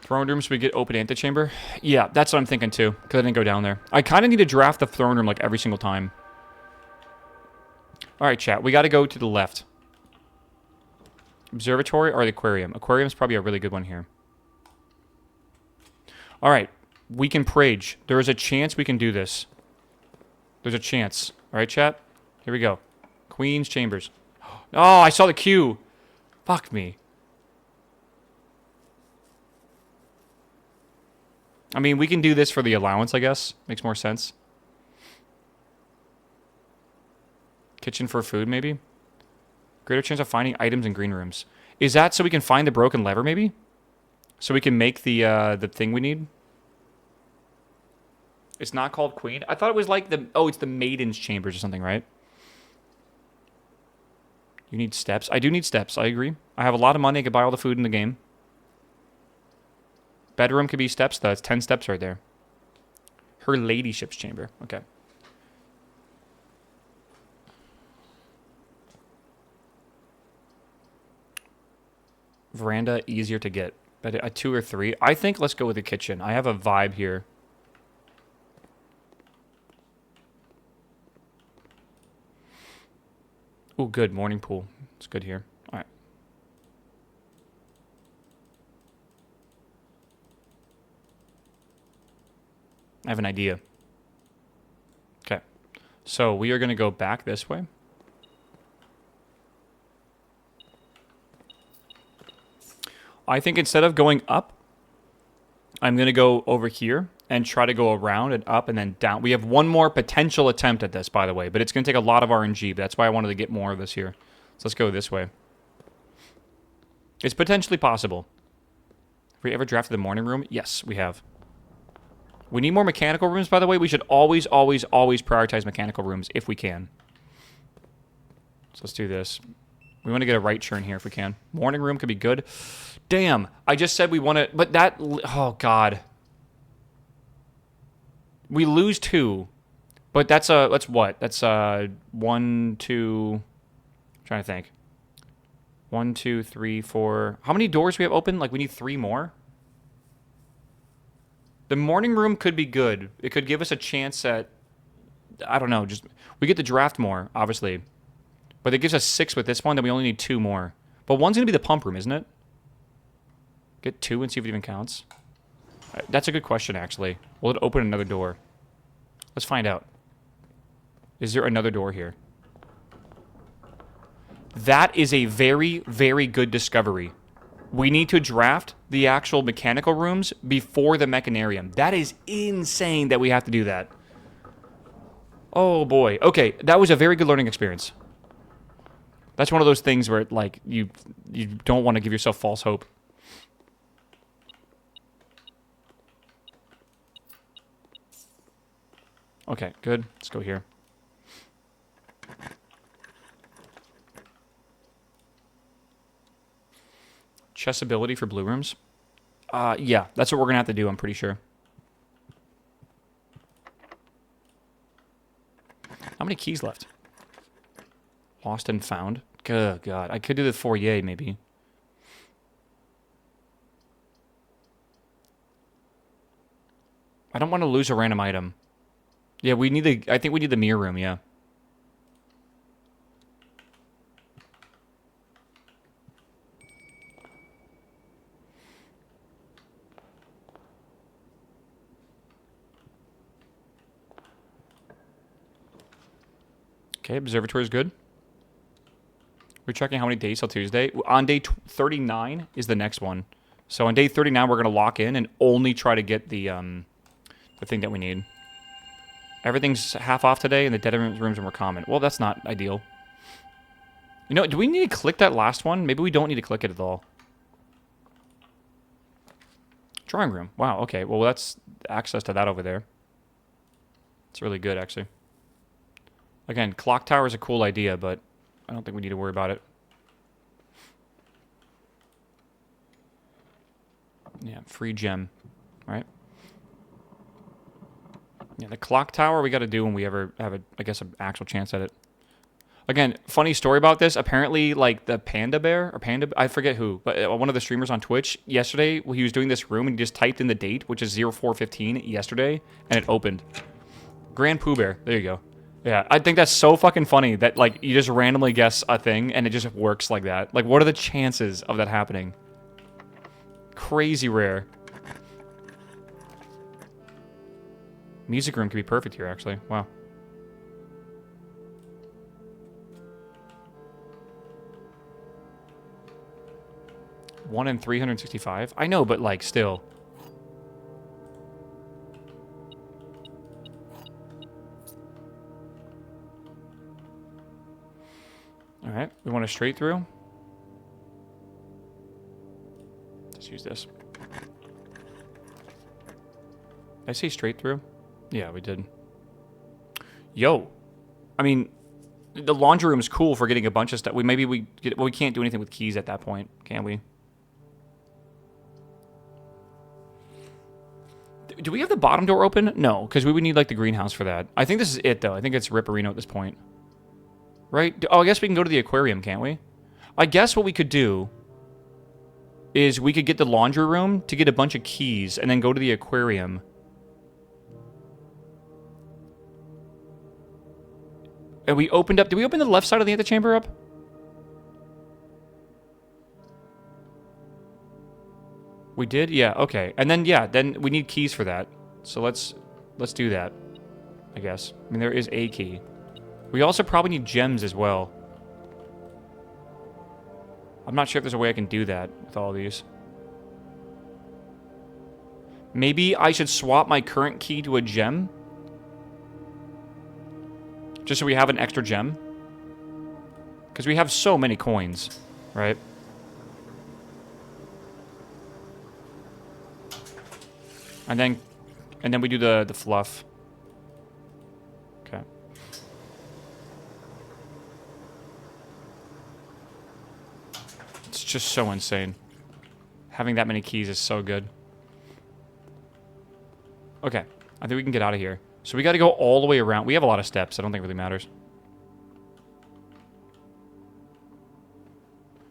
Throne room, so we get open antechamber? Yeah, that's what I'm thinking too, because I didn't go down there. I kind of need to draft the throne room like every single time. Alright, chat. We got to go to the left. Observatory or the aquarium? Aquarium's probably a really good one here. Alright. We can prage. There is a chance we can do this. There's a chance. Alright, chat? Here we go. Queen's Chambers. Oh, I saw the queue. Fuck me. I mean, we can do this for the allowance, I guess. Makes more sense. Kitchen for food, maybe? Greater chance of finding items in green rooms. Is that so we can find the broken lever, maybe? So we can make the thing we need? It's not called Queen? I thought it was like the... Oh, it's the Maiden's Chambers or something, right? You need steps. I do need steps, I agree. I have a lot of money. I could buy all the food in the game. Bedroom could be steps, though. It's 10 steps right there. Her ladyship's chamber. Okay. Veranda, easier to get. But a 2 or 3. I think let's go with the kitchen. I have a vibe here. Oh, good. Morning pool. It's good here. All right. I have an idea. Okay. So we are going to go back this way. I think instead of going up, I'm going to go over here and try to go around and up and then down. We have one more potential attempt at this, by the way, but it's going to take a lot of RNG. But that's why I wanted to get more of this here. So let's go this way. It's potentially possible. Have we ever drafted the morning room? Yes, we have. We need more mechanical rooms, by the way. We should always, always, always prioritize mechanical rooms if we can. So let's do this. We want to get a right turn here if we can. Morning room could be good. Damn, I just said we want to... But that... Oh, God. We lose 2. But that's what? That's 1, 2... I'm trying to think. 1, 2, 3, 4... How many doors do we have open? Like, we need 3 more? The morning room could be good. It could give us a chance at... I don't know, just... We get to draft more, obviously. But it gives us 6 with this one, then we only need 2 more. But one's going to be the pump room, isn't it? Get 2 and see if it even counts. That's a good question, actually. Will it open another door? Let's find out. Is there another door here? That is a very, very good discovery. We need to draft the actual mechanical rooms before the mechanarium. That is insane that we have to do that. Oh, boy. Okay, that was a very good learning experience. That's one of those things where, like, you don't want to give yourself false hope. Okay, good. Let's go here. Chessability for blue rooms? Yeah, that's what we're gonna have to do, I'm pretty sure. How many keys left? Lost and found? Good God. I could do the foyer, maybe. I don't want to lose a random item. Yeah, we need the... I think we need the mirror room, yeah. Okay, observatory is good. We're checking how many days till Tuesday. On day 39 is the next one. So on day 39, we're going to lock in and only try to get the thing that we need. Everything's half off today, and the dead rooms are more common. Well, that's not ideal. You know, do we need to click that last one? Maybe we don't need to click it at all. Drawing room. Wow, okay. Well, that's access to that over there. It's really good, actually. Again, clock tower is a cool idea, but I don't think we need to worry about it. Yeah, free gem, right? Yeah, the clock tower we got to do when we ever have, I guess, an actual chance at it. Again, funny story about this. Apparently, like, the Panda Bear, or Panda... I forget who, but one of the streamers on Twitch, yesterday, he was doing this room, and he just typed in the date, which is 0415 yesterday, and it opened. Grand Pooh Bear. There you go. Yeah, I think that's so fucking funny that, like, you just randomly guess a thing, and it just works like that. Like, what are the chances of that happening? Crazy rare. Music room could be perfect here, actually. Wow. One in 365? I know, but, like, still. Alright, we want a straight through. Let's use this. Did I say straight through? Yeah, we did. Yo. I mean, the laundry room is cool for getting a bunch of stuff. Well, we can't do anything with keys at that point, can we? Do we have the bottom door open? No, because we would need, like, the greenhouse for that. I think this is it, though. I think it's Ripperino at this point. Right? Oh, I guess we can go to the aquarium, can't we? I guess what we could do is we could get the laundry room to get a bunch of keys and then go to the aquarium. And we opened up... Did we open the left side of the antechamber up? We did? Yeah, okay. And then, yeah, then we need keys for that. So let's do that, I guess. I mean, there is a key. We also probably need gems as well. I'm not sure if there's a way I can do that with all these. Maybe I should swap my current key to a gem? Just so we have an extra gem? Because we have so many coins, right? And then we do the fluff. Okay. It's just so insane. Having that many keys is so good. Okay. I think we can get out of here. So we got to go all the way around. We have a lot of steps. I don't think it really matters.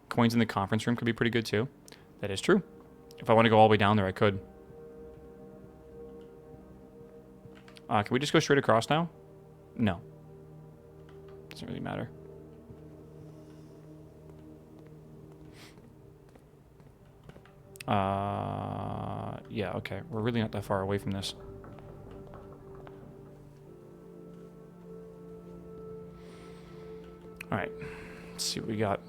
Coins in the conference room could be pretty good too. That is true. If I want to go all the way down there, I could. Can we just go straight across now? No. Doesn't really matter. Yeah, okay. We're really not that far away from this. Alright. Let's see what we got.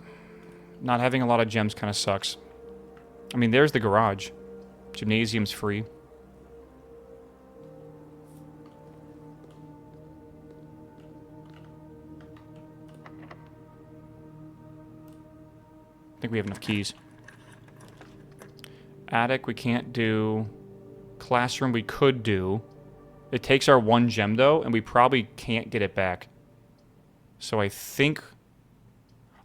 Not having a lot of gems kind of sucks. I mean, there's the garage. Gymnasium's free. I think we have enough keys. Attic we can't do. Classroom we could do. It takes our one gem though, and we probably can't get it back. So I think...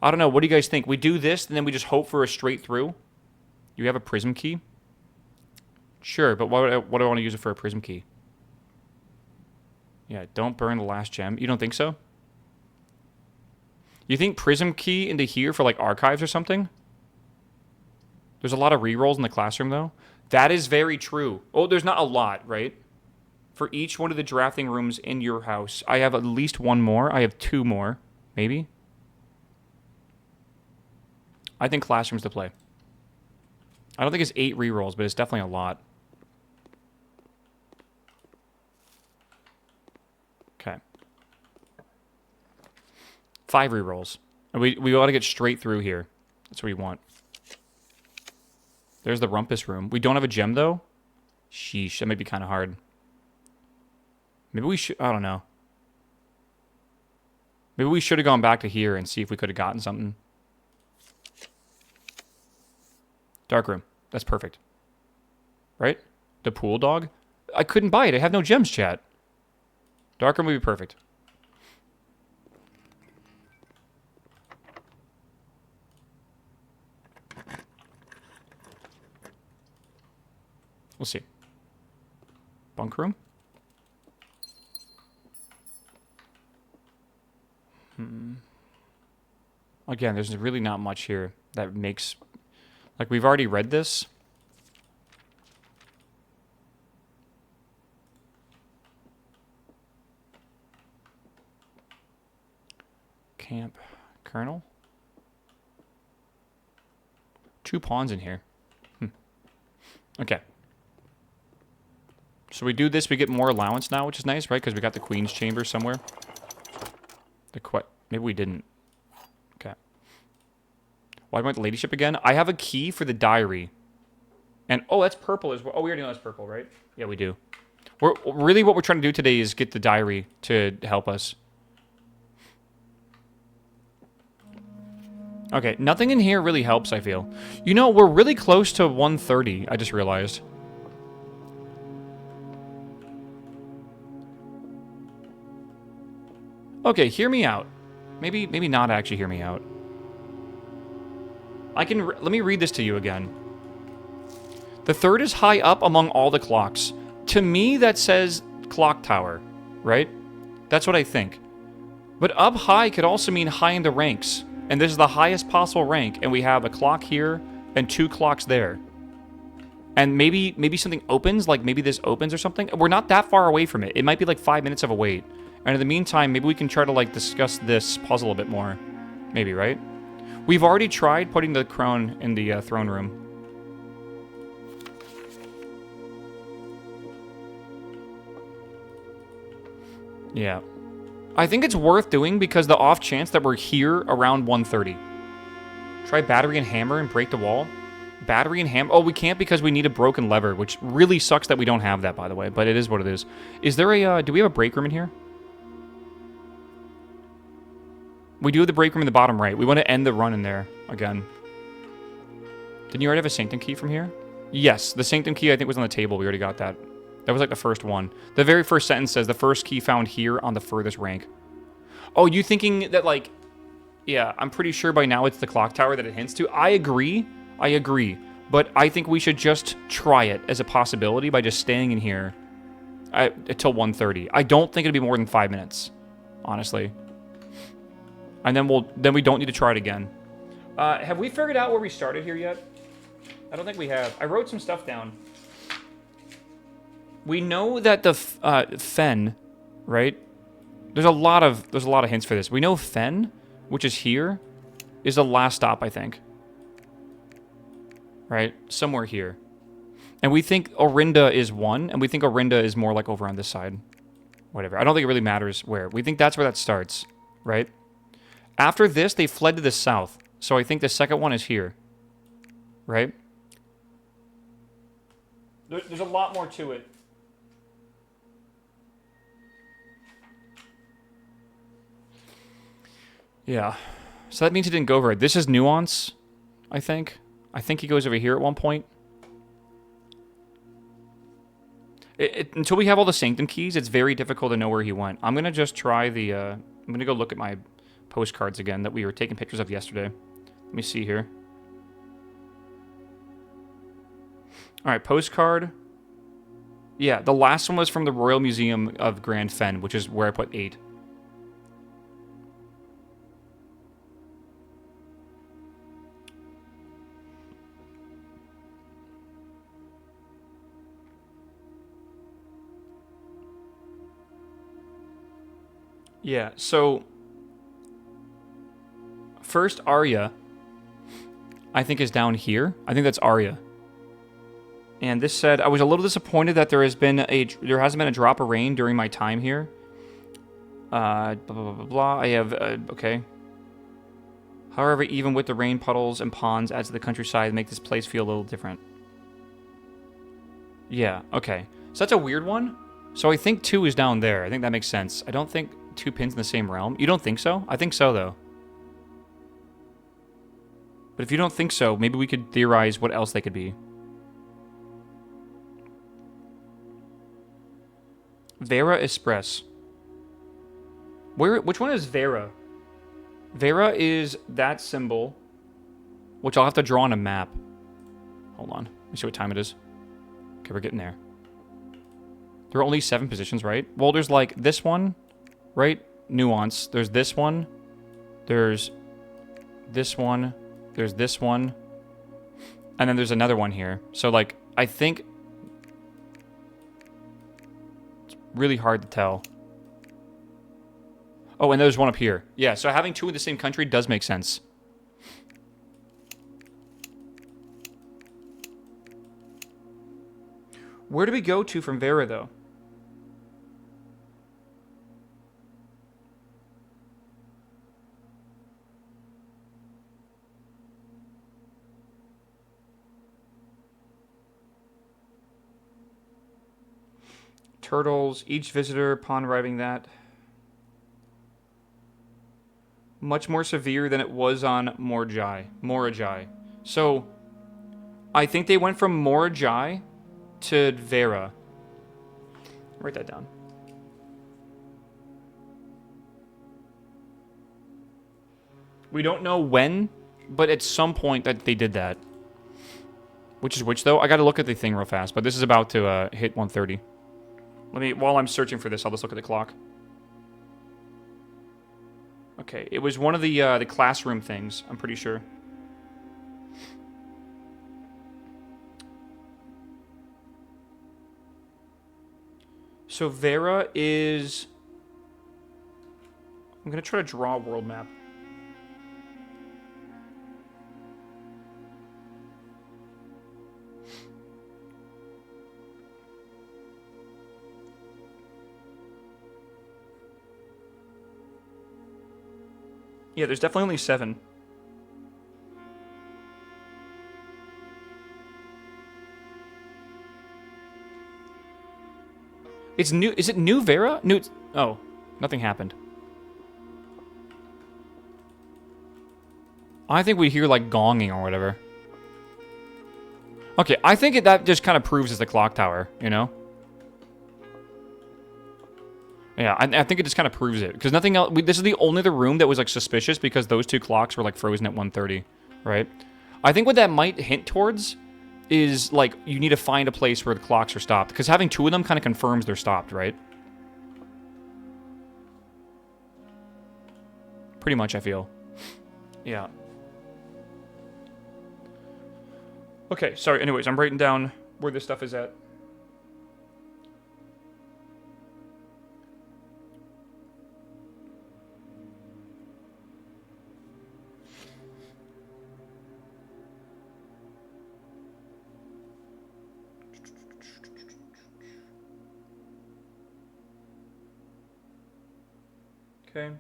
I don't know, what do you guys think? We do this, and then we just hope for a straight through? You have a prism key? Sure, but what do I want to use it for a prism key? Yeah, don't burn the last gem. You don't think so? You think prism key into here for, like, archives or something? There's a lot of rerolls in the classroom, though. That is very true. Oh, there's not a lot, right? For each one of the drafting rooms in your house, I have at least one more. I have 2 more, maybe. I think classroom's the play. I don't think it's 8 rerolls, but it's definitely a lot. Okay. 5 rerolls. And we ought to get straight through here. That's what we want. There's the rumpus room. We don't have a gem, though. Sheesh, that might be kind of hard. Maybe we should... I don't know. Maybe we should have gone back to here and see if we could have gotten something. Dark room. That's perfect. Right? The pool dog? I couldn't buy it. I have no gems, chat. Dark room would be perfect. We'll see. Bunk room? Again, there's really not much here that makes... Like, we've already read this. Camp. Colonel? 2 pawns in here. Okay. So we do this, we get more allowance now, which is nice, right? Because we got the Queen's Chamber somewhere. Maybe we didn't. Okay. Why do I want the ladyship again? I have a key for the diary. And, oh, that's purple as well. Oh, we already know that's purple, right? Yeah, we do. Really what we're trying to do today is get the diary to help us. Okay, nothing in here really helps, I feel. You know, we're really close to 130, I just realized. Okay, hear me out. Maybe not actually hear me out. Let me read this to you again. The 3rd is high up among all the clocks. To me, that says clock tower, right? That's what I think. But up high could also mean high in the ranks. And this is the highest possible rank, and we have a clock here and 2 clocks there. And maybe something opens, like maybe this opens or something. We're not that far away from it. It might be like 5 minutes of a wait. And in the meantime, maybe we can try to, like, discuss this puzzle a bit more. Maybe, right? We've already tried putting the crone in the throne room. Yeah. I think it's worth doing because the off chance that we're here around 1:30. Try battery and hammer and break the wall. Battery and hammer. Oh, we can't because we need a broken lever, which really sucks that we don't have that, by the way. But it is what it is. Is there a... do we have a break room in here? We do have the break room in the bottom right. We want to end the run in there again. Didn't you already have a sanctum key from here? Yes, the sanctum key I think was on the table. We already got that. That was like the first one. The very first sentence says the first key found here on the furthest rank. Oh, you thinking that, like... Yeah, I'm pretty sure by now it's the clock tower that it hints to. I agree. But I think we should just try it as a possibility by just staying in here until 1:30. I don't think it'll be more than 5 minutes, honestly. And then we don't need to try it again. Have we figured out where we started here yet? I don't think we have. I wrote some stuff down. We know that the Fen, right? There's a lot of hints for this. We know Fen, which is here, is the last stop, I think. Right? Somewhere here. And we think Orinda is 1, and we think Orinda is more like over on this side. Whatever. I don't think it really matters where. We think that's where that starts, right? After this, they fled to the south. So I think the second one is here. Right? There's a lot more to it. Yeah. So that means he didn't go over it. This is nuance, I think. I think he goes over here at one point. Until we have all the sanctum keys, it's very difficult to know where he went. I'm going to just try the... I'm going to go look at my postcards again that we were taking pictures of yesterday. Let me see here. All right, postcard. Yeah, the last one was from the Royal Museum of Grand Fen, which is where I put 8. Yeah, so first Arya, I think, is down here. I think that's Arya. And this said, I was a little disappointed that there hasn't been a drop of rain during my time here. Blah, blah, blah, blah, blah. I have, okay. However, even with the rain puddles and ponds adds to the countryside, make this place feel a little different. Yeah, okay. So that's a weird one. So I think 2 is down there. I think that makes sense. I don't think 2 pins in the same realm. You don't think so? I think so, though. But if you don't think so, maybe we could theorize what else they could be. Vera Express. Which one is Vera? Vera is that symbol, which I'll have to draw on a map. Hold on. Let me see what time it is. Okay, we're getting there. There are only 7 positions, right? Well, there's like this one, right? Nuance. There's this one. There's this one. There's this one. And then there's another one here. So, like, I think it's really hard to tell. Oh, and there's one up here. Yeah, so having 2 in the same country does make sense. Where do we go to from Vera, though? Turtles, each visitor upon arriving that. Much more severe than it was on Morajai. So, I think they went from Morajai to Vera. Write that down. We don't know when, but at some point that they did that. Which is which, though? I gotta look at the thing real fast, but this is about to hit 1:30. While I'm searching for this, I'll just look at the clock. Okay, it was one of the classroom things, I'm pretty sure. So Vera is... I'm going to try to draw a world map. Yeah, there's definitely only 7. It's new. Is it New Vera? New. Oh, nothing happened. I think we hear like gonging or whatever. Okay, I think that just kind of proves it's the clock tower, you know? Yeah, I think it just kind of proves it. Because nothing else... this is the only other room that was, like, suspicious because those 2 clocks were, like, frozen at 1:30, right? I think what that might hint towards is, like, you need to find a place where the clocks are stopped. Because having 2 of them kind of confirms they're stopped, right? Pretty much, I feel. Yeah. Okay, sorry. Anyways, I'm writing down where this stuff is at. Okay.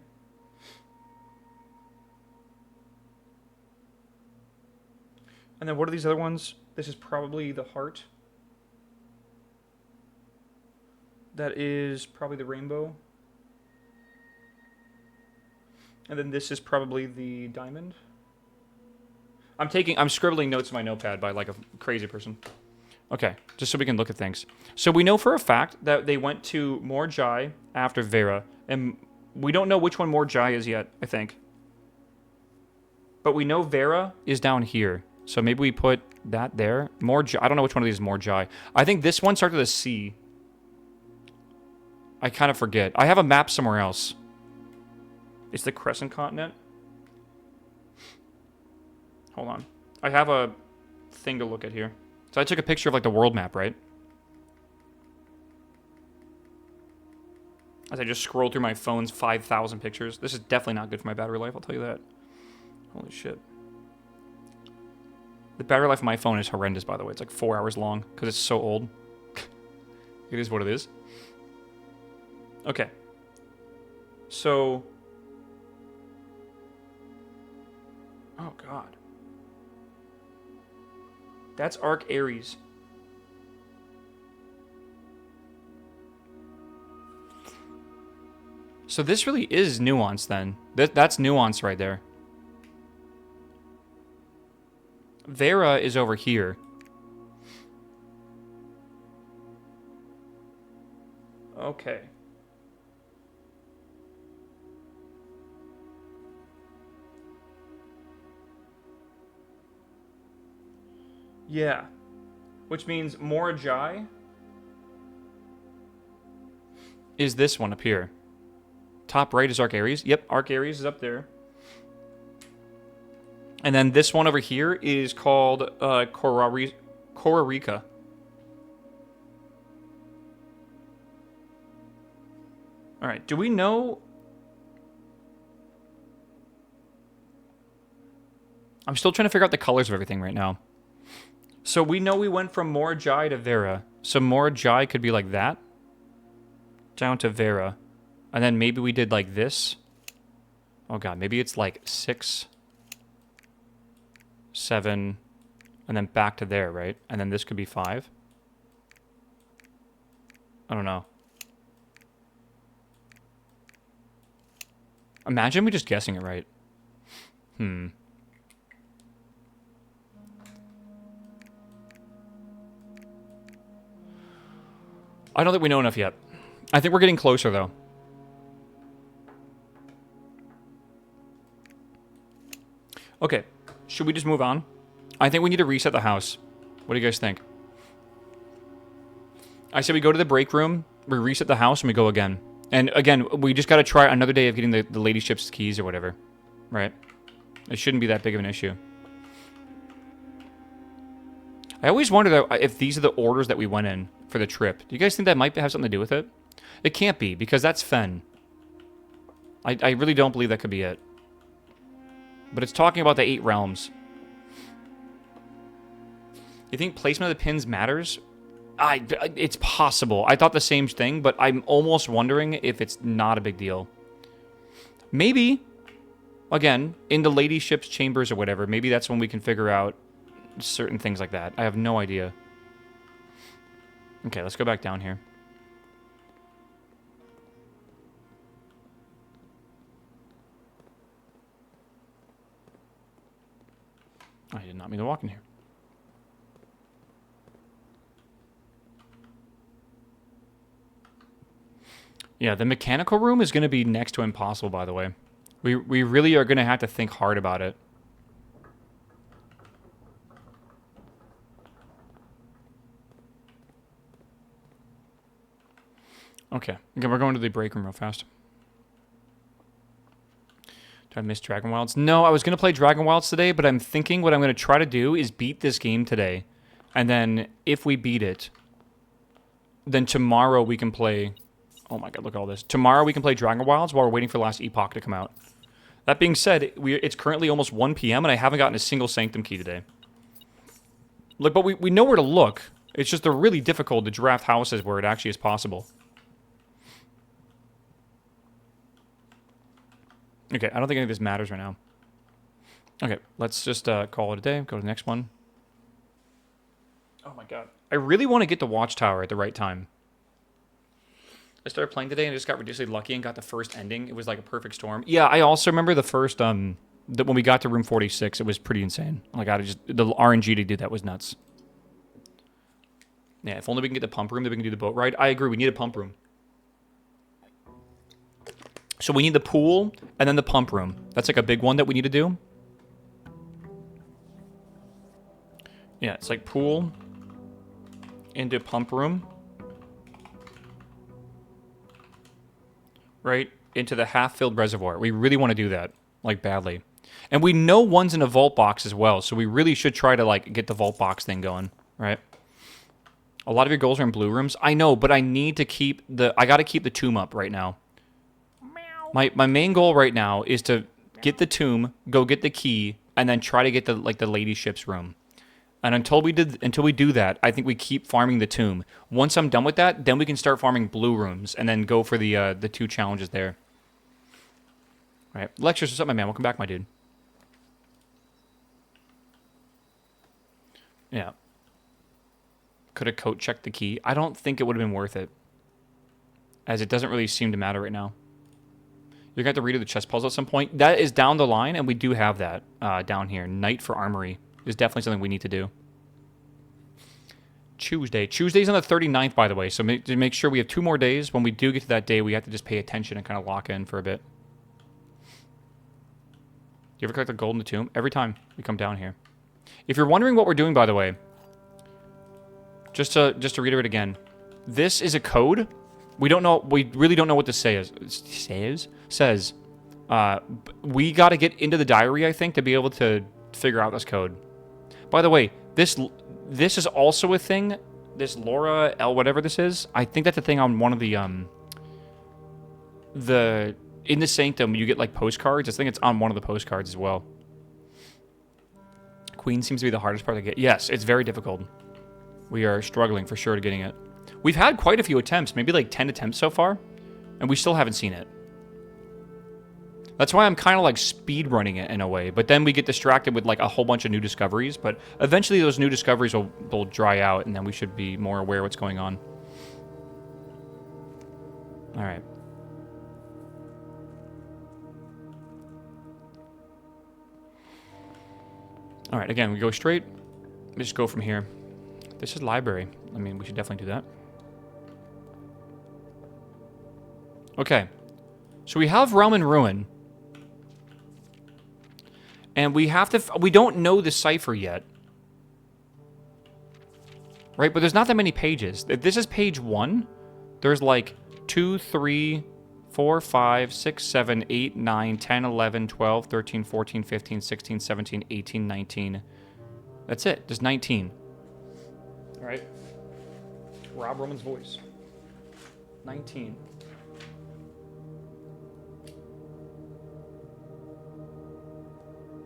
And then what are these other ones? This is probably the heart. That is probably the rainbow. And then this is probably the diamond. I'm scribbling notes in my notepad by like a crazy person. Okay, just so we can look at things. So we know for a fact that they went to Morjai after Vera, and we don't know which one Morjai is yet, I think. But we know Vera is down here. So maybe we put that there. I don't know which one of these is more Jai. I think this one starts with a C. I kind of forget. I have a map somewhere else. It's the Crescent Continent. Hold on. I have a thing to look at here. So I took a picture of like the world map, right? As I just scroll through my phone's 5,000 pictures. This is definitely not good for my battery life, I'll tell you that. Holy shit. The battery life of my phone is horrendous, by the way. It's like 4 hours long because it's so old. It is what it is. Okay. So... Oh, God. That's Arc Ares. So this really is nuance, then. That's nuance right there. Vera is over here. Okay. Yeah. Which means Morajai is this one up here. Top right is Arc Ares. Yep, Arc Ares is up there. And then this one over here is called Korarica. Alright, do we know... I'm still trying to figure out the colors of everything right now. So we know we went from Morajai to Vera. So Morajai could be like that. Down to Vera. And then maybe we did like this. Oh god, maybe it's like 6, 7, and then back to there, right? And then this could be 5. I don't know. Imagine we just guessing it right. I don't think we know enough yet. I think we're getting closer, though. Okay, should we just move on? I think we need to reset the house. What do you guys think? I said we go to the break room, we reset the house, and we go again. And again, we just got to try another day of getting the ladyship's keys or whatever. Right? It shouldn't be that big of an issue. I always wonder if these are the orders that we went in for the trip. Do you guys think that might have something to do with it? It can't be, because that's Fen. I really don't believe that could be it. But it's talking about the 8 realms. You think placement of the pins matters? It's possible. I thought the same thing, but I'm almost wondering if it's not a big deal. Maybe, again, in the ladyship's chambers or whatever, maybe that's when we can figure out certain things like that. I have no idea. Okay, let's go back down here. I did not mean to walk in here. Yeah, the mechanical room is going to be next to impossible, by the way. We really are going to have to think hard about it. Okay, we're going to the break room real fast. Did I miss Dragon Wilds? No, I was going to play Dragon Wilds today, but I'm thinking what I'm going to try to do is beat this game today. And then, if we beat it, then tomorrow we can play... Oh my god, look at all this. Tomorrow we can play Dragon Wilds while we're waiting for Last Epoch to come out. That being said, it's currently almost 1 p.m. and I haven't gotten a single Sanctum key today. Look, but we know where to look. It's just they're really difficult to draft houses where it actually is possible. Okay, I don't think any of this matters right now. Okay, let's just call it a day. Go to the next one. Oh my god. I really want to get the Watchtower at the right time. I started playing today and I just got ridiculously lucky and got the first ending. It was like a perfect storm. Yeah, I also remember the first, when we got to room 46, it was pretty insane. Like, the RNG to do that was nuts. Yeah, if only we can get the pump room, then we can do the boat ride. I agree, we need a pump room. So we need the pool and then the pump room. That's like a big one that we need to do. Yeah, it's like pool into pump room. Right? Into the half-filled reservoir. We really want to do that. Like, badly. And we know one's in a vault box as well, so we really should try to, like, get the vault box thing going. Right? A lot of your goals are in blue rooms. I know, but I need to keep the... I gotta keep the tomb up right now. My main goal right now is to get the tomb, go get the key, and then try to get the lady ship's room. And until we do that, I think we keep farming the tomb. Once I'm done with that, then we can start farming blue rooms and then go for the 2 challenges there. All right, Lectures, what's up, my man? Welcome back, my dude. Yeah. Could a coat check the key? I don't think it would have been worth it, as it doesn't really seem to matter right now. You're going to have to redo the chess puzzle at some point. That is down the line, and we do have that down here. Knight for Armory is definitely something we need to do. Tuesday. Tuesday's on the 39th, by the way, so to make sure we have 2 more days. When we do get to that day, we have to just pay attention and kind of lock in for a bit. You ever collect the gold in the tomb? Every time we come down here. If you're wondering what we're doing, by the way, just to reiterate again, this is a code. We don't know. We really don't know what this says. We got to get into the diary, I think, to be able to figure out this code. By the way, this is also a thing. This Laura L, whatever this is, I think that's a thing on one of the in the Sanctum. You get like postcards. I think it's on one of the postcards as well. Queen seems to be the hardest part to get. Yes, it's very difficult. We are struggling for sure to getting it. We've had quite a few attempts, maybe like 10 attempts so far, and we still haven't seen it. That's why I'm kind of like speed running it in a way, but then we get distracted with like a whole bunch of new discoveries, but eventually those new discoveries will dry out, and then we should be more aware of what's going on. All right. All right, again, we go straight. We just go from here. This is library. I mean, we should definitely do that. Okay. So we have Realm and Ruin. And we have to... we don't know the cipher yet. Right? But there's not that many pages. If this is page 1, there's like 2, 3, 4, 5, 6, 7, 8, 9, 10, 11, 12, 13, 14, 15, 16, 17, 18, 19. That's it. There's 19. All right. Rob Roman's voice. 19.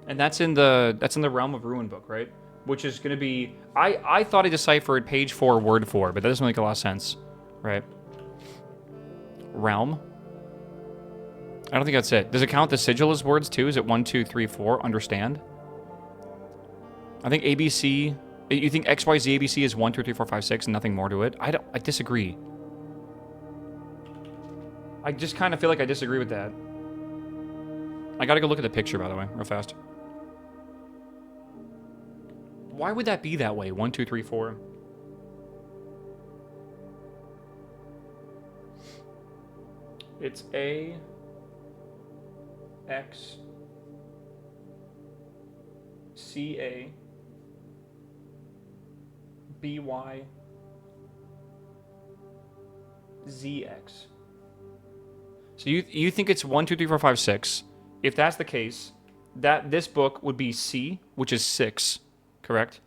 And that's in the Realm of Ruin book, right? Which is going to be... I thought I deciphered page 4, word 4, but that doesn't make a lot of sense, right? Realm. I don't think that's it. Does it count the sigil as words too? Is it 1, 2, 3, 4? Understand? I think ABC... You think XYZ ABC is 1, 2, 3, 4, 5, 6 and nothing more to it? I disagree. I just kind of feel like I disagree with that. I gotta go look at the picture, by the way, real fast. Why would that be that way? 1, 2, 3, 4. It's A, X, C, A, B, Y, Z, X. So you think it's 1, 2, 3, 4, 5, 6. If that's the case, this book would be C, which is 6, correct?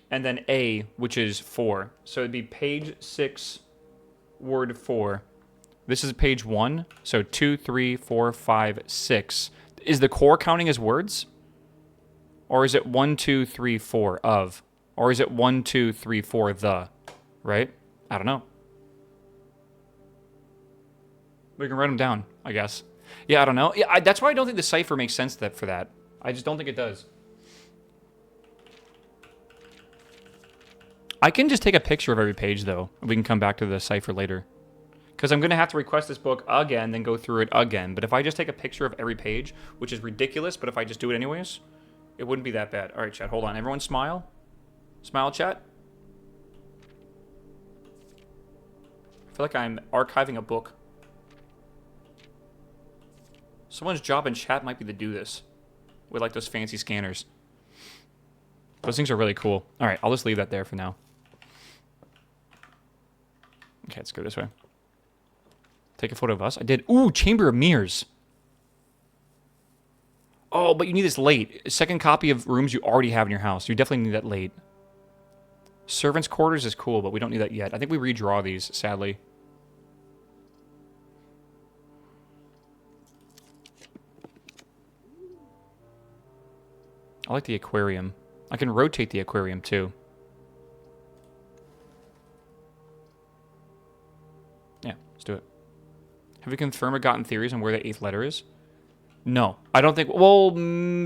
And then A, which is 4. So it'd be page 6, word 4. This is page 1, so 2, 3, 4, 5, 6. Is the core counting as words? Or is it 1, 2, 3, 4 of? Or is it 1, 2, 3, 4 the? Right? I don't know. We can write them down, I guess. Yeah, I don't know. Yeah, that's why I don't think the cipher makes sense for that. I just don't think it does. I can just take a picture of every page, though. We can come back to the cipher later. Because I'm going to have to request this book again, then go through it again. But if I just take a picture of every page, which is ridiculous, but if I just do it anyways, it wouldn't be that bad. All right, chat, hold on. Everyone smile. Smile, chat. I feel like I'm archiving a book. Someone's job in chat might be to do this with like those fancy scanners. Those things are really cool. All right, I'll just leave that there for now. Okay, let's go this way. Take a photo of us. I did. Ooh, Chamber of Mirrors. Oh, but you need this late. A second copy of rooms you already have in your house. You definitely need that late. Servants' quarters is cool, but we don't need that yet. I think we redraw these, sadly. I like the aquarium. I can rotate the aquarium, too. Yeah, let's do it. Have you confirmed or gotten theories on where the 8th letter is? No, I don't think... Well,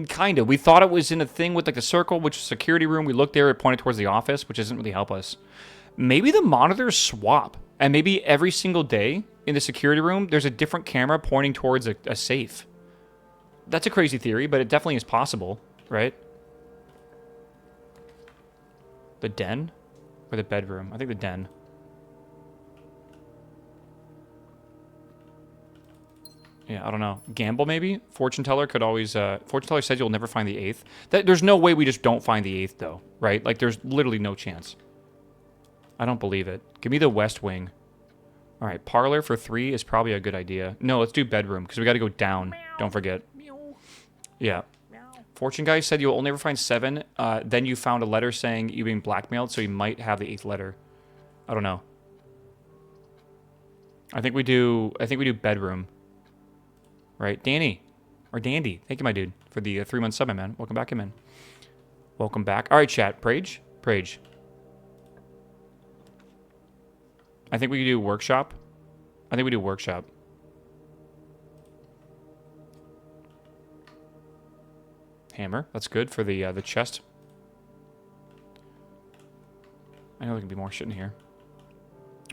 kind of. We thought it was in a thing with like the circle, which is a security room. We looked there, it pointed towards the office, which doesn't really help us. Maybe the monitors swap. And maybe every single day in the security room, there's a different camera pointing towards a safe. That's a crazy theory, but it definitely is possible, right? The den? Or the bedroom? I think the den. Yeah, I don't know. Gamble, maybe? Fortune teller could always... fortune teller says you'll never find the 8th. There's no way we just don't find the 8th, though, right? Like, there's literally no chance. I don't believe it. Give me the west wing. All right, parlor for 3 is probably a good idea. No, let's do bedroom, because we got to go down. Don't forget. Yeah. Fortune guy said you'll only ever find 7. Then you found a letter saying you're being blackmailed, so you might have the 8th letter. I don't know. I think we do bedroom. Right, Danny. Or Dandy. Thank you, my dude, for the 3-month sub, man. Welcome back, man. Welcome back. All right, chat. Prage? Prage. I think we could do workshop. I think we do workshop. Hammer. That's good for the chest. I know there can be more shit in here.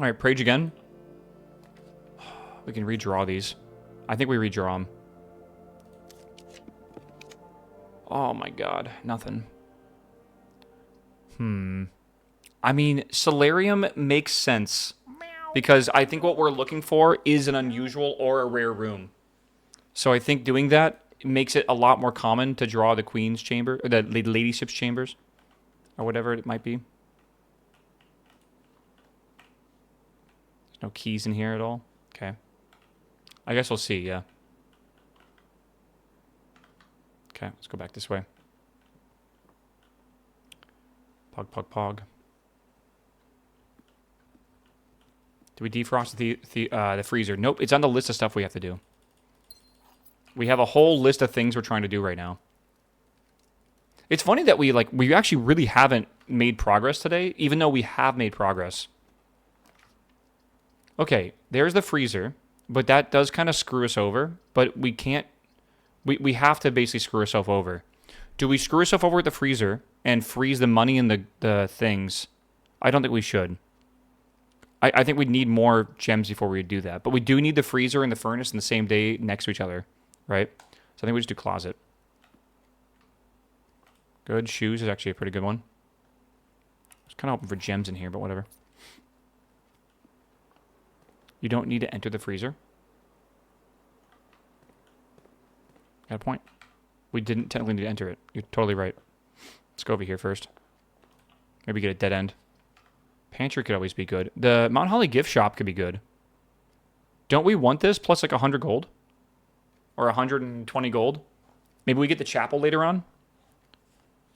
All right, Prage again. We can redraw these. I think we redraw them. Oh my god, nothing. I mean, solarium makes sense. Because I think what we're looking for is an unusual or a rare room. So I think doing that makes it a lot more common to draw the Queen's Chamber, or the Ladyship's Chambers. Or whatever it might be. There's no keys in here at all. Okay. I guess we'll see, yeah. Okay, let's go back this way. Pog, pog, pog. Do we defrost the freezer? Nope, it's on the list of stuff we have to do. We have a whole list of things we're trying to do right now. It's funny that we actually really haven't made progress today, even though we have made progress. Okay, there's the freezer. But that does kind of screw us over. But we can't... We have to basically screw ourselves over. Do we screw ourselves over with the freezer and freeze the money in the things? I don't think we should. I think we'd need more gems before we do that. But we do need the freezer and the furnace in the same day next to each other. Right? So I think we just do closet. Good. Shoes is actually a pretty good one. I was kind of hoping for gems in here, but whatever. You don't need to enter the freezer. Got a point. We didn't technically need to enter it. You're totally right. Let's go over here first. Maybe get a dead end. Pantry could always be good. The Mount Holly gift shop could be good. Don't we want this plus like 100 gold? Or 120 gold? Maybe we get the chapel later on?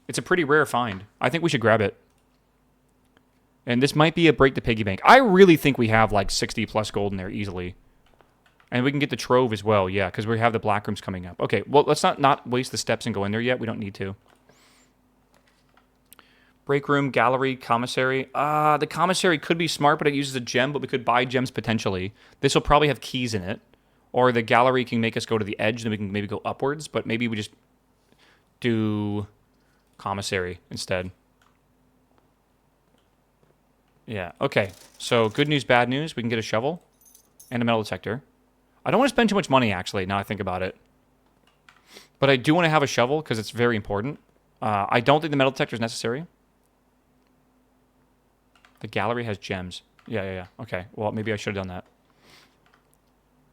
It's a pretty rare find. I think we should grab it. And this might be a break the piggy bank. I really think we have like 60 plus gold in there easily. And we can get the trove as well, yeah, because we have the black rooms coming up. Okay, well, let's not waste the steps and go in there yet. We don't need to. Break room, gallery, commissary. The commissary could be smart, but it uses a gem, but we could buy gems potentially. This will probably have keys in it. Or the gallery can make us go to the edge, then we can maybe go upwards, but maybe we just do commissary instead. Yeah, okay. So, good news, bad news. We can get a shovel and a metal detector. I don't want to spend too much money, actually, now I think about it. But I do want to have a shovel, because it's very important. I don't think the metal detector is necessary. The gallery has gems. Yeah. Okay, well, maybe I should have done that.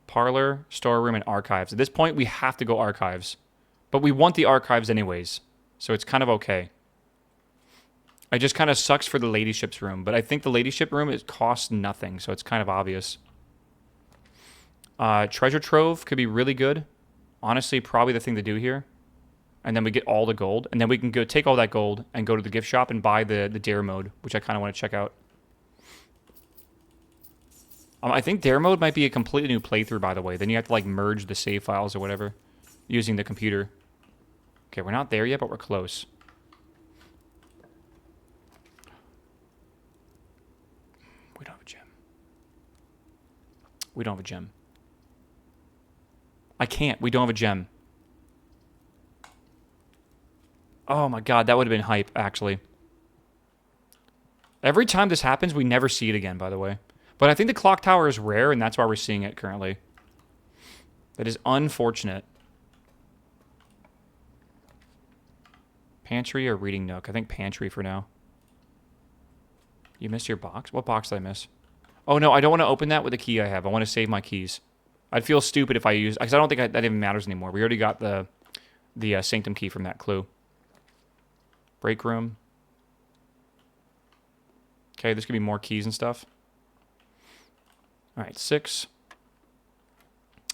Parlor, storeroom, and archives. At this point, we have to go archives. But we want the archives anyways, so it's kind of okay. It just kind of sucks for the ladyship's room, but I think the ladyship room, it costs nothing, so it's kind of obvious. Treasure trove could be really good. Honestly, probably the thing to do here. And then we get all the gold, and then we can go take all that gold and go to the gift shop and buy the dare mode, which I kind of want to check out. I think dare mode might be a completely new playthrough, by the way. Then you have to like merge the save files or whatever using the computer. Okay, we're not there yet, but we're close. We don't have a gem. We don't have a gem. I can't. We don't have a gem. Oh my god, that would have been hype, actually. Every time this happens, we never see it again, by the way. But I think the clock tower is rare, and that's why we're seeing it currently. That is unfortunate. Pantry or reading nook? I think pantry for now. You missed your box? What box did I miss? Oh no, I don't want to open that with the key I have. I want to save my keys. I'd feel stupid if I use... Because I don't think that even matters anymore. We already got the Sanctum key from that clue. Break room. Okay, there's going to be more keys and stuff. All right, 6.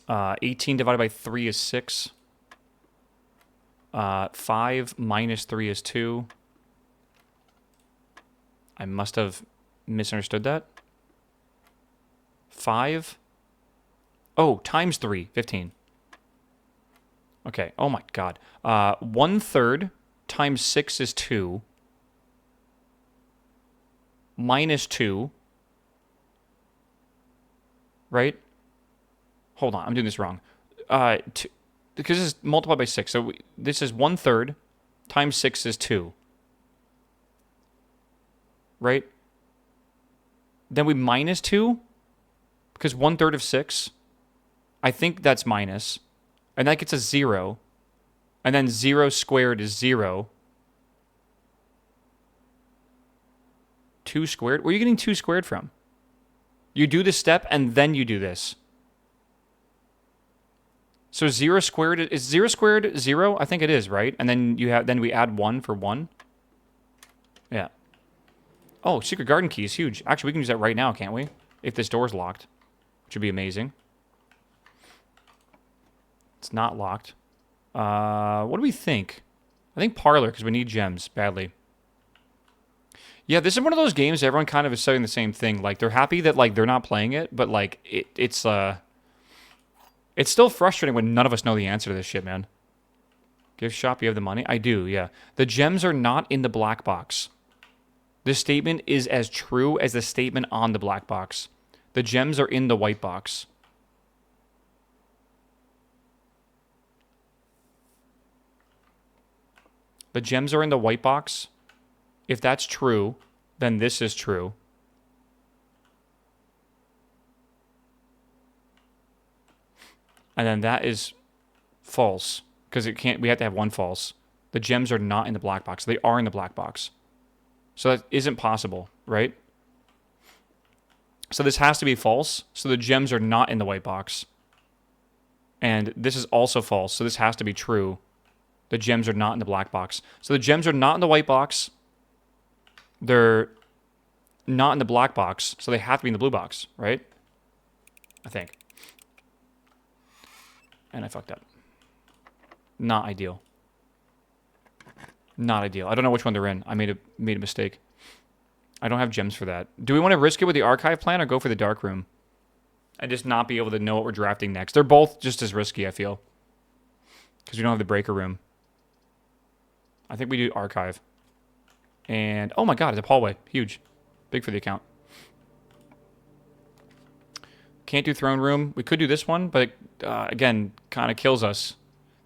18 divided by 3 is 6. 5 minus 3 is 2. I must have misunderstood that. 5. Oh, times 3, 15. Okay, oh my god. 1/3 times 6 is 2. Minus 2. Right? Hold on, I'm doing this wrong. Because this is multiplied by 6. So this is 1/3 times 6 is 2. Right? Then we minus 2. Because 1/3 of 6. I think that's minus. And that gets us 0. And then 0 squared is 0. 2 squared? Where are you getting 2 squared from? You do this step, and then you do this. So 0 squared... Is 0 squared 0? I think it is, right? And then then we add 1 for 1. Yeah. Oh, secret garden key is huge. Actually, we can use that right now, can't we? If this door's locked. Which would be amazing. It's not locked. What do we think? I think parlor, because we need gems badly. Yeah, this is one of those games everyone kind of is saying the same thing. Like, they're happy that, like, they're not playing it, but, like, it's still frustrating when none of us know the answer to this shit, man. Gift shop, you have the money? I do, yeah. The gems are not in the black box. This statement is as true as the statement on the black box. The gems are in the white box. The gems are in the white box. If that's true, then this is true. And then that is false. Because it can't. We have to have one false. The gems are not in the black box. They are in the black box. So that isn't possible, right? So this has to be false. So the gems are not in the white box. And this is also false. So this has to be true. The gems are not in the black box. So the gems are not in the white box. They're not in the black box. So they have to be in the blue box, right? I think. And I fucked up. Not ideal. Not ideal. I don't know which one they're in. I made a mistake. I don't have gems for that. Do we want to risk it with the archive plan or go for the dark room? And just not be able to know what we're drafting next. They're both just as risky, I feel. Because we don't have the breaker room. I think we do archive. And, oh my god, it's a hallway. Huge. Big for the account. Can't do throne room. We could do this one, but it, again, kind of kills us.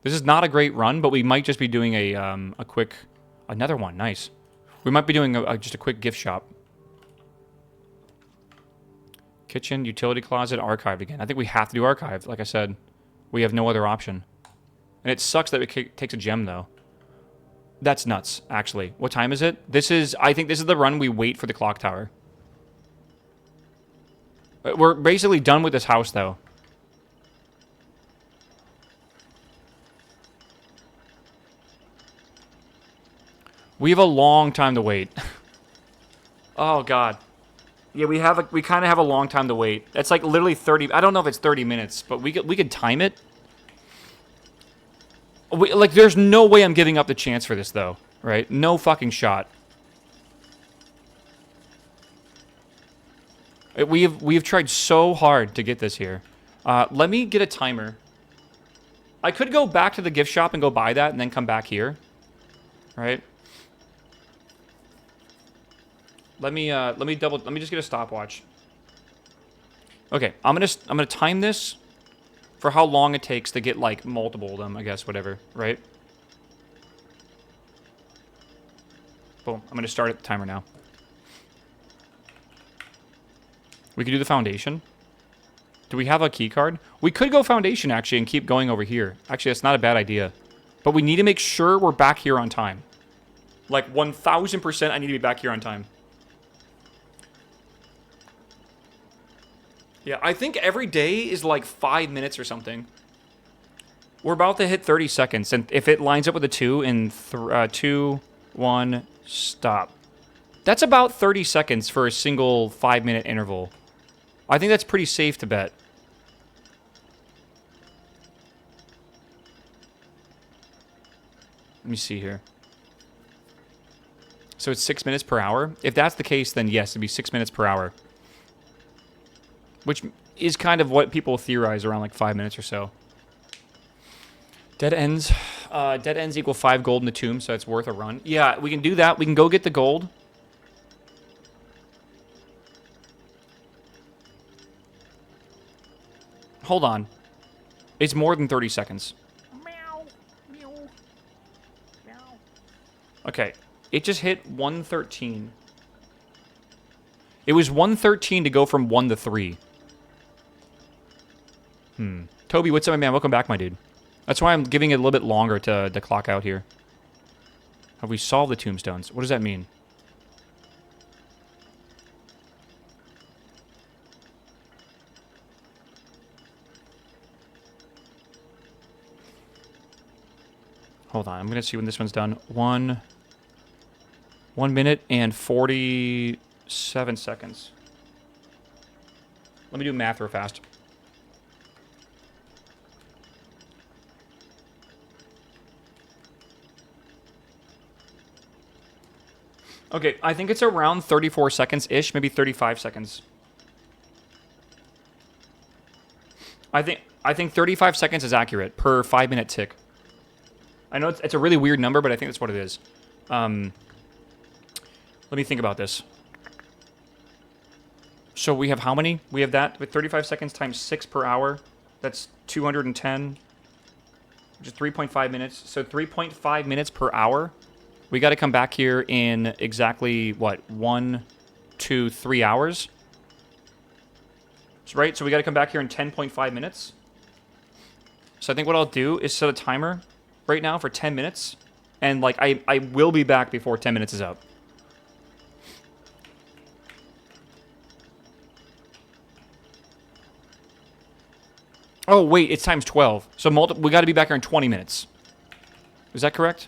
This is not a great run, but we might just be doing a quick... Another one, nice. We might be doing just a quick gift shop. Kitchen, utility closet, archive again. I think we have to do archive, like I said. We have no other option. And it sucks that it takes a gem, though. That's nuts, actually. What time is it? I think this is the run we wait for the clock tower. We're basically done with this house, though. We have a long time to wait. Oh, God. Yeah, we kind of have a long time to wait. It's like literally 30... I don't know if it's 30 minutes, but we could time it. Like, there's no way I'm giving up the chance for this, though. Right? No fucking shot. We've tried so hard to get this here. Let me get a timer. I could go back to the gift shop and go buy that and then come back here. Right? Let me just get a stopwatch. Okay, I'm gonna time this for how long it takes to get like multiple of them, I guess, whatever, right? Boom. I'm gonna start at the timer now. We could do the foundation. Do we have a key card? We could go foundation actually and keep going over here. Actually, that's not a bad idea. But we need to make sure we're back here on time. Like 1000% I need to be back here on time. Yeah, I think every day is like 5 minutes or something. We're about to hit 30 seconds, and if it lines up with a 2 in 2, 1, stop. That's about 30 seconds for a single 5-minute interval. I think that's pretty safe to bet. Let me see here. So it's 6 minutes per hour? If that's the case, then yes, it'd be 6 minutes per hour. Which is kind of what people theorize around like 5 minutes or so. Dead ends. Dead ends equal 5 gold in the tomb, so it's worth a run. Yeah, we can do that. We can go get the gold. Hold on. It's more than 30 seconds. Meow. Meow. Meow. Okay. It just hit 113. It was 113 to go from 1 to 3. Toby, what's up, my man? Welcome back, my dude. That's why I'm giving it a little bit longer to clock out here. Have we solved the tombstones? What does that mean? Hold on, I'm gonna see when this one's done. 1 minute and 47 seconds. Let me do math real fast. Okay, I think it's around 34 seconds-ish, maybe 35 seconds. I think 35 seconds is accurate per 5-minute tick. I know it's a really weird number, but I think that's what it is. Let me think about this. So we have how many? We have that with 35 seconds times 6 per hour. That's 210, which is 3.5 minutes. So 3.5 minutes per hour. We got to come back here in exactly, what, 1, 2, 3 hours? Right? So we got to come back here in 10.5 minutes. So I think what I'll do is set a timer right now for 10 minutes. And, like, I will be back before 10 minutes is up. Oh, wait, it's times 12. So we got to be back here in 20 minutes. Is that correct?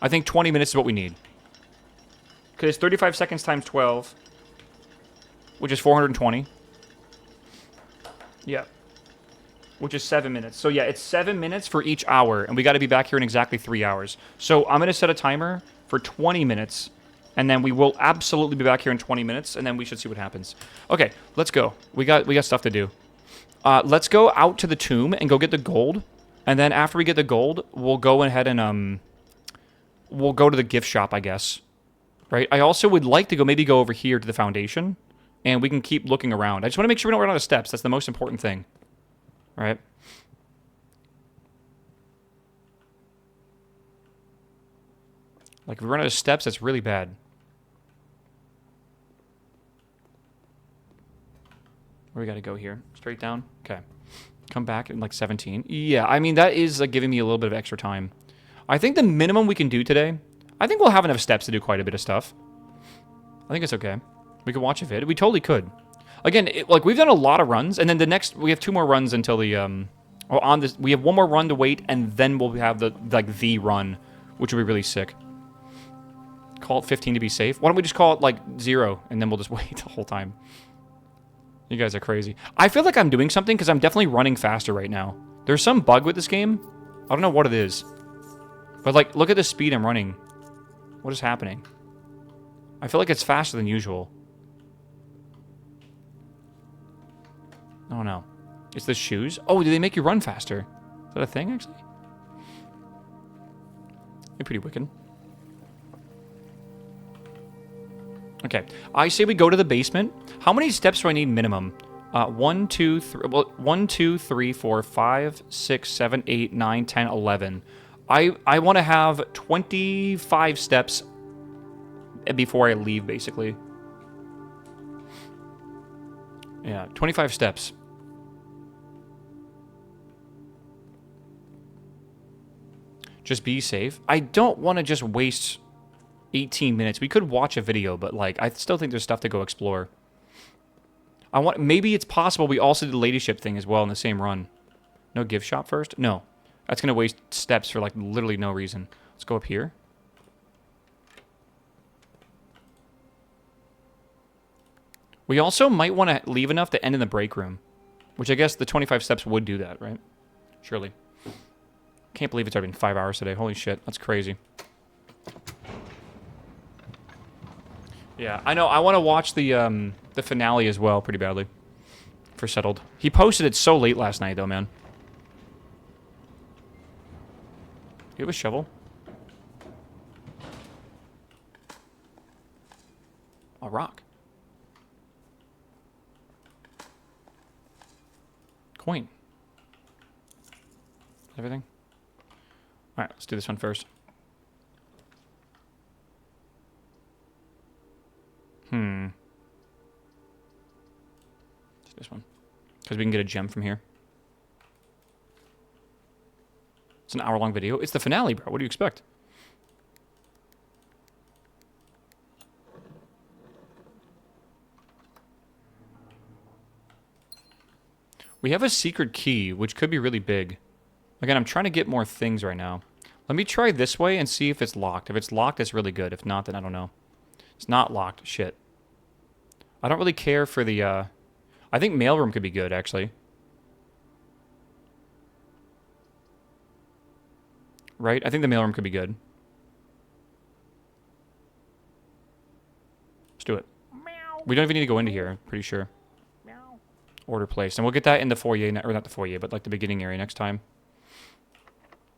I think 20 minutes is what we need. Because it's 35 seconds times 12, which is 420. Yeah. Which is 7 minutes. So yeah, it's 7 minutes for each hour, and we got to be back here in exactly 3 hours. So I'm going to set a timer for 20 minutes, and then we will absolutely be back here in 20 minutes, and then we should see what happens. Okay, let's go. We got stuff to do. Let's go out to the tomb and go get the gold, and then after we get the gold, we'll go ahead and we'll go to the gift shop, I guess. Right? I also would like to maybe go over here to the foundation, and we can keep looking around. I just want to make sure we don't run out of steps. That's the most important thing. All right? Like, if we run out of steps, that's really bad. Where we got to go here? Straight down? Okay. Come back in, like, 17. Yeah, I mean, that is, like, giving me a little bit of extra time. I think the minimum we can do today, I think we'll have enough steps to do quite a bit of stuff. I think it's okay. We could watch a vid. We totally could. Again, like, we've done a lot of runs, and then the next, we have 2 more runs until the, well, on this, we have 1 more run to wait, and then we'll have the run, which will be really sick. call it 15 to be safe. Why don't we just call it like 0 and then we'll just wait the whole time. You guys are crazy. I feel like I'm doing something because I'm definitely running faster right now. There's some bug with this game. I don't know what it is. But like, look at the speed I'm running. What is happening? I feel like it's faster than usual. Oh no. It's the shoes? Oh, do they make you run faster? Is that a thing, actually? You're pretty wicked. Okay. I say we go to the basement. How many steps do I need minimum? 1, 2, 3, well, 1, 2, 3, 4, 5, 6, 7, 8, 9, 10, 11. I want to have 25 steps before I leave, basically. Yeah, 25 steps. Just be safe. I don't want to just waste 18 minutes. We could watch a video, but like, I still think there's stuff to go explore. Maybe it's possible we also did the ladyship thing as well in the same run. No gift shop first? No. That's going to waste steps for like literally no reason. Let's go up here. We also might want to leave enough to end in the break room. Which I guess the 25 steps would do that, right? Surely. Can't believe it's already been 5 hours today. Holy shit, that's crazy. Yeah, I know. I want to watch the finale as well, pretty badly. For Settled. He posted it so late last night, though, man. You have a shovel? A rock. Coin. Everything? Alright, let's do this one first. Let's do this one. Because we can get a gem from here. It's an hour-long video. It's the finale, bro. What do you expect? We have a secret key, which could be really big. Again, I'm trying to get more things right now. Let me try this way and see if it's locked. If it's locked, it's really good. If not, then I don't know. It's not locked. Shit. I don't really care for the, I think mailroom could be good, actually. Right? I think the mailroom could be good. Let's do it. Meow. We don't even need to go into here, I'm pretty sure. Meow. Order placed. And we'll get that in the foyer, or not the foyer, but like the beginning area next time.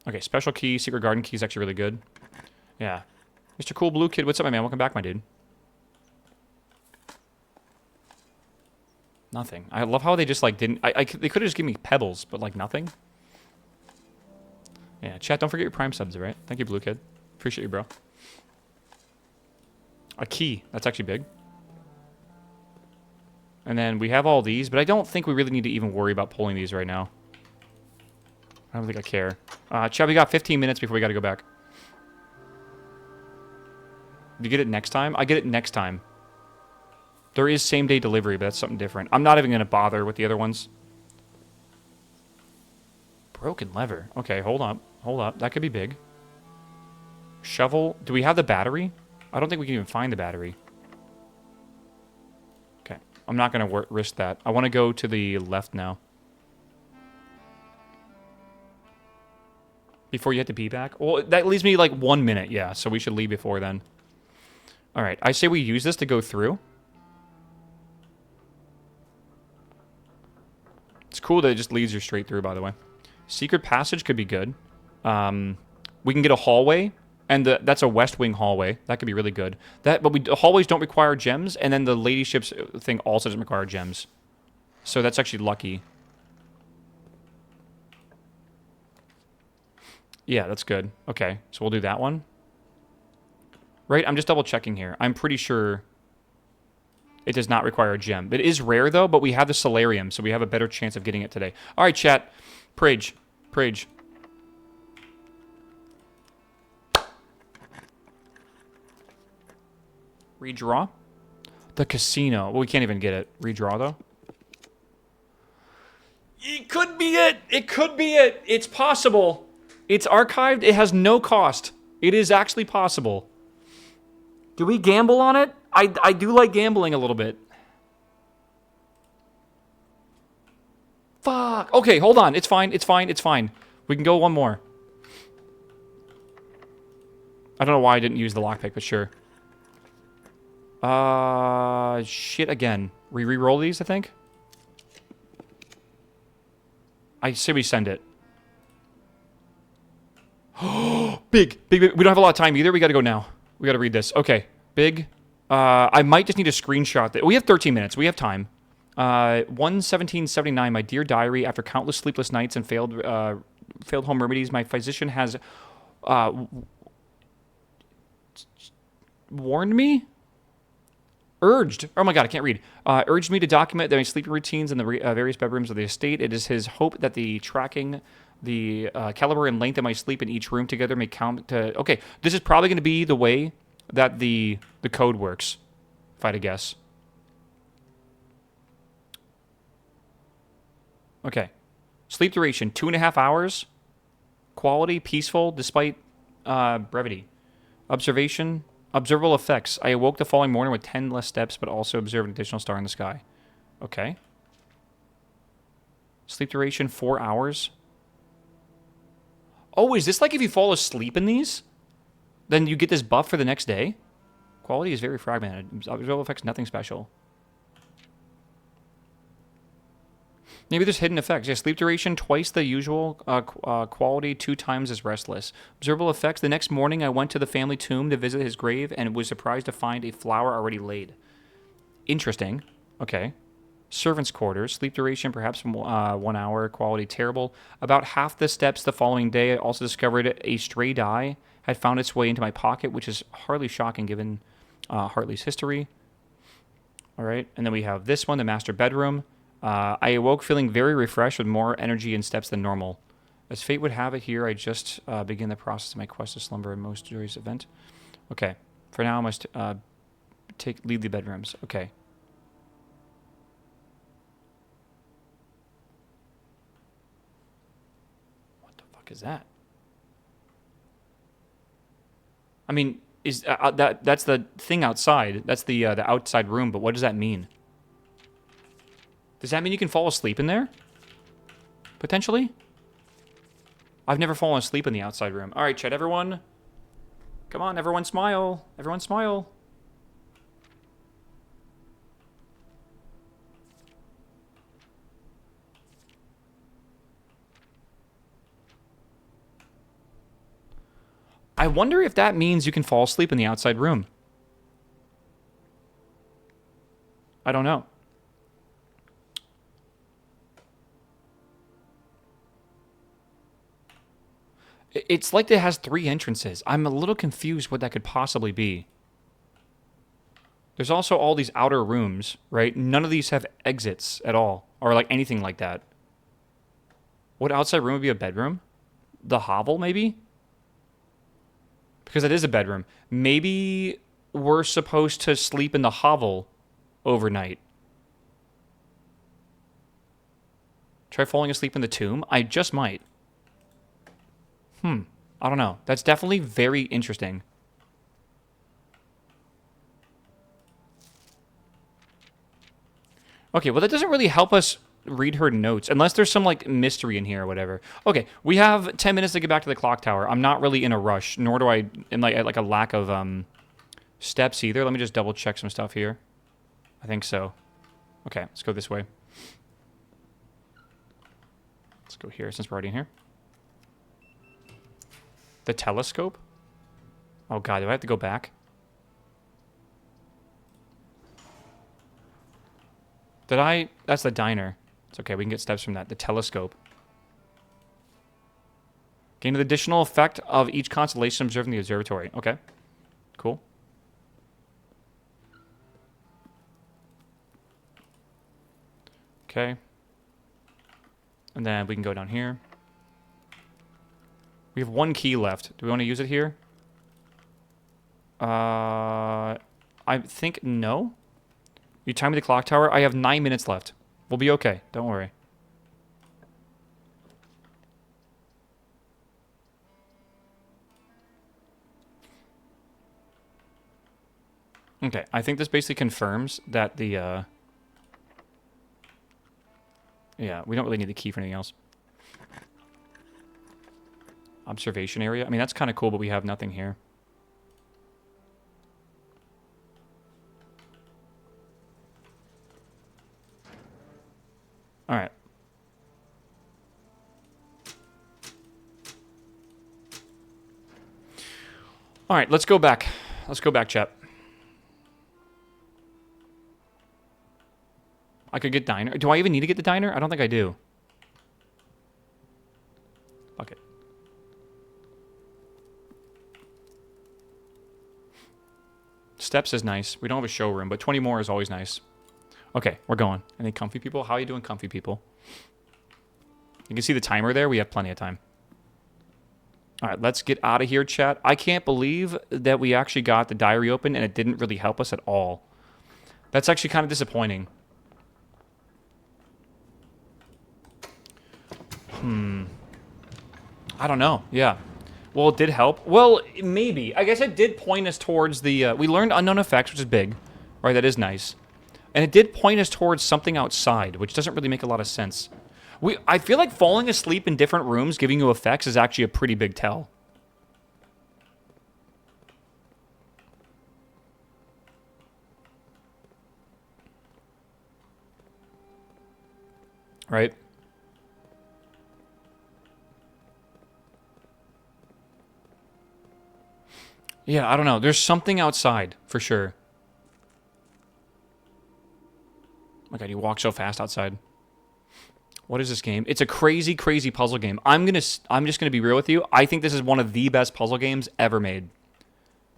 Okay, special key, secret garden key is actually really good. Yeah. Mr. Cool Blue Kid, what's up, my man? Welcome back, my dude. Nothing. I love how they just, like, didn't... they could have just given me pebbles, but, like, nothing. Yeah, chat, don't forget your Prime subs, right? Thank you, Blue Kid. Appreciate you, bro. A key. That's actually big. And then we have all these, but I don't think we really need to even worry about pulling these right now. I don't think I care. Chat, we got 15 minutes before we got to go back. Do you get it next time? I get it next time. There is same-day delivery, but that's something different. I'm not even going to bother with the other ones. Broken lever. Okay, hold up. Hold up. That could be big. Shovel. Do we have the battery? I don't think we can even find the battery. Okay. I'm not going to risk that. I want to go to the left now. Before you have to be back? Well, that leaves me like 1 minute, yeah. So we should leave before then. All right. I say we use this to go through. It's cool that it just leads you straight through, by the way. Secret passage could be good. We can get a hallway, and that's a west wing hallway. That could be really good. But hallways don't require gems, and then the ladyship's thing also doesn't require gems. So that's actually lucky. Yeah, that's good. Okay, so we'll do that one. Right, I'm just double checking here. I'm pretty sure it does not require a gem. It is rare, though, but we have the solarium, so we have a better chance of getting it today. All right, chat. Prage. Prage. Redraw? The casino. Well, we can't even get it. Redraw, though? It could be it! It could be it! It's possible. It's archived. It has no cost. It is actually possible. Do we gamble on it? I do like gambling a little bit. Fuck. Okay, hold on. It's fine. It's fine. It's fine. We can go one more. I don't know why I didn't use the lockpick, but sure. Shit again. We re-roll these, I think? I say we send it. Big. We don't have a lot of time either. We gotta go now. We gotta read this. Okay. Big. I might just need a screenshot. We have 13 minutes. We have time. 1/17/79. My dear diary. After countless sleepless nights and failed home remedies, my physician has warned me. Urged. Oh my god, I can't read. Urged me to document my sleeping routines in the various bedrooms of the estate. It is his hope that the tracking the caliber and length of my sleep in each room together may count to... Okay, this is probably going to be the way that the code works, if I had to guess. Okay. Sleep duration, 2.5 hours. Quality, peaceful, despite brevity. Observable effects. I awoke the following morning with 10 less steps, but also observed an additional star in the sky. Okay. Sleep duration, 4 hours. Oh, is this like if you fall asleep in these? Then you get this buff for the next day? Quality is very fragmented. Observable effects, nothing special. Maybe there's hidden effects. Yeah, sleep duration, twice the usual. Quality, 2 times as restless. Observable effects. The next morning, I went to the family tomb to visit his grave and was surprised to find a flower already laid. Interesting. Okay. Servants' quarters. Sleep duration, perhaps 1 hour. Quality, terrible. About half the steps the following day, I also discovered a stray die had found its way into my pocket, which is hardly shocking given Hartley's history. All right. And then we have this one, the master bedroom. I awoke feeling very refreshed with more energy and steps than normal. As fate would have it here, I just begin the process of my quest to slumber, a most joyous event. Okay. For now, I must lead the bedrooms. Okay. What the fuck is that? I mean, is that's the thing outside. That's the outside room, but what does that mean? Does that mean you can fall asleep in there? Potentially? I've never fallen asleep in the outside room. All right, chat, everyone. Come on, everyone smile. Everyone smile. I wonder if that means you can fall asleep in the outside room. I don't know. It's like it has 3 entrances. I'm a little confused what that could possibly be. There's also all these outer rooms, right? None of these have exits at all, or like anything like that. What outside room would be a bedroom? The hovel, maybe? Because it is a bedroom. Maybe we're supposed to sleep in the hovel overnight. Try falling asleep in the tomb? I just might. I don't know. That's definitely very interesting. Okay, well, that doesn't really help us read her notes, unless there's some, like, mystery in here or whatever. Okay, we have 10 minutes to get back to the clock tower. I'm not really in a rush, nor do I, in like a lack of steps either. Let me just double check some stuff here. I think so. Okay, let's go this way. Let's go here, since we're already in here. The telescope? Oh god, do I have to go back? Did I? That's the diner. It's okay, we can get steps from that. The telescope. Gain the additional effect of each constellation observed in the observatory. Okay. Cool. Okay. And then we can go down here. We have 1 key left. Do we want to use it here? I think no. You time me the clock tower? I have 9 minutes left. We'll be okay. Don't worry. Okay, I think this basically confirms that the, yeah, we don't really need the key for anything else. Observation area. I mean, that's kind of cool, but we have nothing here. All right. All right, let's go back. Let's go back, chat. I could get diner. Do I even need to get the diner? I don't think I do. Fuck it. Steps is nice. We don't have a showroom, but 20 more is always nice. Okay, we're going. Any comfy people? How are you doing, comfy people? You can see the timer there. We have plenty of time. All right, let's get out of here, chat. I can't believe that we actually got the diary open and it didn't really help us at all. That's actually kind of disappointing. I don't know. Yeah. Well, it did help. Well, maybe. I guess it did point us towards the... we learned unknown effects, which is big. Right, that is nice. And it did point us towards something outside, which doesn't really make a lot of sense. I feel like falling asleep in different rooms giving you effects is actually a pretty big tell. Right? Yeah, I don't know. There's something outside, for sure. Oh my god, you walk so fast outside. What is this game? It's a crazy, crazy puzzle game. I'm just gonna be real with you. I think this is one of the best puzzle games ever made.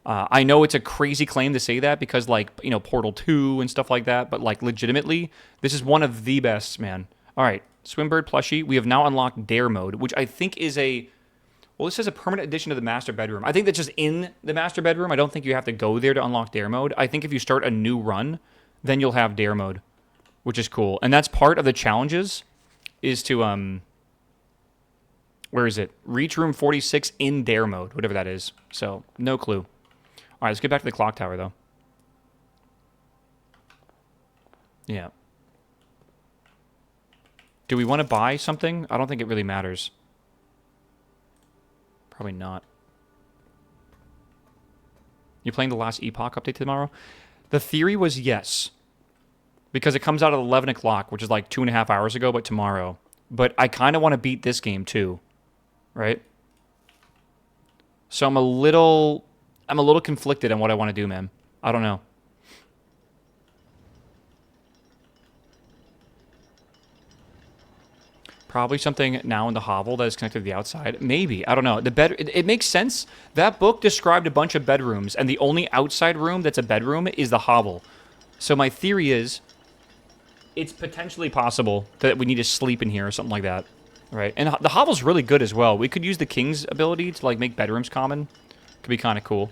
I know it's a crazy claim to say that because, like, you know, Portal 2 and stuff like that, but, like, legitimately, this is one of the best, man. All right, Swimbird plushie. We have now unlocked Dare mode, which I think is a... Well, this is a permanent addition to the master bedroom. I think that's just in the master bedroom. I don't think you have to go there to unlock Dare mode. I think if you start a new run, then you'll have Dare mode, which is cool. And that's part of the challenges, is to, where is it? Reach room 46 in Dare mode, whatever that is. So, no clue. All right, let's get back to the clock tower, though. Yeah. Do we want to buy something? I don't think it really matters. Probably not. You playing the last Epoch update tomorrow? The theory was yes. Because it comes out at 11 o'clock, which is like 2.5 hours ago, but tomorrow. But I kind of want to beat this game too. Right? So I'm a little conflicted on what I want to do, man. I don't know. Probably something now in the hovel that is connected to the outside. Maybe. I don't know. It makes sense. That book described a bunch of bedrooms, and the only outside room that's a bedroom is the hovel. So my theory is it's potentially possible that we need to sleep in here or something like that. Right? And the hovel's really good as well. We could use the king's ability to, like, make bedrooms common. Could be kind of cool.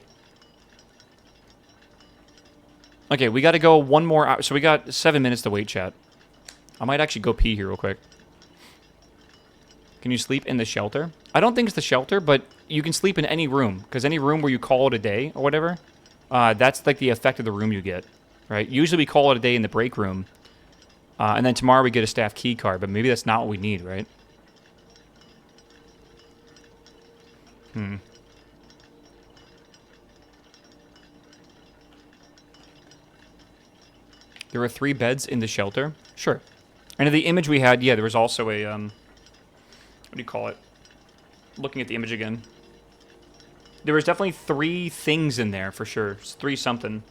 Okay, we got to go one more hour. So we got 7 minutes to wait, chat. I might actually go pee here real quick. Can you sleep in the shelter? I don't think it's the shelter, but you can sleep in any room. Because any room where you call it a day or whatever, that's like the effect of the room you get. Right? Usually we call it a day in the break room. And then tomorrow we get a staff key card. But maybe that's not what we need, right? There were 3 beds in the shelter? Sure. And in the image we had, yeah, there was also a, what do you call it? Looking at the image again. There was definitely 3 things in there, for sure. It's 3 something.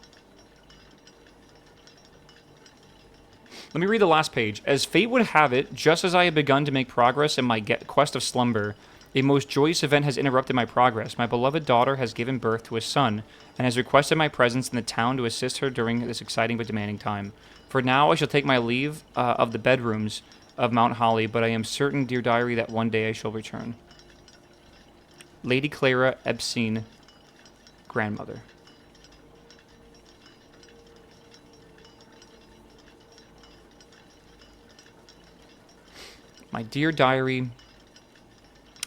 Let me read the last page. As fate would have it, just as I had begun to make progress in my quest of slumber, a most joyous event has interrupted my progress. My beloved daughter has given birth to a son, and has requested my presence in the town to assist her during this exciting but demanding time. For now, I shall take my leave of the bedrooms of Mount Holly, but I am certain, dear diary, that one day I shall return. Lady Clara Epstein, grandmother. My dear diary,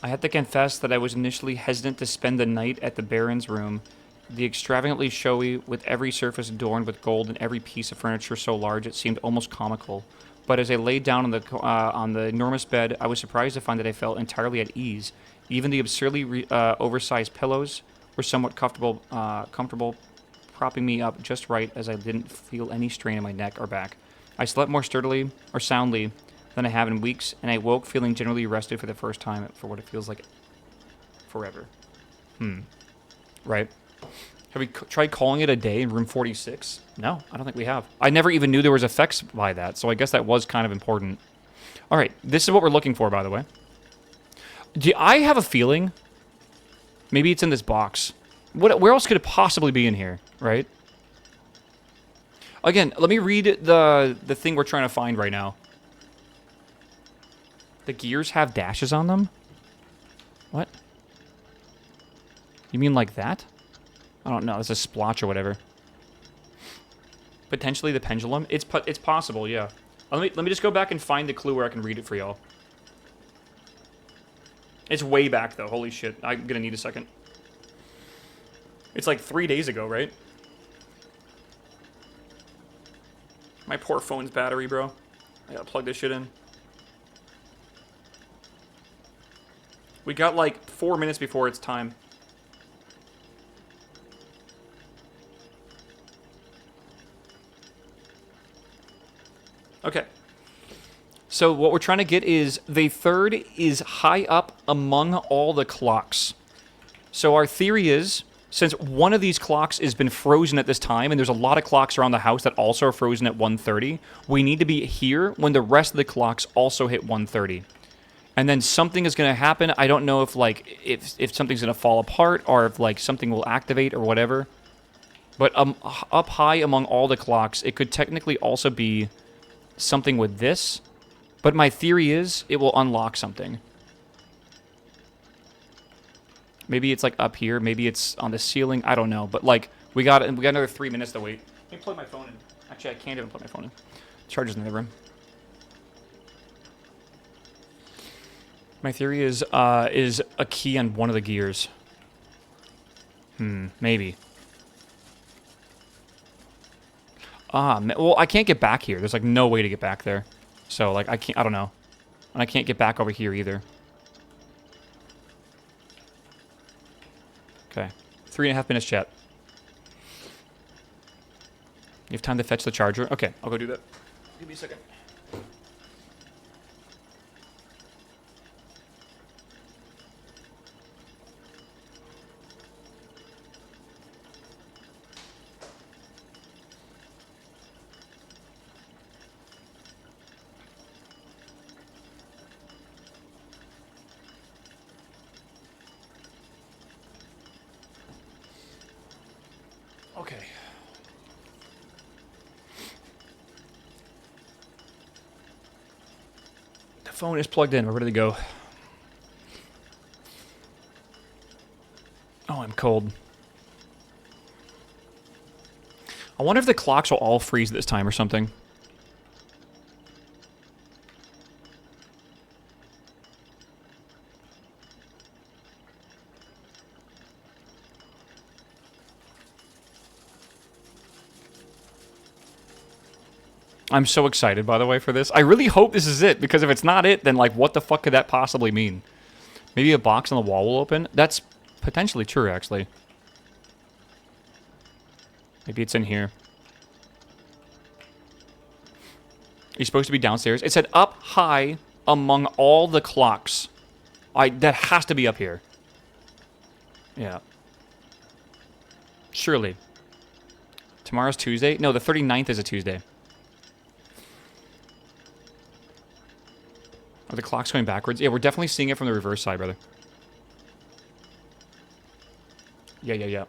I have to confess that I was initially hesitant to spend the night at the Baron's room. the extravagantly showy, with every surface adorned with gold and every piece of furniture so large it seemed almost comical. But as I laid down on the enormous bed, I was surprised to find that I felt entirely at ease. Even the absurdly oversized pillows were somewhat comfortable, propping me up just right as I didn't feel any strain in my neck or back. I slept more sturdily or soundly than I have in weeks, and I woke feeling generally rested for the first time for what it feels like forever. Right. Have we tried calling it a day in room 46? No, I don't think we have. I never even knew there was effects by that, so I guess that was kind of important. All right, this is what we're looking for, by the way. I have a feeling maybe it's in this box. Where else could it possibly be in here, right? Again, let me read the thing we're trying to find right now. The gears have dashes on them? What? You mean like that? I don't know. It's a splotch or whatever. Potentially the pendulum. It's possible, yeah. Let me just go back and find the clue where I can read it for y'all. It's way back, though. Holy shit. I'm gonna need a second. It's like 3 days ago, right? My poor phone's battery, bro. I gotta plug this shit in. We got like 4 minutes before it's time. Okay. So what we're trying to get is the third is high up among all the clocks. So our theory is, since one of these clocks has been frozen at this time, and there's a lot of clocks around the house that also are frozen at 1:30, we need to be here when the rest of the clocks also hit 1:30. And then something is going to happen. I don't know if, like, if something's going to fall apart or if, like, something will activate or whatever. But up high among all the clocks, it could technically also be something with this. But my theory is it will unlock something. Maybe it's, like, up here. Maybe it's on the ceiling. I don't know. But, like, we got another 3 minutes to wait. Let me plug my phone in. Actually, I can't even plug my phone in. Charger's in the other room. My theory is a key on one of the gears. Maybe. Well, I can't get back here. There's, like, no way to get back there. So, like, I don't know. And I can't get back over here either. Okay. 3.5 minutes, chat. You have time to fetch the charger? Okay, I'll go do that. Give me a second. Okay. The phone is plugged in. We're ready to go. Oh, I'm cold. I wonder if the clocks will all freeze this time or something. I'm so excited, by the way, for this. I really hope this is it, because if it's not it, then, like, what the fuck could that possibly mean? Maybe a box on the wall will open? That's potentially true, actually. Maybe it's in here. You're supposed to be downstairs. It said up high among all the clocks. That has to be up here. Yeah. Surely. Tomorrow's Tuesday? No, the 39th is a Tuesday. Are the clocks going backwards? Yeah, we're definitely seeing it from the reverse side, brother. Yeah. Can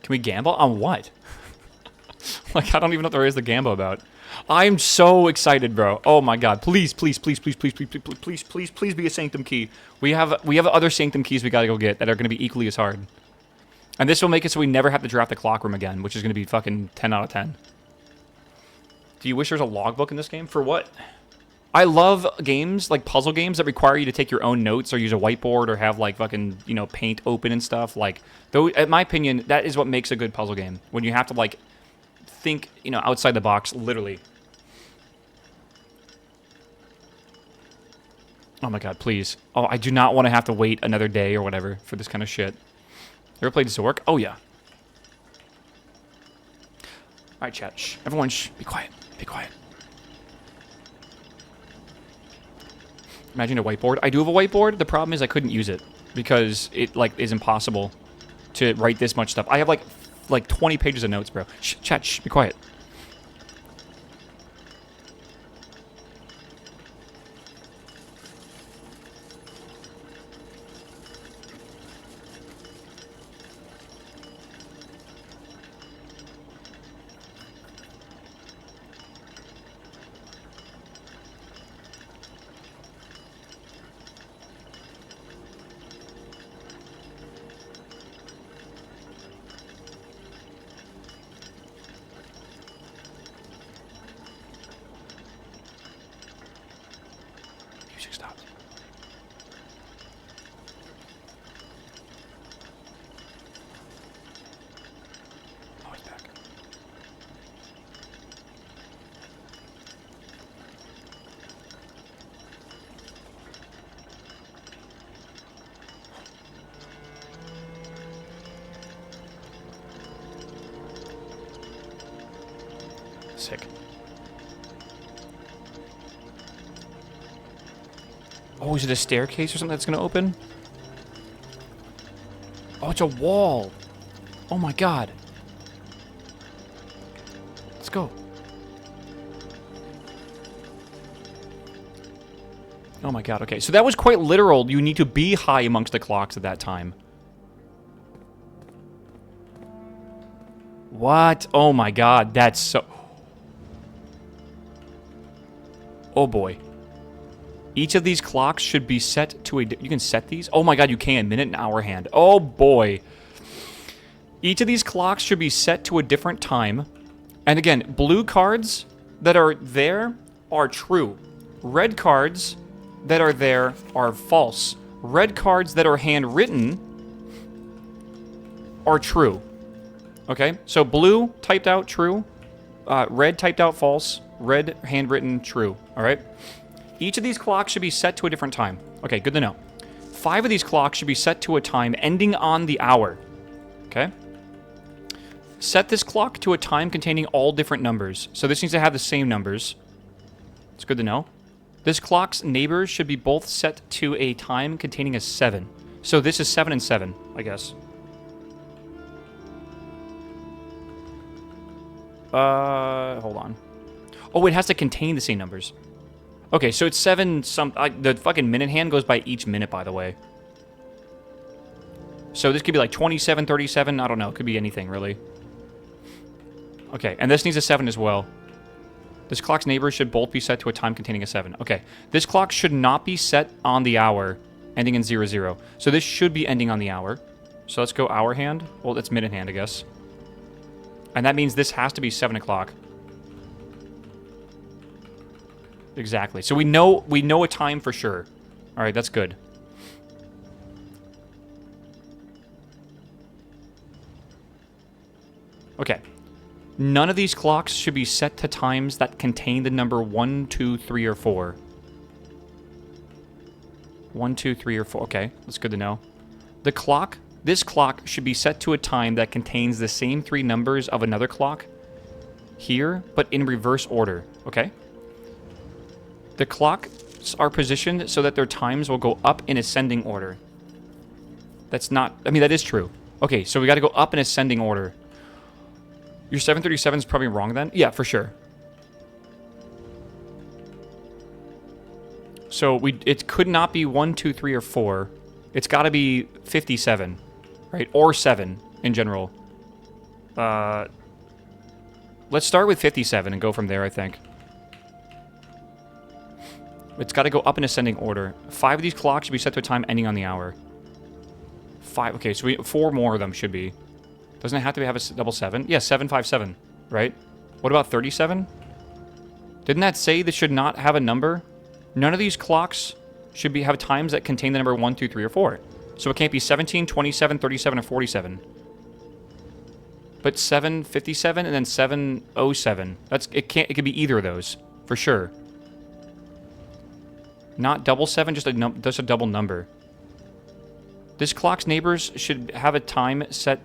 we gamble? On what? Like, I don't even know what there is to gamble about. I'm so excited, bro. Oh my god. Please be a Sanctum key. We have other Sanctum keys we gotta go get that are gonna be equally as hard. And this will make it so we never have to draft the clock room again, which is going to be fucking 10 out of 10. Do you wish there was a logbook in this game? For what? I love games, like puzzle games, that require you to take your own notes or use a whiteboard or have, like, fucking, you know, paint open and stuff. Like, though, in my opinion, that is what makes a good puzzle game. When you have to, like, think, you know, outside the box, literally. Oh my god, please. Oh, I do not want to have to wait another day or whatever for this kind of shit. You ever played this at work? Oh, yeah. Alright, chat. Shh. Everyone, shh. Be quiet. Be quiet. Imagine a whiteboard. I do have a whiteboard. The problem is I couldn't use it because it, like, is impossible to write this much stuff. I have, like 20 pages of notes, bro. Shh, chat. Shh. Be quiet. Music stopped. Oh, he's back. Sick. Oh, is it a staircase or something that's gonna open? Oh, it's a wall. Oh my god. Let's go. Oh my god, okay. So that was quite literal. You need to be high amongst the clocks at that time. What? Oh my god, that's so... Oh boy. Each of these clocks should be set to a... You can set these? Oh my god, you can. Minute and hour hand. Oh boy. Each of these clocks should be set to a different time. And again, blue cards that are there are true. Red cards that are there are false. Red cards that are handwritten are true. Okay? So blue typed out true. Red typed out false. Red handwritten true. Alright? Each of these clocks should be set to a different time. Okay, good to know. 5 of these clocks should be set to a time ending on the hour. Okay? Set this clock to a time containing all different numbers. So this needs to have the same numbers. It's good to know. This clock's neighbors should be both set to a time containing a 7. So this is 7 and 7, I guess. Hold on. Oh, it has to contain the same numbers. Okay, so it's 7 some... the fucking minute hand goes by each minute, by the way. So this could be like 27, 37, I don't know. It could be anything, really. Okay, and this needs a 7 as well. This clock's neighbors should both be set to a time containing a 7. Okay, this clock should not be set on the hour, ending in 00. So this should be ending on the hour. So let's go hour hand. Well, that's minute hand, I guess. And that means this has to be 7 o'clock. Exactly. So we know a time for sure. All right, that's good. Okay. None of these clocks should be set to times that contain the number 1, 2, 3, or 4. 1, 2, 3, or 4. Okay, that's good to know. This clock should be set to a time that contains the same 3 numbers of another clock here, but in reverse order. Okay? The clocks are positioned so that their times will go up in ascending order. That's not... I mean, that is true. Okay, so we got to go up in ascending order. Your 737 is probably wrong then? Yeah, for sure. So it could not be 1, 2, 3, or 4. It's got to be 57, right? Or 7 in general. Let's start with 57 and go from there, I think. It's got to go up in ascending order. 5 of these clocks should be set to a time ending on the hour. 5. Okay, so 4 more of them should be. Doesn't it have to have a double 7? Yeah, 757, right? What about 37? Didn't that say this should not have a number? None of these clocks should have times that contain the number 1, 2, 3, or 4. So it can't be 17, 27, 37, or 47. But 757 and then 707. It could be either of those for sure. Not double 7, just a double number. This clock's neighbors should have a time set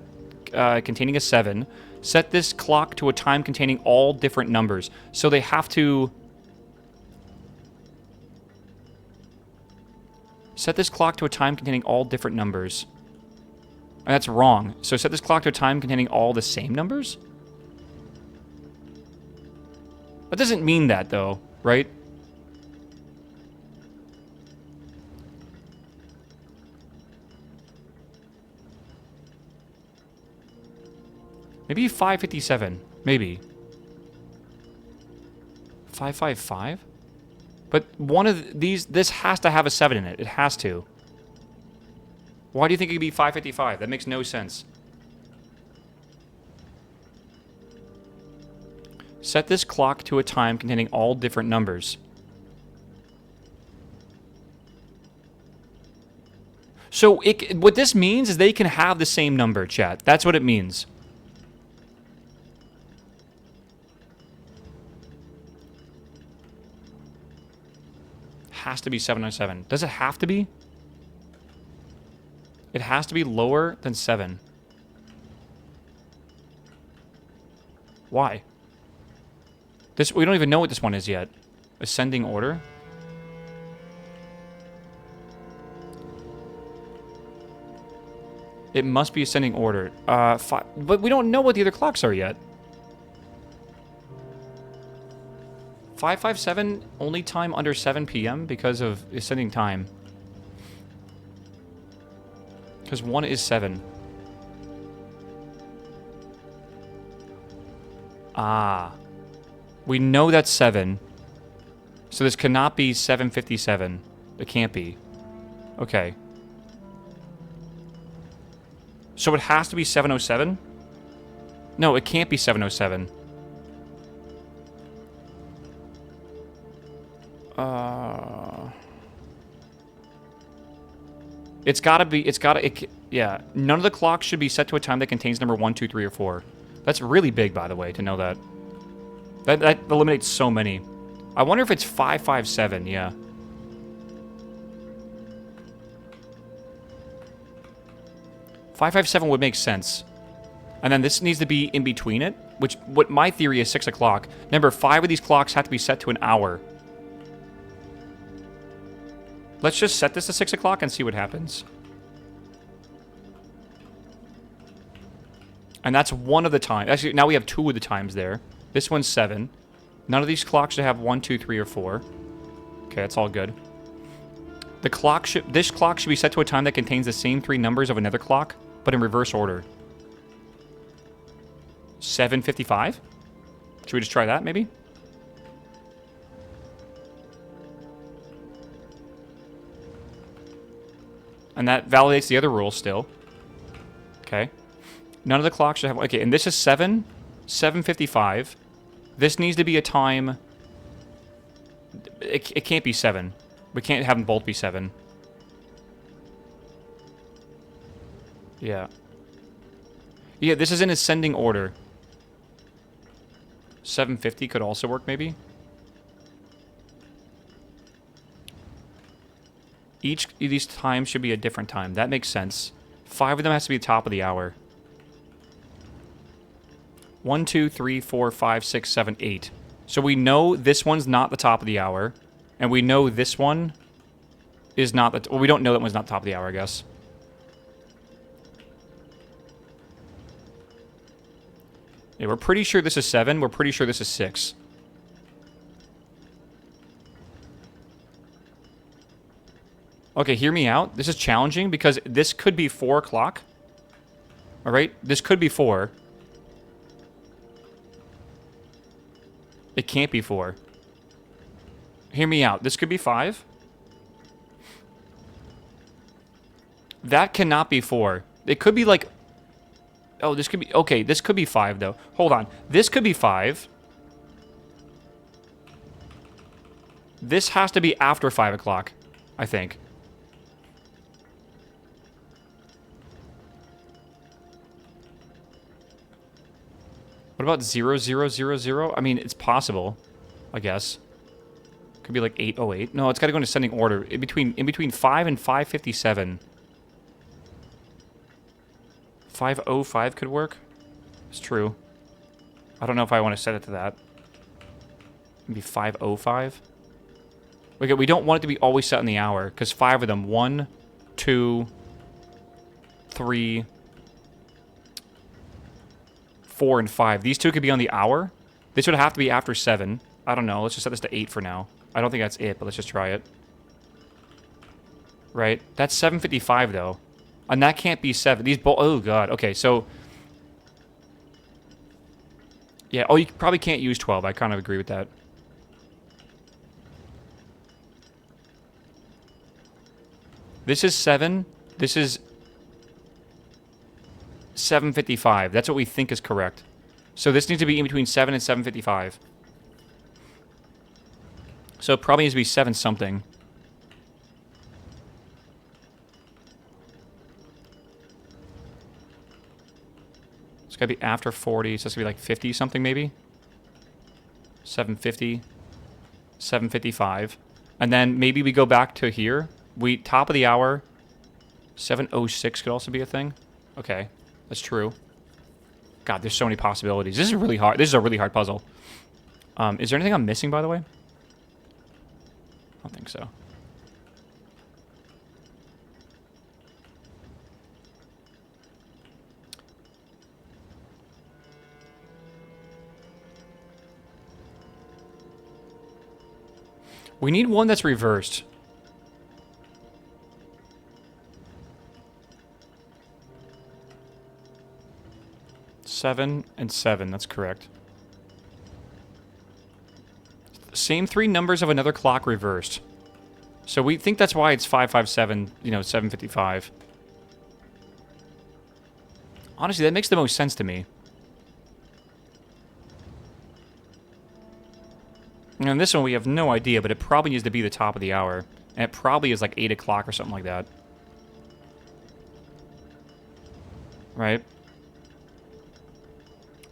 containing a 7. Set this clock to a time containing all different numbers. So they have to set this clock to a time containing all different numbers. And that's wrong. So set this clock to a time containing all the same numbers? That doesn't mean that, though, right? Maybe 557. Maybe. 555? But one of these, this has to have a 7 in it. It has to. Why do you think it could be 555? That makes no sense. Set this clock to a time containing all different numbers. So what this means is they can have the same number, chat. That's what it means. Has to be 707. Does it have to be? It has to be lower than 7. Why? We don't even know what this one is yet. Ascending order? It must be ascending order. But we don't know what the other clocks are yet. 557, only time under 7 p.m. because of ascending time. Because 1 is 7. Ah. We know that's 7. So this cannot be 757. It can't be. Okay. So it has to be 707? No, it can't be 707. Yeah. None of the clocks should be set to a time that contains number 1, 2, 3, or 4. That's really big, by the way, to know that. That eliminates so many. I wonder if it's 557, yeah. .557 would make sense. And then this needs to be in between it, which, what my theory is 6 o'clock. Remember, 5 of these clocks have to be set to an hour. Let's just set this to 6 o'clock and see what happens. And that's one of the times. Actually, now we have 2 of the times there. This one's 7. None of these clocks should have 1, 2, 3, or 4. Okay, that's all good. This clock should be set to a time that contains the same 3 numbers of another clock, but in reverse order. 7:55? Should we just try that, maybe? And that validates the other rule still. Okay. None of the clocks should have... Okay, and this is 7:55. This needs to be a time... It can't be 7. We can't have them both be 7. Yeah. Yeah, this is in ascending order. 7:50 could also work, maybe? Each of these times should be a different time. That makes sense. 5 of them has to be the top of the hour. 1, 2, 3, 4, 5, 6, 7, 8. So we know this one's not the top of the hour. And we know this one is not the... Well, we don't know that one's not the top of the hour, I guess. Yeah, we're pretty sure this is 7. We're pretty sure this is 6. Okay, hear me out. This is challenging because this could be 4 o'clock. Alright? This could be 4. It can't be 4. Hear me out. This could be 5. That cannot be 4. It could be like... Oh, this could be... Okay, this could be 5, though. Hold on. This could be 5. This has to be after 5 o'clock, I think. What about 0000? I mean, it's possible, I guess. Could be like 808. No, it's got to go in ascending order. In between 5 and 557. 505 could work. It's true. I don't know if I want to set it to that. Maybe 505. Okay, we don't want it to be always set in the hour, because 5 of them. 1, 2, 3, 4, and 5. These 2 could be on the hour. This would have to be after 7. I don't know. Let's just set this to 8 for now. I don't think that's it, but let's just try it. Right? That's 7:55 though. And that can't be 7. These oh god. Okay, so yeah, oh, you probably can't use 12. I kind of agree with that. This is 7. This is 7:55. That's what we think is correct. So this needs to be in between 7 and 7:55. So it probably needs to be 7 something. It's gotta be after 40, so it's gonna be like 50 something maybe. 7:50, 7:55. And then maybe we go back to here. We top of the hour. 7:06 could also be a thing. Okay, that's true. God, there's so many possibilities. This is really hard. This is a really hard puzzle. Is there anything I'm missing, by the way? I don't think so. We need one that's reversed. Seven and 7, that's correct. Same 3 numbers of another clock reversed. So we think that's why it's 557, you know, 7:55. Honestly, that makes the most sense to me. And this one we have no idea, but it probably needs to be the top of the hour. And it probably is like 8 o'clock or something like that. Right?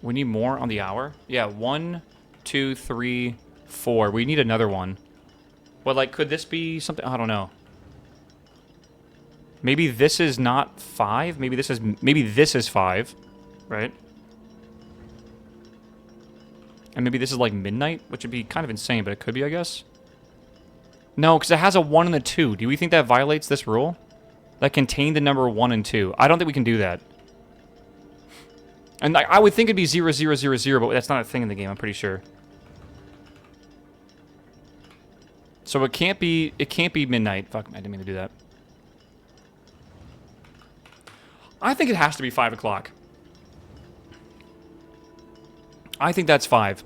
We need more on the hour? Yeah, 1, 2, 3, 4. We need another one. But, like, could this be something? I don't know. Maybe this is not 5? Maybe this is 5, right? And maybe this is, like, midnight, which would be kind of insane, but it could be, I guess. No, because it has a 1 and a 2. Do we think that violates this rule? That contained the number 1 and 2. I don't think we can do that. And I would think it'd be 0000, but that's not a thing in the game, I'm pretty sure. So it can't be midnight. Fuck, I didn't mean to do that. I think it has to be 5 o'clock. I think that's 5.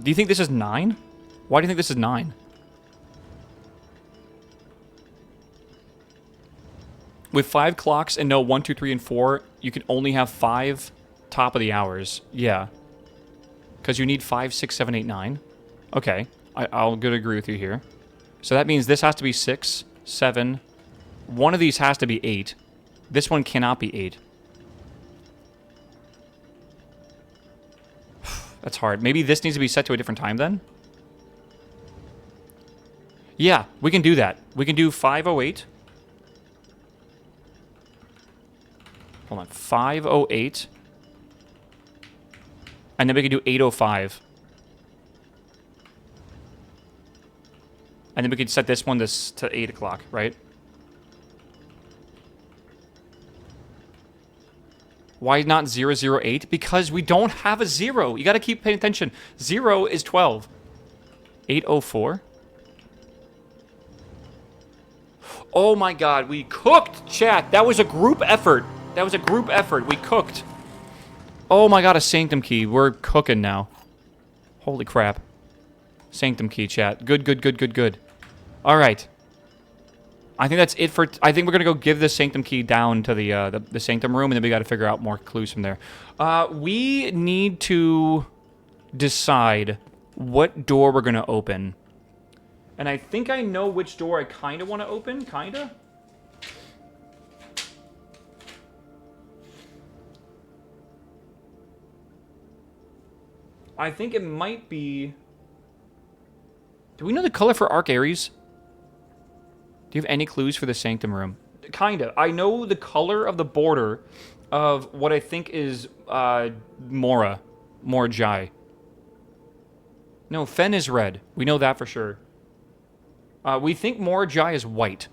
Do you think this is 9? Why do you think this is 9? With 5 clocks and no 1, 2, 3, and 4, you can only have 5 top of the hours. Yeah. Because you need 5, 6, 7, 8, 9. Okay. I'll good agree with you here. So that means this has to be 6, 7. One of these has to be 8. This one cannot be 8. That's hard. Maybe this needs to be set to a different time then? Yeah, we can do that. We can do 508. Hold on. 508. And then we can do 805. And then we could set this one to 8 o'clock, right? Why not 008? Because we don't have a 0. You gotta keep paying attention. 0 is 12. 804. Oh my god, we cooked, chat. That was a group effort. That was a group effort. We cooked. Oh my god, a sanctum key. We're cooking now. Holy crap. Sanctum key, chat. Good, good, good, good, good. All right. I think that's it for... I think we're going to go give the sanctum key down to the sanctum room, and then we got to figure out more clues from there. We need to decide what door we're going to open. And I think I know which door I kind of want to open. Kind of. I think it might be... Do we know the color for Arc Ares? Do you have any clues for the Sanctum room? Kinda. I know the color of the border of what I think is Mora Jai. No, Fen is red. We know that for sure. We think Mora Jai is white,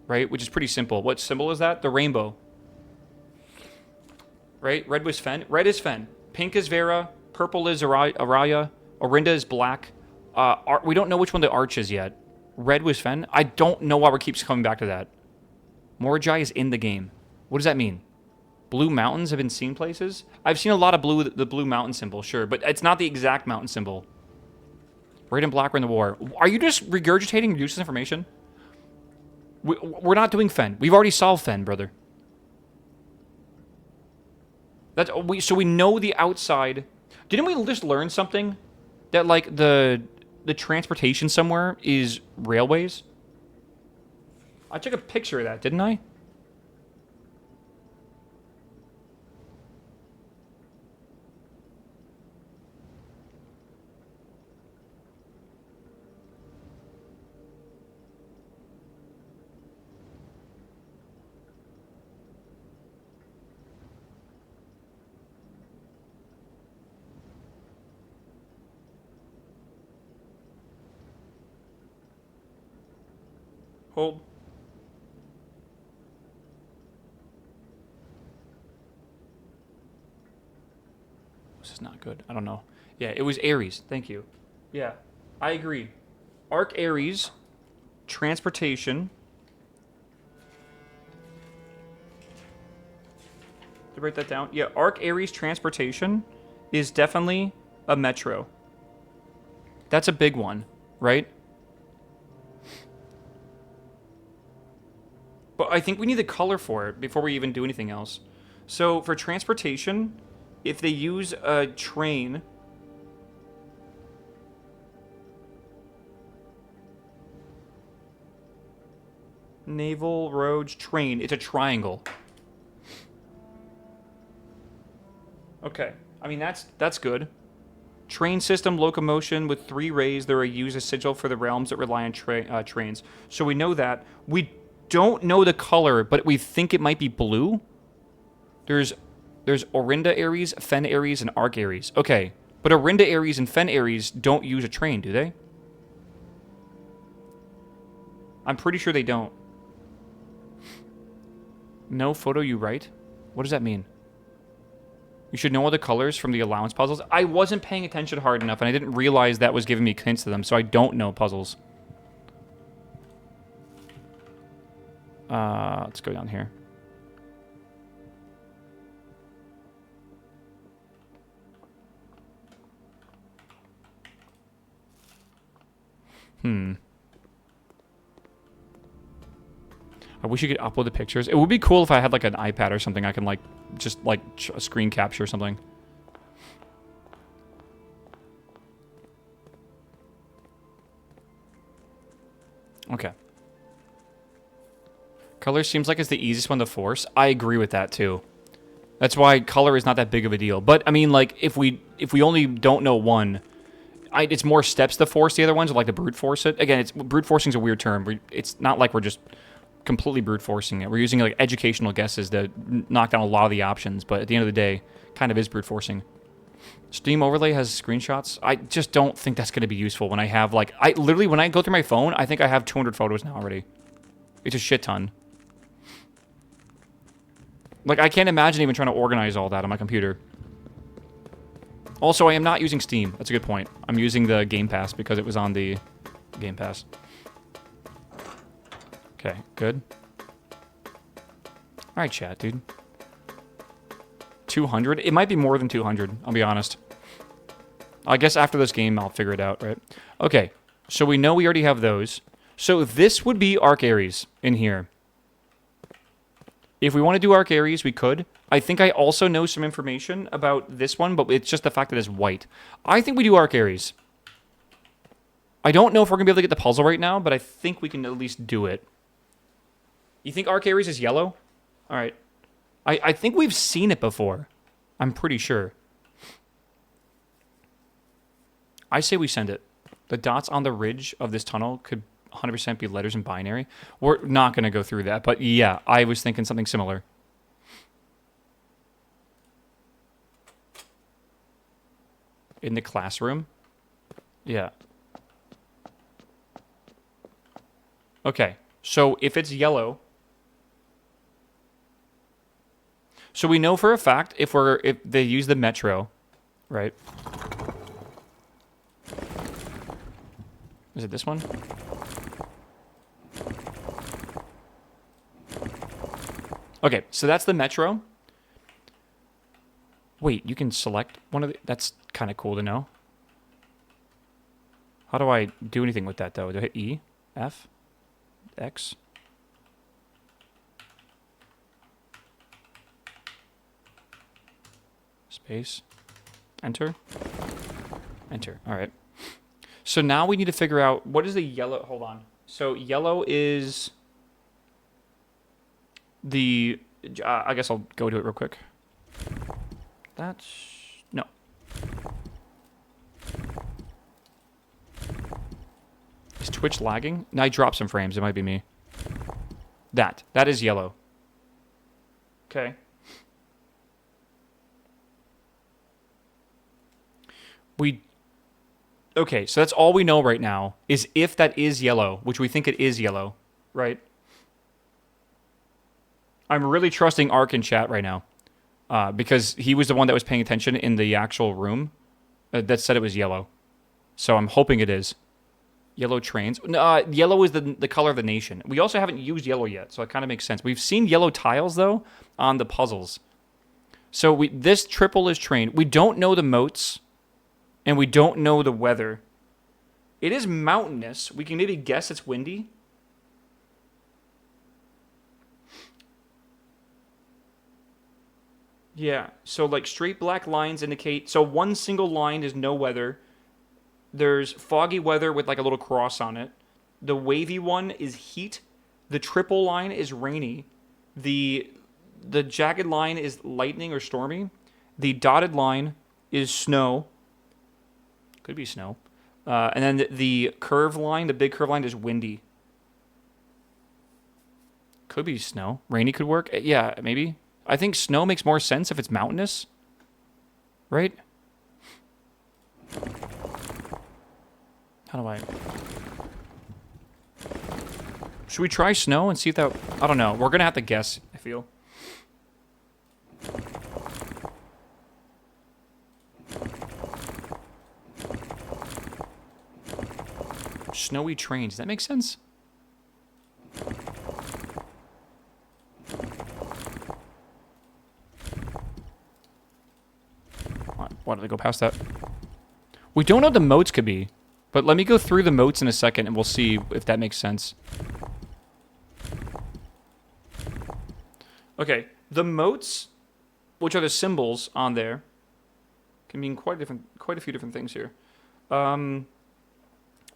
right? Which is pretty simple. What symbol is that? The rainbow. Right? Red was Fen. Red is Fen. Pink is Vera. Purple is Araya. Orinda is black. We don't know which one the Arch is yet. Red was Fen. I don't know why we keeps coming back to that. Morajai is in the game. What does that mean? Blue mountains have been seen places? I've seen a lot of the blue mountain symbol, sure, but it's not the exact mountain symbol. Red and black were in the war. Are you just regurgitating useless information? We're not doing Fen. We've already solved Fen, brother. So we know the outside. Didn't we just learn something? That, like, the transportation somewhere is railways? I took a picture of that, didn't I? Hold. This is not good. I don't know. Yeah, it was Ares. Thank you. Yeah, I agree. Arc Ares, transportation. Did I write that down? Yeah, Arc Ares transportation is definitely a metro. That's a big one, right? But I think we need the color for it before we even do anything else. So for transportation, if they use a train... Naval roads train. It's a triangle. Okay. I mean, that's good. Train system locomotion with 3 rays that are used as sigil for the realms that rely on trains. So we know that. We don't know the color, but we think it might be blue. There's Orinda Ares, Fen Ares, and Arc Ares. Okay, but Orinda Ares and Fen Ares don't use a train, do they? I'm pretty sure they don't. No photo you write? What does that mean? You should know all the colors from the allowance puzzles. I wasn't paying attention hard enough, and I didn't realize that was giving me hints to them, so I don't know puzzles. Let's go down here. I wish you could upload the pictures. It would be cool if I had, like, an iPad or something. I can, like, just, like, a screen capture or something. Okay. Color seems like it's the easiest one to force. I agree with that, too. That's why color is not that big of a deal. But, I mean, like, if we only don't know one... it's more steps to force the other ones, like to brute force it. Again, brute forcing is a weird term. It's not like we're just completely brute forcing it. We're using like educational guesses to knock down a lot of the options, but at the end of the day, kind of is brute forcing. Steam overlay has screenshots. I just don't think that's going to be useful when I have like literally when I go through my phone, I think I have 200 photos now already. It's a shit ton. Like I can't imagine even trying to organize all that on my computer. Also, I am not using Steam. That's a good point. I'm using the Game Pass because it was on the Game Pass. Okay, good. Alright, chat, dude. 200? It might be more than 200, I'll be honest. I guess after this game, I'll figure it out, right? Okay, so we know we already have those. So this would be Arc Ares in here. If we want to do Arc Ares, we could. I think I also know some information about this one, but it's just the fact that it's white. I think we do Arc Ares. I don't know if we're going to be able to get the puzzle right now, but I think we can at least do it. You think Arc Ares is yellow? All right. I think we've seen it before. I'm pretty sure. I say we send it. The dots on the ridge of this tunnel could 100% be letters in binary. We're not going to go through that, but yeah, I was thinking something similar. In the classroom? Yeah. Okay, so if it's yellow... So we know for a fact if they use the metro, right? Is it this one? Okay, so that's the metro. Wait, you can select one of the... That's kind of cool to know. How do I do anything with that, though? Do I hit E? F? X? Space. Enter. Enter. All right. So now we need to figure out what is the yellow... Hold on. So yellow is the... I guess I'll go to it real quick. That's... No. Is Twitch lagging? No, I dropped some frames. It might be me. That is yellow. Okay. Okay, so that's all we know right now, is if that is yellow, which we think it is yellow, right? I'm really trusting Ark in chat right now, because he was the one that was paying attention in the actual room that said it was yellow. So I'm hoping it is. Yellow trains. Yellow is the color of the nation. We also haven't used yellow yet, so it kind of makes sense. We've seen yellow tiles, though, on the puzzles. So this triple is train. We don't know the moats. And we don't know the weather. It is mountainous. We can maybe guess it's windy. Yeah, so like straight black lines indicate... So one single line is no weather. There's foggy weather with like a little cross on it. The wavy one is heat. The triple line is rainy. The jagged line is lightning or stormy. The dotted line is snow. Could be snow. And then the curve line, the big curve line, is windy. Could be snow. Rainy could work. Yeah, maybe. I think snow makes more sense if it's mountainous. Right? How do I... Should we try snow and see if that... I don't know. We're going to have to guess, I feel. Snowy trains. Does that make sense? Why did I go past that? We don't know what the moats could be. But let me go through the moats in a second and we'll see if that makes sense. Okay. The moats, which are the symbols on there, can mean quite a few different things here.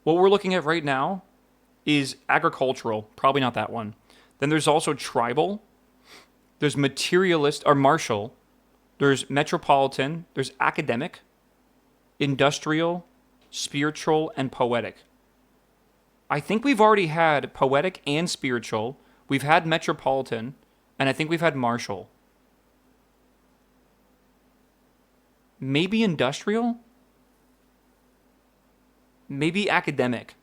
What we're looking at right now is agricultural. Probably not that one. Then there's also tribal. There's materialist or martial. There's metropolitan. There's academic, industrial, spiritual, and poetic. I think we've already had poetic and spiritual. We've had metropolitan. And I think we've had martial. Maybe industrial? Maybe academic.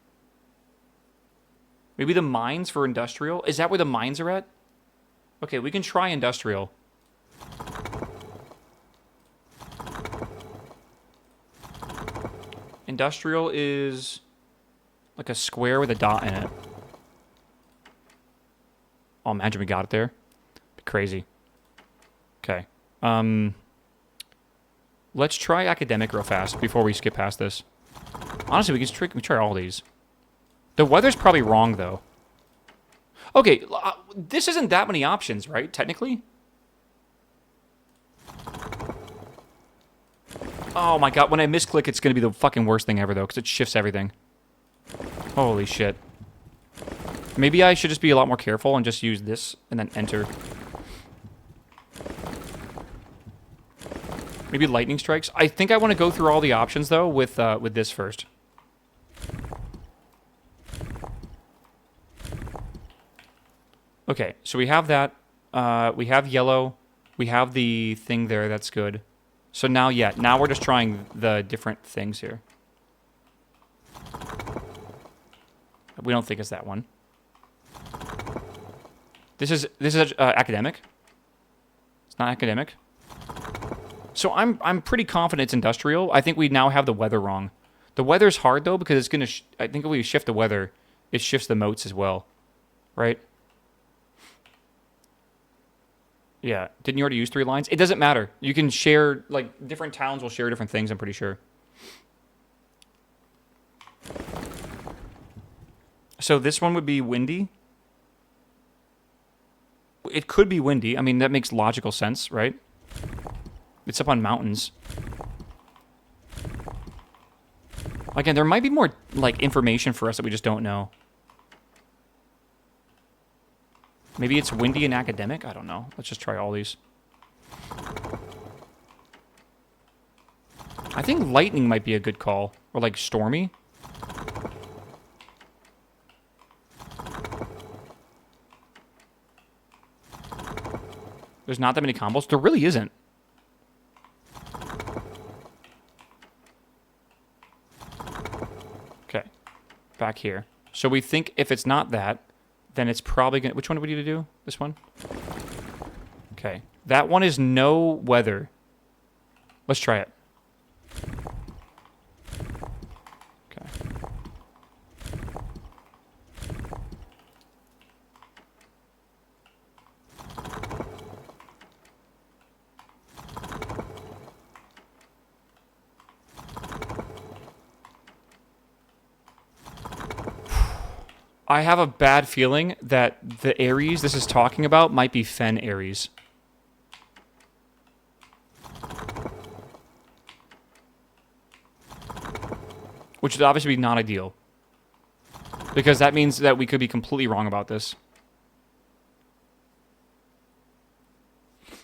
Maybe the mines for industrial? Is that where the mines are at? Okay, we can try industrial. Industrial is like a square with a dot in it. Oh, imagine we got it there. Be crazy. Okay. Let's try academic real fast before we skip past this. Honestly, we can try all these. The weather's probably wrong, though. Okay, this isn't that many options, right? Technically? Oh my god, when I misclick, it's going to be the fucking worst thing ever, though, because it shifts everything. Holy shit. Maybe I should just be a lot more careful and just use this and then enter. Maybe lightning strikes. I think I want to go through all the options though with this first. Okay, so we have that. We have yellow. We have the thing there. That's good. So now, yeah, now we're just trying the different things here. We don't think it's that one. This is academic. It's not academic. So I'm pretty confident it's industrial. I think we now have the weather wrong. The weather's hard though because it's gonna. I think if we shift the weather, it shifts the moats as well, right? Yeah. Didn't you already use 3 lines? It doesn't matter. You can share, like, different towns will share different things, I'm pretty sure. So this one would be windy. It could be windy. I mean, that makes logical sense, right? It's up on mountains. Again, there might be more, like, information for us that we just don't know. Maybe it's windy and academic? I don't know. Let's just try all these. I think lightning might be a good call. Or like stormy. There's not that many combos. There really isn't. Okay. Back here. So we think if it's not that, then it's probably going to... Which one do we need to do? This one? Okay. That one is no weather. Let's try it. Okay. I have a bad feeling that the Aries this is talking about might be Fen Aries. Which would obviously be not ideal. Because that means that we could be completely wrong about this.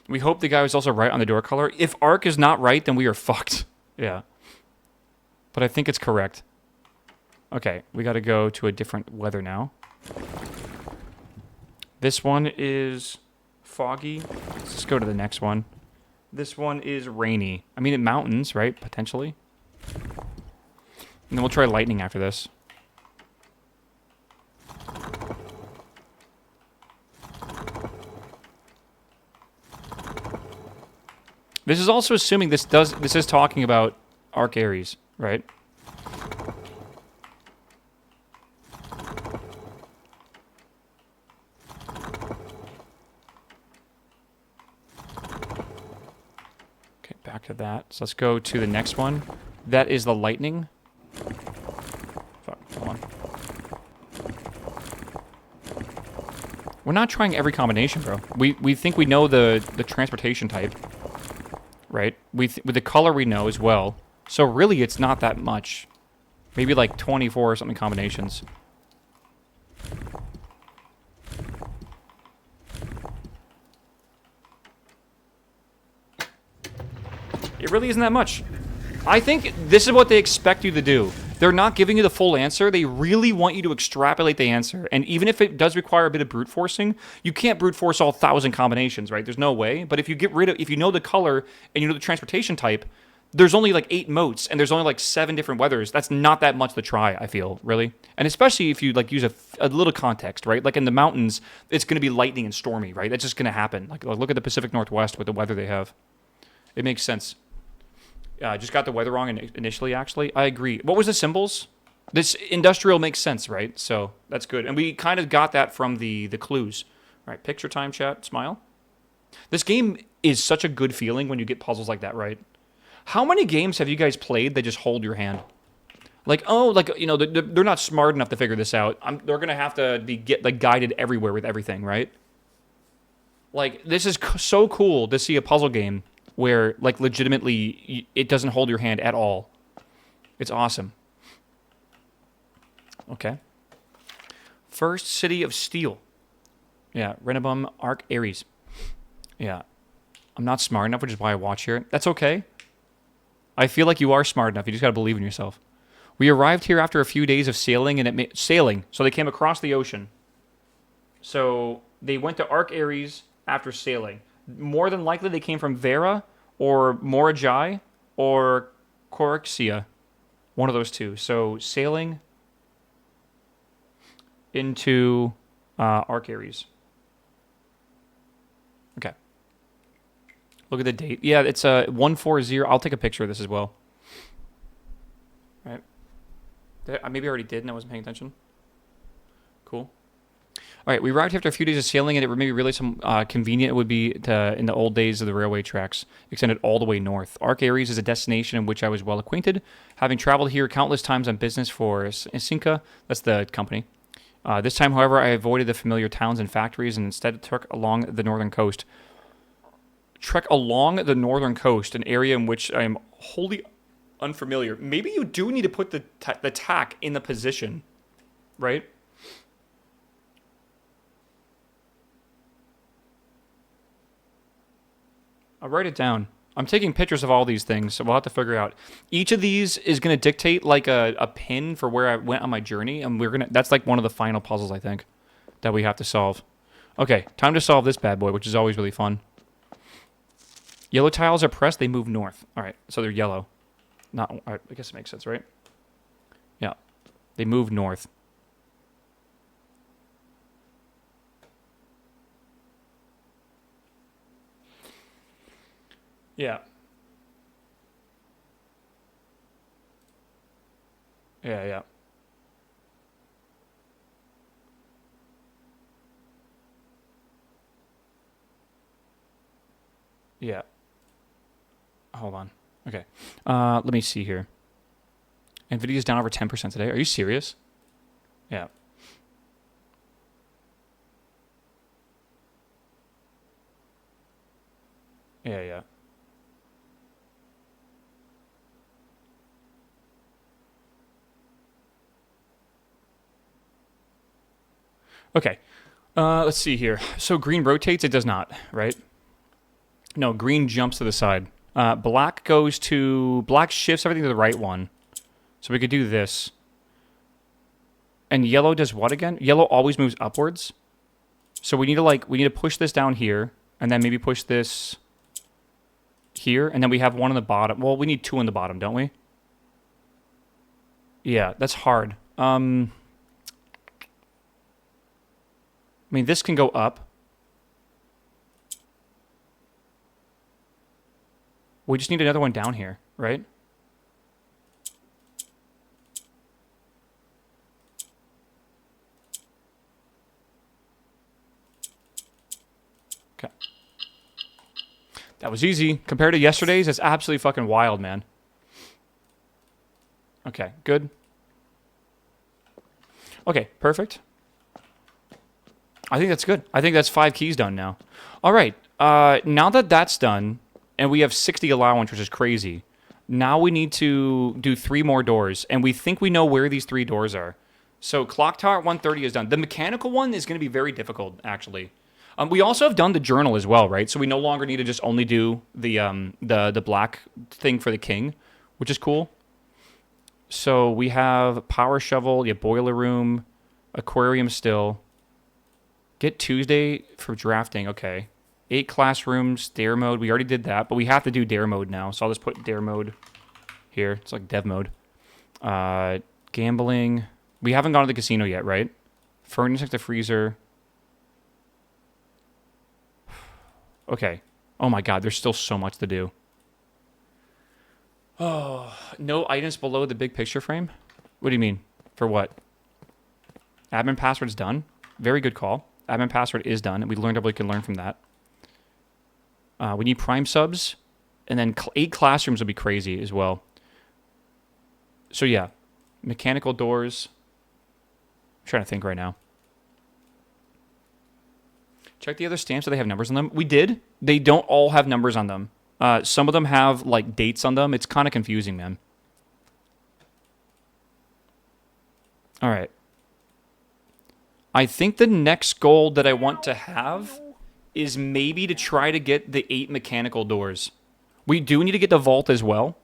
We hope the guy was also right on the door color. If Arc is not right, then we are fucked. Yeah. But I think it's correct. Okay, we got to go to a different weather now. This one is foggy. Let's just go to the next one. This one is rainy. I mean, in mountains, right? Potentially. And then we'll try lightning after this. This is also assuming this is talking about Arc Aries, right? Okay, back to that. So let's go to the next one. That is the lightning. Fuck, hold on. We're not trying every combination, bro. We think we know the transportation type. Right? With the color we know as well. So really it's not that much. Maybe like 24 or something combinations. It really isn't that much. I think this is what they expect you to do. They're not giving you the full answer. They really want you to extrapolate the answer. And even if it does require a bit of brute forcing, you can't brute force all 1,000 combinations, right? There's no way. But if you get rid of, if you know the color and you know the transportation type, there's only like 8 moats and there's only like 7 different weathers. That's not that much to try, I feel, really. And especially if you like use a little context, right? Like in the mountains, it's going to be lightning and stormy, right? That's just going to happen. Like look at the Pacific Northwest with the weather they have. It makes sense. I just got the weather wrong initially, actually. I agree. What was the symbols? This industrial makes sense, right? So that's good. And we kind of got that from the clues. All right, picture time, chat, smile. This game is such a good feeling when you get puzzles like that, right? How many games have you guys played that just hold your hand? Like, oh, like, you know, they're not smart enough to figure this out. They're going to have to be guided everywhere with everything, right? Like, this is so cool to see a puzzle game where, like, legitimately, it doesn't hold your hand at all. It's awesome. Okay. First city of steel. Yeah, Renabum, Arc, Ares. Yeah. I'm not smart enough, which is why I watch here. That's okay. I feel like you are smart enough. You just got to believe in yourself. We arrived here after a few days of sailing, and sailing. So they came across the ocean. So they went to Arc Ares after sailing. More than likely, they came from Vera or Morajai or Corixia. One of those two. So sailing into Arc Ares. Okay. Look at the date. Yeah, it's 140. I'll take a picture of this as well. Right. Maybe I already did and I wasn't paying attention. Cool. All right, we arrived here after a few days of sailing, and it maybe really some convenient it would be in the old days of the railway tracks, extended all the way north. Arc Ares is a destination in which I was well acquainted, having traveled here countless times on business for Sinca, that's the company. This time, however, I avoided the familiar towns and factories and instead trek along the northern coast. Trek along the northern coast, an area in which I am wholly unfamiliar. Maybe you do need to put the tack in the position, right? I'll write it down. I'm taking pictures of all these things, so we'll have to figure out. Each of these is going to dictate like a pin for where I went on my journey, and that's like one of the final puzzles, I think, that we have to solve. Okay, time to solve this bad boy, which is always really fun. Yellow tiles are pressed, they move north. All right, so they're yellow. All right, I guess it makes sense, right? Yeah, they move north. Yeah. Yeah. Yeah. Hold on. Okay. Let me see here. NVIDIA's down over 10% today. Are you serious? Yeah. Yeah. Okay. Let's see here. So green rotates, it does not, right? No, green jumps to the side. Black shifts everything to the right one. So we could do this. And yellow does what again? Yellow always moves upwards. So we need to push this down here, and then maybe push this here, and then we have one on the bottom. Well, we need two on the bottom, don't we? Yeah, that's hard. I mean, this can go up. We just need another one down here, right? Okay. That was easy. Compared to yesterday's, it's absolutely fucking wild, man. Okay, good. Okay, perfect. I think that's good. I think that's 5 keys done now. All right. Now that that's done, and we have 60 allowance, which is crazy, now we need to do 3 more doors, and we think we know where these 3 doors are. So Clock Tower 130 is done. The mechanical one is going to be very difficult, actually. We also have done the journal as well, right? So we no longer need to just only do the black thing for the king, which is cool. So we have power shovel, boiler room, aquarium still. Get Tuesday for drafting, okay. 8 classrooms, dare mode. We already did that, but we have to do dare mode now. So I'll just put dare mode here. It's like dev mode. Gambling. We haven't gone to the casino yet, right? Furnace next to freezer. Okay. Oh my god, there's still so much to do. Oh, no items below the big picture frame? What do you mean? For what? Admin password's done. Very good call. Admin password is done, and we learned what we can learn from that. We need prime subs, and then 8 classrooms would be crazy as well. So yeah, mechanical doors. I'm trying to think right now. Check the other stamps. Do they have numbers on them? We did. They don't all have numbers on them. Some of them have like dates on them. It's kind of confusing, man. All right. I think the next goal that I want to have is maybe to try to get the 8 mechanical doors. We do need to get the vault as well.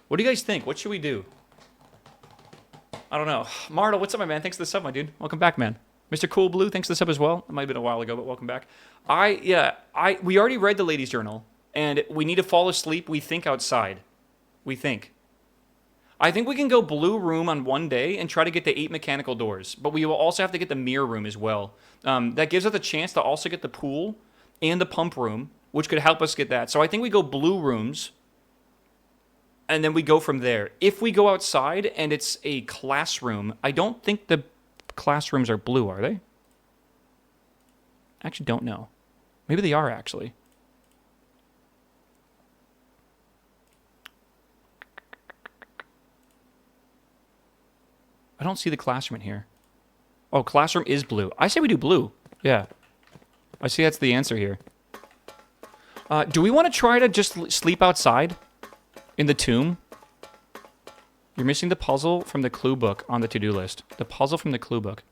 What do you guys think? What should we do? I don't know. Marlo, what's up, my man? Thanks for the sub, my dude. Welcome back, man. Mr. Cool Blue, thanks for the sub as well. It might have been a while ago, but welcome back. We already read the ladies' journal, and we need to fall asleep. We think outside. We think. I think we can go blue room on one day and try to get the 8 mechanical doors, but we will also have to get the mirror room as well. That gives us a chance to also get the pool and the pump room, which could help us get that. So I think we go blue rooms, and then we go from there. If we go outside and it's a classroom, I don't think the classrooms are blue, are they? I actually don't know. Maybe they are, actually. I don't see the classroom in here. Oh, classroom is blue. I say we do blue. Yeah. I see that's the answer here. Do we want to try to just sleep outside? In the tomb? You're missing the puzzle from the clue book on the to-do list. The puzzle from the clue book.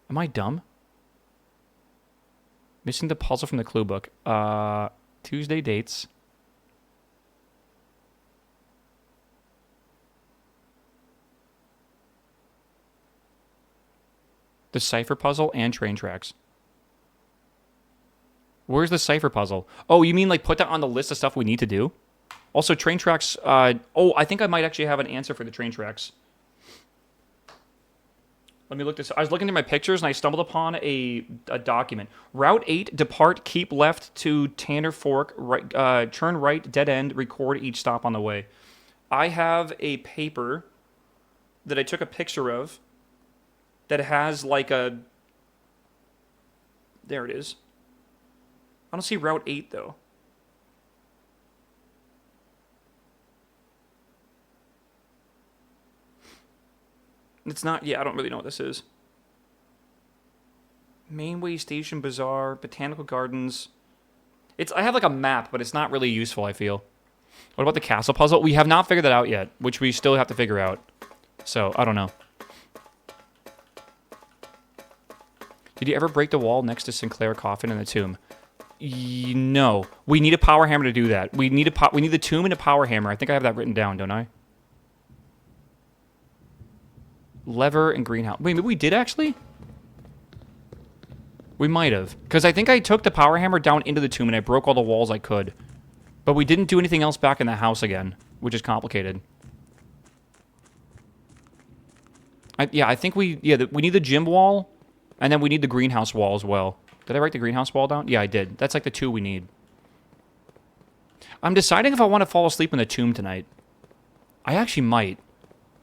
Am I dumb? Missing the puzzle from the clue book. Tuesday dates. The cipher puzzle and train tracks. Where's the cipher puzzle? Oh, you mean like put that on the list of stuff we need to do? Also, train tracks. Oh, I think I might actually have an answer for the train tracks. Let me look this. I was looking through my pictures and I stumbled upon a document. Route 8, depart, keep left to Tanner Fork, right, turn right, dead end, record each stop on the way. I have a paper that I took a picture of that has like a... There it is. I don't see Route 8, though. It's not... Yeah, I don't really know what this is. Mainway Station Bazaar, Botanical Gardens. I have like a map, but it's not really useful, I feel. What about the castle puzzle? We have not figured that out yet, which we still have to figure out. So, I don't know. Did you ever break the wall next to Sinclair coffin in the tomb? No. We need a power hammer to do that. We need the tomb and a power hammer. I think I have that written down, don't I? Lever and greenhouse. Wait, maybe we did actually? We might have. Because I think I took the power hammer down into the tomb and I broke all the walls I could. But we didn't do anything else back in the house again, which is complicated. I think we need the gym wall, and then we need the greenhouse wall as well. Did I write the greenhouse wall down? Yeah, I did. That's like the 2 we need. I'm deciding if I want to fall asleep in the tomb tonight. I actually might.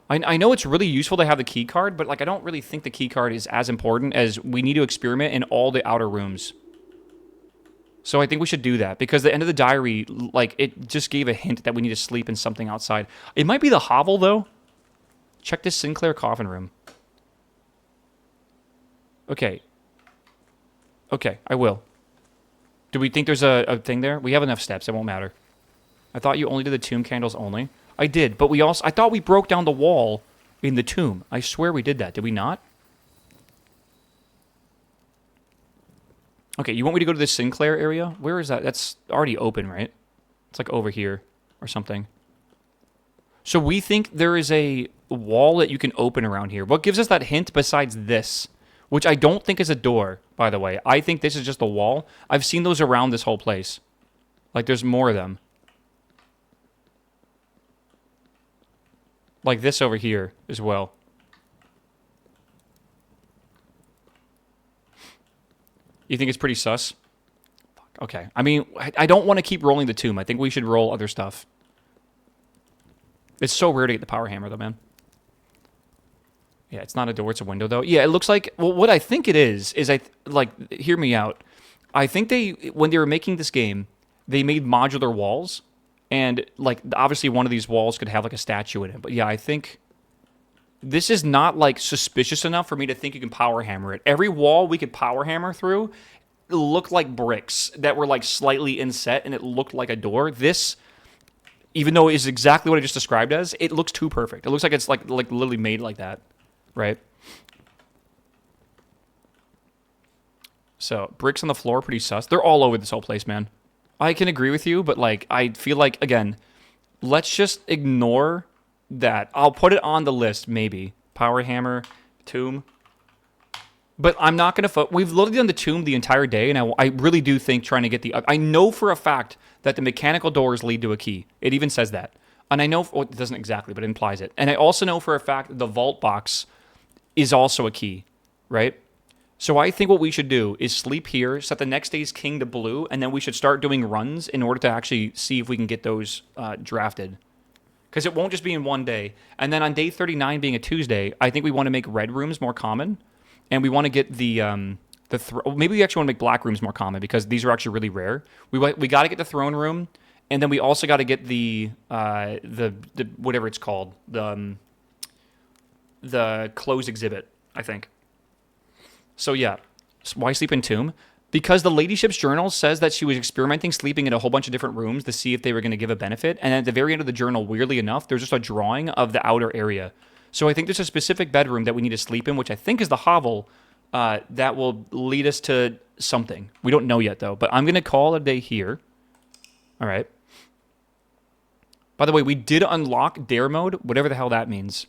I know it's really useful to have the key card, but like I don't really think the key card is as important as we need to experiment in all the outer rooms. So I think we should do that, because the end of the diary, like, it just gave a hint that we need to sleep in something outside. It might be the hovel, though. Check this Sinclair coffin room. Okay. Okay, I will. Do we think there's a thing there? We have enough steps. It won't matter. I thought you only did the tomb candles only. I did, but I thought we broke down the wall in the tomb. I swear we did that. Did we not? Okay, you want me to go to the Sinclair area? Where is that? That's already open, right? It's like over here or something. So we think there is a wall that you can open around here. What gives us that hint besides this? Which I don't think is a door, by the way. I think this is just a wall. I've seen those around this whole place. Like, there's more of them. Like this over here as well. You think it's pretty sus? Fuck, okay. I mean, I don't want to keep rolling the tomb. I think we should roll other stuff. It's so rare to get the power hammer, though, man. Yeah, it's not a door, it's a window, though. Yeah, it looks like... Well, what I think it is like, hear me out. I think when they were making this game, they made modular walls. And, like, obviously one of these walls could have, like, a statue in it. But, yeah, I think... This is not, like, suspicious enough for me to think you can power hammer it. Every wall we could power hammer through looked like bricks that were, like, slightly inset, and it looked like a door. This... Even though it is exactly what I just described as, it looks too perfect. It looks like it's like literally made like that. right? So, bricks on the floor, pretty sus. They're all over this whole place, man. I can agree with you, but, like, I feel like, again, let's just ignore that. I'll put it on the list, maybe. Power hammer, tomb. But I'm not going to... We've literally done the tomb the entire day, and I really do think trying to get the... I know for a fact that the mechanical doors lead to a key. It even says that. And I know... Well, it doesn't exactly, but it implies it. And I also know for a fact that the vault box is also a key, right? So I think what we should do is sleep here, set the next day's king to blue, and then we should start doing runs in order to actually see if we can get those drafted. Because it won't just be in one day. And then on day 39 being a Tuesday, I think we want to make red rooms more common. And we want to get the maybe we actually want to make black rooms more common because these are actually really rare. We got to get the throne room, and then we also got to get the whatever it's called, the closed exhibit, I think. So yeah, why sleep in tomb? Because the ladyship's journal says that she was experimenting sleeping in a whole bunch of different rooms to see if they were going to give a benefit. And at the very end of the journal, weirdly enough, there's just a drawing of the outer area. So I think there's a specific bedroom that we need to sleep in, which I think is the hovel, that will lead us to something. We don't know yet, though. But I'm going to call it a day here. All right. By the way, we did unlock dare mode, whatever the hell that means.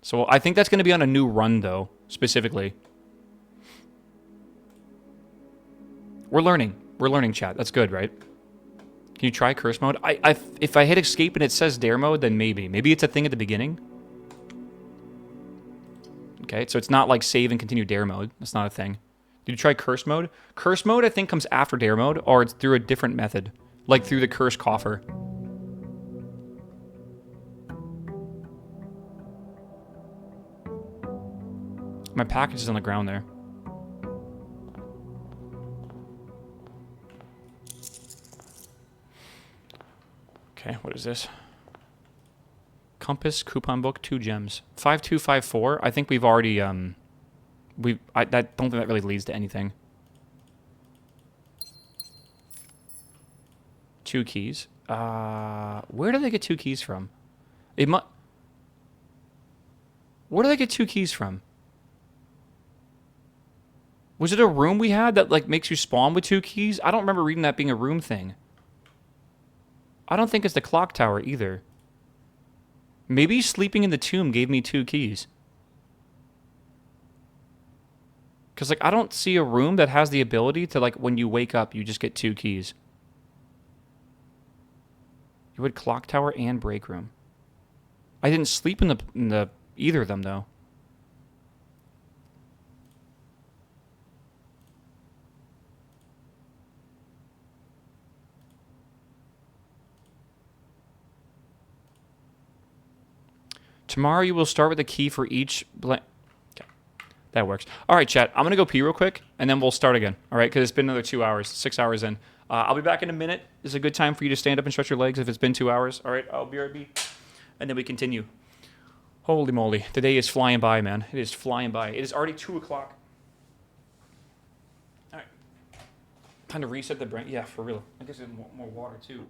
So I think that's going to be on a new run, though, specifically. We're learning. We're learning, chat. That's good, right? Can you try curse mode? If I hit escape and it says dare mode, then maybe. Maybe it's a thing at the beginning. Okay, so it's not like save and continue dare mode. That's not a thing. Did you try curse mode? Curse mode, I think, comes after dare mode, or it's through a different method. Like through the curse coffer. My package is on the ground there. Okay, what is this? Compass, coupon book, 2 gems. 5254. I think we've already, I don't think that really leads to anything. 2 keys. Where did they get 2 keys from? Where did they get 2 keys from? Was it a room we had that, like, makes you spawn with 2 keys? I don't remember reading that being a room thing. I don't think it's the clock tower either. Maybe sleeping in the tomb gave me 2 keys. Because, like, I don't see a room that has the ability to, like, when you wake up, you just get 2 keys. You had clock tower and break room. I didn't sleep in the either of them, though. Tomorrow you will start with a key for each blank. Okay, that works. All right, chat. I'm going to go pee real quick, and then we'll start again. All right, because it's been another 2 hours, 6 hours in. I'll be back in a minute. This is a good time for you to stand up and stretch your legs if it's been 2 hours. All right, I'll be right back. And then we continue. Holy moly. The day is flying by, man. It is flying by. It is already 2 o'clock. All right. Time to reset the brain. Yeah, for real. I guess there's more water, too.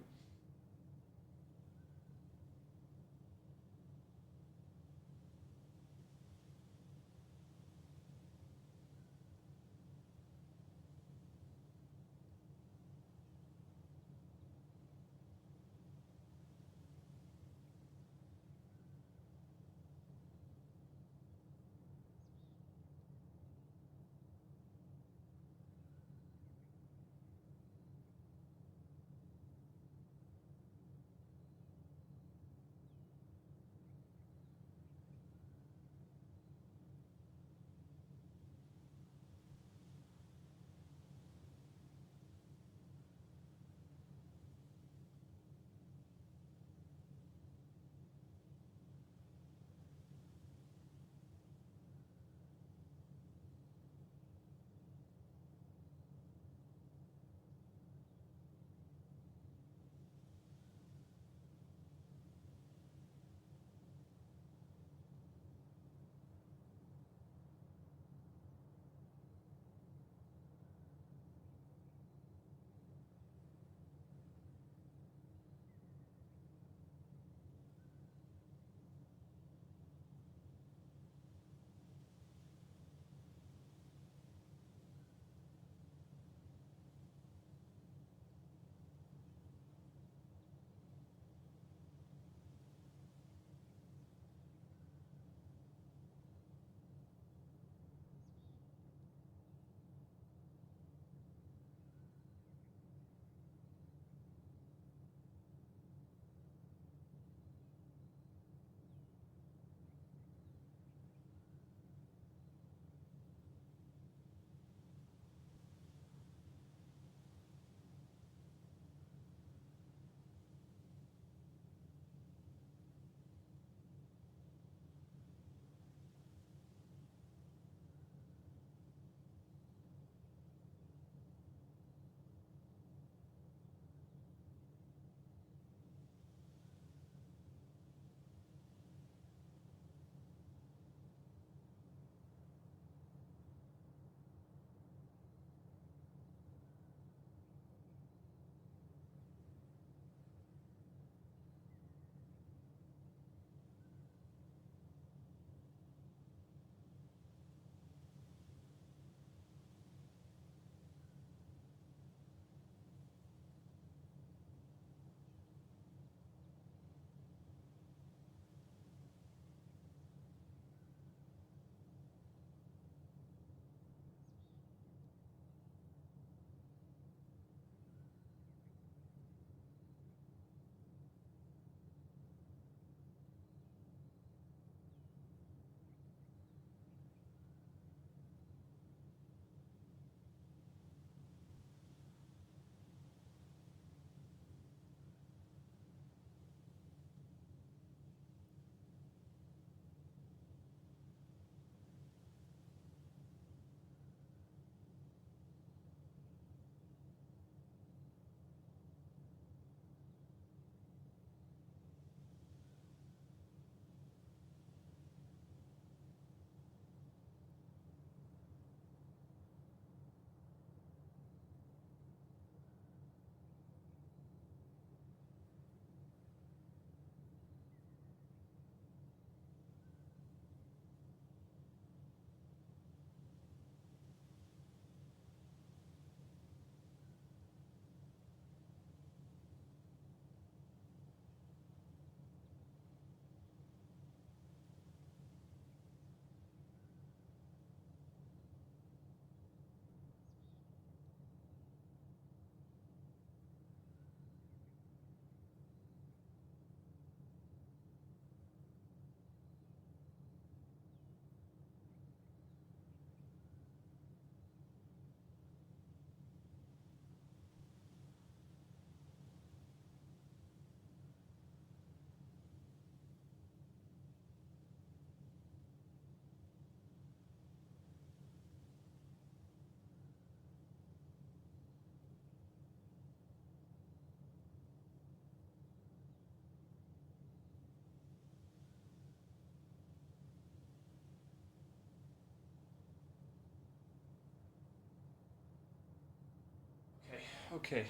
Okay.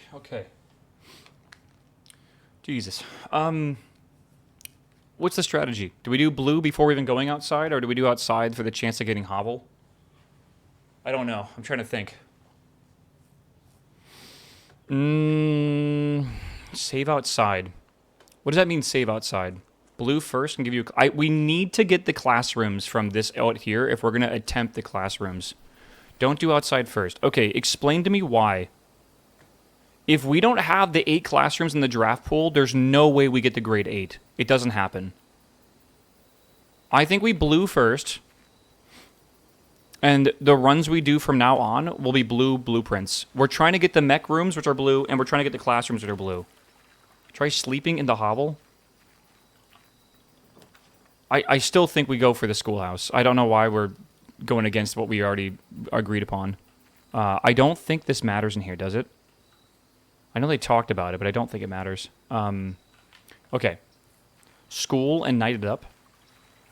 Jesus. What's the strategy? Do we do blue before even going outside, or do we do outside for the chance of getting hovel? I don't know. I'm trying to think. Save outside. What does that mean, save outside? Blue first and give you... we need to get the classrooms from this out here if we're going to attempt the classrooms. Don't do outside first. Okay, explain to me why. If we don't have the 8 classrooms in the draft pool, there's no way we get the grade 8. It doesn't happen. I think we blue first. And the runs we do from now on will be blue blueprints. We're trying to get the mech rooms, which are blue, and we're trying to get the classrooms, which are blue. Try sleeping in the hovel. I still think we go for the schoolhouse. I don't know why we're going against what we already agreed upon. I don't think this matters in here, does it? I know they talked about it, but I don't think it matters. Okay. School and knight it up.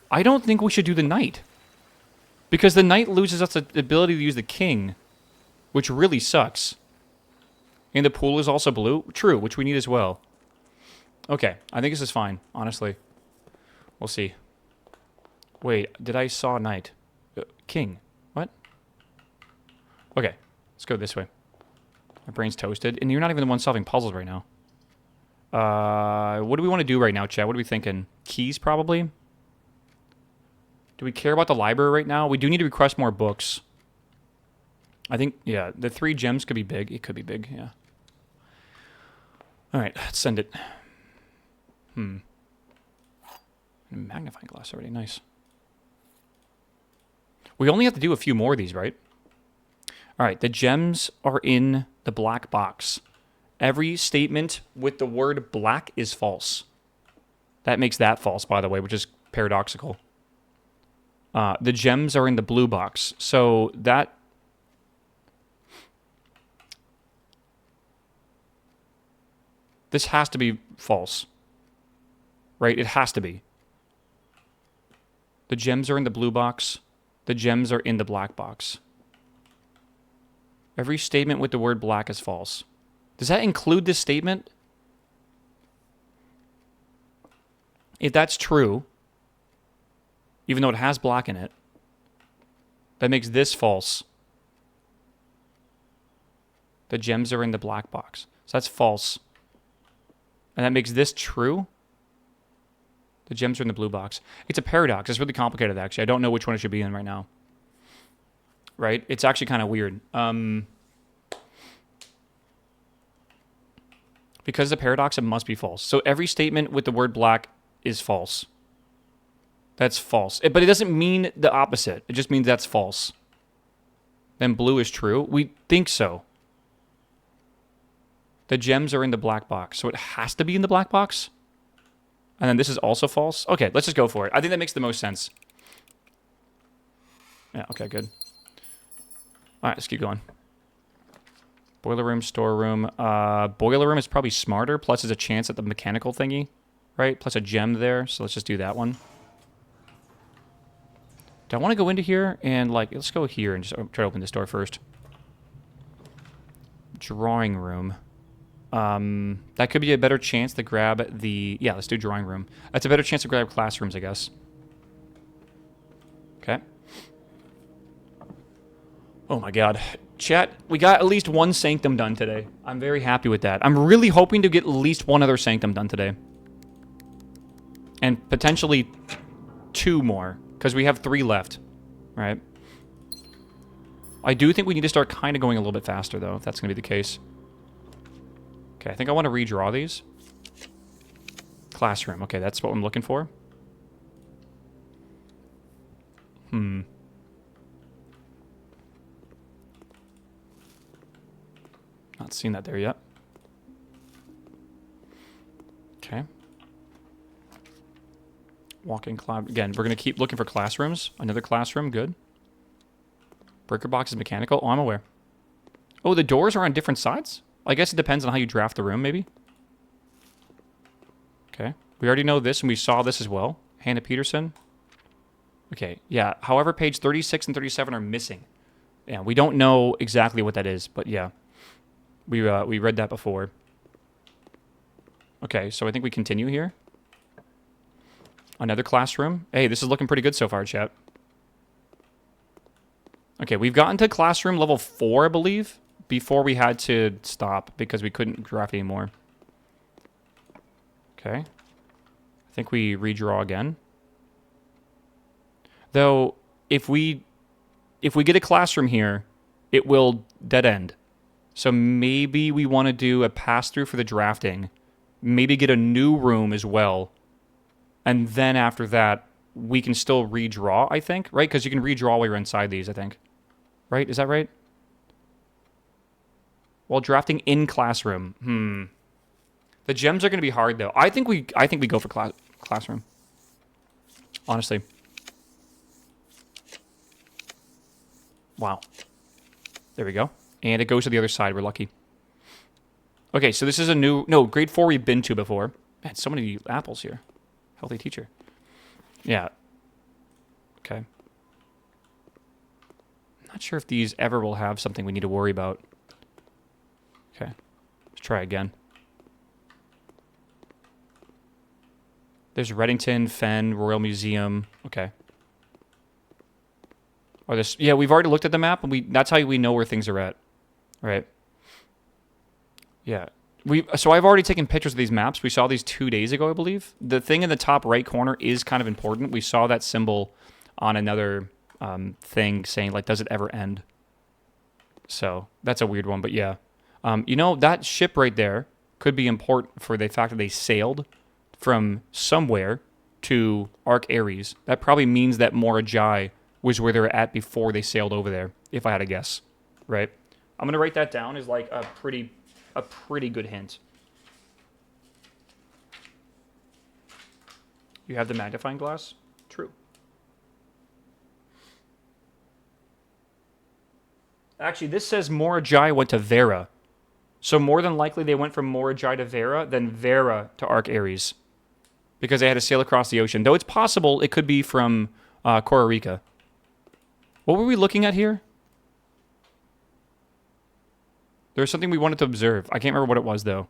I don't think we should do the knight. Because the knight loses us the ability to use the king, which really sucks. And the pool is also blue. True, which we need as well. Okay, I think this is fine, honestly. We'll see. Wait, did I saw knight? King. What? Okay, let's go this way. My brain's toasted. And you're not even the one solving puzzles right now. What do we want to do right now, Chad? What are we thinking? Keys, probably? Do we care about the library right now? We do need to request more books. I think, yeah, the 3 gems could be big. It could be big, yeah. All right, let's send it. Magnifying glass already, nice. We only have to do a few more of these, right? All right, the gems are in the black box. Every statement with the word black is false. That makes that false, by the way, which is paradoxical. The gems are in the blue box. So that... This has to be false. Right? It has to be. The gems are in the blue box. The gems are in the black box. Every statement with the word black is false. Does that include this statement? If that's true, even though it has black in it, that makes this false. The gems are in the black box. So that's false. And that makes this true. The gems are in the blue box. It's a paradox. It's really complicated, actually. I don't know which one it should be in right now. Right? It's actually kind of weird. Because the paradox, it must be false. So every statement with the word black is false. That's false. But it doesn't mean the opposite. It just means that's false. Then blue is true. We think so. The gems are in the black box. So it has to be in the black box? And then this is also false? Okay, let's just go for it. I think that makes the most sense. Yeah, okay, good. All right, let's keep going. Boiler room, storeroom. Boiler room is probably smarter, plus there's a chance at the mechanical thingy, right? Plus a gem there, so let's just do that one. Do I want to go into here and, like, let's go here and just try to open this door first. Drawing room. That could be a better chance to grab the... Yeah, let's do drawing room. That's a better chance to grab classrooms, I guess. Okay. Oh my god. Chat, we got at least one sanctum done today. I'm very happy with that. I'm really hoping to get at least one other sanctum done today. And potentially 2 more, because we have 3 left, right? I do think we need to start kind of going a little bit faster, though, if that's going to be the case. Okay, I think I want to redraw these. Classroom. Okay, that's what I'm looking for. Not seen that there yet. Okay. Walk-in cloud. Again, we're going to keep looking for classrooms. Another classroom. Good. Breaker box is mechanical. Oh, I'm aware. Oh, the doors are on different sides? I guess it depends on how you draft the room, maybe. Okay. We already know this, and we saw this as well. Hannah Peterson. Okay, yeah. However, page 36 and 37 are missing. Yeah, we don't know exactly what that is, but yeah. We read that before. Okay, so I think we continue here. Another classroom. Hey, this is looking pretty good so far, chat. Okay, we've gotten to classroom level 4, I believe, before we had to stop because we couldn't draft anymore. Okay. I think we redraw again. Though, if we get a classroom here, it will dead end. So maybe we want to do a pass-through for the drafting. Maybe get a new room as well. And then after that, we can still redraw, I think. Right? Because you can redraw while you're inside these, I think. Right? Is that right? While drafting in classroom. The gems are going to be hard, though. I think we go for classroom. Honestly. Wow. There we go. And it goes to the other side. We're lucky. Okay, so this is a new... No, grade 4 we've been to before. Man, so many apples here. Healthy teacher. Yeah. Okay. Not sure if these ever will have something we need to worry about. Okay. Let's try again. There's Reddington, Fen, Royal Museum. Okay. Or this... Yeah, we've already looked at the map, and that's how we know where things are at. Right. Yeah. So I've already taken pictures of these maps. We saw these 2 days ago, I believe. The thing in the top right corner is kind of important. We saw that symbol on another thing saying, like, does it ever end? So that's a weird one, but yeah. You know, that ship right there could be important for the fact that they sailed from somewhere to Arc Ares. That probably means that Morajai was where they were at before they sailed over there, if I had to guess. Right? I'm going to write that down as, like, a pretty good hint. You have the magnifying glass? True. Actually, this says Morajai went to Vera. So more than likely they went from Morajai to Vera, then Vera to Arc Ares. Because they had to sail across the ocean. Though it's possible it could be from Kororika. What were we looking at here? There was something we wanted to observe. I can't remember what it was, though.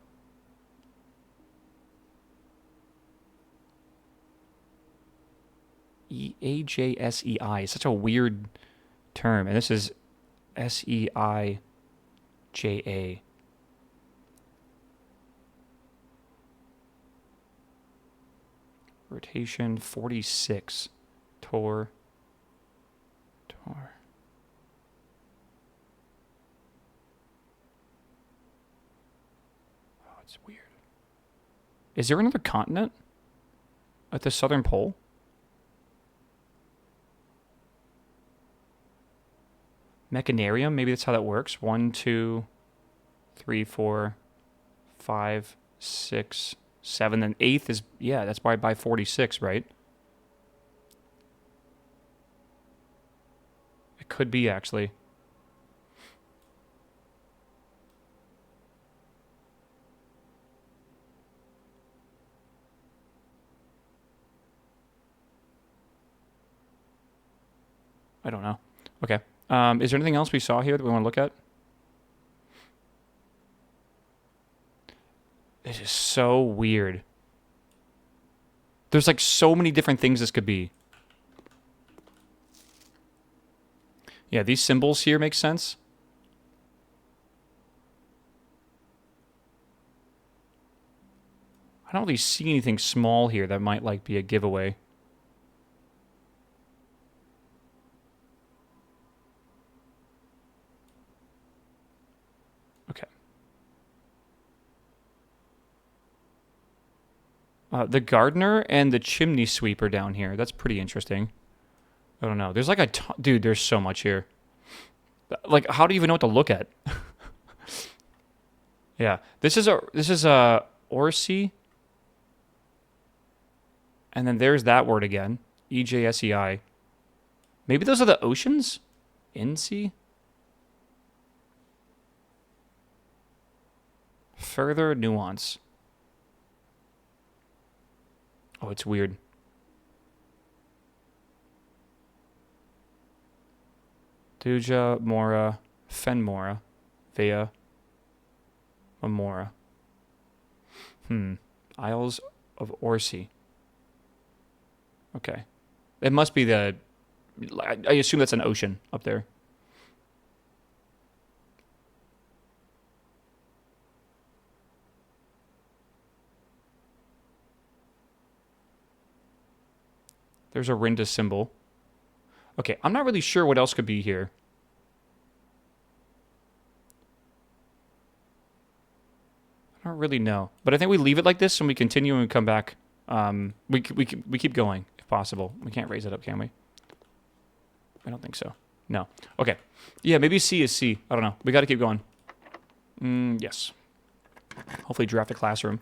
AJSEI is such a weird term. And this is SEIJA. Rotation 46. Tor. It's weird. Is there another continent at the southern pole? Mechanarium? Maybe that's how that works. 1, 2, 3, 4, 5, 6, 7. And 8th is... Yeah, that's why by 46, right? It could be, actually. I don't know. Okay. Is there anything else we saw here that we want to look at? This is so weird. There's like so many different things this could be. Yeah, these symbols here make sense. I don't really see anything small here that might like be a giveaway. The gardener and the chimney sweeper down here. That's pretty interesting. I don't know. There's like a dude. There's so much here. Like, how do you even know what to look at? Yeah, this is a Orsi, and then there's that word again. EJSEI. Maybe those are the oceans. Insi. Further nuance. Oh, it's weird. Duja, Mora, Fenmora, Vea. Amora. Isles of Orsi. Okay. It must be the... I assume that's an ocean up there. There's a Rinda symbol. Okay, I'm not really sure what else could be here. I don't really know. But I think we leave it like this and we continue and we come back. We keep going, if possible. We can't raise it up, can we? I don't think so. No. Okay. Yeah, maybe C is C. I don't know. We got to keep going. Yes. Hopefully draft a classroom.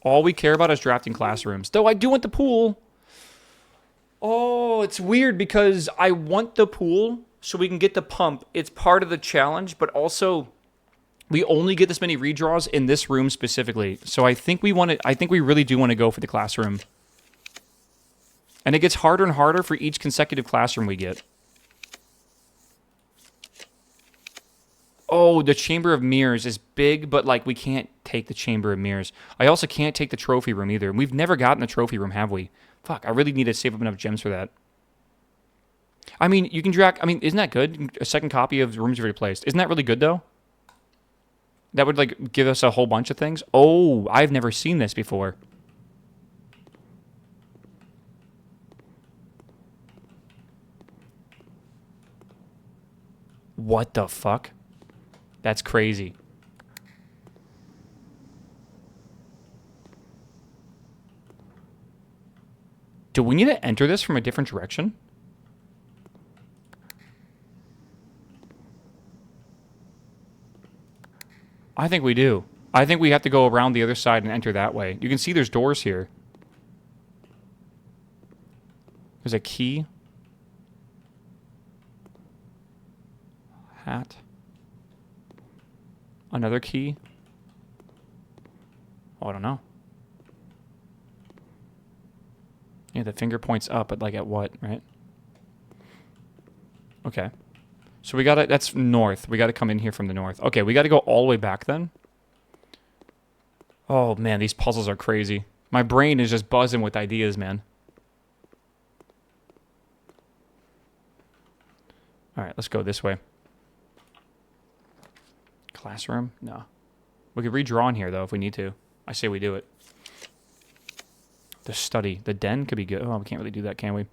All we care about is drafting classrooms. Though I do want the pool. Oh, it's weird because I want the pool so we can get the pump. It's part of the challenge, but also we only get this many redraws in this room specifically. So I think we really do want to go for the classroom. And it gets harder and harder for each consecutive classroom we get. Oh, the Chamber of Mirrors is big, but, like, we can't take the Chamber of Mirrors. I also can't take the trophy room either. We've never gotten the trophy room, have we? Fuck, I really need to save up enough gems for that. I mean, you can drag... I mean, isn't that good? A second copy of Rooms You've Already Placed. Isn't that really good, though? That would, like, give us a whole bunch of things. Oh, I've never seen this before. What the fuck? That's crazy. Do we need to enter this from a different direction? I think we do. I think we have to go around the other side and enter that way. You can see there's doors here. There's a key. Hat. Another key. Oh, I don't know. Yeah, the finger points up, but like at what, right? Okay. So we gotta, that's north. We gotta come in here from the north. Okay, we gotta go all the way back then. Oh man, these puzzles are crazy. My brain is just buzzing with ideas, man. Alright, let's go this way. Classroom? No. We could redraw in here, though, if we need to. I say we do it. The study. The den could be good. Oh, we can't really do that, can we?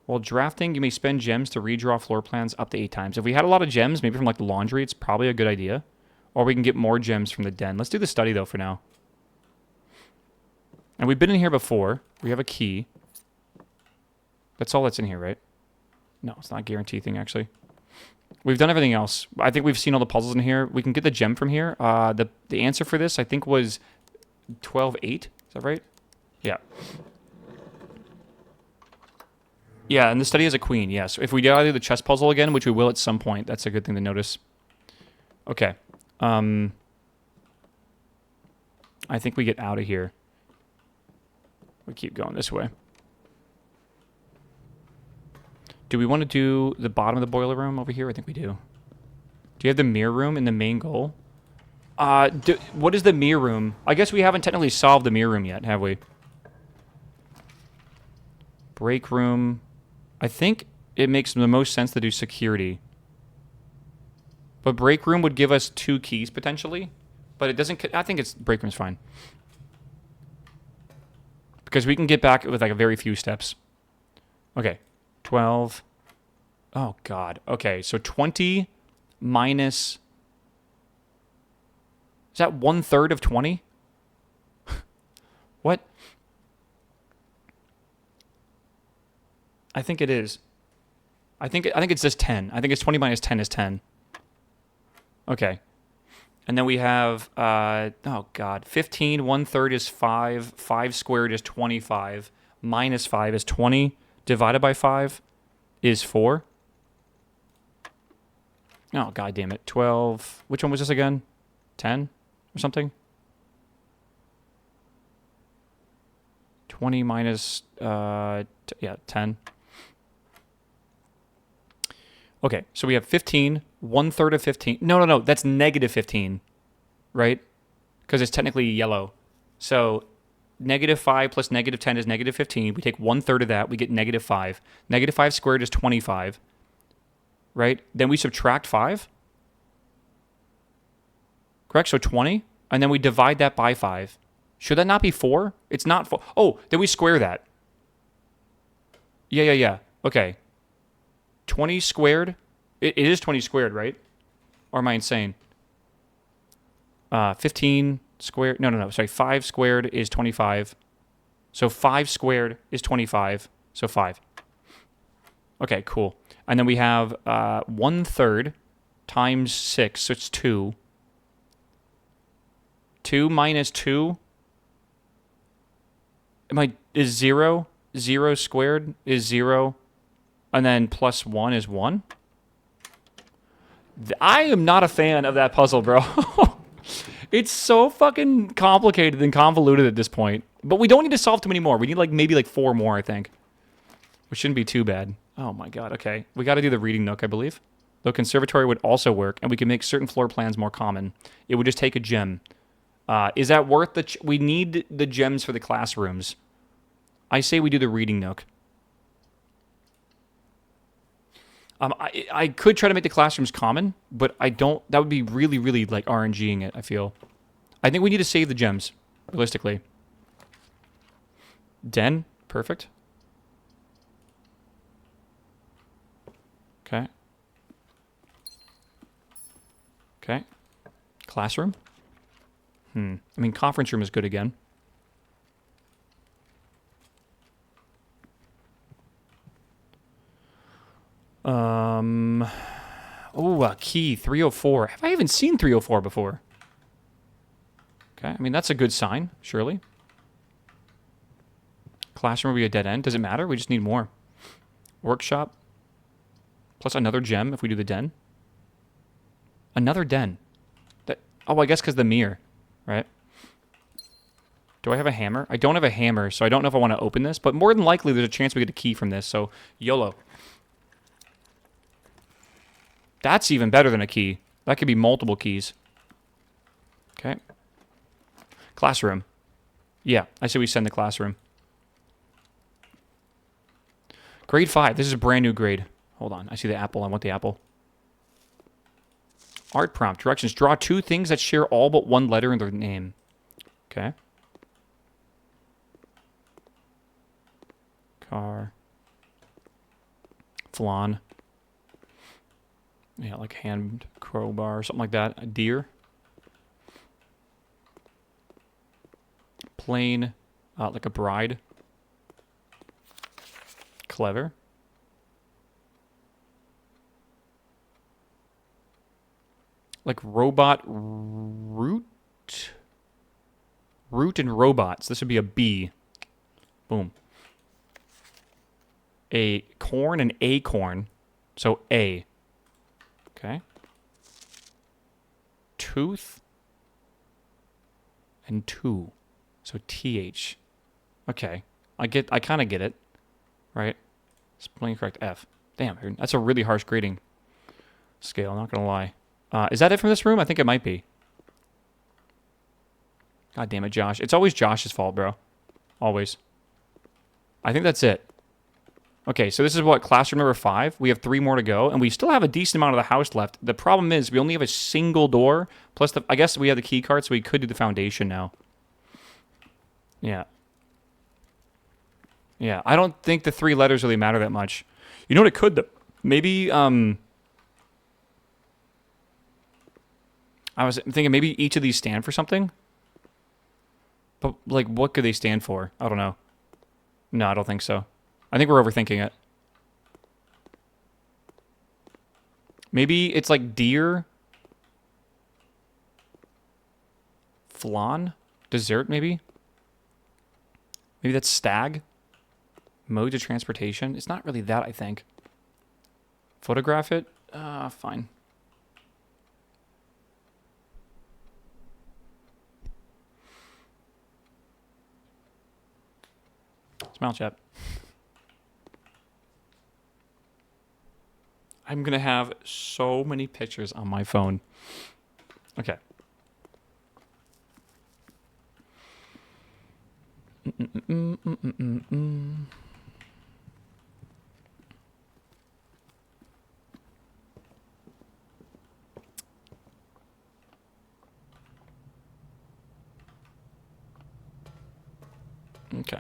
While drafting, you may spend gems to redraw floor plans up to 8 times. If we had a lot of gems, maybe from, like, the laundry, it's probably a good idea. Or we can get more gems from the den. Let's do the study, though, for now. And we've been in here before. We have a key. That's all that's in here, right? No, it's not a guarantee thing, actually. We've done everything else. I think we've seen all the puzzles in here. We can get the gem from here. The answer for this, I think, was 12-8. Is that right? Yeah. Yeah, and the study has a queen, yes. If we gotta do the chess puzzle again, which we will at some point, that's a good thing to notice. Okay. I think we get out of here. We keep going this way. Do we want to do the bottom of the boiler room over here? I think we do. Do you have the mirror room in the main goal? What is the mirror room? I guess we haven't technically solved the mirror room yet, have we? Break room. I think it makes the most sense to do security. But break room would give us 2 keys, potentially. But it doesn't... I think it's break room's fine. Because we can get back with, like, a very few steps. Okay. 12. Oh, God. Okay, so 20 minus... Is that 1/3 of 20? What? I think it is. I think it's just 10. I think it's 20 minus 10 is 10. Okay. And then we have, oh, God. 15, 1/3 is 5. 5 squared is 25. Minus 5 is 20. Divided by 5 is 4. Oh, God damn it. 12. Which one was this again? 10 or something? 20 minus, yeah, 10. Okay, so we have 15. 1/3 of 15. No, that's negative 15. right? Because it's technically yellow. So -5 plus -10 is -15. We take 1/3 of that. We get -5. -5 squared is 25. Right? Then we subtract 5. Correct? So 20. And then we divide that by 5. Should that not be 4? It's not 4. Oh, then we square that. Yeah. Okay. 20 squared. It is 20 squared, right? Or am I insane? 15 squared. No. Sorry. 5 squared is 25. So 5 squared is 25. So 5. Okay, cool. And then we have 1/3 times 6. So it's 2. 2 minus 2 is 0. 0 squared is 0. And then plus 1 is 1. I am not a fan of that puzzle, bro. It's so fucking complicated and convoluted at this point. But we don't need to solve too many more. We need maybe 4 more, I think. Which shouldn't be too bad. Oh my god, okay. We got to do the reading nook, I believe. Though conservatory would also work, and we can make certain floor plans more common. It would just take a gem. Is that worth the... we need the gems for the classrooms. I say we do the reading nook. I could try to make the classrooms common, but I don't... that would be really, really, RNGing it, I feel. I think we need to save the gems, realistically. Den, perfect. Okay. Okay. Classroom. I mean, conference room is good again. Oh, a key, 304. Have I even seen 304 before? Okay, I mean, that's a good sign, surely. Classroom will be a dead end. Does it matter? We just need more. Workshop. Plus another gem if we do the den. Another den. Oh, I guess because the mirror, right? Do I have a hammer? I don't have a hammer, so I don't know if I want to open this. But more than likely, there's a chance we get a key from this. So, YOLO. That's even better than a key. That could be multiple keys. Okay. Classroom. Yeah, I say we send the classroom. Grade 5. This is a brand new grade. Hold on. I see the apple. I want the apple. Art prompt. Directions. Draw 2 things that share all but one letter in their name. Okay. Car. Flan. Yeah, like hand crowbar or something like that. A deer. Plane. Like a bride. Clever. Like robot root? Root and robots. This would be a B. Boom. A corn and acorn. So A. Okay. Tooth and 2. So TH. Okay. I kind of get it. Right? Spelling correct F. Damn, that's a really harsh grading scale, not gonna lie. Is that it from this room? I think it might be. God damn it, Josh. It's always Josh's fault, bro. Always. I think that's it. Okay, so this is what, classroom number 5? We have 3 more to go, and we still have a decent amount of the house left. The problem is we only have a single door, plus I guess we have the key card, so we could do the foundation now. Yeah. Yeah, I don't think the 3 letters really matter that much. You know what it could, though? Maybe, I was thinking maybe each of these stand for something. But, what could they stand for? I don't know. No, I don't think so. I think we're overthinking it. Maybe it's like deer. Flan? Dessert, maybe? Maybe that's stag? Modes of transportation? It's not really that, I think. Photograph it? Fine. Smile chat. I'm going to have so many pictures on my phone. Okay. Okay,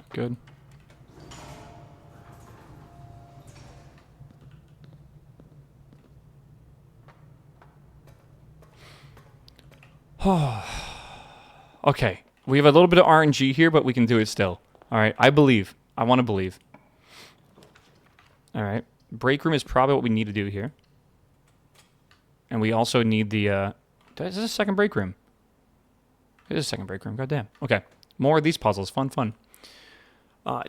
good. Okay, we have a little bit of RNG here, but we can do it still. All right, I believe. I want to believe. All right, break room is probably what we need to do here. And we also need the, is this a second break room? It is a second break room, goddamn. Okay, more of these puzzles, fun, fun.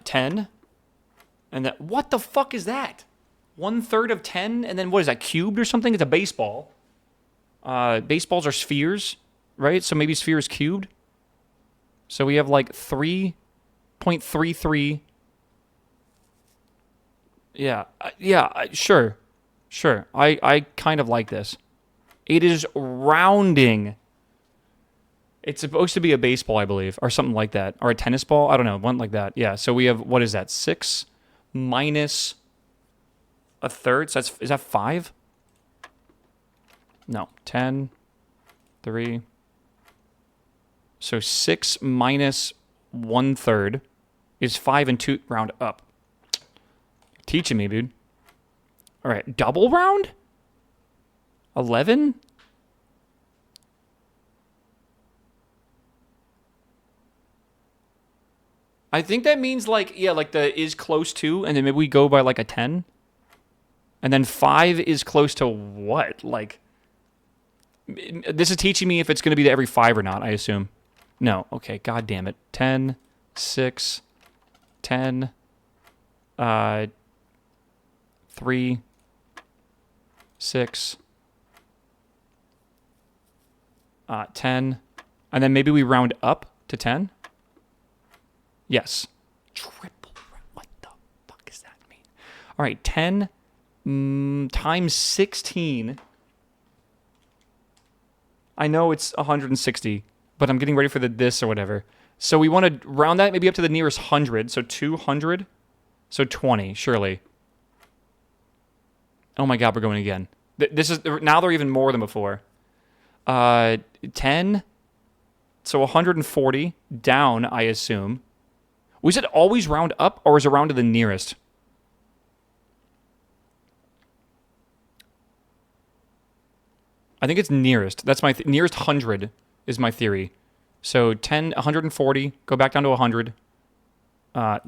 10. And that, what the fuck is that? 1/3 of 10, and then what is that, cubed or something? It's a baseball. Baseballs are spheres, right? So maybe sphere is cubed. So we have like 3.33. Yeah, sure. Sure, I kind of like this. It is rounding. It's supposed to be a baseball, I believe, or something like that. Or a tennis ball, I don't know, one like that. Yeah, so we have, what is that, 6 minus 1/3? So is that 5? No, 10, 3. So 6 minus 1/3 is 5 and 2, round up. Teaching me, dude. All right, double round? 11? I think that means like, yeah, like the is close to, and then maybe we go by like a 10. And then 5 is close to what? Like, this is teaching me if it's going to be to every 5 or not, I assume. No, okay, god damn it. 10, 6, 10, 3, 6, 10. And then maybe we round up to 10? Yes. Triple. What the fuck does that mean? All right, 10 times 16. I know it's 160, but I'm getting ready for the this or whatever. So we want to round that maybe up to the nearest 100. So 200. So 20, surely. Oh my god, we're going again. This is now they're even more than before. 10. So 140 down, I assume. Was it always round up, or is it round to the nearest? I think it's nearest. That's my nearest 100 is my theory. So 10, 140, go back down to 100. 10.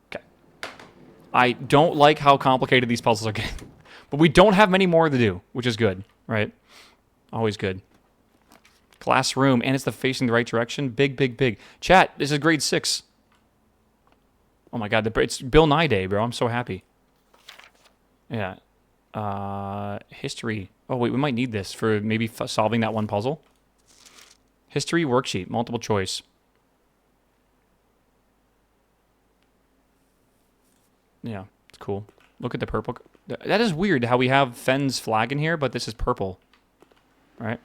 Okay. I don't like how complicated these puzzles are getting. But we don't have many more to do, which is good, right? Always good. Glass room, and it's facing the right direction. Big, big, big. Chat, this is grade 6. Oh my god, it's Bill Nye Day, bro. I'm so happy. Yeah. History. Oh, wait, we might need this for maybe solving that one puzzle. History worksheet, multiple choice. Yeah, it's cool. Look at the purple. That is weird how we have Fenn's flag in here, but this is purple. Right?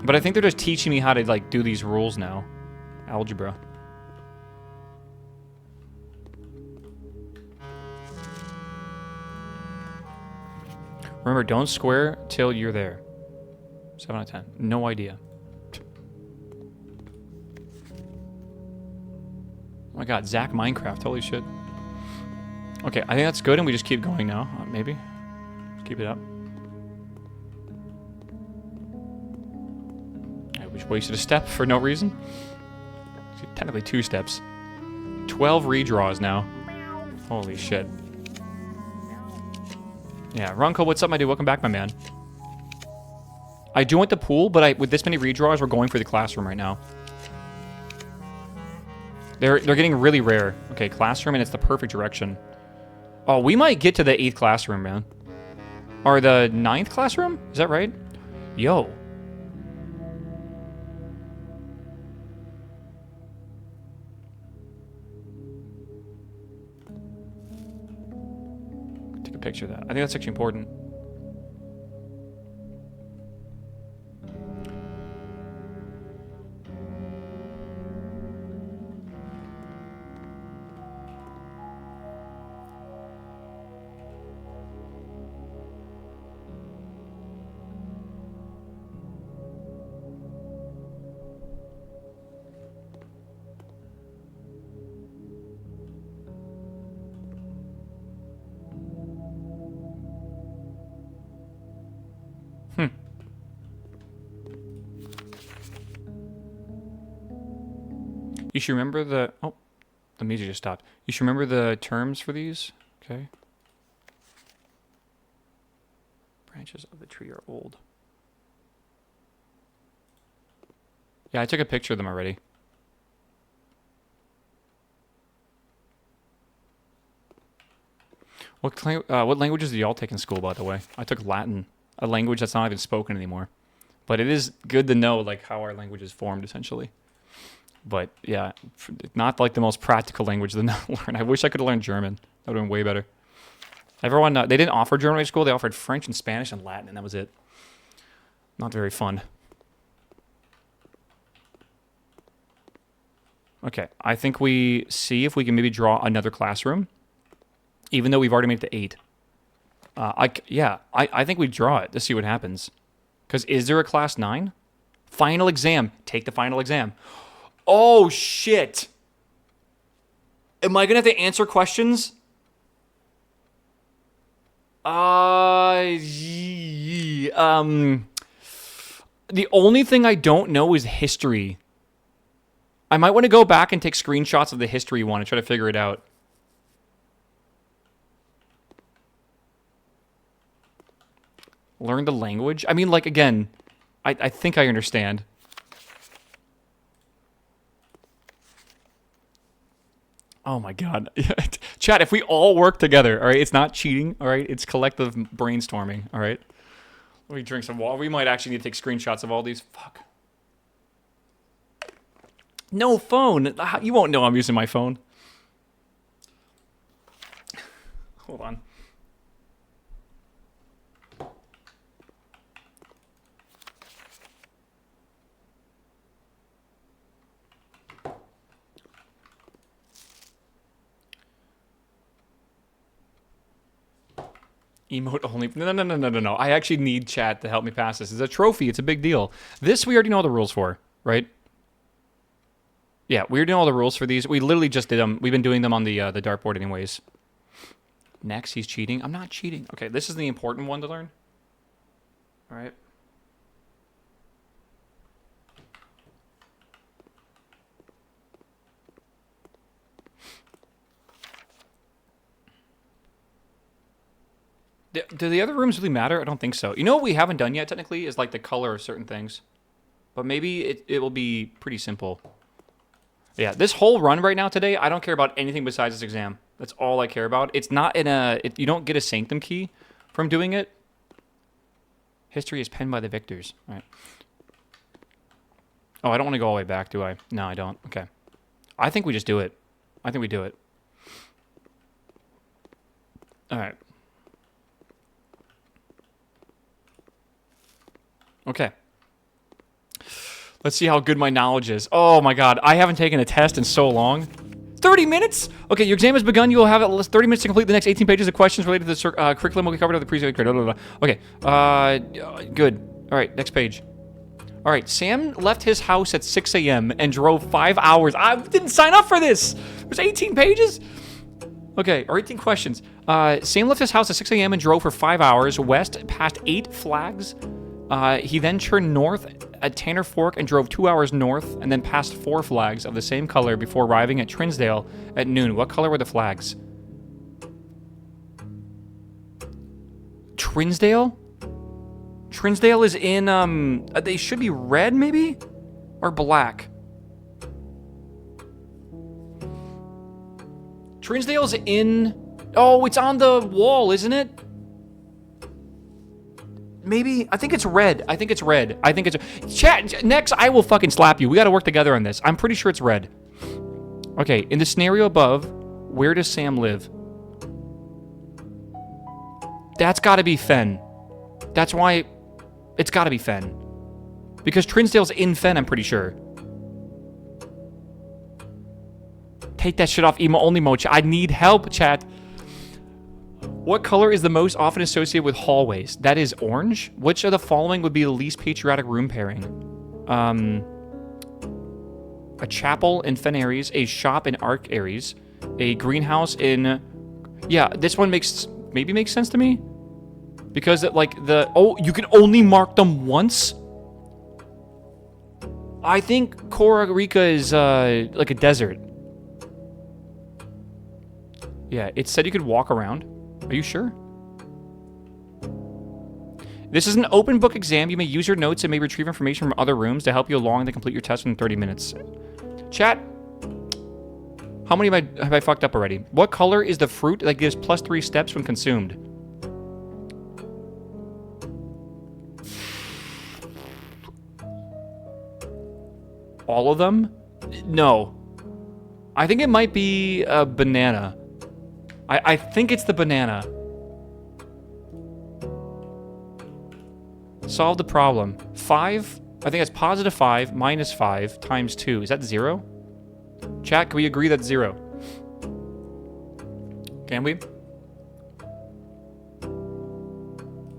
But I think they're just teaching me how to, like, do these rules now. Algebra. Remember, don't square till you're there. 7 out of 10. No idea. Oh my god, Zach Minecraft. Holy shit. Okay, I think that's good, and we just keep going now. Maybe. Keep it up. We just wasted a step for no reason. Technically 2 steps. 12 redraws now. Holy shit. Yeah, Ronco, what's up, my dude? Welcome back, my man. I do want the pool, but with this many redraws, we're going for the classroom right now. They're getting really rare. Okay, classroom, and it's the perfect direction. Oh, we might get to the 8th classroom, man. Or the 9th classroom? Is that right? Yo. Take a picture of that. I think that's actually important. You should remember the... Oh, the music just stopped. You should remember the terms for these. Okay. Branches of the tree are old. Yeah, I took a picture of them already. What languages do y'all take in school, by the way? I took Latin, a language that's not even spoken anymore. But it is good to know, like, how our language is formed, essentially. But, yeah, not, like, the most practical language to learn. I wish I could have learned German. That would have been way better. Everyone, they didn't offer German at school. They offered French and Spanish and Latin, and that was it. Not very fun. Okay, I think we see if we can maybe draw another classroom. Even though we've already made it to 8. I think we draw it to see what happens. Because is there a class 9? Final exam. Take the final exam. Oh, shit. Am I going to have to answer questions? The only thing I don't know is history. I might want to go back and take screenshots of the history one and try to figure it out. Learn the language? I mean, like, again, I think I understand. Oh my god. Chat, if we all work together, all right? It's not cheating, all right? It's collective brainstorming, all right? Let me drink some water. We might actually need to take screenshots of all these. Fuck. No phone. You won't know I'm using my phone. Hold on. Emote only. No. I actually need chat to help me pass this. It's a trophy. It's a big deal. This we already know the rules for, right? Yeah, we already know all the rules for these. We literally just did them. We've been doing them on the dartboard anyways. Next, he's cheating. I'm not cheating. Okay, this is the important one to learn. All right. Do the other rooms really matter? I don't think so. You know what we haven't done yet, technically, is like the color of certain things. But maybe it will be pretty simple. Yeah, this whole run right now today, I don't care about anything besides this exam. That's all I care about. It's not in a... you don't get a sanctum key from doing it. History is penned by the victors. All right. Oh, I don't want to go all the way back, do I? No, I don't. Okay. I think we just do it. I think we do it. All right. Okay. Let's see how good my knowledge is. Oh my god, I haven't taken a test in so long. 30 minutes? Okay, your exam has begun. You will have at least 30 minutes to complete the next 18 pages of questions related to the curriculum will be covered in the previous grade. Okay, good. All right, next page. All right, Sam left his house at 6 a.m. and drove 5 hours. I didn't sign up for this. There's 18 pages? Okay, or 18 questions. Sam left his house at 6 a.m. and drove for 5 hours west past 8 flags. He then turned north at Tanner Fork and drove 2 hours north and then passed 4 flags of the same color before arriving at Trinsdale at noon. What color were the flags? Trinsdale? Trinsdale is in, they should be red, maybe? Or black? Trinsdale's in... Oh, it's on the wall, isn't it? Maybe? I think it's red. I think it's red. I think it's... Chat, next, I will fucking slap you. We gotta work together on this. I'm pretty sure it's red. Okay, in the scenario above, where does Sam live? That's gotta be Fen. That's why... It's gotta be Fen. Because Trinsdale's in Fen, I'm pretty sure. Take that shit off emo only mode. I need help, chat. What color is the most often associated with hallways? That is orange. Which of the following would be the least patriotic room pairing? A chapel in Fen Aries, a shop in Arc Aries, a greenhouse in... Yeah, this one maybe makes sense to me. Because, oh, you can only mark them once? I think Costa Rica is, like a desert. Yeah, it said you could walk around. Are you sure? This is an open book exam. You may use your notes and may retrieve information from other rooms to help you along to complete your test within 30 minutes. Chat, how many have I fucked up already? What color is the fruit that gives +3 steps when consumed? All of them? No. I think it might be a banana. I think it's the banana. Solve the problem. 5, I think that's +5 minus 5 times 2. Is that 0? Chat, can we agree that's 0? Can we?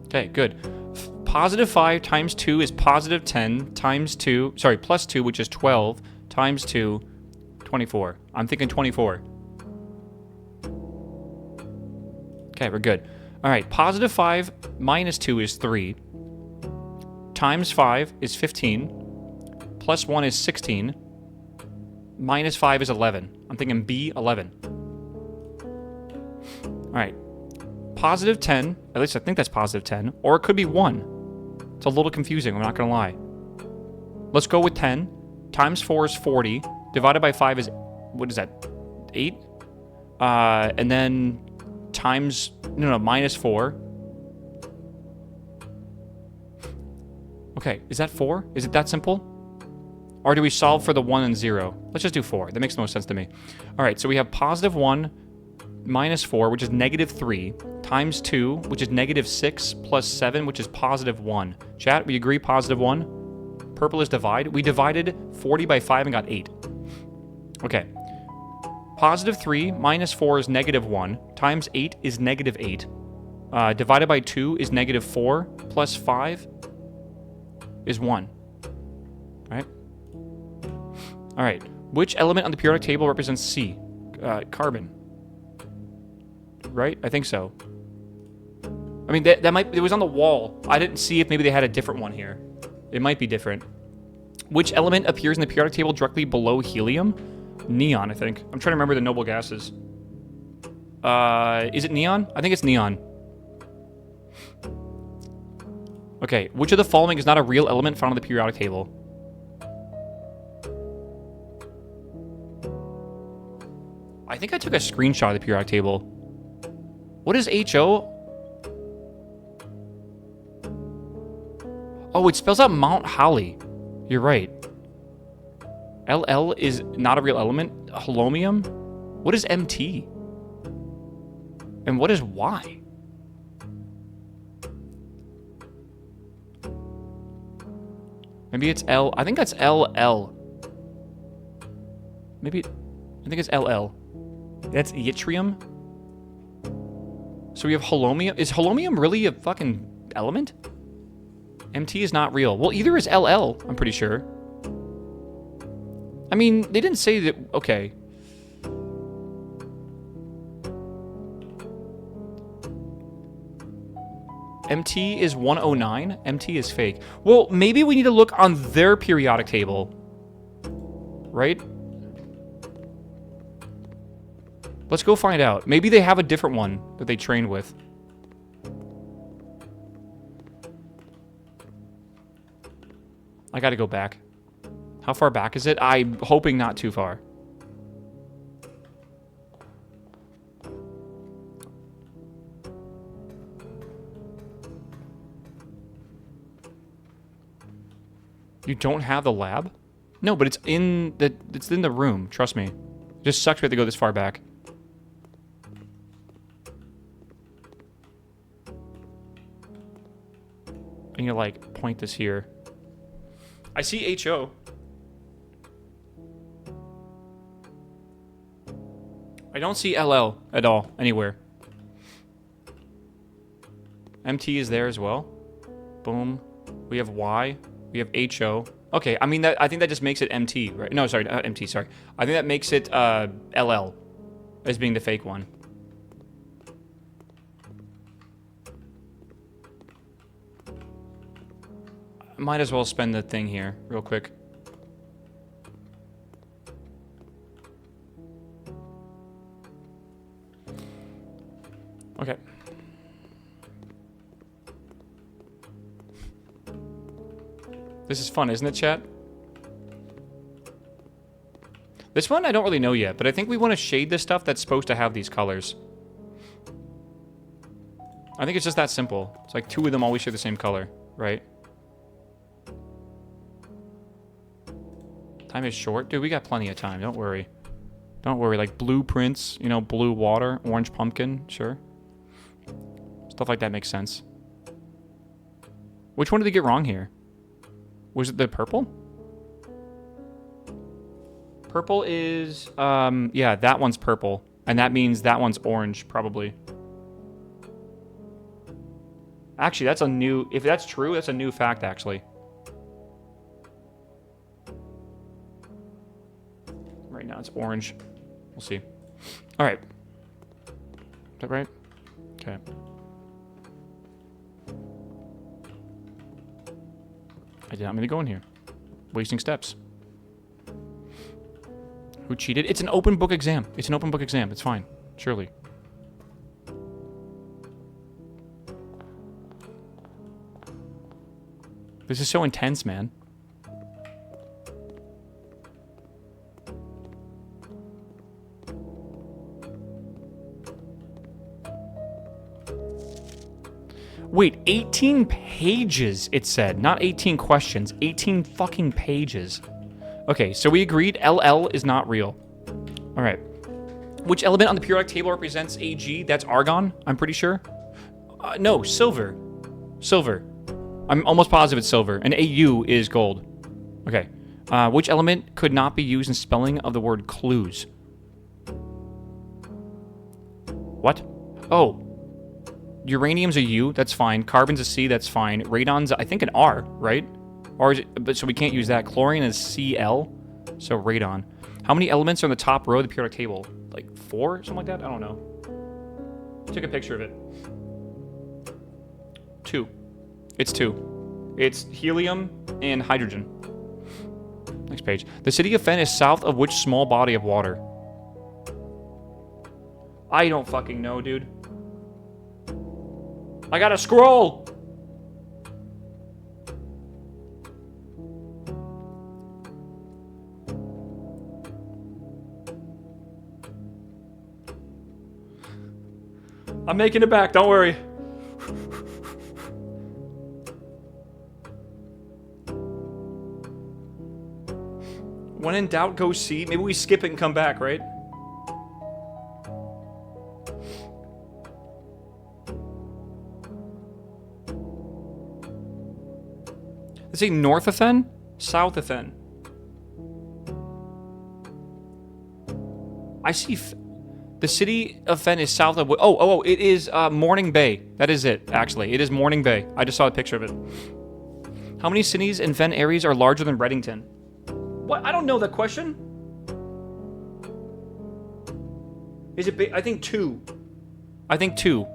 Okay, good. +5 times 2 is +10 times 2, sorry, +2, which is 12, times 2, 24. I'm thinking 24. Okay, we're good. All right, +5 minus 2 is 3. Times 5 is 15. Plus 1 is 16. Minus 5 is 11. I'm thinking B, 11. All right. +10, at least I think that's +10, or it could be 1. It's a little confusing, I'm not gonna lie. Let's go with 10. Times 4 is 40. Divided by 5 is, what is that, 8? And then times, no, minus 4. Okay, is that 4? Is it that simple? Or do we solve for the 1 and 0? Let's just do 4. That makes the most sense to me. All right, so we have +1 minus 4, which is -3, times 2, which is -6, plus 7, which is +1. Chat, we agree +1? Purple is divide. We divided 40 by 5 and got 8. Okay. +3 minus 4 is -1, times 8 is -8. Divided by 2 is -4, plus 5 is 1. Right? All right. Which element on the periodic table represents C? Carbon. Right? I think so. I mean, that might... It was on the wall. I didn't see if maybe they had a different one here. It might be different. Which element appears in the periodic table directly below helium? Neon, I think. I'm trying to remember the noble gases. Is it neon? I think it's neon. Okay, which of the following is not a real element found on the periodic table? I think I took a screenshot of the periodic table. What is HO? Oh, it spells out Mount Holly. You're right. LL is not a real element. Holomium? What is MT? And what is Y? Maybe it's L. I think that's LL. Maybe... I think it's LL. That's yttrium. So we have holomium. Is holomium really a fucking element? MT is not real. Well, either is LL, I'm pretty sure. I mean, they didn't say that... Okay. MT is 109. MT is fake. Well, maybe we need to look on their periodic table. Right? Let's go find out. Maybe they have a different one that they trained with. I gotta go back. How far back is it? I'm hoping not too far. You don't have the lab? No, but it's in the room. Trust me. It just sucks we have to go this far back. I need to, like, point this here. I see HO. I don't see LL at all, anywhere. MT is there as well. Boom. We have Y. We have HO. Okay, I mean, I think that just makes it MT, right? No, sorry, not MT, sorry. I think that makes it LL as being the fake one. Might as well spend the thing here real quick. Okay. This is fun, isn't it, chat? This one I don't really know yet, but I think we want to shade this stuff that's supposed to have these colors. I think it's just that simple. It's like two of them always share the same color, right? Time is short. Dude, we got plenty of time. Don't worry. Don't worry. Like blueprints, you know, blue water, orange pumpkin, sure. Stuff like that makes sense. Which one did they get wrong here? Was it the purple? Purple is, yeah, that one's purple. And that means that one's orange, probably. Actually, that's a new, if that's true, that's a new fact, actually. Right now it's orange. We'll see. All right. Is that right? Okay. I did not mean to go in here. Wasting steps. Who cheated? It's an open book exam. It's an open book exam. It's fine. Surely. This is so intense, man. Wait, 18 pages, it said. Not 18 questions. 18 fucking pages. Okay, so we agreed LL is not real. All right. Which element on the periodic table represents Ag? That's argon, I'm pretty sure. No, silver. Silver. I'm almost positive it's silver. And Au is gold. Okay. Which element could not be used in spelling of the word clues? What? Oh. Uranium's a U, that's fine. Carbon's a C, that's fine. Radon's, I think, an R, right? Or is it, but so we can't use that. Chlorine is Cl, so radon. How many elements are on the top row of the periodic table? Like 4, something like that? I don't know. Took a picture of it. 2. It's 2. It's helium and hydrogen. Next page. The city of Fen is south of which small body of water? I don't fucking know, dude. I gotta scroll! I'm making it back, don't worry. When in doubt, go see. Maybe we skip it and come back, right? They say north of Fen? South of Fen. I see... The city of Fen is south of... Oh, it is Morning Bay. That is it, actually. It is Morning Bay. I just saw a picture of it. How many cities in Fen Ares are larger than Reddington? What? I don't know that question. Is it big? I think 2. I think 2.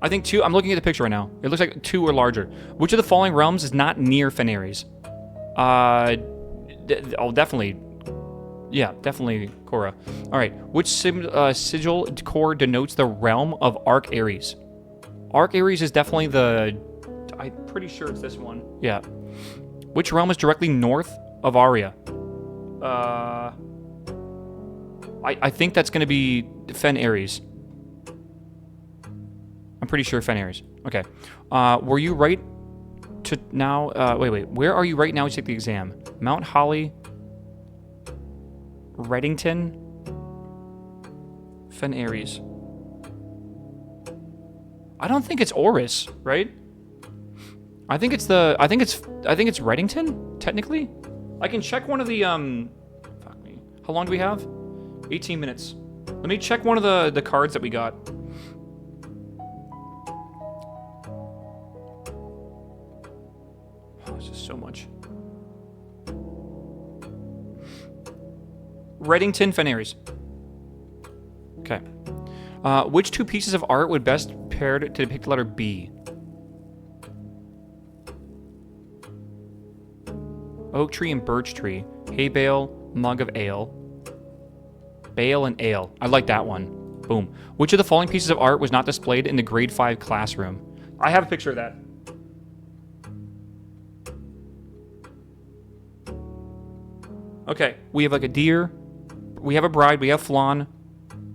I think 2. I'm looking at the picture right now. It looks like 2 or larger. Which of the following realms is not near Fen Ares? Definitely. Yeah, definitely Korra. All right. Which sigil core denotes the realm of Arc Ares? Arc Ares is definitely the... I'm pretty sure it's this one. Yeah. Which realm is directly north of Aria? I think that's going to be Fen Ares. I'm pretty sure Fen Ares. Okay. Were you right to now... wait. Where are you right now to take the exam? Mount Holly... Reddington, Fen Ares. I don't think it's Oris, right? I think it's Reddington, technically. I can check one of the fuck me. How long do we have? 18 minutes. Let me check one of the cards that we got. Oh, it's just so much. Reddington, Fen Ares. Okay. Which 2 pieces of art would best pair to depict the letter B? Oak tree and birch tree. Hay bale, mug of ale. Bale and ale. I like that one. Boom. Which of the following pieces of art was not displayed in the grade 5 classroom? I have a picture of that. Okay, we have like a deer. We have a bride. We have flan.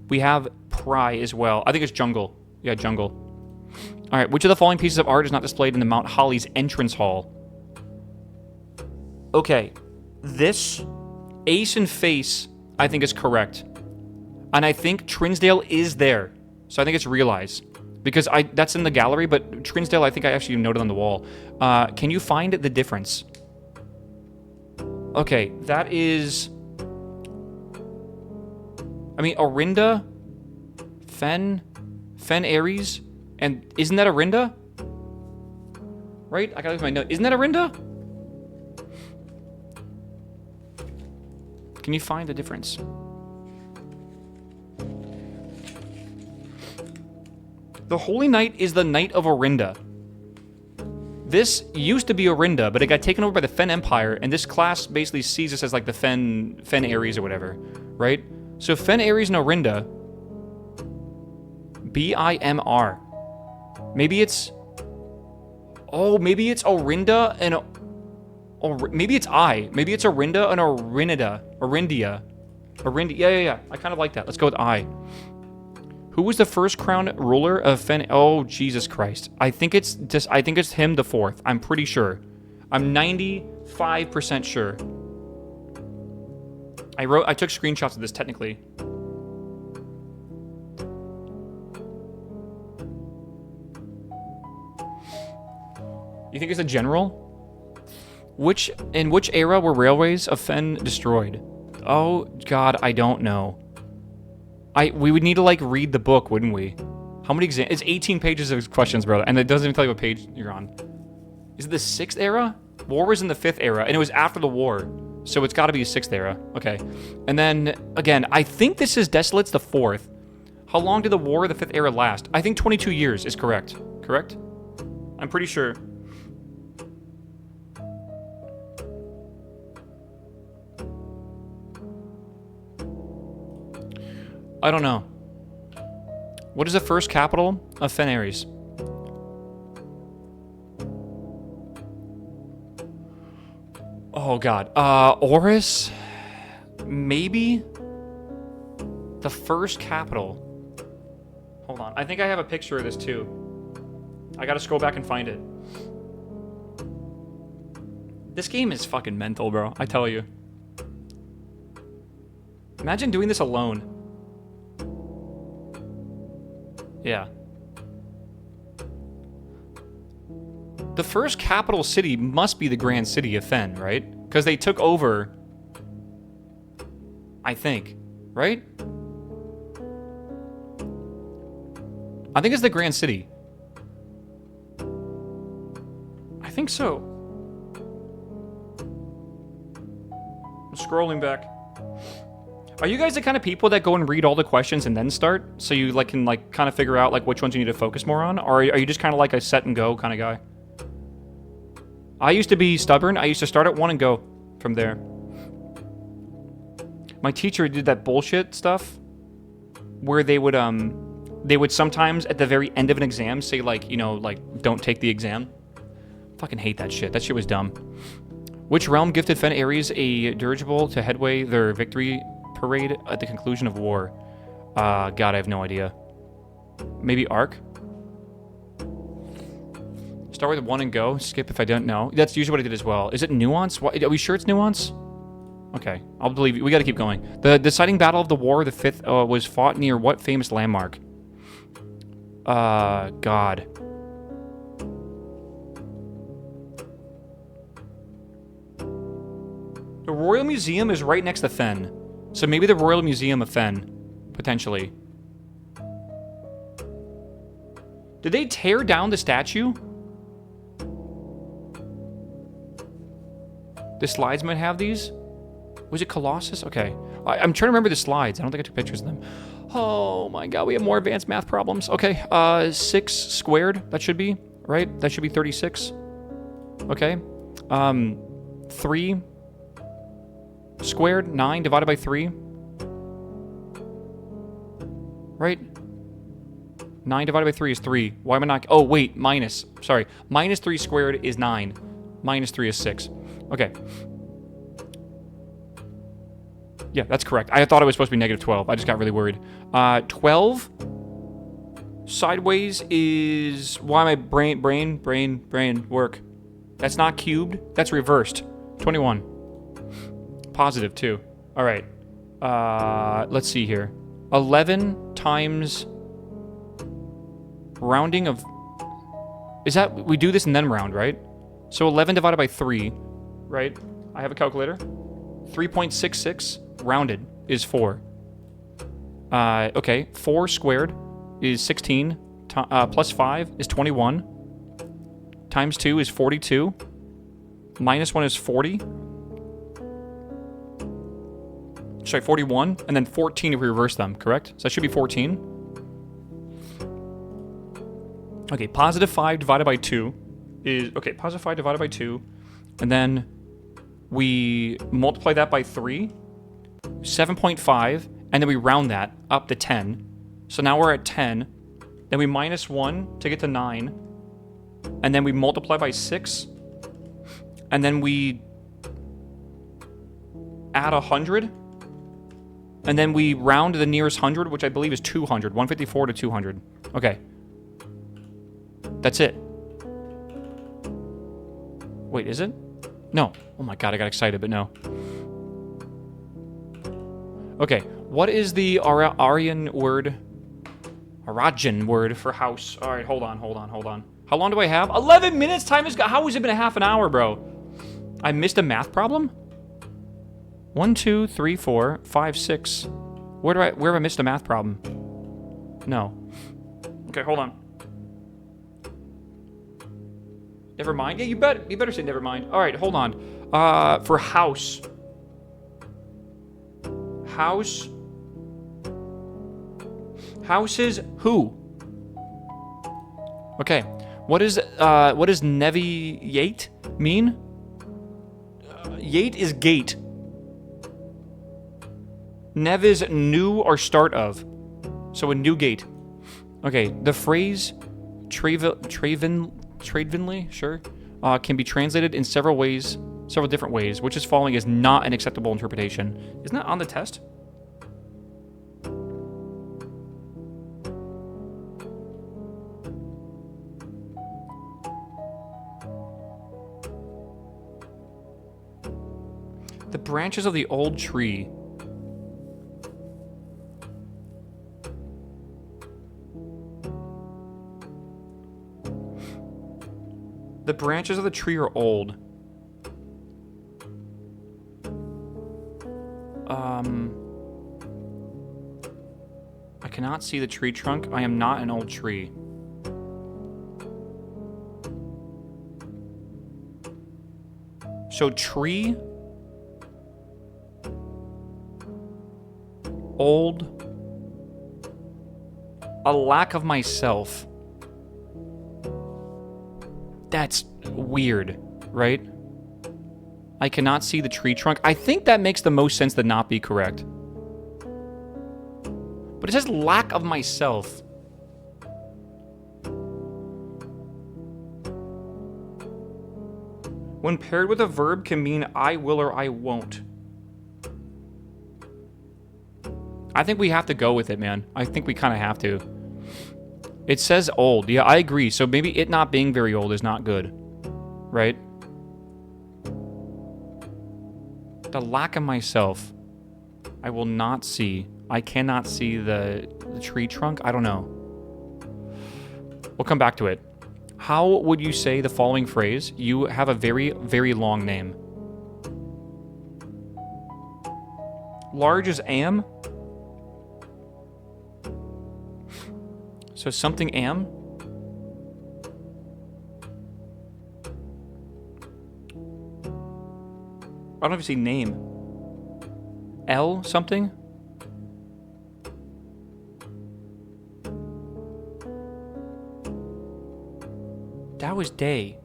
We have pry as well. I think it's jungle. Yeah, jungle. All right, which of the following pieces of art is not displayed in the Mount Holly's entrance hall? Okay, this ace and face, I think is correct. And I think Trinsdale is there. So I think it's realize. Because that's in the gallery, but Trinsdale, I think I actually noted on the wall. Can you find the difference? Okay, that is... I mean, Orinda, Fen Ares, and isn't that Orinda? Right? I gotta look at my note. Isn't that Orinda? Can you find the difference? The Holy Knight is the Knight of Orinda. This used to be Orinda, but it got taken over by the Fen Empire, and this class basically sees this as like the Fen Ares or whatever, right? So Fen Ares and Orinda, B-I-M-R. Maybe it's... Oh, maybe it's Orinda and... maybe it's I. Maybe it's Orinda and Orinida. Orindia. Yeah. I kind of like that. Let's go with I. Who was the first crowned ruler of Fen... Oh, Jesus Christ. I think it's him the 4th. I'm pretty sure. I'm 95% sure. I took screenshots of this technically. You think it's a general? In which era were railways of Fen destroyed? Oh God, I don't know. We would need to like read the book, wouldn't we? How many exams? It's 18 pages of questions, bro, and it doesn't even tell you what page you're on. Is it the 6th era? War was in the 5th era, and it was after the war. So it's got to be a 6th era. Okay. And then, again, I think this is Desolate's the 4th. How long did the War of the 5th era last? I think 22 years is correct. Correct? I'm pretty sure. I don't know. What is the first capital of Fen Ares? Oh God, Oris? Maybe? The first capital. Hold on, I think I have a picture of this too. I gotta scroll back and find it. This game is fucking mental, bro, I tell you. Imagine doing this alone. Yeah. The first capital city must be the Grand City of Fen, right? Because they took over, I think, right? I think it's the Grand City. I think so. I'm scrolling back. Are you guys the kind of people that go and read all the questions and then start? So you like can like kind of figure out like which ones you need to focus more on? Or are you just kind of like a set and go kind of guy? I used to be stubborn. I used to start at one and go from there. My teacher did that bullshit stuff where they would sometimes at the very end of an exam say like, you know, like don't take the exam. Fucking hate that shit. That shit was dumb. Which realm gifted Fen Ares a dirigible to headway their victory parade at the conclusion of war? God, I have no idea. Maybe Ark? Start with one and go. Skip if I don't know. That's usually what I did as well. Is it Nuance? What, are we sure it's Nuance? Okay, I'll believe you. We gotta keep going. The deciding battle of the war, the 5th, was fought near what famous landmark? God. The Royal Museum is right next to Fen. So maybe the Royal Museum of Fen. Potentially. Did they tear down the statue? The slides might have these? Was it Colossus? Okay. I'm trying to remember the slides. I don't think I took pictures of them. Oh my god, we have more advanced math problems. Okay, 6 squared, that should be, right? That should be 36. Okay. 3 squared, 9 divided by 3. Right? 9 divided by 3 is 3. Why am I not... Oh, wait, minus. Sorry. Minus 3 squared is 9. Minus 3 is 6. Okay. Yeah, that's correct. I thought it was supposed to be negative 12. I just got really worried. 12 sideways is... Why am I brain work? That's not cubed. That's reversed. 21. Positive, too. All right. Let's see here. 11 times... Rounding of... Is that... We do this and then round, right? So 11 divided by 3, right? I have a calculator. 3.66 rounded is 4. Okay, 4 squared is 16. Plus 5 is 21. Times 2 is 42. Minus 1 is 40. Sorry, 41. And then 14 if we reverse them, correct? So that should be 14. Okay, positive 5 divided by 2 is... Okay, positive 5 divided by 2. And then we multiply that by 3. 7.5. And then we round that up to 10. So now we're at 10. Then we minus 1 to get to 9. And then we multiply by 6. And then we add 100. And then we round to the nearest 100, which I believe is 200. 154 to 200. Okay. That's it. Wait, is it? No. Oh my god, I got excited, but no. Okay, what is the Aryan word? Arajan word for house. All right, hold on. How long do I have? 11 minutes? Time is... How has it been a half an hour, bro? I missed a math problem? 1, 2, 3, 4, 5, 6. Where have I missed a math problem? No. Okay, hold on. Never mind. Yeah, you better say never mind. All right, hold on. For house. House. Houses who? Okay. What does Nevi-yate mean? Yate is gate. Nev is new or start of. So a new gate. Okay, the phrase Travenly, sure, can be translated in several different ways, which is following is not an acceptable interpretation. Isn't that on the test? The branches of the old tree. The branches of the tree are old. I cannot see the tree trunk. I am not an old tree. So tree, old, a lack of myself. That's weird, right? I cannot see the tree trunk. I think that makes the most sense to not be correct. But it says lack of myself. When paired with a verb can mean I will or I won't. I think we have to go with it, man. I think we kind of have to. It says old. Yeah, I agree. So maybe it not being very old is not good. Right? The lack of myself. I will not see. I cannot see the tree trunk. I don't know. We'll come back to it. How would you say the following phrase? You have a very, very long name. Large is am. So something am. I don't know if you see name. L something? That was day.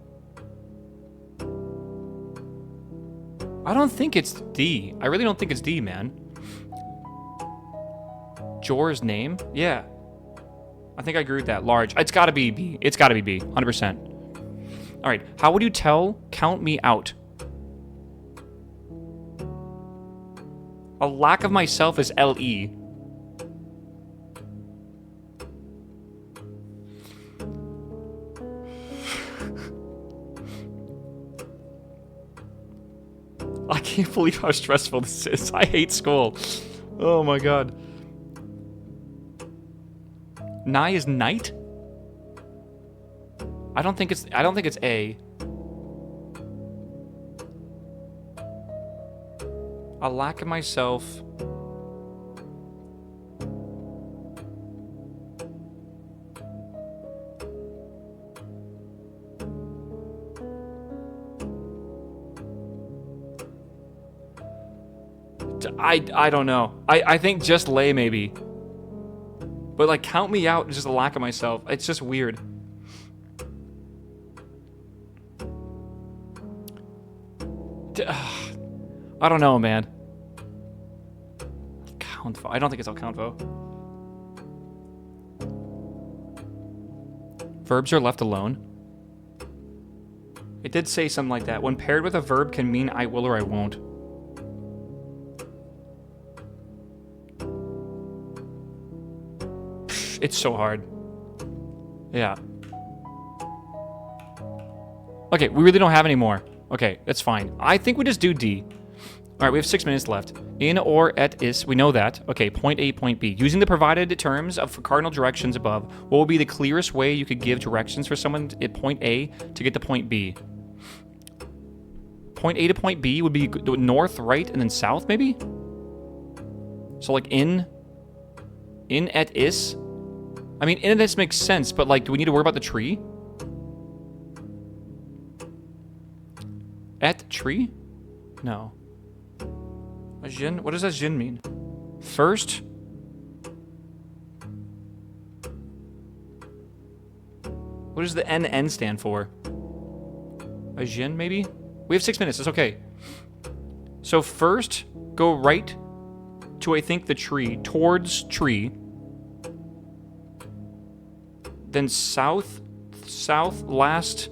I don't think it's D. I really don't think it's D, man. Jor's name? Yeah. I think I agree with that. Large. It's gotta be B. It's gotta be B. 100%. Alright. How would you tell count me out? A lack of myself is L-E. I can't believe how stressful this is. I hate school. Oh my god. Nye is night? I don't think it's A. A lack of myself. I don't know. I think just lay maybe. But like count me out is just a lack of myself. It's just weird. I don't know, man. Count. I don't think it's Alcanvo. Verbs are left alone. It did say something like that. When paired with a verb can mean I will or I won't. It's so hard. Yeah. Okay, we really don't have any more. Okay, that's fine. I think we just do D. All right, we have 6 minutes left. In or at is, we know that. Okay, point A, point B. Using the provided terms of cardinal directions above, what would be the clearest way you could give directions for someone at point A to get to point B? Point A to point B would be north, right, and then south, maybe? So, like, in at is? I mean, in at is makes sense, but, like, do we need to worry about the tree? At tree? No. Ajin? What does Ajin mean? First? What does the NN stand for? Ajin, maybe? We have 6 minutes. It's okay. So first, go right to, I think, the tree. Towards tree. Then south, last.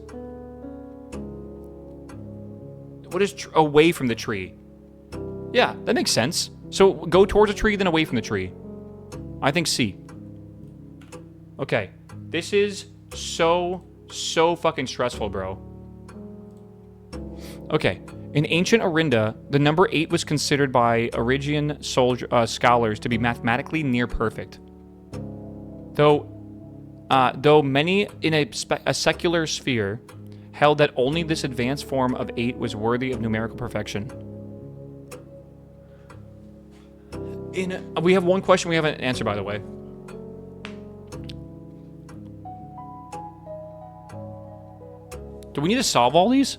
What is away from the tree? Yeah, that makes sense. So go towards a tree, then away from the tree. I think C. Okay. This is so fucking stressful, bro. Okay. In ancient Orinda, the number 8 was considered by Origian scholars to be mathematically near perfect. Though many in a secular sphere held that only this advanced form of 8 was worthy of numerical perfection. We have one question we haven't answered, by the way. Do we need to solve all these?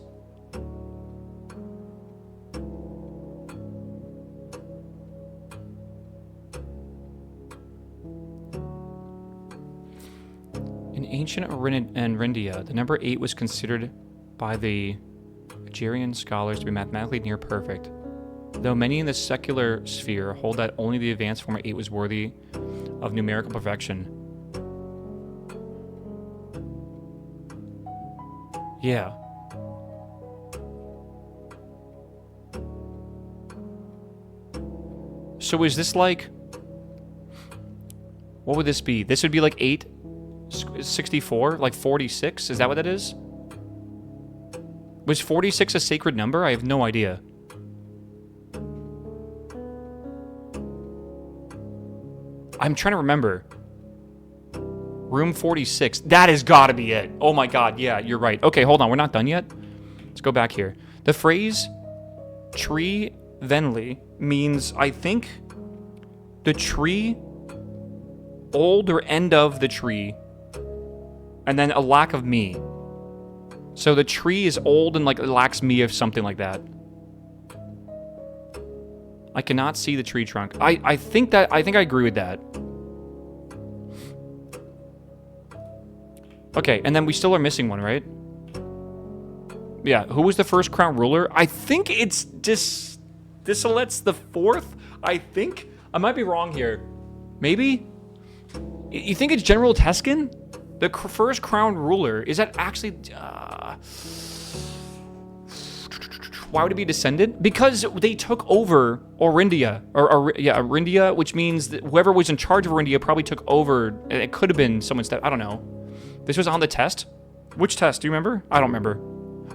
In ancient Arindia, the number 8 was considered by the Algerian scholars to be mathematically near perfect, though many in the secular sphere hold that only the advanced form of 8 was worthy of numerical perfection. Yeah. So is this like... What would this be? This would be like 864? Like 46? Is that what that is? Was 46 a sacred number? I have no idea. I'm trying to remember. Room 46. That has got to be it. Oh my god, yeah, you're right. Okay, hold on, we're not done yet. Let's go back here. The phrase tree venli means, I think, the tree, old or end of the tree, and then a lack of me. So the tree is old and like it lacks me of something like that. I cannot see the tree trunk. I think I agree with that. Okay, and then we still are missing one, right? Yeah, who was the first crown ruler? I think it's Disselet's the fourth, I think. I might be wrong here. Maybe? You think it's General Teskin? The first crown ruler? Is that actually... Why would it be descendant? Because they took over Orindia. Orindia, which means that whoever was in charge of Orindia probably took over. It could have been someone's... I don't know. This was on the test? Which test? Do you remember? I don't remember.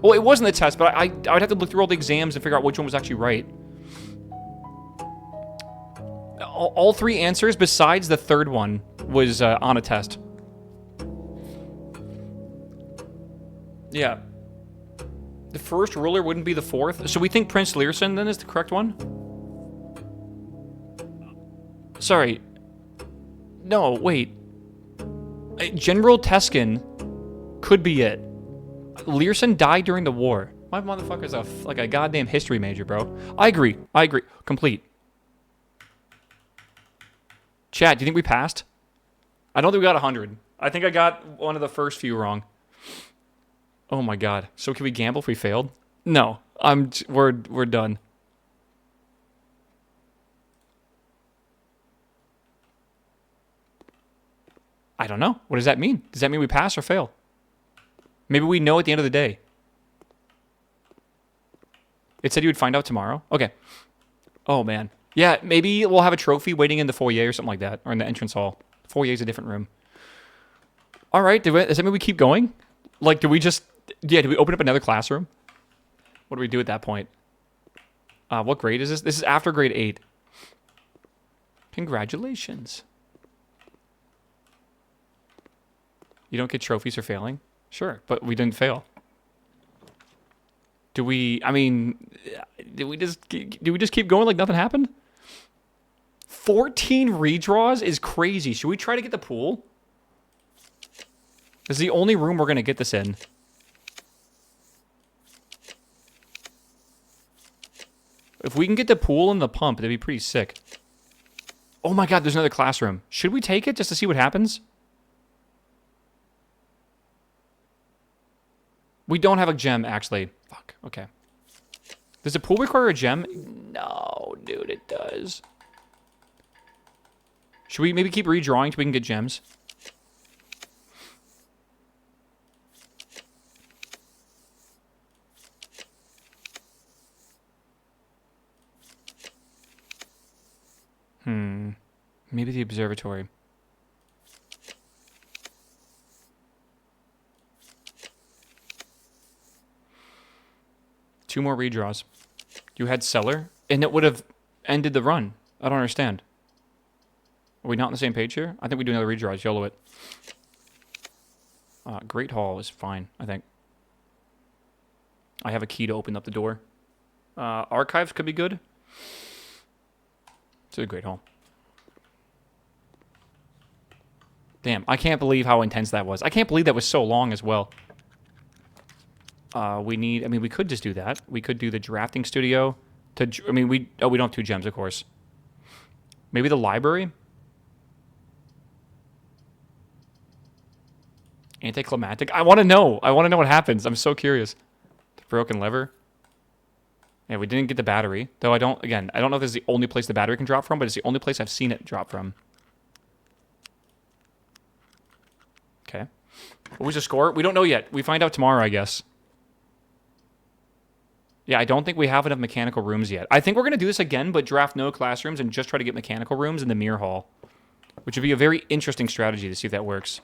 Well, it wasn't the test, but I would have to look through all the exams and figure out which one was actually right. All three answers besides the third one was on a test. Yeah. The first ruler wouldn't be the fourth. So we think Prince Learson then is the correct one? Sorry. No, wait. General Teskin could be it. Learson died during the war. My motherfucker's like a goddamn history major, bro. I agree. Complete. Chat, do you think we passed? I don't think we got 100. I think I got one of the first few wrong. Oh my god. So can we gamble if we failed? No. We're done. I don't know. What does that mean? Does that mean we pass or fail? Maybe we know at the end of the day. It said you would find out tomorrow. Okay. Oh, man. Yeah, maybe we'll have a trophy waiting in the foyer or something like that. Or in the entrance hall. The foyer is a different room. All right. Does that mean we keep going? Like, do we just... Yeah, do we open up another classroom? What do we do at that point? What grade is this? This is after grade 8. Congratulations. You don't get trophies for failing? Sure, but we didn't fail. Do we just keep going like nothing happened? 14 redraws is crazy. Should we try to get the pool? This is the only room we're going to get this in. If we can get the pool and the pump, that'd be pretty sick. Oh my god, there's another classroom. Should we take it just to see what happens? We don't have a gem, actually. Fuck, okay. Does the pool require a gem? No, dude, it does. Should we maybe keep redrawing so we can get gems? Maybe the observatory. Two more redraws. You had cellar, and it would have ended the run. I don't understand. Are we not on the same page here? I think we do another redraw. YOLO it. Great Hall is fine, I think. I have a key to open up the door. Archives could be good. It's a great hall. Damn, I can't believe how intense that was. I can't believe that was so long as well. We need... I mean, we could just do that. We could do the drafting studio. I mean, we don't have 2 gems, of course. Maybe the library? Anticlimactic? I want to know. I want to know what happens. I'm so curious. The broken lever. Yeah, we didn't get the battery. Though I don't... Again, I don't know if this is the only place the battery can drop from, but it's the only place I've seen it drop from. Okay. What was the score? We don't know yet. We find out tomorrow, I guess. Yeah, I don't think we have enough mechanical rooms yet. I think we're going to do this again, but draft no classrooms and just try to get mechanical rooms in the mirror hall. Which would be a very interesting strategy to see if that works.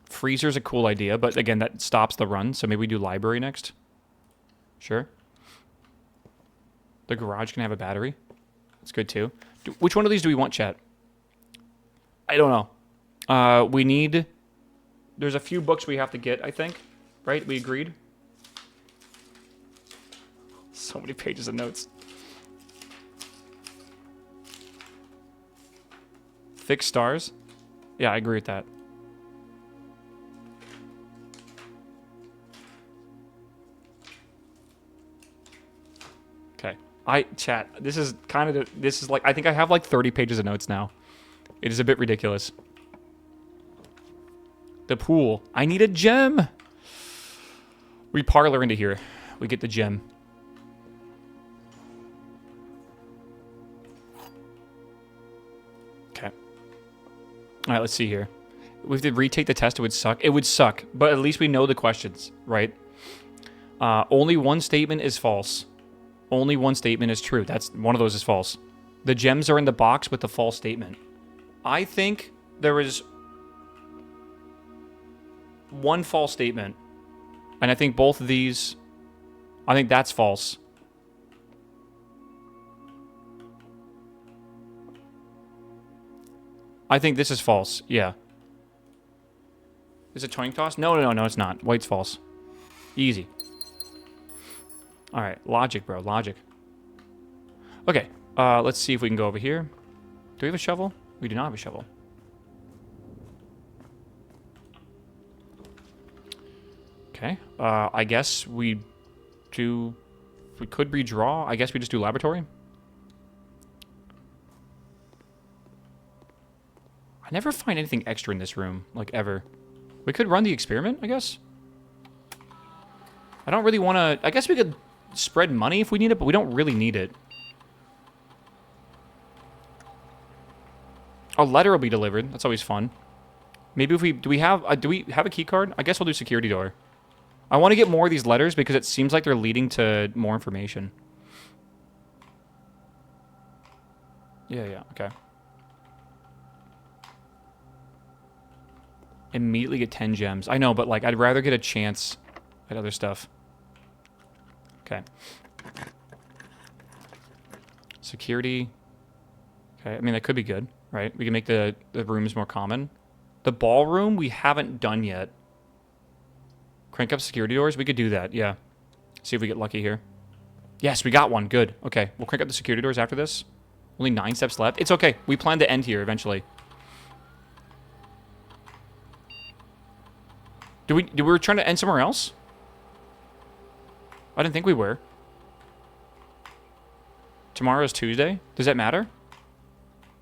Freezer's a cool idea, but again, that stops the run, so maybe we do library next. Sure. The garage can have a battery. That's good, too. Which one of these do we want, chat? I don't know. We need... There's a few books we have to get, I think. Right? We agreed? So many pages of notes. Fix stars? Yeah, I agree with that. Okay. Chat, this is kind of... This is like... I think I have like 30 pages of notes now. It is a bit ridiculous. The pool. I need a gem! We parlor into here. We get the gem. Okay. Alright, let's see here. We have to retake the test. It would suck. It would suck, but at least we know the questions, right? Only one statement is false. Only one statement is true. That's one of those is false. The gems are in the box with the false statement. I think there is one false statement. And I think both of these... I think that's false. I think this is false. Yeah. Is it coin toss? No, it's not. White's false. Easy. Alright, logic, bro. Logic. Okay, let's see if we can go over here. Do we have a shovel? We do not have a shovel. Okay, I guess we do... We could redraw. I guess we just do laboratory. I never find anything extra in this room, like, ever. We could run the experiment, I guess. I don't really want to... I guess we could spread money if we need it, but we don't really need it. A letter will be delivered. That's always fun. Maybe if we... Do we have a key card? I guess we'll do security door. I want to get more of these letters because it seems like they're leading to more information. Yeah, okay. Immediately get 10 gems. I know, but like I'd rather get a chance at other stuff. Okay. Security. Okay, I mean that could be good, right? We can make the rooms more common. The ballroom we haven't done yet. Crank up security doors? We could do that, yeah. See if we get lucky here. Yes, we got one. Good. Okay, we'll crank up the security doors after this. Only 9 steps left. It's okay. We plan to end here eventually. We were trying to end somewhere else? I didn't think we were. Tomorrow's Tuesday? Does that matter?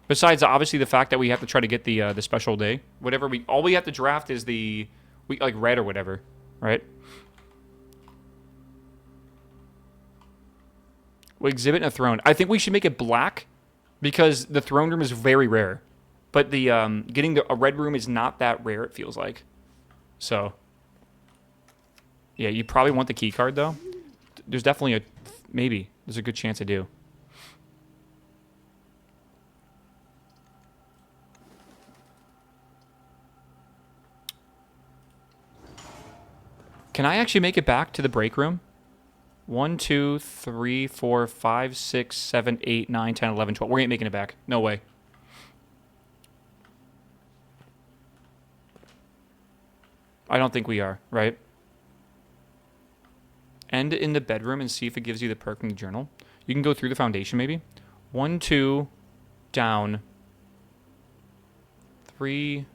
Besides, obviously, the fact that we have to try to get the special day. Whatever all we have to draft is like red or whatever. Right? We exhibit a throne. I think we should make it black because the throne room is very rare. But the getting a red room is not that rare, it feels like. So, yeah, you probably want the key card though. There's definitely maybe. There's a good chance I do. Can I actually make it back to the break room? 1, 2, 3, 4, 5, 6, 7, 8, 9, 10, 11, 12. We ain't making it back. No way. I don't think we are, right? end in the bedroom and see if it gives you the perk in the journal. You can go through the foundation, maybe. 1, 2, down. 3.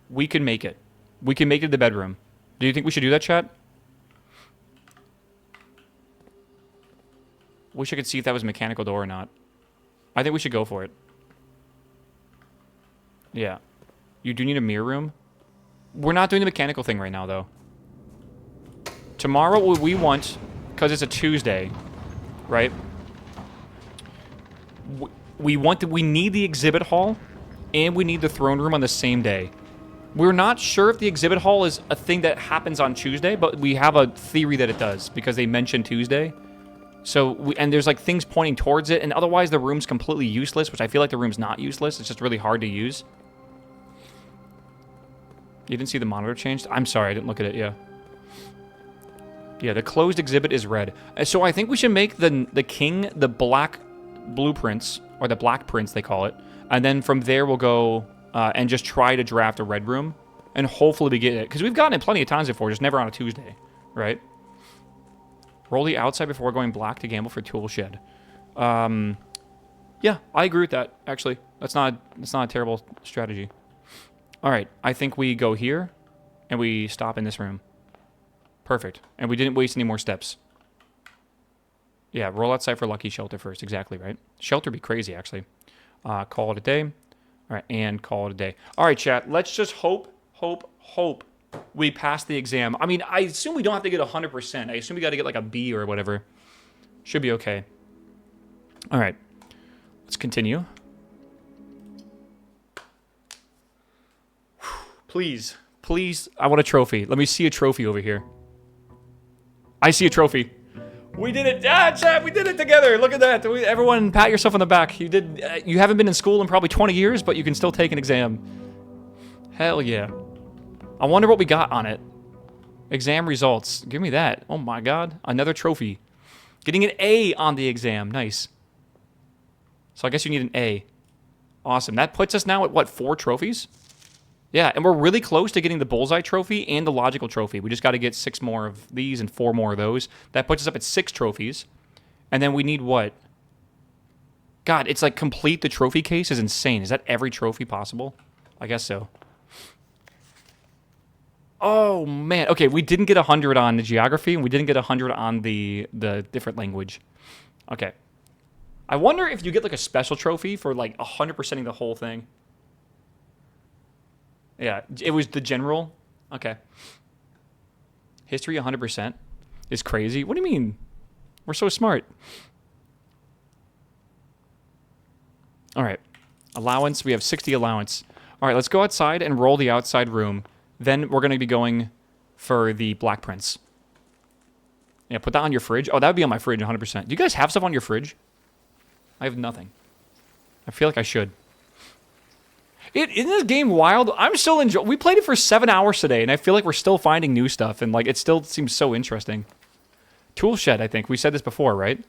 We can make it. We can make it to the bedroom. Do you think we should do that, chat? Wish I could see if that was a mechanical door or not. I think we should go for it. Yeah. You do need a mirror room. We're not doing the mechanical thing right now, though. Tomorrow, what we want, because it's a Tuesday, right? We need the exhibit hall, and we need the throne room on the same day. We're not sure if the exhibit hall is a thing that happens on Tuesday, but we have a theory that it does, because they mentioned Tuesday. So, and there's like things pointing towards it, and otherwise the room's completely useless, which I feel like the room's not useless. It's just really hard to use. You didn't see the monitor changed? I'm sorry, I didn't look at it, yeah. Yeah, the closed exhibit is red. So I think we should make the king the black blueprints, or the black prints they call it, and then from there we'll go and just try to draft a red room, and hopefully we get it. Because we've gotten it plenty of times before, just never on a Tuesday, right? Roll the outside before going black to gamble for tool shed. Yeah, I agree with that, actually. That's not a terrible strategy. All right, I think we go here, and we stop in this room. Perfect. And we didn't waste any more steps. Yeah, roll outside for lucky shelter first. Exactly, right? Shelter would be crazy, actually. Call it a day. All right, and call it a day. All right, chat. Let's just hope we pass the exam. I mean, I assume we don't have to get 100%. I assume we got to get like a B or whatever. Should be okay. All right. Let's continue. Please, please, I want a trophy. Let me see a trophy over here. I see a trophy. We did it. Ah, chat, we did it together. Look at that. Everyone pat yourself on the back. You did. You haven't been in school in probably 20 years, but you can still take an exam. Hell yeah. I wonder what we got on it. Exam results. Give me that. Oh my god. Another trophy. Getting an A on the exam. Nice. So I guess you need an A. Awesome. That puts us now at, what, 4 trophies? Yeah, and we're really close to getting the bullseye trophy and the logical trophy. We just got to get 6 more of these and 4 more of those. That puts us up at 6 trophies. And then we need what? God, it's like complete the trophy case is insane. Is that every trophy possible? I guess so. Oh, man. Okay, we didn't get 100 on the geography, and we didn't get 100 on the different language. Okay. I wonder if you get like a special trophy for like 100%ing the whole thing. Yeah, it was the general. Okay. History 100% is crazy. What do you mean? We're so smart. All right. Allowance. We have 60 allowance. All right, let's go outside and roll the outside room. Then we're going to be going for the black prints. Yeah, put that on your fridge. Oh, that would be on my fridge 100%. Do you guys have stuff on your fridge? I have nothing. I feel like I should. Isn't this game wild? I'm still enjoying. We played it for 7 hours today, and I feel like we're still finding new stuff, and like it still seems so interesting. Tool shed, I think we said this before, right?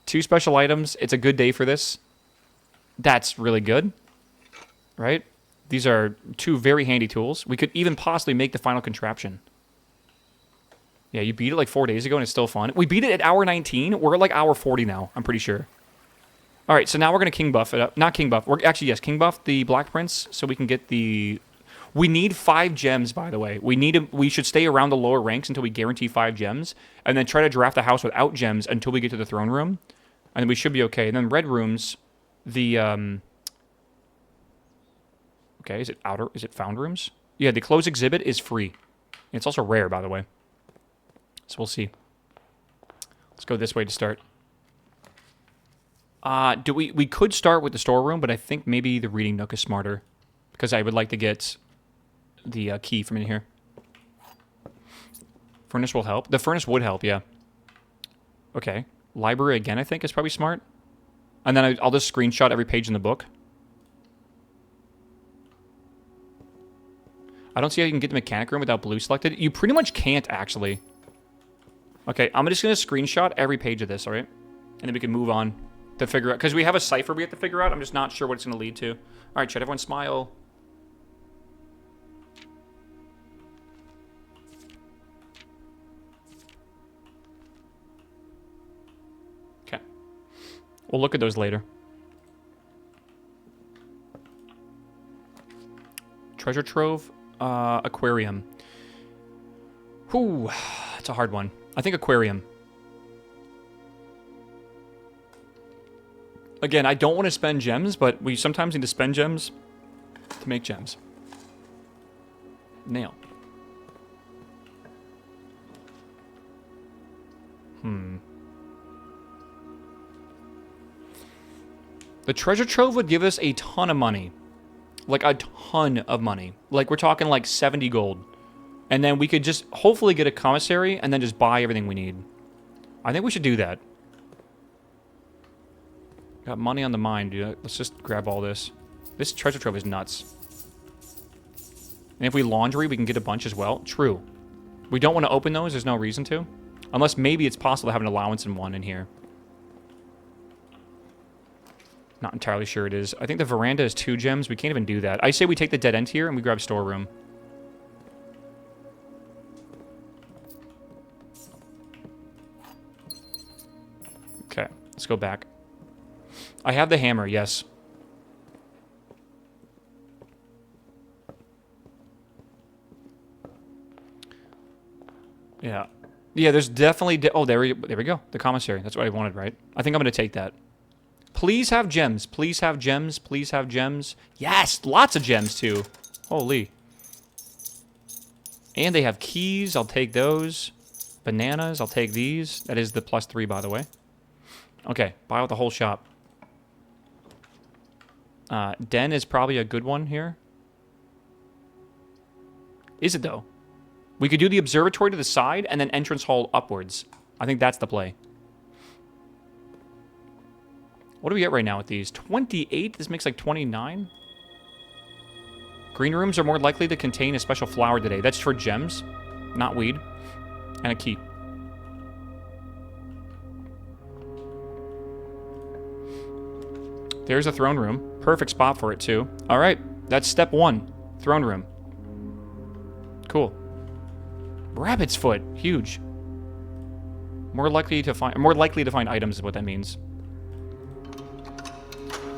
2 special items. It's a good day for this. That's really good, right? These are 2 very handy tools. We could even possibly make the final contraption. Yeah, you beat it like 4 days ago, and it's still fun. We beat it at hour 19. We're at like hour 40 now. I'm pretty sure. All right, so now we're going to king buff it up. Not king buff. We're actually, yes, king buff the black prince so we can get the... We need 5 gems, by the way. We should stay around the lower ranks until we guarantee 5 gems, and then try to draft a house without gems until we get to the throne room, and then we should be okay. And then red rooms, the... Okay, is it found rooms? Yeah, the closed exhibit is free. It's also rare, by the way. So we'll see. Let's go this way to start. We could start with the storeroom, but I think maybe the reading nook is smarter. Because I would like to get the key from in here. Furnace will help. The furnace would help, yeah. Okay. Library again, I think, is probably smart. And then I'll just screenshot every page in the book. I don't see how you can get the mechanic room without blue selected. You pretty much can't, actually. Okay, I'm just going to screenshot every page of this, all right? And then we can move on to figure out... Because we have a cipher we have to figure out. I'm just not sure what it's going to lead to. All right, chat, everyone smile. We'll look at those later. Treasure trove, aquarium. Whew, it's a hard one. I think aquarium. Again, I don't want to spend gems, but we sometimes need to spend gems to make gems. Nail. The treasure trove would give us a ton of money. Like, a ton of money. Like, we're talking like 70 gold. And then we could just hopefully get a commissary and then just buy everything we need. I think we should do that. Got money on the mind, dude. Let's just grab all this. This treasure trove is nuts. And if we laundry, we can get a bunch as well. True. We don't want to open those. There's no reason to. Unless maybe it's possible to have an allowance in one in here. Not entirely sure it is. I think the veranda is 2 gems. We can't even do that. I say we take the dead end here and we grab storeroom. Okay, let's go back. I have the hammer, yes. Yeah. Yeah, there's definitely... oh, there we go. The commissary. That's what I wanted, right? I think I'm going to take that. Please have gems. Please have gems. Please have gems. Yes! Lots of gems, too. Holy. And they have keys. I'll take those. Bananas. I'll take these. That is the +3, by the way. Okay. Buy out the whole shop. Den is probably a good one here. Is it, though? We could do the observatory to the side and then entrance hall upwards. I think that's the play. What do we get right now with these? 28? This makes like 29? Green rooms are more likely to contain a special flower today. That's for gems, not weed. And a key. There's a throne room. Perfect spot for it, too. All right. That's step 1. Throne room. Cool. Rabbit's foot. Huge. More likely to find items is what that means.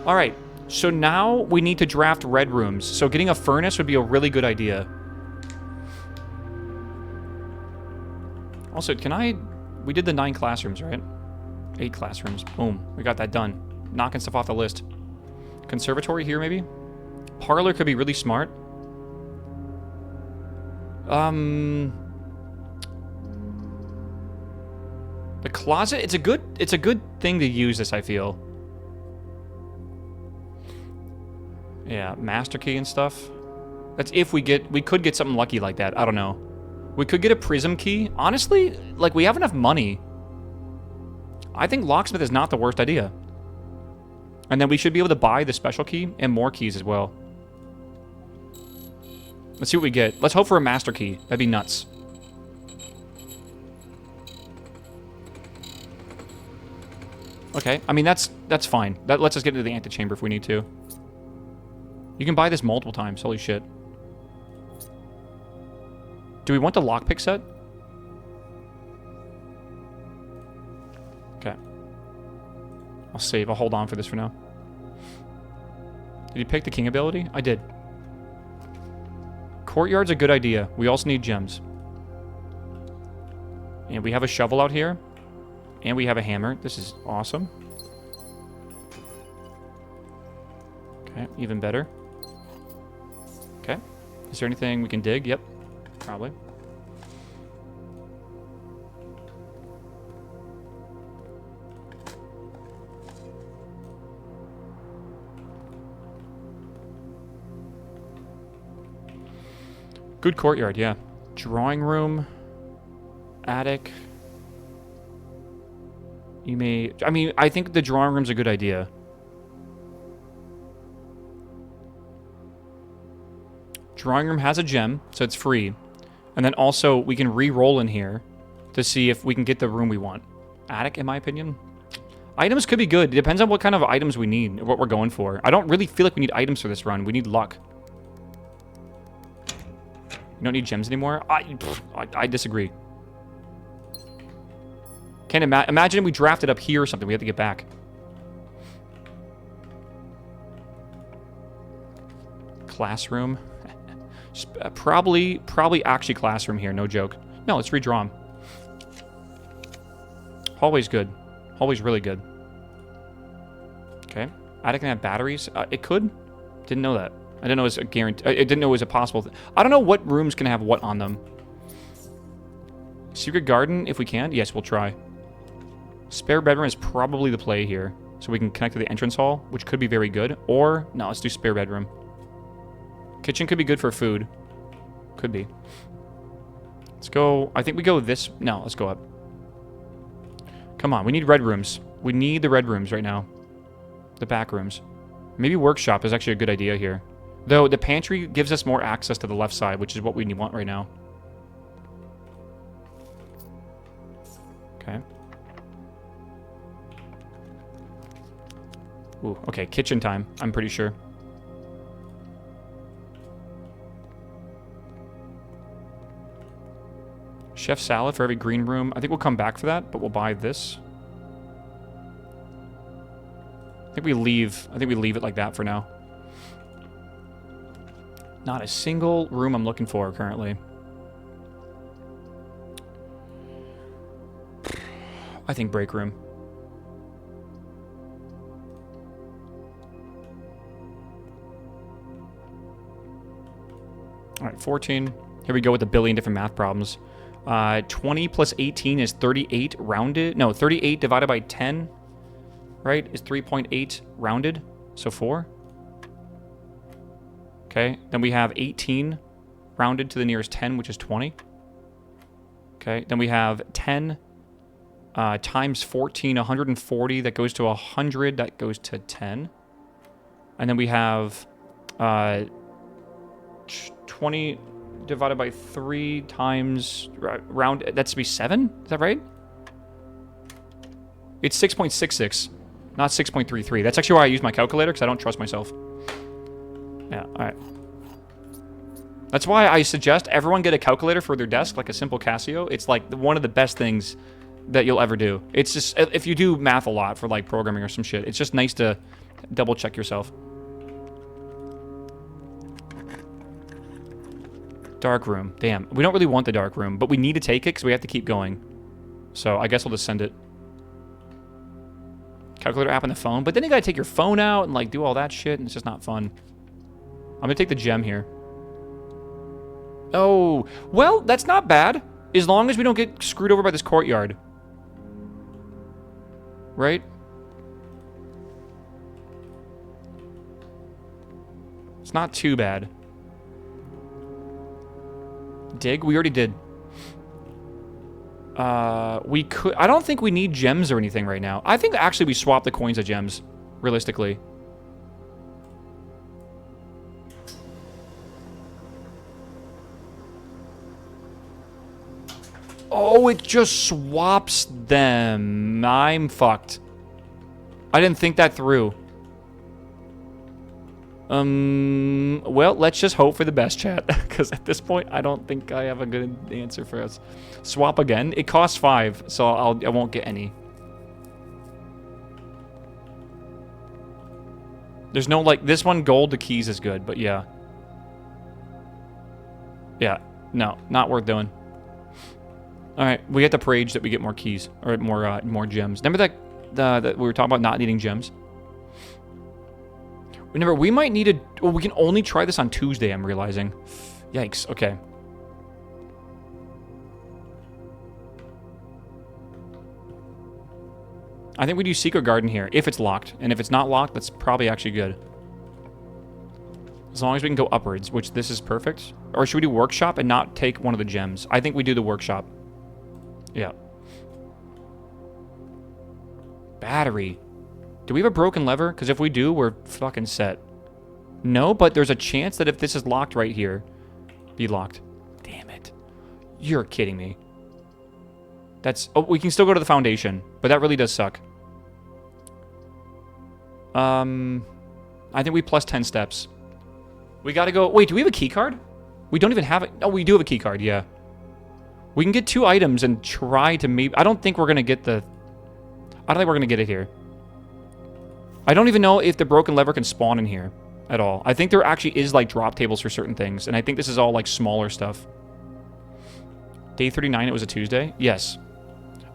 All right. So now we need to draft red rooms. So getting a furnace would be a really good idea. Also, we did the 9 classrooms, right? 8 classrooms. Boom. We got that done. Knocking stuff off the list. Conservatory here, maybe? Parlor could be really smart. The closet, it's a good thing to use this, I feel. Yeah, master key and stuff. That's if we could get something lucky like that. I don't know. We could get a prism key. Honestly, like, we have enough money. I think locksmith is not the worst idea. And then we should be able to buy the special key and more keys as well. Let's see what we get. Let's hope for a master key. That'd be nuts. Okay, I mean, that's fine. That lets us get into the antechamber if we need to. You can buy this multiple times. Holy shit. Do we want the lockpick set? Okay. I'll save. I'll hold on for this for now. Did you pick the king ability? I did. Courtyard's a good idea. We also need gems. And we have a shovel out here. And we have a hammer. This is awesome. Okay, even better. Okay. Is there anything we can dig? Yep. Probably. Good courtyard, yeah. Drawing room. Attic. You may... I mean, I think the drawing room's a good idea. Drawing room has a gem, so it's free. And then also, we can re-roll in here to see if we can get the room we want. Attic, in my opinion. Items could be good. It depends on what kind of items we need, what we're going for. I don't really feel like we need items for this run. We need luck. You don't need gems anymore? I disagree. Can't imagine if we drafted up here or something. We have to get back. Classroom. Probably actually classroom here, no joke. No, let's redraw them. Hallway's good. Hallway's really good. Okay. Attic can have batteries. It could. Didn't know that. I didn't know it was a guarantee. I didn't know it was a possible thing. I don't know what rooms can have what on them. Secret garden, if we can. Yes, we'll try. Spare bedroom is probably the play here. So we can connect to the entrance hall, which could be very good. Or, no, let's do spare bedroom. Kitchen could be good for food. Could be. Let's go. I think we go this. No, let's go up. Come on, we need red rooms. We need the red rooms right now. The back rooms. Maybe workshop is actually a good idea here. Though the pantry gives us more access to the left side, which is what we want right now. Okay. Ooh, okay, kitchen time, I'm pretty sure. Chef salad for every green room. I think we'll come back for that, but we'll buy this. I think we leave it like that for now. Not a single room I'm looking for currently. I think break room. All right, 14. Here we go with a billion different math problems. 20 plus 18 is 38 rounded. No, 38 divided by 10, right, is 3.8 rounded. So 4. Okay, then we have 18 rounded to the nearest 10, which is 20. Okay, then we have 10 times 14, 140. That goes to 100. That goes to 10. And then we have 20 divided by 3 times round. That's to be 7? Is that right? It's 6.66, not 6.33. That's actually why I use my calculator, because I don't trust myself. Yeah, alright. That's why I suggest everyone get a calculator for their desk, like a simple Casio. It's like one of the best things that you'll ever do. It's just, if you do math a lot for like programming or some shit, it's just nice to double check yourself. Dark room. Damn. We don't really want the dark room, but we need to take it because we have to keep going. So I guess I'll just send it. Calculator app on the phone. But then you gotta take your phone out and like do all that shit, and it's just not fun. I'm gonna take the gem here. Oh, well, that's not bad. As long as we don't get screwed over by this courtyard. Right? It's not too bad. Dig? We already did. We could... I don't think we need gems or anything right now. I think actually we swap the coins of gems, realistically. Oh, it just swaps them. I'm fucked. I didn't think that through. Well, let's just hope for the best, chat. Because at this point, I don't think I have a good answer for us. Swap again. It costs 5, so I won't get any. There's no, like, this one gold to keys is good, but yeah. Yeah, no, not worth doing. Alright, we get the parade that we get more keys, or more gems. Remember that we were talking about not needing gems? Remember, we might need well, we can only try this on Tuesday, I'm realizing. Yikes, okay. I think we do Secret Garden here, if it's locked. And if it's not locked, that's probably actually good. As long as we can go upwards, which this is perfect. Or should we do Workshop and not take one of the gems? I think we do the Workshop. Yeah. Battery. Do we have a broken lever? Because if we do, we're fucking set. No, but there's a chance that if this is locked right here, be locked. Damn it. You're kidding me. That's... Oh, we can still go to the foundation, but that really does suck. I think we plus 10 steps. We gotta go... Wait, do we have a key card? We don't even have it. Oh, we do have a key card, yeah. We can get 2 items and try to maybe... I don't think we're gonna get the... I don't think we're gonna get it here. I don't even know if the broken lever can spawn in here. at all. I think there actually is, like, drop tables for certain things, and I think this is all, like, smaller stuff. Day 39, it was a Tuesday? Yes.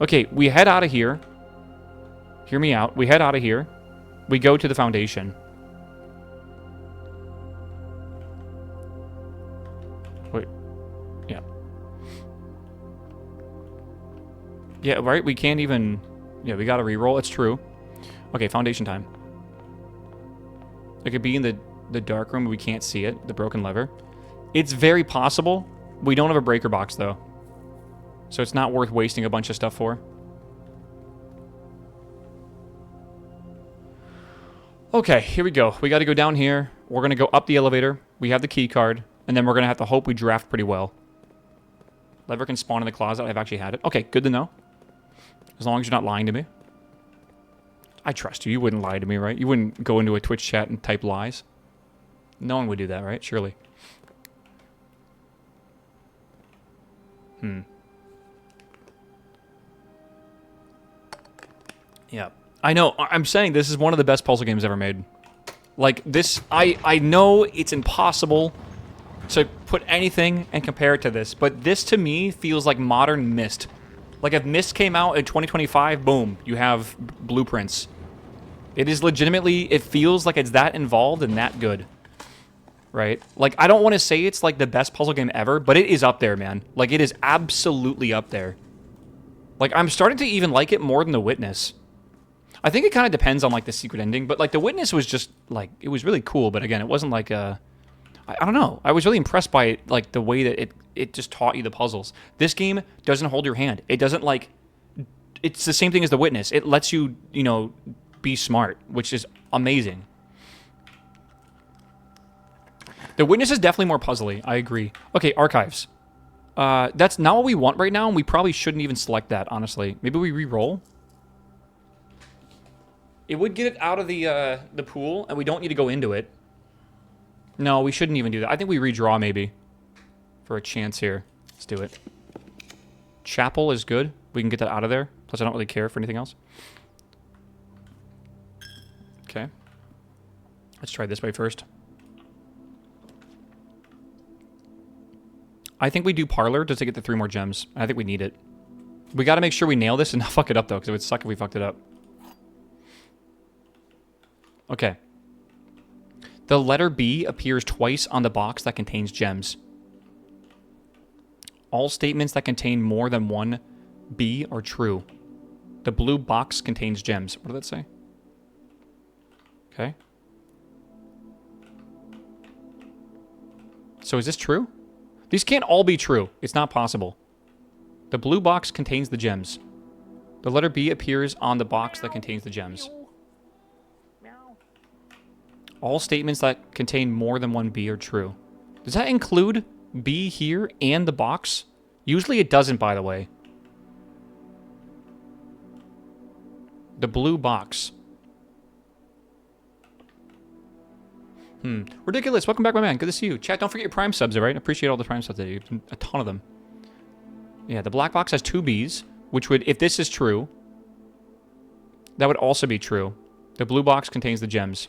Okay, we head out of here. Hear me out. We head out of here. We go to the foundation. Wait. Yeah. Yeah, right? We can't even... Yeah, we gotta re-roll. It's true. Okay, foundation time. It could be in the dark room. We can't see it. The broken lever. It's very possible. We don't have a breaker box, though. So it's not worth wasting a bunch of stuff for. Okay, here we go. We got to go down here. We're going to go up the elevator. We have the key card. And then we're going to have to hope we draft pretty well. Lever can spawn in the closet. I've actually had it. Okay, good to know. As long as you're not lying to me. I trust you. You wouldn't lie to me, right? You wouldn't go into a Twitch chat and type lies. No one would do that, right? Surely. Yeah. I know. I'm saying this is one of the best puzzle games ever made. Like, this... I know it's impossible to put anything and compare it to this, but this, to me, feels like modern Myst. Like, if Myst came out in 2025, boom, you have blueprints. It is legitimately... It feels like it's that involved and that good. Right? Like, I don't want to say it's, like, the best puzzle game ever, but it is up there, man. Like, it is absolutely up there. Like, I'm starting to even like it more than The Witness. I think it kind of depends on, like, the secret ending, but, like, The Witness was just, like, it was really cool, but again, it wasn't, like, a... I don't know. I was really impressed by, like, the way that it just taught you the puzzles. This game doesn't hold your hand. It doesn't, like... It's the same thing as The Witness. It lets you, you know, be smart, which is amazing. The Witness is definitely more puzzly. I agree. Okay, archives. That's not what we want right now, and we probably shouldn't even select that, honestly. Maybe we re-roll? It would get it out of the pool, and we don't need to go into it. No, we shouldn't even do that. I think we redraw, maybe. For a chance here. Let's do it. Chapel is good. We can get that out of there. Plus, I don't really care for anything else. Okay. Let's try this way first. I think we do Parlor just to get the 3 more gems. I think we need it. We got to make sure we nail this and not fuck it up, though, because it would suck if we fucked it up. Okay. The letter B appears twice on the box that contains gems. All statements that contain more than one B are true. The blue box contains gems. What did that say? Okay. So is this true? These can't all be true. It's not possible. The blue box contains the gems. The letter B appears on the box that contains the gems. All statements that contain more than one B are true. Does that include B here and the box? Usually it doesn't, by the way. The blue box. Ridiculous. Welcome back, my man. Good to see you. Chat, don't forget your Prime subs, all right? Appreciate all the Prime subs today. A ton of them. Yeah, the black box has 2 Bs, which would, if this is true, that would also be true. The blue box contains the gems.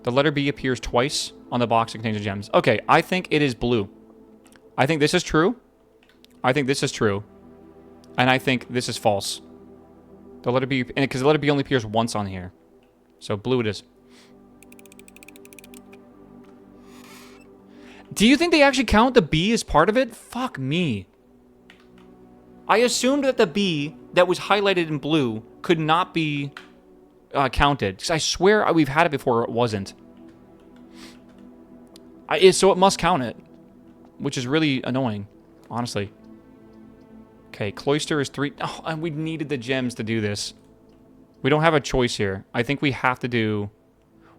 The letter B appears twice on the box that contains the gems. Okay, I think it is blue. I think this is true. I think this is true. And I think this is false. The letter B, because the letter B only appears once on here. So blue it is. Do you think they actually count the B as part of it? Fuck me. I assumed that the B that was highlighted in blue could not be counted. Because I swear we've had it before it wasn't. So it must count it. Which is really annoying, honestly. Okay, Cloister is 3. Oh, and we needed the gems to do this. We don't have a choice here. I think we have to do...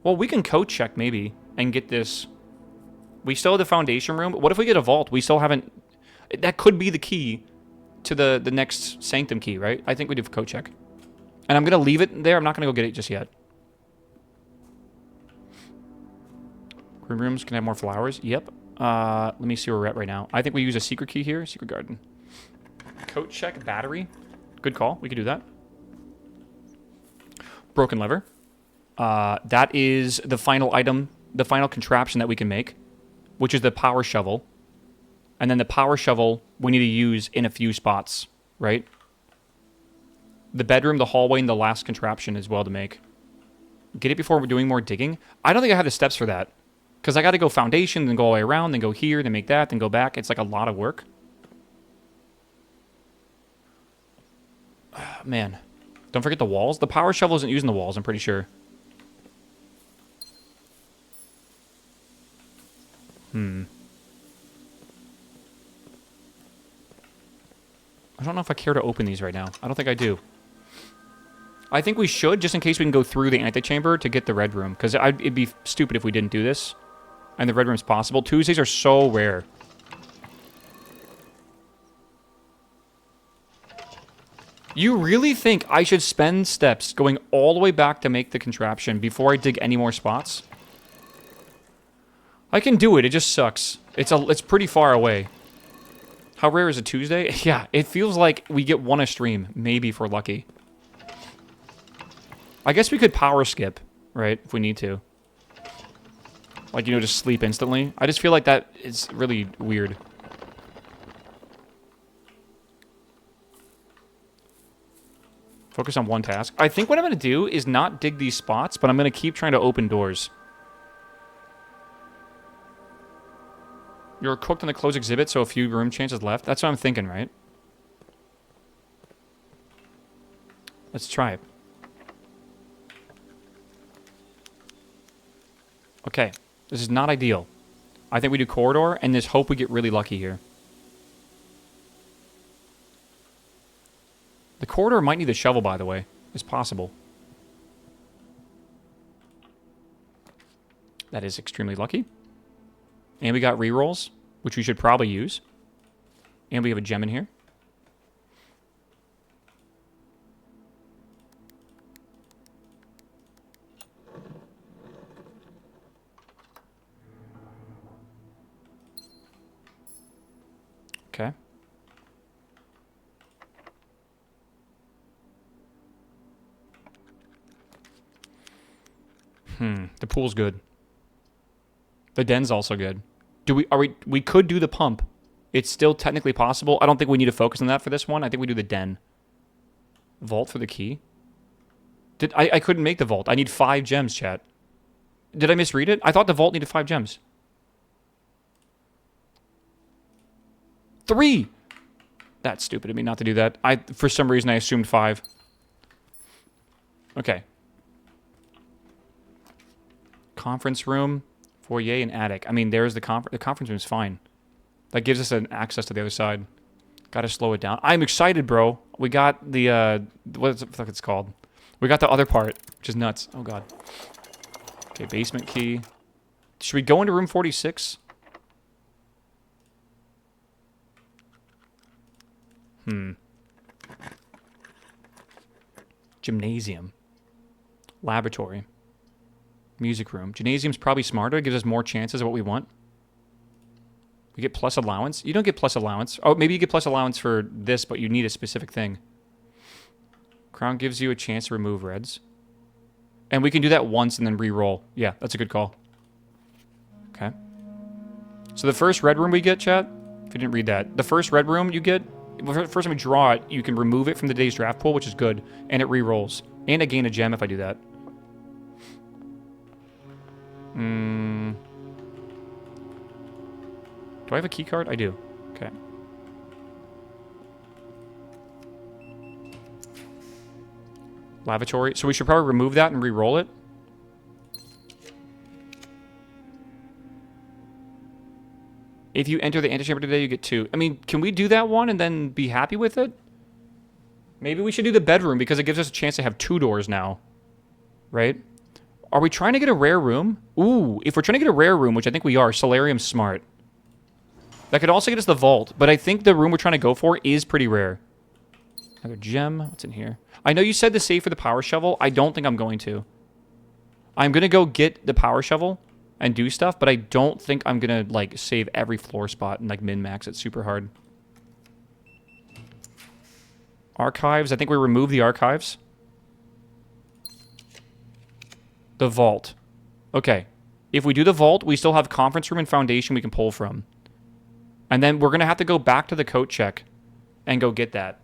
Well, we can code check maybe and get this... We still have the foundation room. But what if we get a vault? We still haven't... That could be the key to the next Sanctum key, right? I think we do code check. And I'm going to leave it there. I'm not going to go get it just yet. Green rooms can have more flowers. Yep. Let me see where we're at right now. I think we use a secret key here. Secret garden. Coat check battery. Good call. We could do that. Broken lever. That is the final item, the final contraption that we can make, which is the power shovel. And then the power shovel we need to use in a few spots, right? The bedroom, the hallway, and the last contraption as well to make. Get it before we're doing more digging? I don't think I have the steps for that. Because I got to go foundation, then go all the way around, then go here, then make that, then go back. It's like a lot of work. Man. Don't forget the walls. The power shovel isn't using the walls, I'm pretty sure. I don't know if I care to open these right now. I don't think I do. I think we should, just in case we can go through the antechamber to get the red room. Because it'd be stupid if we didn't do this. And the red room's possible. Tuesdays are so rare. You really think I should spend steps going all the way back to make the contraption before I dig any more spots? I can do it, it just sucks. It's pretty far away. How rare is a Tuesday? Yeah, it feels like we get one a stream, maybe if we're lucky. I guess we could power skip, right, if we need to. Like, you know, just sleep instantly. I just feel like that is really weird. Focus on one task. I think what I'm going to do is not dig these spots, but I'm going to keep trying to open doors. You're cooked on the closed exhibit, so a few room chances left. That's what I'm thinking, right? Let's try it. Okay. This is not ideal. I think we do corridor, and just hope we get really lucky here. The corridor might need the shovel, by the way. It's possible. That is extremely lucky. And we got rerolls, which we should probably use. And we have a gem in here. Okay. The pool's good. The den's also good. We could do the pump. It's still technically possible. I don't think we need to focus on that for this one. I think we do the den. Vault for the key. I couldn't make the vault. I need 5 gems, chat. Did I misread it? I thought the vault needed 5 gems. 3! That's stupid of me not to do that. For some reason, I assumed 5. Okay. Conference room, foyer, and attic. I mean, there's the conference room is fine. That gives us an access to the other side. Gotta slow it down. I'm excited, bro. We got the, what the fuck it's called? We got the other part, which is nuts. Oh, God. Okay, basement key. Should we go into room 46? Gymnasium. Laboratory. Music room. Gymnasium's probably smarter. It gives us more chances of what we want. We get plus allowance. You don't get plus allowance. Oh, maybe you get plus allowance for this, but you need a specific thing. Crown gives you a chance to remove reds. And we can do that once and then re-roll. Yeah, that's a good call. Okay. So the first red room we get, chat, if you didn't read that, the first red room you get, the first time we draw it, you can remove it from the day's draft pool, which is good, and it re-rolls. And I gain a gem if I do that. Do I have a key card? I do. Okay. Lavatory. So we should probably remove that and re-roll it. If you enter the antechamber today, you get 2. I mean, can we do that one and then be happy with it? Maybe we should do the bedroom because it gives us a chance to have 2 doors now. Right? Are we trying to get a rare room? Ooh, if we're trying to get a rare room, which I think we are, Solarium's smart. That could also get us the vault, but I think the room we're trying to go for is pretty rare. Another gem. What's in here? I know you said to save for the power shovel. I don't think I'm going to. I'm going to go get the power shovel and do stuff, but I don't think I'm going to, like, save every floor spot and, like, min-max it super hard. Archives. I think we remove the archives. The vault. Okay. If we do the vault, we still have conference room and foundation we can pull from. And then we're going to have to go back to the coat check and go get that.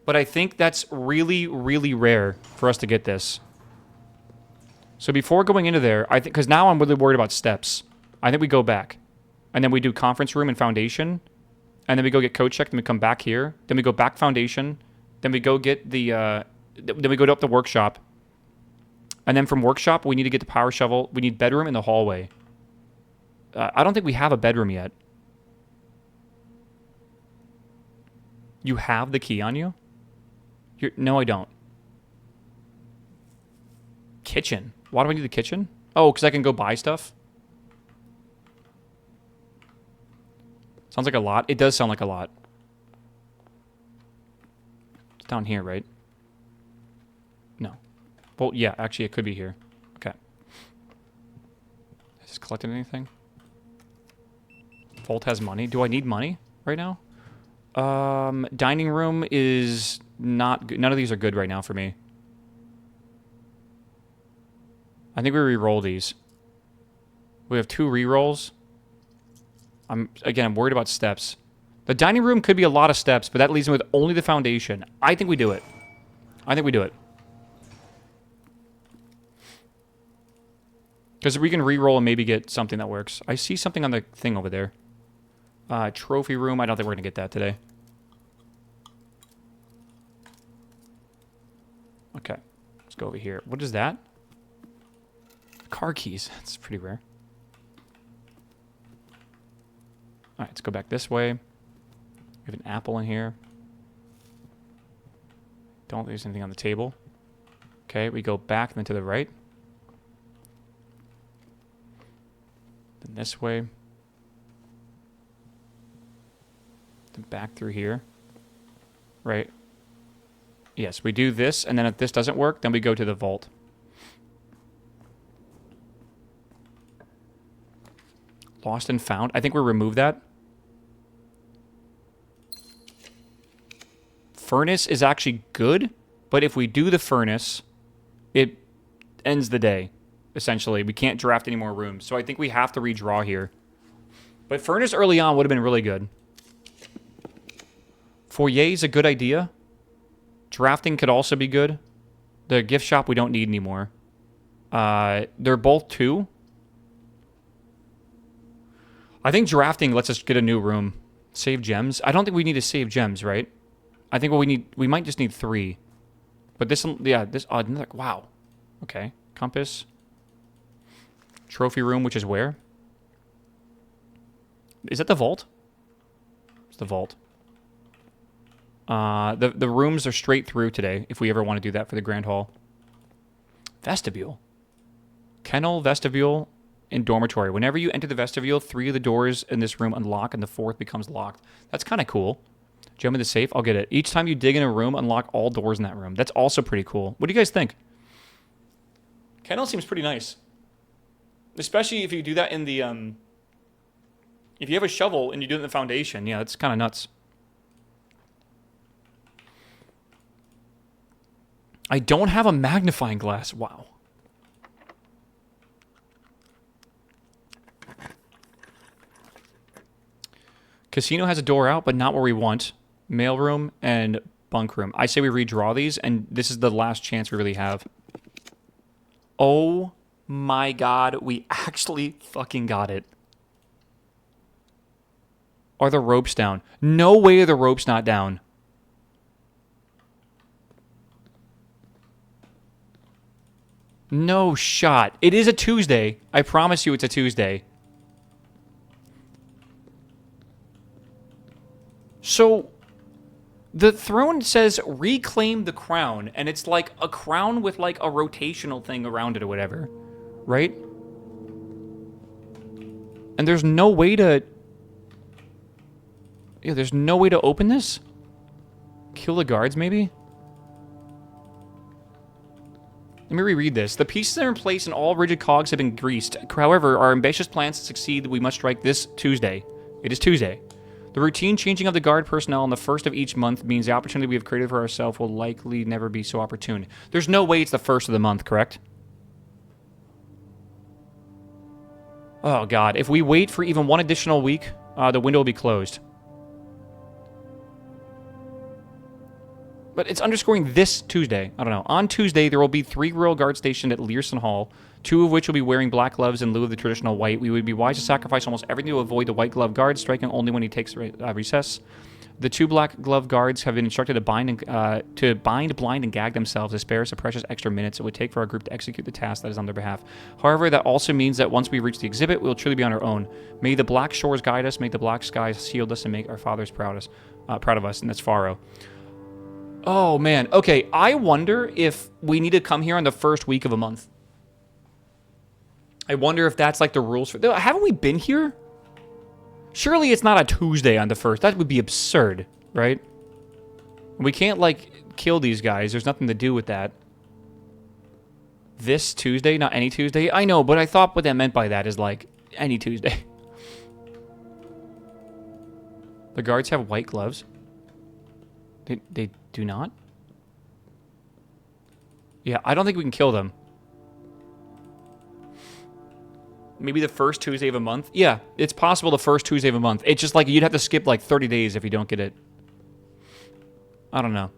But I think that's really, really rare for us to get this. So before going into there, I think, because now I'm really worried about steps. I think we go back. And then we do conference room and foundation. And then we go get coat check. Then we come back here. Then we go back foundation. Then we go get the, then we go up the workshop. And then from workshop, we need to get the power shovel. We need bedroom in the hallway. I don't think we have a bedroom yet. You have the key on you? No, I don't. Kitchen. Why do I need the kitchen? Oh, because I can go buy stuff? Sounds like a lot. It does sound like a lot. It's down here, right? No. Well, yeah, actually, it could be here. Okay. Has this collected anything? Vault has money. Do I need money right now? Dining room is not good. None of these are good right now for me. I think we re-roll these. We have 2 re-rolls. I'm worried about steps. The dining room could be a lot of steps, but that leaves me with only the foundation. I think we do it. I think we do it. Because we can re-roll and maybe get something that works. I see something on the thing over there. Trophy room. I don't think we're going to get that today. Okay. Let's go over here. What is that? Car keys. That's pretty rare. Alright, let's go back this way. We have an apple in here. Don't think there's anything on the table. Okay, we go back and then to the right. Then this way. Then back through here. Right. Yes, we do this, and then if this doesn't work, then we go to the vault. Lost and found. I think we'll remove that. Furnace is actually good, but if we do the furnace, it ends the day, essentially. We can't draft any more rooms, so I think we have to redraw here. But furnace early on would have been really good. Foyer is a good idea. Drafting could also be good. The gift shop we don't need anymore. They're both 2. I think drafting lets us get a new room. Save gems. I don't think we need to save gems, right? I think what we might just need 3. But this, yeah, this, wow. Okay. Compass. Trophy room, which is where? Is that the vault? It's the vault. The rooms are straight through today, if we ever want to do that for the Grand Hall. Vestibule. Kennel, vestibule, and dormitory. Whenever you enter the vestibule, 3 of the doors in this room unlock, and the 4th becomes locked. That's kind of cool. Gem in the safe, I'll get it. Each time you dig in a room, unlock all doors in that room. That's also pretty cool. What do you guys think? Kennel seems pretty nice. Especially if you do that in the, if you have a shovel and you do it in the foundation. Yeah, that's kind of nuts. I don't have a magnifying glass. Wow. Casino has a door out, but not where we want. Mailroom and bunk room. I say we redraw these, and this is the last chance we really have. Oh my god, we actually fucking got it. Are the ropes down? No way are the ropes not down. No shot. It is a Tuesday. I promise you it's a Tuesday. So, the throne says reclaim the crown, and it's like a crown with like a rotational thing around it or whatever, right? And there's no way to... Yeah, there's no way to open this? Kill the guards, maybe? Let me reread this. The pieces are in place and all rigid cogs have been greased. However, our ambitious plans to succeed, we must strike this Tuesday. It is Tuesday. The routine changing of the guard personnel on the first of each month means the opportunity we have created for ourselves will likely never be so opportune. There's no way it's the first of the month, correct? Oh, God. If we wait for even one additional week, the window will be closed. But it's underscoring this Tuesday. I don't know. On Tuesday, there will be 3 royal guards stationed at Learson Hall, 2 of which will be wearing black gloves in lieu of the traditional white. We would be wise to sacrifice almost everything to avoid the white glove guard, striking only when he takes recess. The 2 black glove guards have been instructed to bind, blind, and gag themselves to spare us the precious extra minutes it would take for our group to execute the task that is on their behalf. However, that also means that once we reach the exhibit, we will truly be on our own. May the black shores guide us, make the black skies shield us, and make our fathers proud of us, and that's Faro. Oh, man. Okay, I wonder if we need to come here on the first week of a month. I wonder if that's like the rules for... Haven't we been here? Surely it's not a Tuesday on the first. That would be absurd, right? We can't, like, kill these guys. There's nothing to do with that. This Tuesday, not any Tuesday? I know, but I thought what that meant by that is, like, any Tuesday. The guards have white gloves. They do not? Yeah, I don't think we can kill them. Maybe the first Tuesday of a month? Yeah, it's possible the first Tuesday of a month. It's just like you'd have to skip like 30 days if you don't get it. I don't know.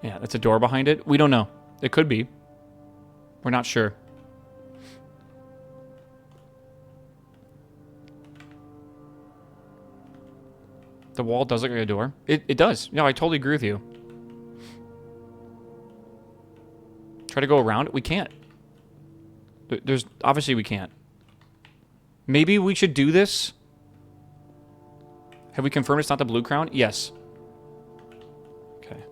Yeah, that's a door behind it. We don't know. It could be. We're not sure. The wall does look like a door. It does. No, I totally agree with you. Try to go around it. We can't. There's... Obviously, we can't. Maybe we should do this? Have we confirmed it's not the blue crown? Yes. Okay.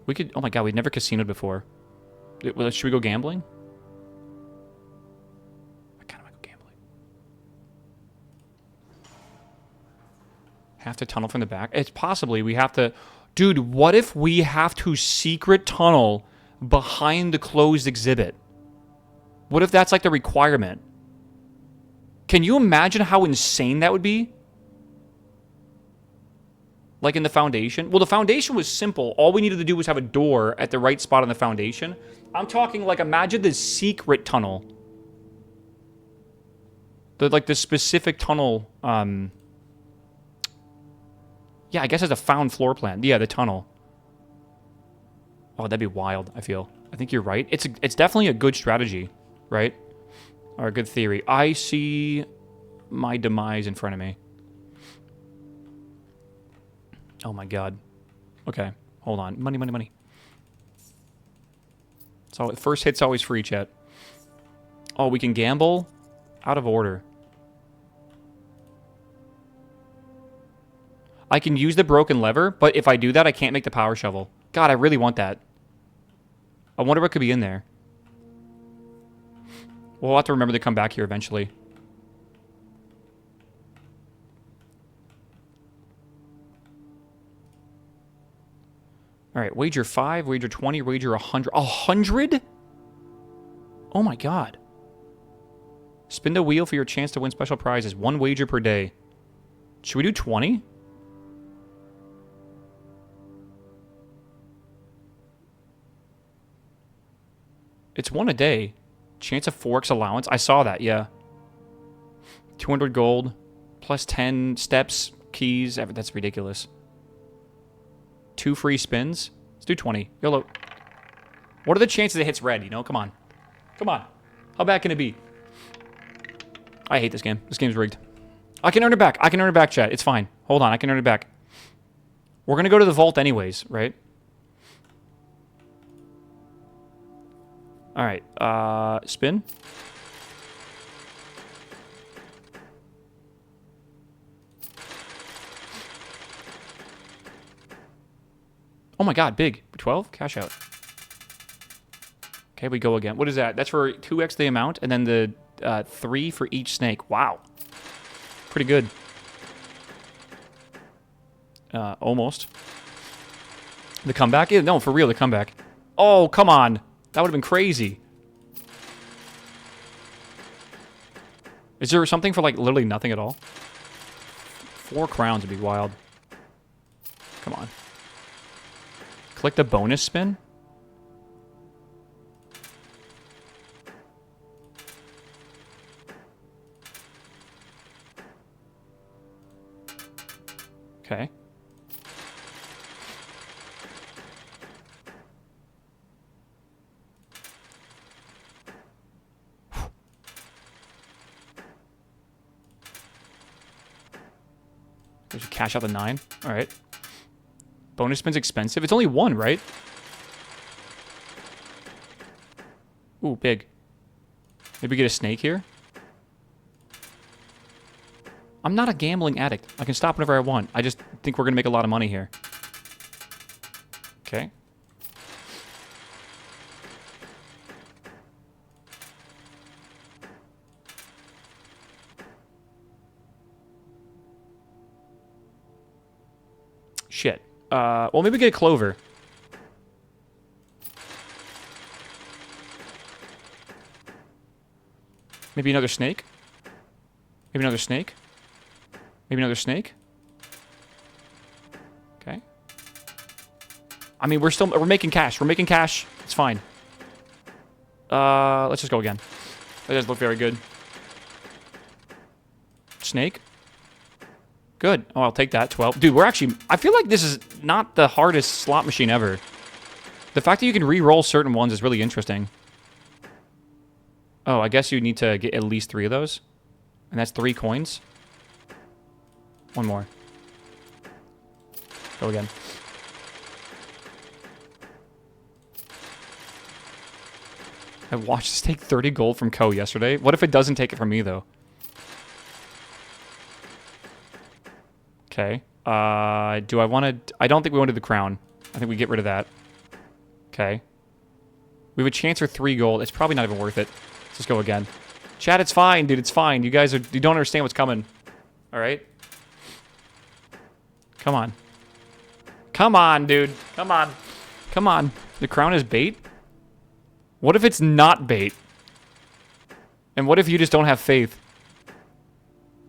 We could... Oh my god, we've never casinoed before. Should we go gambling? Have to tunnel from the back? It's possibly we have to... Dude, what if we have to secret tunnel behind the closed exhibit? What if that's like the requirement? Can you imagine how insane that would be? Like in the foundation? Well, the foundation was simple. All we needed to do was have a door at the right spot on the foundation. I'm talking like, imagine the secret tunnel. The specific tunnel, yeah, I guess it's a found floor plan. Yeah, the tunnel. Oh, that'd be wild, I feel. I think you're right. It's definitely a good strategy, right? Or a good theory. I see my demise in front of me. Oh my god. Okay, hold on. Money, money, money. So first hit's always free, chat. Oh, we can gamble? Out of order. I can use the broken lever, but if I do that, I can't make the power shovel. God, I really want that. I wonder what could be in there. We'll have to remember to come back here eventually. Alright, wager 5, wager 20, wager 100. 100? Oh my god. Spin the wheel for your chance to win special prizes. 1 wager per day. Should we do 20? It's 1 a day. Chance of 4x allowance. I saw that, yeah. 200 gold. Plus 10 steps, keys. That's ridiculous. 2 free spins. Let's do 20. YOLO. What are the chances it hits red, you know? Come on. Come on. How bad can it be? I hate this game. This game's rigged. I can earn it back. I can earn it back, chat. It's fine. Hold on. I can earn it back. We're going to go to the vault anyways, right? Alright, spin. Oh my god, big. 12? Cash out. Okay, we go again. What is that? That's for 2x the amount, and then the 3 for each snake. Wow. Pretty good. Almost. The comeback? Yeah, no, for real, the comeback. Oh, come on. That would have been crazy. Is there something for, like, literally nothing at all? 4 crowns would be wild. Come on. Click the bonus spin. Okay. We should cash out the 9. All right. Bonus spin's expensive. It's only 1, right? Ooh, big. Maybe get a snake here? I'm not a gambling addict. I can stop whenever I want. I just think we're going to make a lot of money here. Okay. Shit. Well, maybe get a clover. Maybe another snake? Maybe another snake? Maybe another snake? Okay. I mean, we're making cash. We're making cash. It's fine. Let's just go again. That doesn't look very good. Snake? Good. Oh, I'll take that. 12. Dude, we're actually... I feel like this is not the hardest slot machine ever. The fact that you can re-roll certain ones is really interesting. Oh, I guess you need to get at least 3 of those. And that's 3 coins. One more. Go again. I watched this take 30 gold from Ko yesterday. What if it doesn't take it from me, though? Okay. Do I want to... I don't think we want to do the crown. I think we get rid of that. Okay. We have a chance for 3 gold. It's probably not even worth it. Let's just go again. Chat, it's fine, dude. It's fine. You guys are... You don't understand what's coming. All right? Come on. Come on, dude. Come on. Come on. The crown is bait? What if it's not bait? And what if you just don't have faith?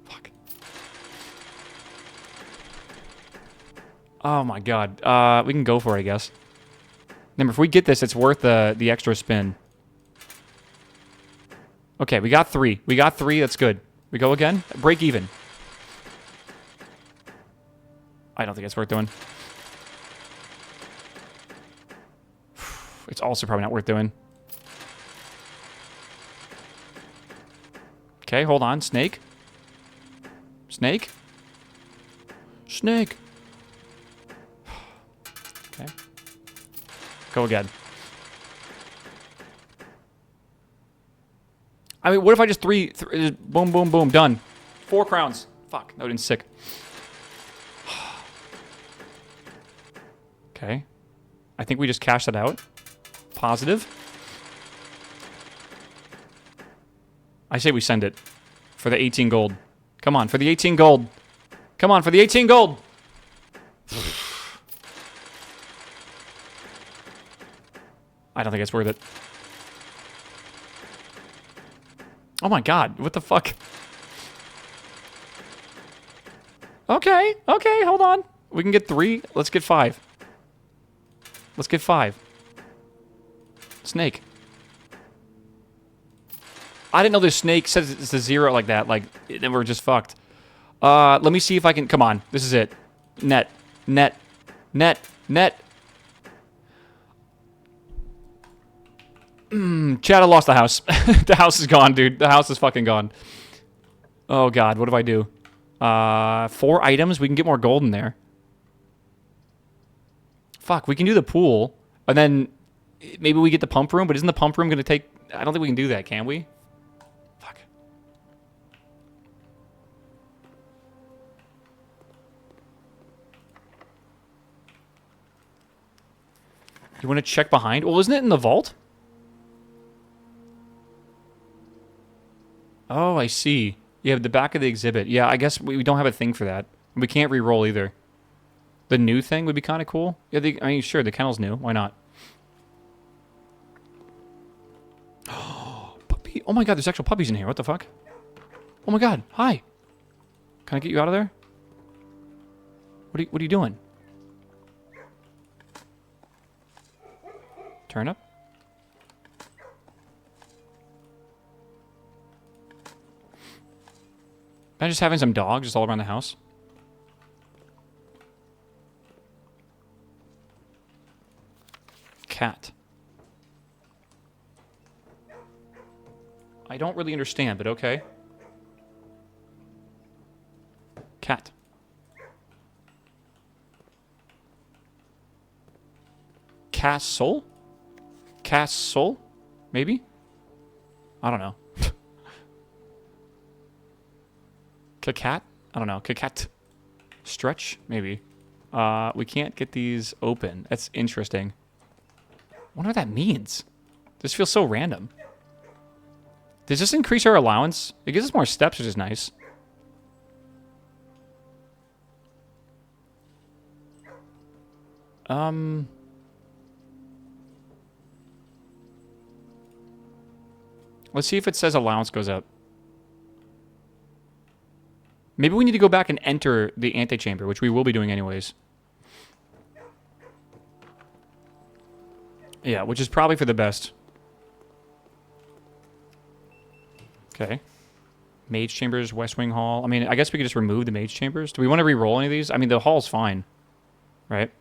Fuck. Oh my god. We can go for it, I guess. Remember, if we get this, it's worth the extra spin. Okay, we got 3. We got 3. That's good. We go again. Break even. I don't think it's worth doing. It's also probably not worth doing. Okay, hold on. Snake. Snake. Snake. Okay. Go again. I mean, what if I just boom, boom, boom, done. 4 crowns. Fuck, that would've been sick. Okay. I think we just cashed that out. Positive. I say we send it. For the 18 gold. Come on, for the 18 gold. Come on, for the 18 gold! I don't think it's worth it. Oh my god, what the fuck? Okay, okay, hold on. We can get 3. Let's get 5. Let's get 5. Snake. I didn't know this snake says it's a 0 like that. Like, then we're just fucked. Let me see if I can... Come on. This is it. Net. Net. Net. Net. Chad, I lost the house. The house is gone, dude. The house is fucking gone. Oh, God. What do I do? 4 items. We can get more gold in there. Fuck. We can do the pool. And then maybe we get the pump room. But isn't the pump room going to take... I don't think we can do that, can we? Fuck. You want to check behind? Well, isn't it in the vault? Oh, I see. You have the back of the exhibit. Yeah, I guess we don't have a thing for that. We can't re-roll either. The new thing would be kind of cool. Yeah, I mean, sure, the kennel's new. Why not? Oh, puppy. Oh my god, there's actual puppies in here. What the fuck? Oh my god. Hi. Can I get you out of there? What are you doing? Turnip. Am I just having some dogs just all around the house? Cat. I don't really understand, but okay. Cat. Castle? Castle? Maybe? I don't know. Cat? I don't know. Cat. Stretch? Maybe. We can't get these open. That's interesting. I wonder what that means. This feels so random. Does this increase our allowance? It gives us more steps, which is nice. Let's see if it says allowance goes up. Maybe we need to go back and enter the antechamber, which we will be doing anyways. Yeah, which is probably for the best. Okay. Mage Chambers, West Wing Hall. I mean, I guess we could just remove the Mage Chambers. Do we want to re-roll any of these? I mean, the hall's fine. Right?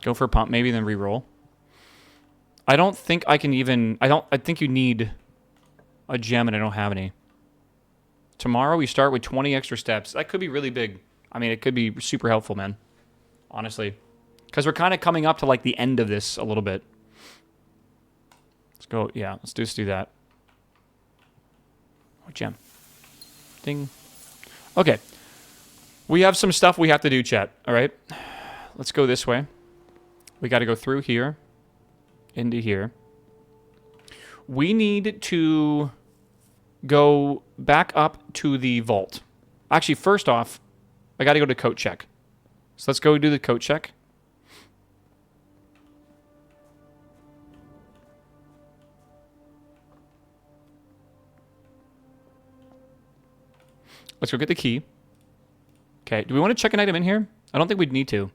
Go for a pump, maybe, then re-roll. I don't think I can even... I think you need a gem, and I don't have any. Tomorrow, we start with 20 extra steps. That could be really big. I mean, it could be super helpful, man. Honestly. Because we're kind of coming up to, like, the end of this a little bit. Let's go... Yeah, let's just do that. Oh, gem. Ding. Okay. We have some stuff we have to do, chat. All right? Let's go this way. We got to go through here. Into here. We need to go back up to the vault. Actually, first off, I got to go to coat check. So let's go do the coat check. Let's go get the key. Okay, do we want to check an item in here? I don't think we'd need to.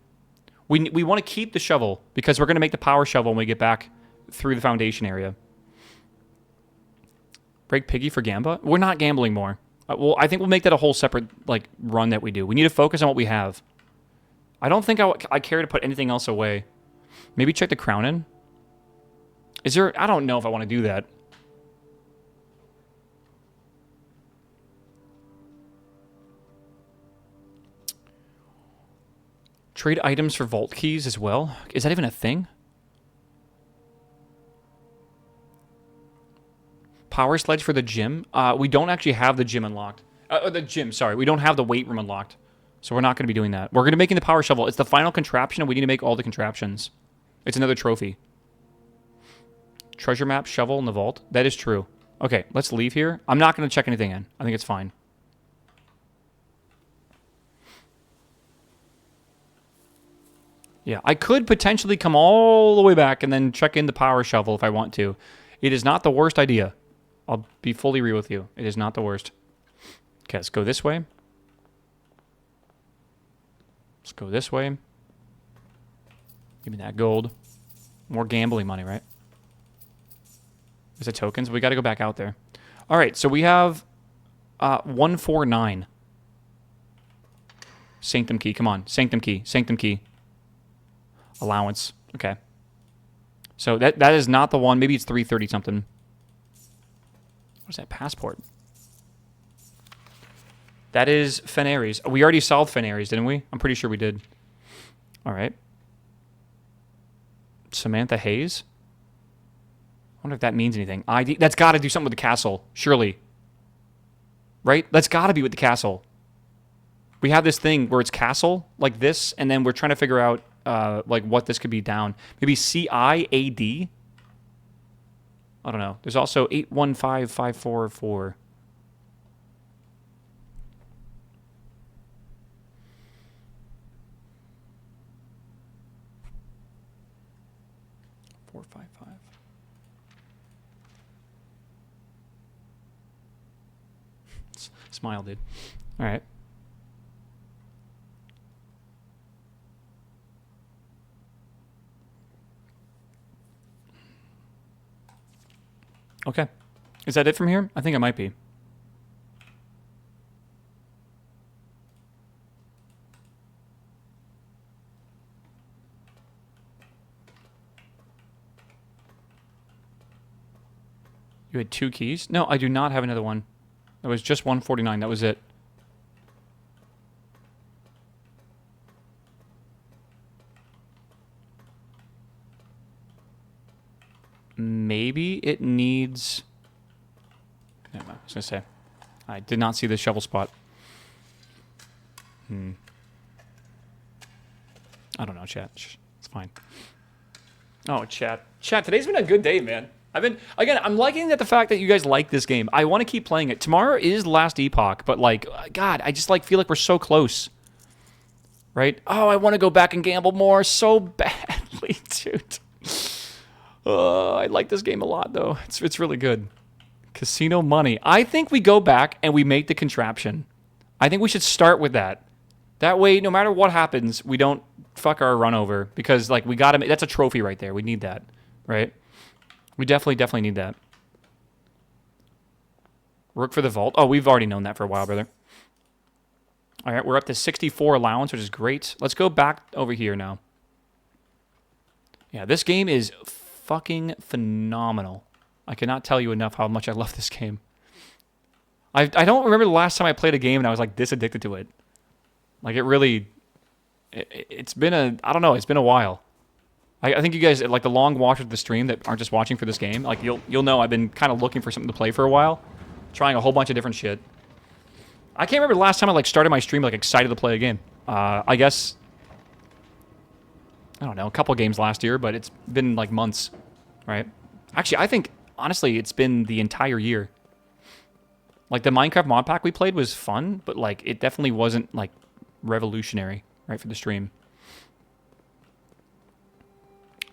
We want to keep the shovel because we're going to make the power shovel when we get back through the foundation area. Break Piggy for Gamba? We're not gambling more. Well, I think we'll make that a whole separate like run that we do. We need to focus on what we have. I don't think I care to put anything else away. Maybe check the crown in. Is there... I don't know if I want to do that. Trade items for vault keys as well. Is that even a thing? Power sledge for the gym. We don't actually have the gym unlocked. The gym, sorry. We don't have the weight room unlocked. So we're not going to be doing that. We're going to be making the power shovel. It's the final contraption, and we need to make all the contraptions. It's another trophy. Treasure map, shovel in the vault. That is true. Okay, let's leave here. I'm not going to check anything in. I think it's fine. Yeah, I could potentially come all the way back and then check in the power shovel if I want to. It is not the worst idea. I'll be fully real with you. It is not the worst. Okay, let's go this way. Let's go this way. Give me that gold. More gambling money, right? Is it tokens? We got to go back out there. All right, so we have 149. Sanctum key. Come on. Sanctum key. Sanctum key. Allowance. Okay. So that is not the one. Maybe it's 330 something. What is that? Passport. That is Fenaries. We already solved Fenaries, didn't we? I'm pretty sure we did. All right. Samantha Hayes. I wonder if that means anything. ID. That's got to do something with the castle, surely. Right? That's got to be with the castle. We have this thing where it's castle, like this, and then we're trying to figure out like what this could be down. Maybe CIAD? I don't know. There's also 815544. 455. Smile, dude. All right. Okay. Is that it from here? I think it might be. You had 2 keys? No, I do not have another one. It was just 149. That was it. Maybe it needs... Never mind, I was going to say. I did not see the shovel spot. I don't know, chat. It's fine. Oh, chat. Chat, today's been a good day, man. I'm liking the fact that you guys like this game. I want to keep playing it. Tomorrow is Last Epoch, but like, God, I just like feel like we're so close. Right? Oh, I want to go back and gamble more so badly, dude. I like this game a lot, though. It's really good. Casino money. I think we go back and we make the contraption. I think we should start with that. That way, no matter what happens, we don't fuck our run over. Because, like, we got to... That's a trophy right there. We need that. Right? We definitely need that. Rook for the vault. Oh, we've already known that for a while, brother. All right, we're up to 64 allowance, which is great. Let's go back over here now. Yeah, this game is fucking phenomenal. I cannot tell you enough how much I love this game. I don't remember the last time I played a game and I was like this addicted to it. Like it really... It's been a... I don't know, it's been a while. I think you guys, like the long watchers of the stream that aren't just watching for this game, like you'll know I've been kind of looking for something to play for a while. Trying a whole bunch of different shit. I can't remember the last time I like started my stream like excited to play a game. I guess... I don't know, a couple games last year, but it's been like months, right? Actually, I think, honestly, it's been the entire year. Like the Minecraft mod pack we played was fun, but like it definitely wasn't like revolutionary, right, for the stream.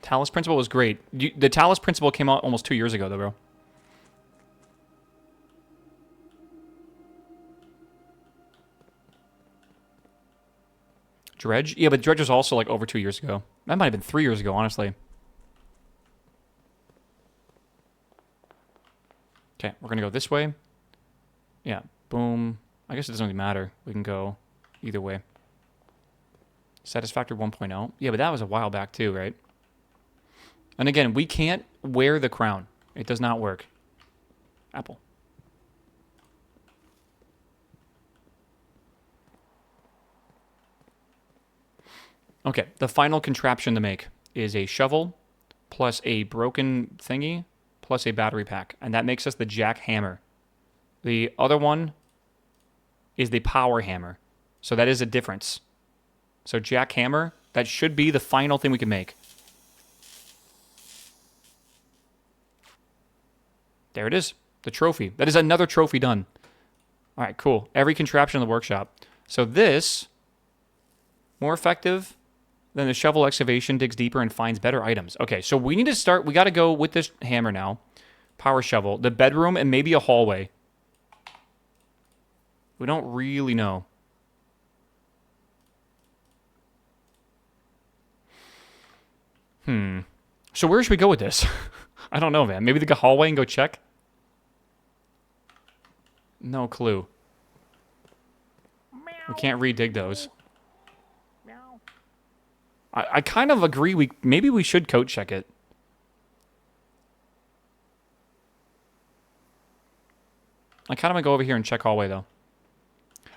Talus Principle was great. The Talus Principle came out almost 2 years ago, though, bro. Dredge? Yeah, but Dredge was also like over 2 years ago. That might have been 3 years ago, honestly. Okay, we're going to go this way. Yeah, boom. I guess it doesn't really matter. We can go either way. Satisfactory 1.0. Yeah, but that was a while back too, right? And again, we can't wear the crown. It does not work. Apple. Okay, the final contraption to make is a shovel plus a broken thingy plus a battery pack. And that makes us the jackhammer. The other one is the power hammer. So that is a difference. So jackhammer, that should be the final thing we can make. There it is. The trophy. That is another trophy done. All right, cool. Every contraption in the workshop. So this, more effective than the shovel excavation, digs deeper and finds better items. Okay, so we need to start. We got to go with this hammer now. Power shovel. The bedroom and maybe a hallway. We don't really know. So where should we go with this? I don't know, man. Maybe the hallway and go check? No clue. We can't re-dig those. Meow. I kind of agree. Maybe we should code check it. I kind of want to go over here and check hallway, though.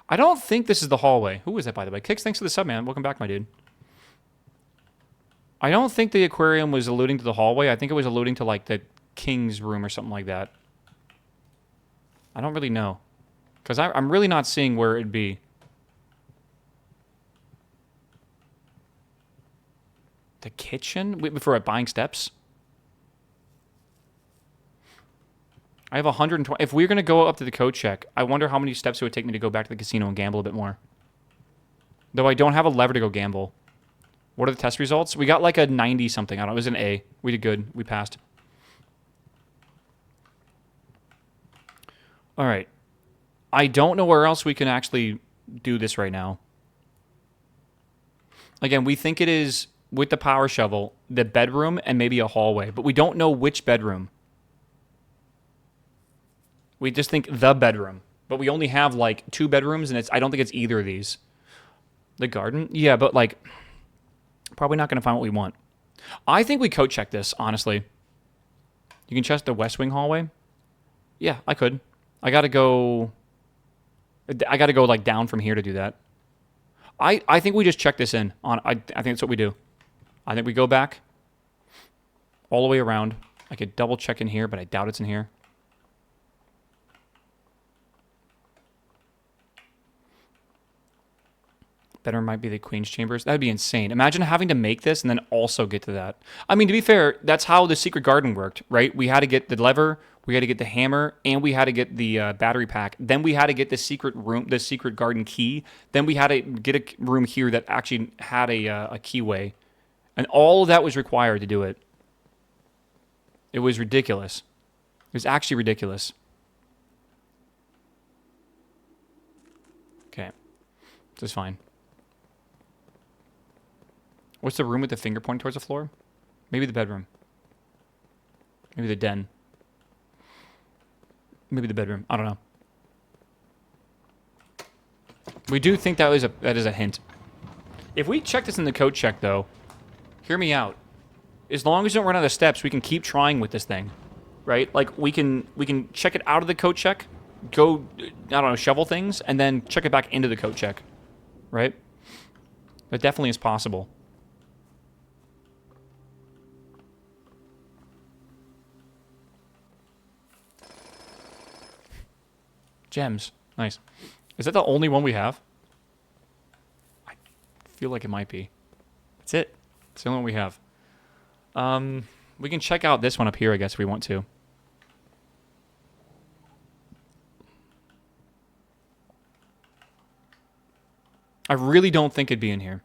I don't think this is the hallway. Who is that, by the way? Kicks, thanks for the sub, man. Welcome back, my dude. I don't think the aquarium was alluding to the hallway. I think it was alluding to, like, the king's room or something like that. I don't really know. Because I'm really not seeing where it'd be. The kitchen? Wait, before buying steps? I have 120. If we're going to go up to the code check, I wonder how many steps it would take me to go back to the casino and gamble a bit more. Though I don't have a lever to go gamble. What are the test results? We got like a 90-something. I don't know. It was an A. We did good. We passed. All right. I don't know where else we can actually do this right now. Again, we think it is, with the power shovel, the bedroom and maybe a hallway, but we don't know which bedroom. We just think the bedroom, but we only have like 2 bedrooms, and I don't think it's either of these. The garden? Yeah, but like, probably not going to find what we want. I think we code check this, honestly. You can check the West Wing hallway? Yeah, I could. I gotta go like down from here to do that. I think we just check this in. I think that's what we do. I think we go back all the way around. I could double check in here, but I doubt it's in here. Better might be the Queen's Chambers. That would be insane. Imagine having to make this and then also get to that. I mean, to be fair, that's how the secret garden worked, right? We had to get the lever, we had to get the hammer, and we had to get the battery pack. Then we had to get the secret room, the secret garden key. Then we had to get a room here that actually had a keyway. And all of that was required to do it. It was ridiculous. It was actually ridiculous. Okay. This is fine. What's the room with the finger pointing towards the floor? Maybe the bedroom. Maybe the den. Maybe the bedroom. I don't know. We do think that is a hint. If we check this in the code check, though, hear me out. As long as we don't run out of steps, we can keep trying with this thing, right? Like we can check it out of the code check, go, I don't know, shovel things, and then check it back into the code check, right? That definitely is possible. Gems. Nice. Is that the only one we have? I feel like it might be. That's it. It's the only one we have. We can check out this one up here, I guess, if we want to. I really don't think it'd be in here.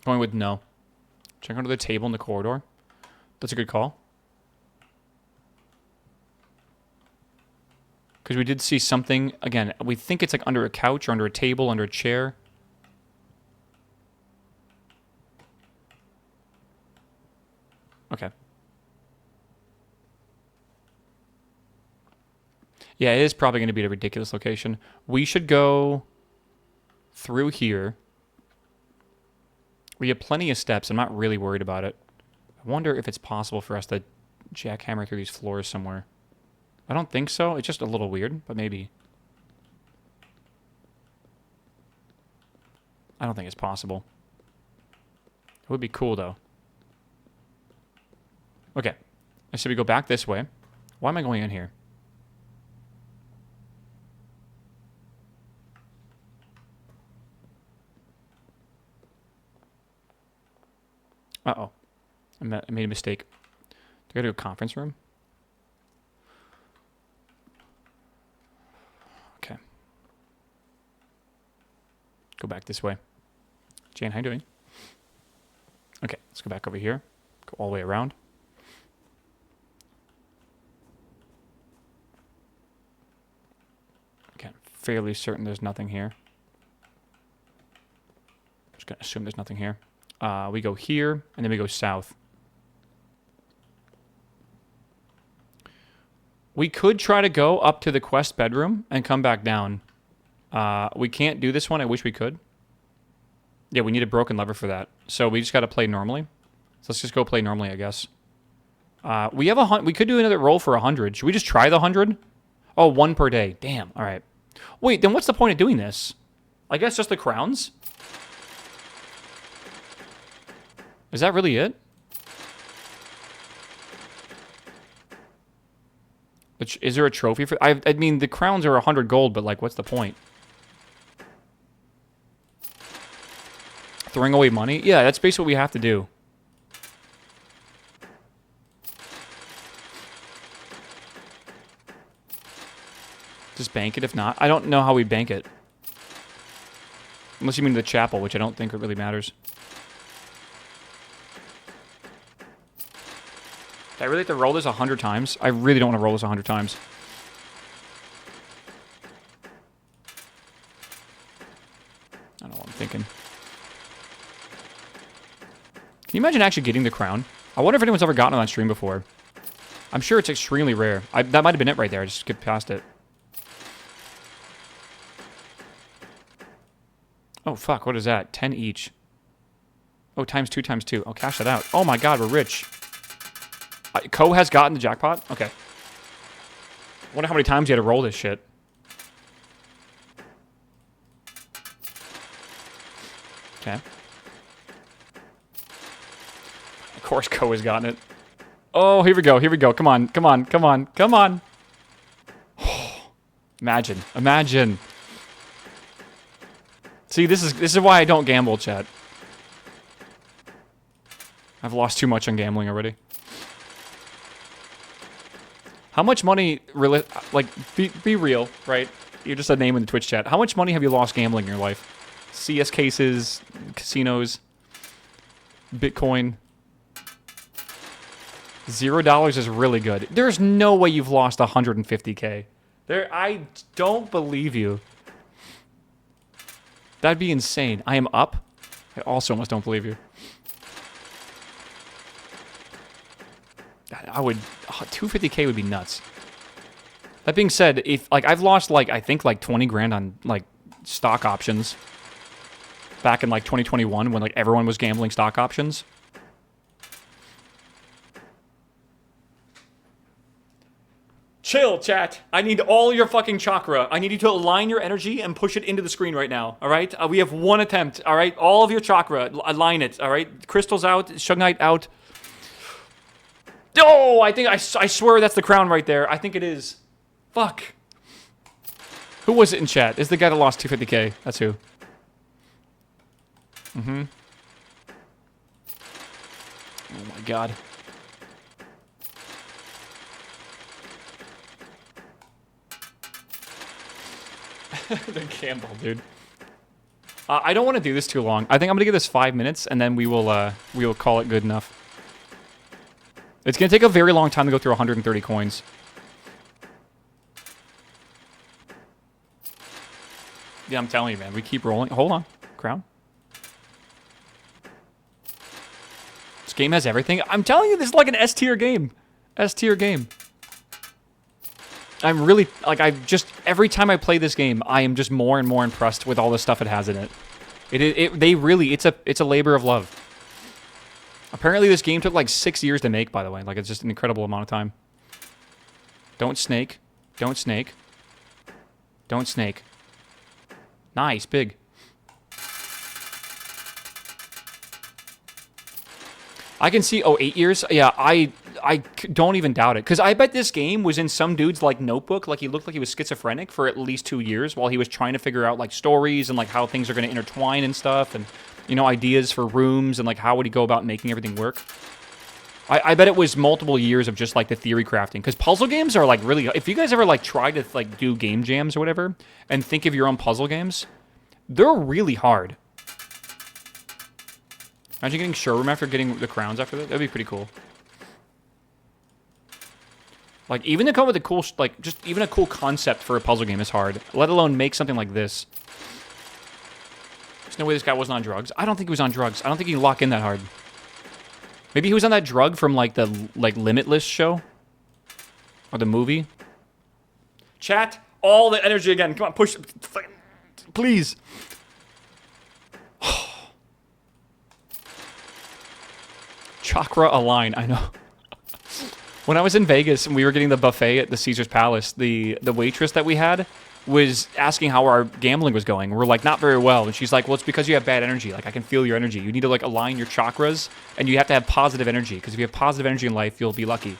Going with no. Check under the table in the corridor. That's a good call. Because we did see something, again, we think it's like under a couch or under a table, under a chair. Okay. Yeah, it is probably going to be a ridiculous location. We should go through here. We have plenty of steps. I'm not really worried about it. I wonder if it's possible for us to jackhammer through these floors somewhere. I don't think so. It's just a little weird, but maybe. I don't think it's possible. It would be cool, though. Okay. I said we go back this way. Why am I going in here? Uh-oh. I made a mistake. Do I go to a conference room? Okay. Go back this way. Jane, how you doing? Okay, let's go back over here. Go all the way around. Okay, I'm fairly certain there's nothing here. Just gonna assume there's nothing here. We go here, and then we go south. We could try to go up to the quest bedroom and come back down. We can't do this one. I wish we could. Yeah, we need a broken lever for that. So we just got to play normally. So let's just go play normally, I guess. We have we could do another roll for 100. Should we just try the 100? Oh, 1 per day. Damn. All right. Wait, then what's the point of doing this? I guess just the crowns? Is that really it? Is there a trophy for... I mean, the crowns are 100 gold, but, like, what's the point? Throwing away money? Yeah, that's basically what we have to do. Just bank it if not. I don't know how we bank it. Unless you mean the chapel, which I don't think really matters. Do I really have to roll this 100 times? I really don't want to roll this 100 times. I don't know what I'm thinking. Can you imagine actually getting the crown? I wonder if anyone's ever gotten it on stream before. I'm sure it's extremely rare. That might have been it right there. I just skipped past it. Oh, fuck. What is that? 10 each. Oh, times 2 times 2. I'll cash that out. Oh my god, we're rich. Ko has gotten the jackpot? Okay. Wonder how many times you had to roll this shit. Okay. Of course Ko has gotten it. Oh, here we go. Here we go. Come on. Come on. Come on. Come on. Imagine. Imagine. See, this is why I don't gamble, chat. I've lost too much on gambling already. How much money, really, like, be real, right? You're just a name in the Twitch chat. How much money have you lost gambling in your life? CS cases, casinos, Bitcoin. $0 is really good. There's no way you've lost 150K. I don't believe you. That'd be insane. I am up. I also almost don't believe you. I would... 250K would be nuts. That being said, if like I've lost like I think like 20 grand on like stock options back in like 2021 when like everyone was gambling stock options. Chill, chat. I need all your fucking chakra. I need you to align your energy and push it into the screen right now, all right? We have one attempt, all right? All of your chakra, align it, all right? Crystal's out, Shugnite out. Oh, I think, I swear that's the crown right there. I think it is. Fuck. Who was it in chat? It's the guy that lost 250K. That's who. Mm-hmm. Oh my god. The gamble, dude. I don't want to do this too long. I think I'm gonna give this 5 minutes, and then we will call it good enough. It's gonna take a very long time to go through 130 coins. Yeah, I'm telling you, man. We keep rolling. Hold on, crown. This game has everything. I'm telling you, this is like an S tier game. S tier game. I'm really, like, every time I play this game, I am just more and more impressed with all the stuff it has in it. It's a labor of love. Apparently this game took like 6 years to make, by the way. Like, it's just an incredible amount of time. Don't snake. Don't snake. Don't snake. Nice, big. I can see, 8 years? Yeah, I don't even doubt it. Because I bet this game was in some dude's, like, notebook. Like, he looked like he was schizophrenic for at least 2 years while he was trying to figure out, like, stories and, like, how things are going to intertwine and stuff. And, you know, ideas for rooms and, like, how would he go about making everything work. I bet it was multiple years of just, like, the theory crafting. Because puzzle games are, like, really... If you guys ever, like, try to, like, do game jams or whatever and think of your own puzzle games, they're really hard. Imagine getting showroom after getting the crowns after that. That'd be pretty cool. Like, even to come up with a cool, like, just even a cool concept for a puzzle game is hard. Let alone make something like this. There's no way this guy wasn't on drugs. I don't think he was on drugs. I don't think he can lock in that hard. Maybe he was on that drug from, like, the, like, Limitless show? Or the movie? Chat, all the energy again. Come on, push. Please. Chakra align, I know. When I was in Vegas and we were getting the buffet at the Caesar's Palace, the waitress that we had was asking how our gambling was going. We're like, not very well. And she's like, well, it's because you have bad energy. Like, I can feel your energy. You need to, like, align your chakras, and you have to have positive energy, because if you have positive energy in life, you'll be lucky.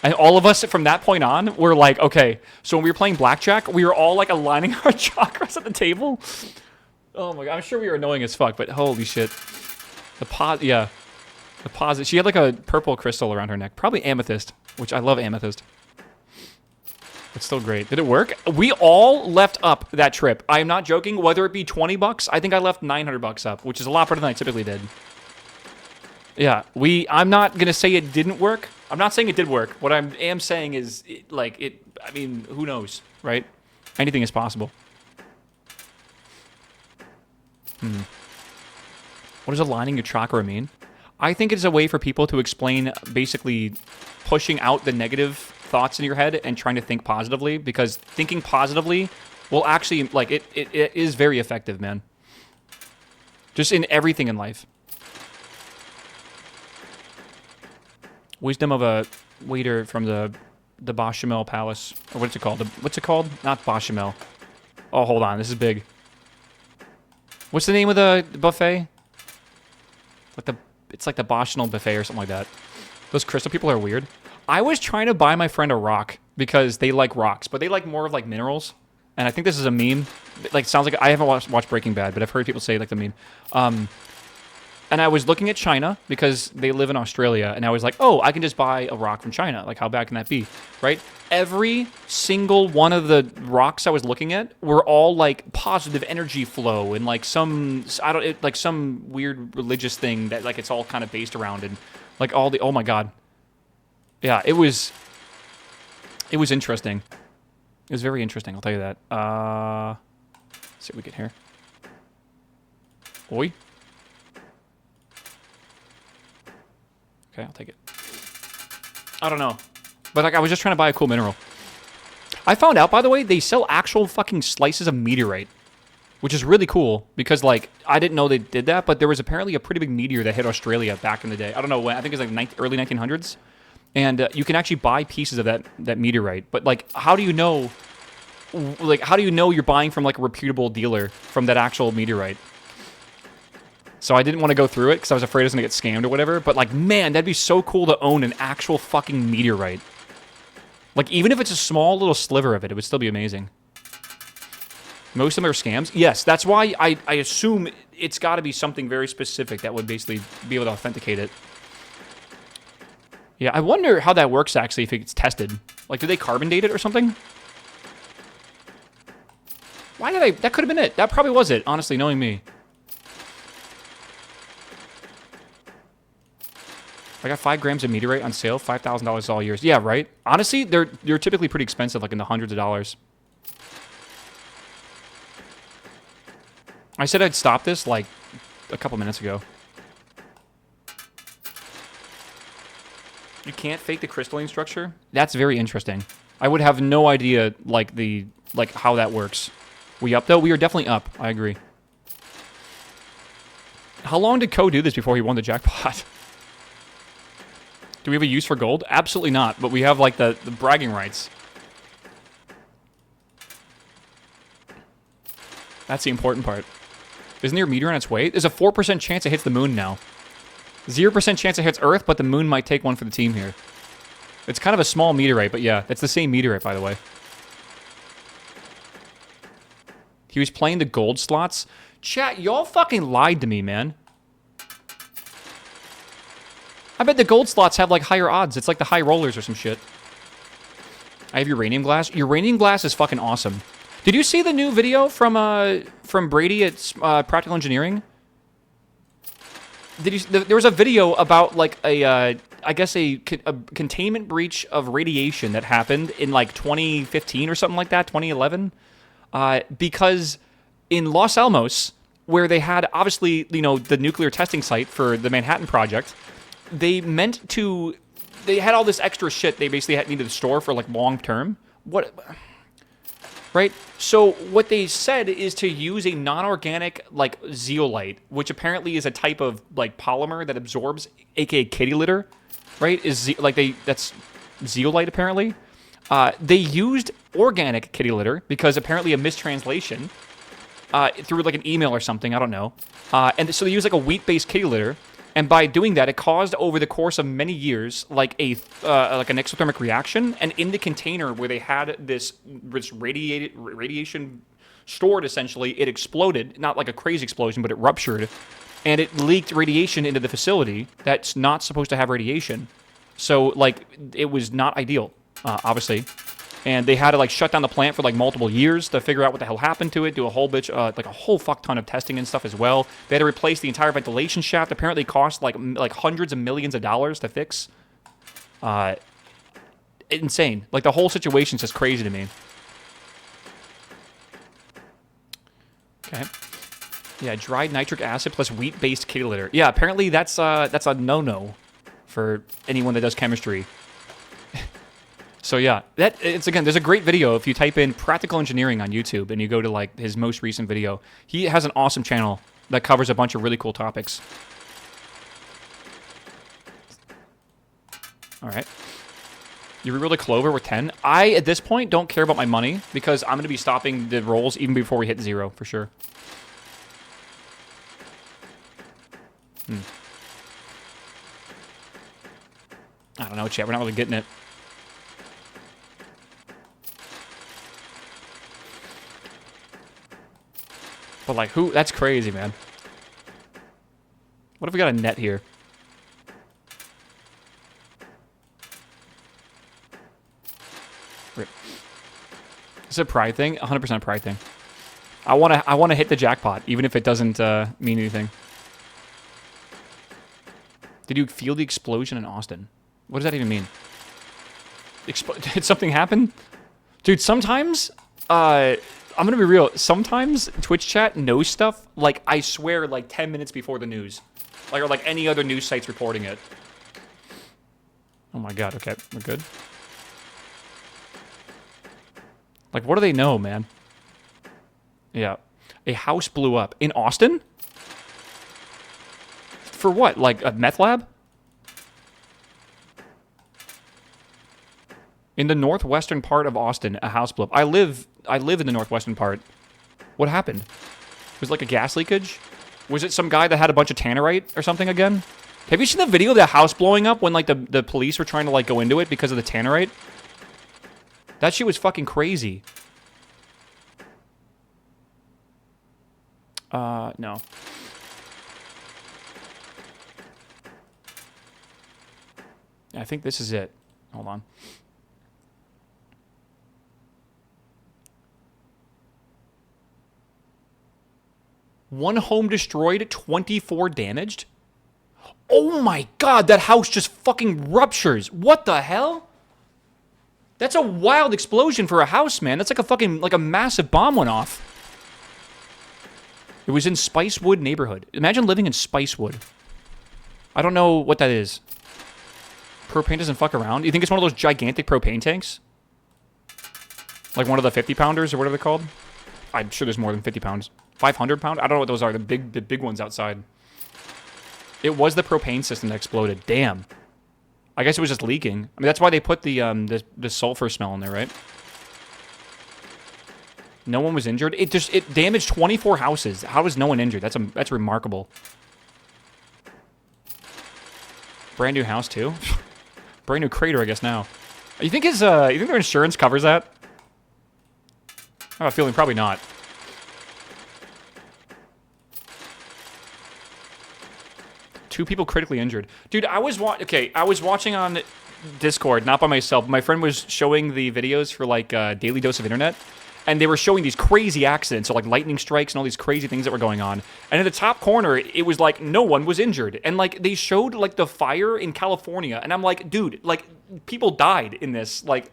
And all of us from that point on were like, okay. So when we were playing blackjack, we were all, like, aligning our chakras at the table. Oh my god, I'm sure we were annoying as fuck, but holy shit. Yeah. The positive. She had like a purple crystal around her neck. Probably amethyst, which I love amethyst. It's still great. Did it work? We all left up that trip. I am not joking. Whether it be 20 bucks, I think I left 900 bucks up, which is a lot better than I typically did. Yeah, I'm not going to say it didn't work. I'm not saying it did work. What I am saying is, I mean, who knows, right? Anything is possible. What does aligning your chakra mean? I think it's a way for people to explain basically pushing out the negative thoughts in your head and trying to think positively, because thinking positively will actually, like, it is very effective, man. Just in everything in life. Wisdom of a waiter from the Bashamel Palace. Or what's it called? What's it called? Not Bashamel. Oh, hold on. This is big. What's the name of the buffet? It's like the Bashamel buffet or something like that. Those crystal people are weird. I was trying to buy my friend a rock because they like rocks, but they like more of like minerals. And I think this is a meme. Like, sounds like I haven't watched Breaking Bad, but I've heard people say like the meme. And I was looking at China because they live in Australia, and I was like, oh, I can just buy a rock from China. Like, how bad can that be, right? Every single one of the rocks I was looking at were all like positive energy flow and like some weird religious thing that like it's all kind of based around, and like all the, oh my god, yeah, it was interesting. It was very interesting. I'll tell you that. Let's see what we get here. Oi. Okay, I'll take it. I don't know. But like, I was just trying to buy a cool mineral. I found out, by the way, they sell actual fucking slices of meteorite, which is really cool because, like, I didn't know they did that, but there was apparently a pretty big meteor that hit Australia back in the day. I don't know when. I think it was like early 1900s. And you can actually buy pieces of that meteorite. But, like, how do you know... Like, how do you know you're buying from, like, a reputable dealer from that actual meteorite? So I didn't want to go through it because I was afraid I was going to get scammed or whatever. But, like, man, that'd be so cool to own an actual fucking meteorite. Like, even if it's a small little sliver of it, it would still be amazing. Most of them are scams? Yes, that's why I assume it's got to be something very specific that would basically be able to authenticate it. Yeah, I wonder how that works, actually, if it gets tested. Like, do they carbon date it or something? Why did I... That could have been it. That probably was it, honestly, knowing me. I got 5 grams of meteorite on sale, $5,000 all years. Yeah, right? Honestly, they're typically pretty expensive, like in the hundreds of dollars. I said I'd stop this, like, a couple minutes ago. You can't fake the crystalline structure? That's very interesting. I would have no idea, like, how that works. We up, though? We are definitely up. I agree. How long did Ko do this before he won the jackpot? Do we have a use for gold? Absolutely not, but we have, like, the bragging rights. That's the important part. Isn't there a meteor on its way? There's a 4% chance it hits the moon now. 0% chance it hits Earth, but the moon might take one for the team here. It's kind of a small meteorite, but yeah, it's the same meteorite, by the way. He was playing the gold slots. Chat, y'all fucking lied to me, man. I bet the gold slots have, like, higher odds. It's like the high rollers or some shit. I have uranium glass. Uranium glass is fucking awesome. Did you see the new video from Brady at Practical Engineering? There was a video about, like, I guess a containment breach of radiation that happened in, like, 2015 or something like that, 2011. Because in Los Alamos, where they had, obviously, you know, the nuclear testing site for the Manhattan Project, they had all this extra shit they basically needed to store for, like, long term. Right? So what they said is to use a non-organic, like, zeolite, which apparently is a type of, like, polymer that absorbs, aka kitty litter, right? That's zeolite, apparently. They used organic kitty litter because apparently a mistranslation through, like, an email or something, I don't know. And so they used, like, a wheat-based kitty litter. And by doing that, it caused, over the course of many years, like an exothermic reaction. And in the container where they had this radiation stored, essentially, it exploded. Not like a crazy explosion, but it ruptured. And it leaked radiation into the facility that's not supposed to have radiation. So, like, it was not ideal, obviously. And they had to like shut down the plant for like multiple years to figure out what the hell happened to it, do a whole like a whole fuck ton of testing and stuff as well. They had to replace the entire ventilation shaft. Apparently it cost like hundreds of millions of dollars to fix. Insane. Like the whole situation's just crazy to me. Okay. Yeah, dried nitric acid plus wheat-based kitty litter. Yeah, apparently that's a no-no for anyone that does chemistry. So yeah, it's again, there's a great video if you type in practical engineering on YouTube and you go to like his most recent video. He has an awesome channel that covers a bunch of really cool topics. All right. You reroll the Clover with 10. I, at this point, don't care about my money because I'm going to be stopping the rolls even before we hit 0 for sure. I don't know, chat. We're not really getting it. But like, who? That's crazy, man. What if we got a net here? Rip. Is it a pride thing? 100% pride thing. I wanna hit the jackpot, even if it doesn't mean anything. Did you feel the explosion in Austin? What does that even mean? Did something happen? Dude, sometimes, I'm gonna be real. Sometimes Twitch chat knows stuff, like, I swear, like, 10 minutes before the news. Like, or like any other news sites reporting it. Oh my god, okay, we're good. Like, what do they know, man? Yeah. A house blew up. In Austin? For what? Like, a meth lab? In the northwestern part of Austin, a house blew up. I live in the northwestern part. What happened? Was it like a gas leakage? Was it some guy that had a bunch of tannerite or something again? Have you seen the video of the house blowing up when like the police were trying to like go into it because of the tannerite? That shit was fucking crazy. No. I think this is it. Hold on. One home destroyed, 24 damaged. Oh my god, that house just fucking ruptures. What the hell? That's a wild explosion for a house, man. That's like a fucking, like a massive bomb went off. It was in Spicewood neighborhood. Imagine living in Spicewood. I don't know what that is. Propane doesn't fuck around. You think it's one of those gigantic propane tanks? Like one of the 50-pounders or whatever they're called? I'm sure there's more than 50 pounds. 500 pound? I don't know what those are. The big ones outside. It was the propane system that exploded. Damn. I guess it was just leaking. I mean, that's why they put the sulfur smell in there, right? No one was injured. It damaged 24 houses. How was no one injured? That's remarkable. Brand new house too. Brand new crater, I guess now. You think their insurance covers that? I have a feeling probably not. Two people critically injured. Dude, I was watching on Discord, not by myself. My friend was showing the videos for like Daily Dose of Internet, and they were showing these crazy accidents, so like lightning strikes and all these crazy things that were going on. And in the top corner, it was like no one was injured. And like they showed like the fire in California, and I'm like, dude, like people died in this, like.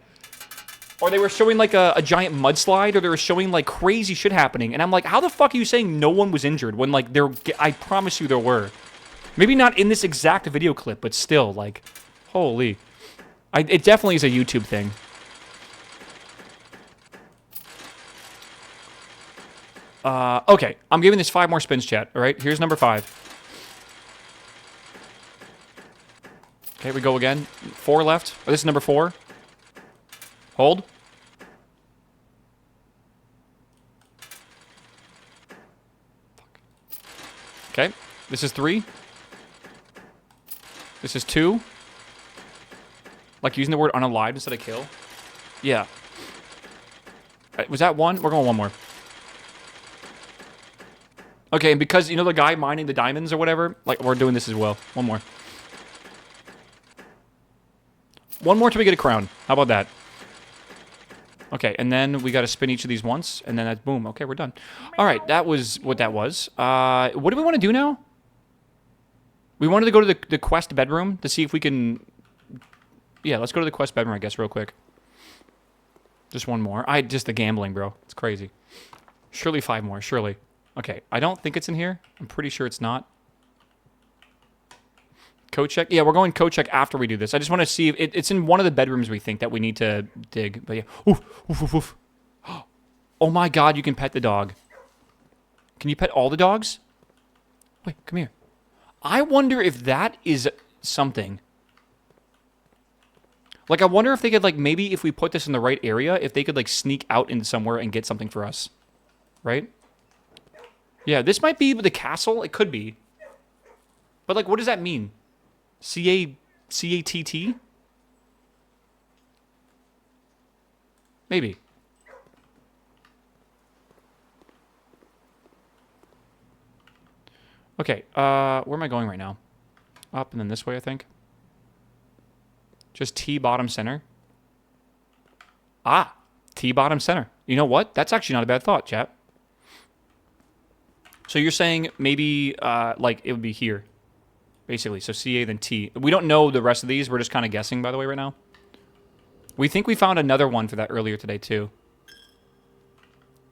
Or they were showing like a giant mudslide, or they were showing like crazy shit happening. And I'm like, how the fuck are you saying no one was injured when like I promise you there were. Maybe not in this exact video clip, but still, like, holy. It definitely is a YouTube thing. Okay, I'm giving this 5 more spins, chat, all right? Here's number 5. Okay, we go again. 4 left. Oh, this is number 4. Hold. Okay, this is 3. This is 2. Like using the word unalive instead of kill. Yeah. Was that 1? We're going 1 more. Okay, and because, you know the guy mining the diamonds or whatever? Like, we're doing this as well. 1 more. 1 more till we get a crown. How about that? Okay, and then we got to spin each of these once, and then that's boom. Okay, we're done. All right, that was what that was. What do we want to do now? We wanted to go to the quest bedroom to see if we can... Yeah, let's go to the quest bedroom, I guess, real quick. Just one more. Just the gambling, bro. It's crazy. Surely 5 more, surely. Okay, I don't think it's in here. I'm pretty sure it's not. Code check? Yeah, we're going code check after we do this. I just want to see if it's in one of the bedrooms we think that we need to dig. But yeah. Oof, oof, oof, oof. Oh my god, you can pet the dog. Can you pet all the dogs? Wait, come here. I wonder if that is something. Like, I wonder if they could, like, maybe if we put this in the right area, if they could, like, sneak out into somewhere and get something for us. Right? Yeah, this might be the castle. It could be. But, like, what does that mean? C-A-T-T? Maybe. Okay, where am I going right now? Up and then this way, I think. Just T bottom center. Ah, T bottom center. You know what? That's actually not a bad thought, chat. So you're saying maybe, like, it would be here. Basically, so CA then T. We don't know the rest of these. We're just kind of guessing, by the way, right now. We think we found another one for that earlier today, too.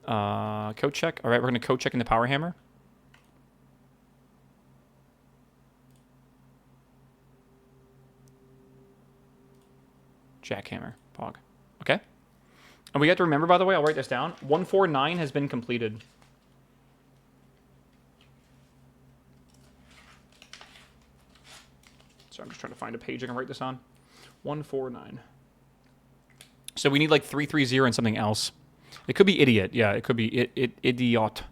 Code check. All right, we're going to code check in the power hammer. Jackhammer. Pog. Okay. And we have to remember, by the way, I'll write this down. 149 has been completed. So I'm just trying to find a page I can write this on. 149. So we need like 330 and something else. It could be idiot. Yeah, it could be idiot.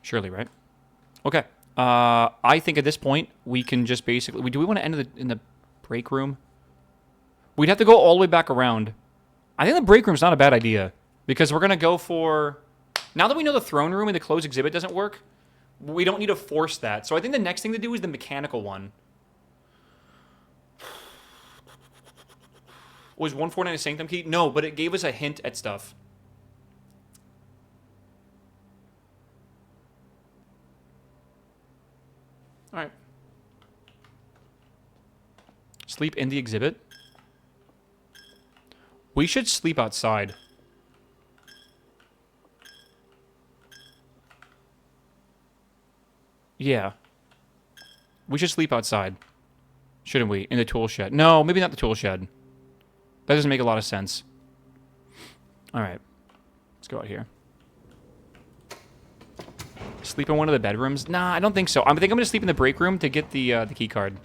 Surely, right? Okay. I think at this point we can just basically... Do we want to end in the break room? We'd have to go all the way back around. I think the break room's not a bad idea. Because we're going to go for... Now that we know the throne room and the closed exhibit doesn't work, we don't need to force that. So I think the next thing to do is the mechanical one. Was 149 a sanctum key? No, but it gave us a hint at stuff. Alright. Sleep in the exhibit. We should sleep outside. Yeah. We should sleep outside. Shouldn't we? In the tool shed. No, maybe not the tool shed. That doesn't make a lot of sense. Alright. Let's go out here. Sleep in one of the bedrooms? Nah, I don't think so. I think I'm going to sleep in the break room to get the key card.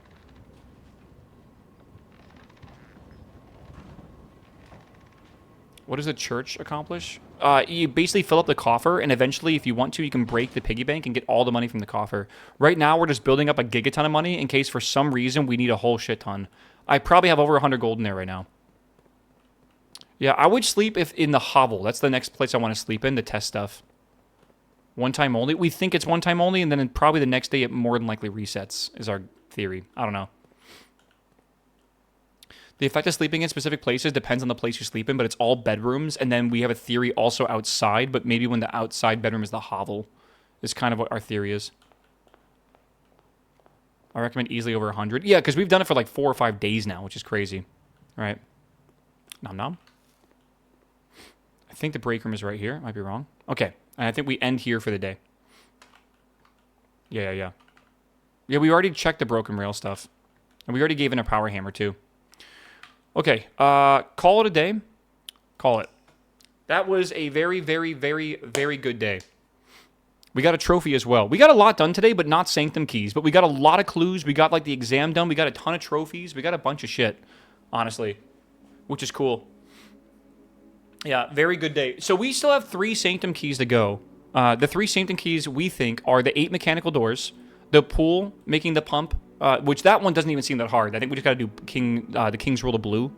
What does the church accomplish? You basically fill up the coffer, and eventually, if you want to, you can break the piggy bank and get all the money from the coffer. Right now, we're just building up a gigaton of money in case for some reason we need a whole shit ton. I probably have over 100 gold in there right now. Yeah, I would sleep if in the hovel. That's the next place I want to sleep in to test stuff. One time only? We think it's one time only, and then probably the next day it more than likely resets, is our theory. I don't know. The effect of sleeping in specific places depends on the place you sleep in, but it's all bedrooms, and then we have a theory also outside, but maybe when the outside bedroom is the hovel, is kind of what our theory is. I recommend easily over 100. Yeah, because we've done it for like 4 or 5 days now, which is crazy. All right. Nom nom. I think the break room is right here. Might be wrong. Okay. And I think we end here for the day. Yeah. Yeah, we already checked the broken rail stuff. And we already gave in a power hammer, too. Okay. Call it a day. Call it. That was a very, very, very, very good day. We got a trophy as well. We got a lot done today, but not Sanctum Keys. But we got a lot of clues. We got, like, the exam done. We got a ton of trophies. We got a bunch of shit, honestly, which is cool. Yeah, very good day. So we still have 3 Sanctum Keys to go. The 3 Sanctum Keys, we think, are the 8 mechanical doors, the pool making the pump, which that one doesn't even seem that hard. I think we just got to do the King's Rule of Blue.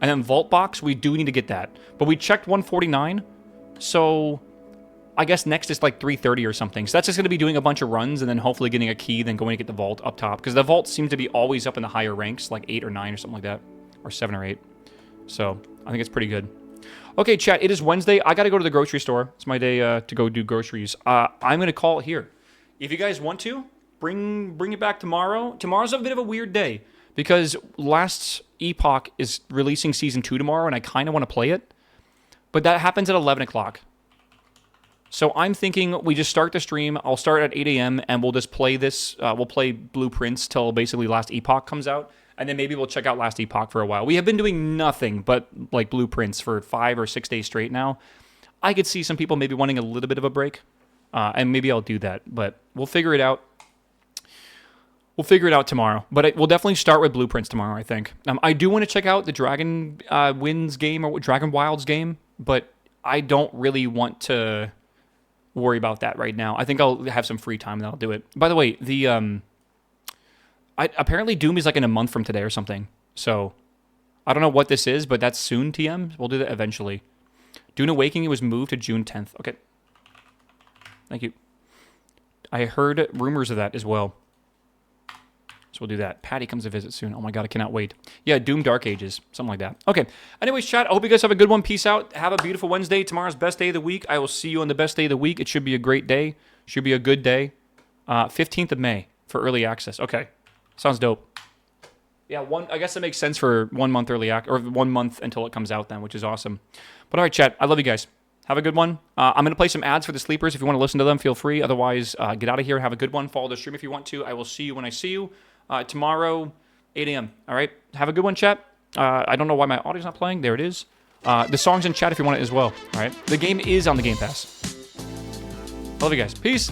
And then Vault Box, we do need to get that. But we checked 149, so I guess next is like 330 or something. So that's just going to be doing a bunch of runs and then hopefully getting a key, then going to get the Vault up top. Because the Vault seems to be always up in the higher ranks, like 8 or 9 or something like that. Or 7 or 8. So I think it's pretty good. Okay, chat, it is Wednesday. I got to go to the grocery store. It's my day to go do groceries. I'm going to call it here. If you guys want to, bring it back tomorrow. Tomorrow's a bit of a weird day because Last Epoch is releasing Season 2 tomorrow, and I kind of want to play it. But that happens at 11 o'clock. So I'm thinking we just start the stream. I'll start at 8 a.m. and we'll just play this. We'll play Blueprints till basically Last Epoch comes out. And then maybe we'll check out Last Epoch for a while. We have been doing nothing but like Blueprints for 5 or 6 days straight now. I could see some people maybe wanting a little bit of a break. And maybe I'll do that. But we'll figure it out. We'll figure it out tomorrow. But we'll definitely start with Blueprints tomorrow, I think. I do want to check out the Dragon Winds game or Dragon Wilds game. But I don't really want to worry about that right now. I think I'll have some free time and I'll do it. By the way, the... apparently Doom is like in a month from today or something. So, I don't know what this is, but that's soon, TM. We'll do that eventually. Dune Awakening was moved to June 10th. Okay. Thank you. I heard rumors of that as well. So we'll do that. Patty comes to visit soon. Oh my god, I cannot wait. Yeah, Doom Dark Ages. Something like that. Okay. Anyways, chat, I hope you guys have a good one. Peace out. Have a beautiful Wednesday. Tomorrow's best day of the week. I will see you on the best day of the week. It should be a great day. Should be a good day. 15th of May for early access. Okay. Sounds dope. Yeah, I guess that makes sense for 1 month early or 1 month until it comes out then, which is awesome. But all right, chat, I love you guys. Have a good one. I'm going to play some ads for the sleepers. If you want to listen to them, feel free. Otherwise, get out of here. Have a good one. Follow the stream if you want to. I will see you when I see you. Tomorrow, 8 a.m. All right? Have a good one, chat. I don't know why my audio's not playing. There it is. The song's in chat if you want it as well. All right? The game is on the Game Pass. Love you guys. Peace.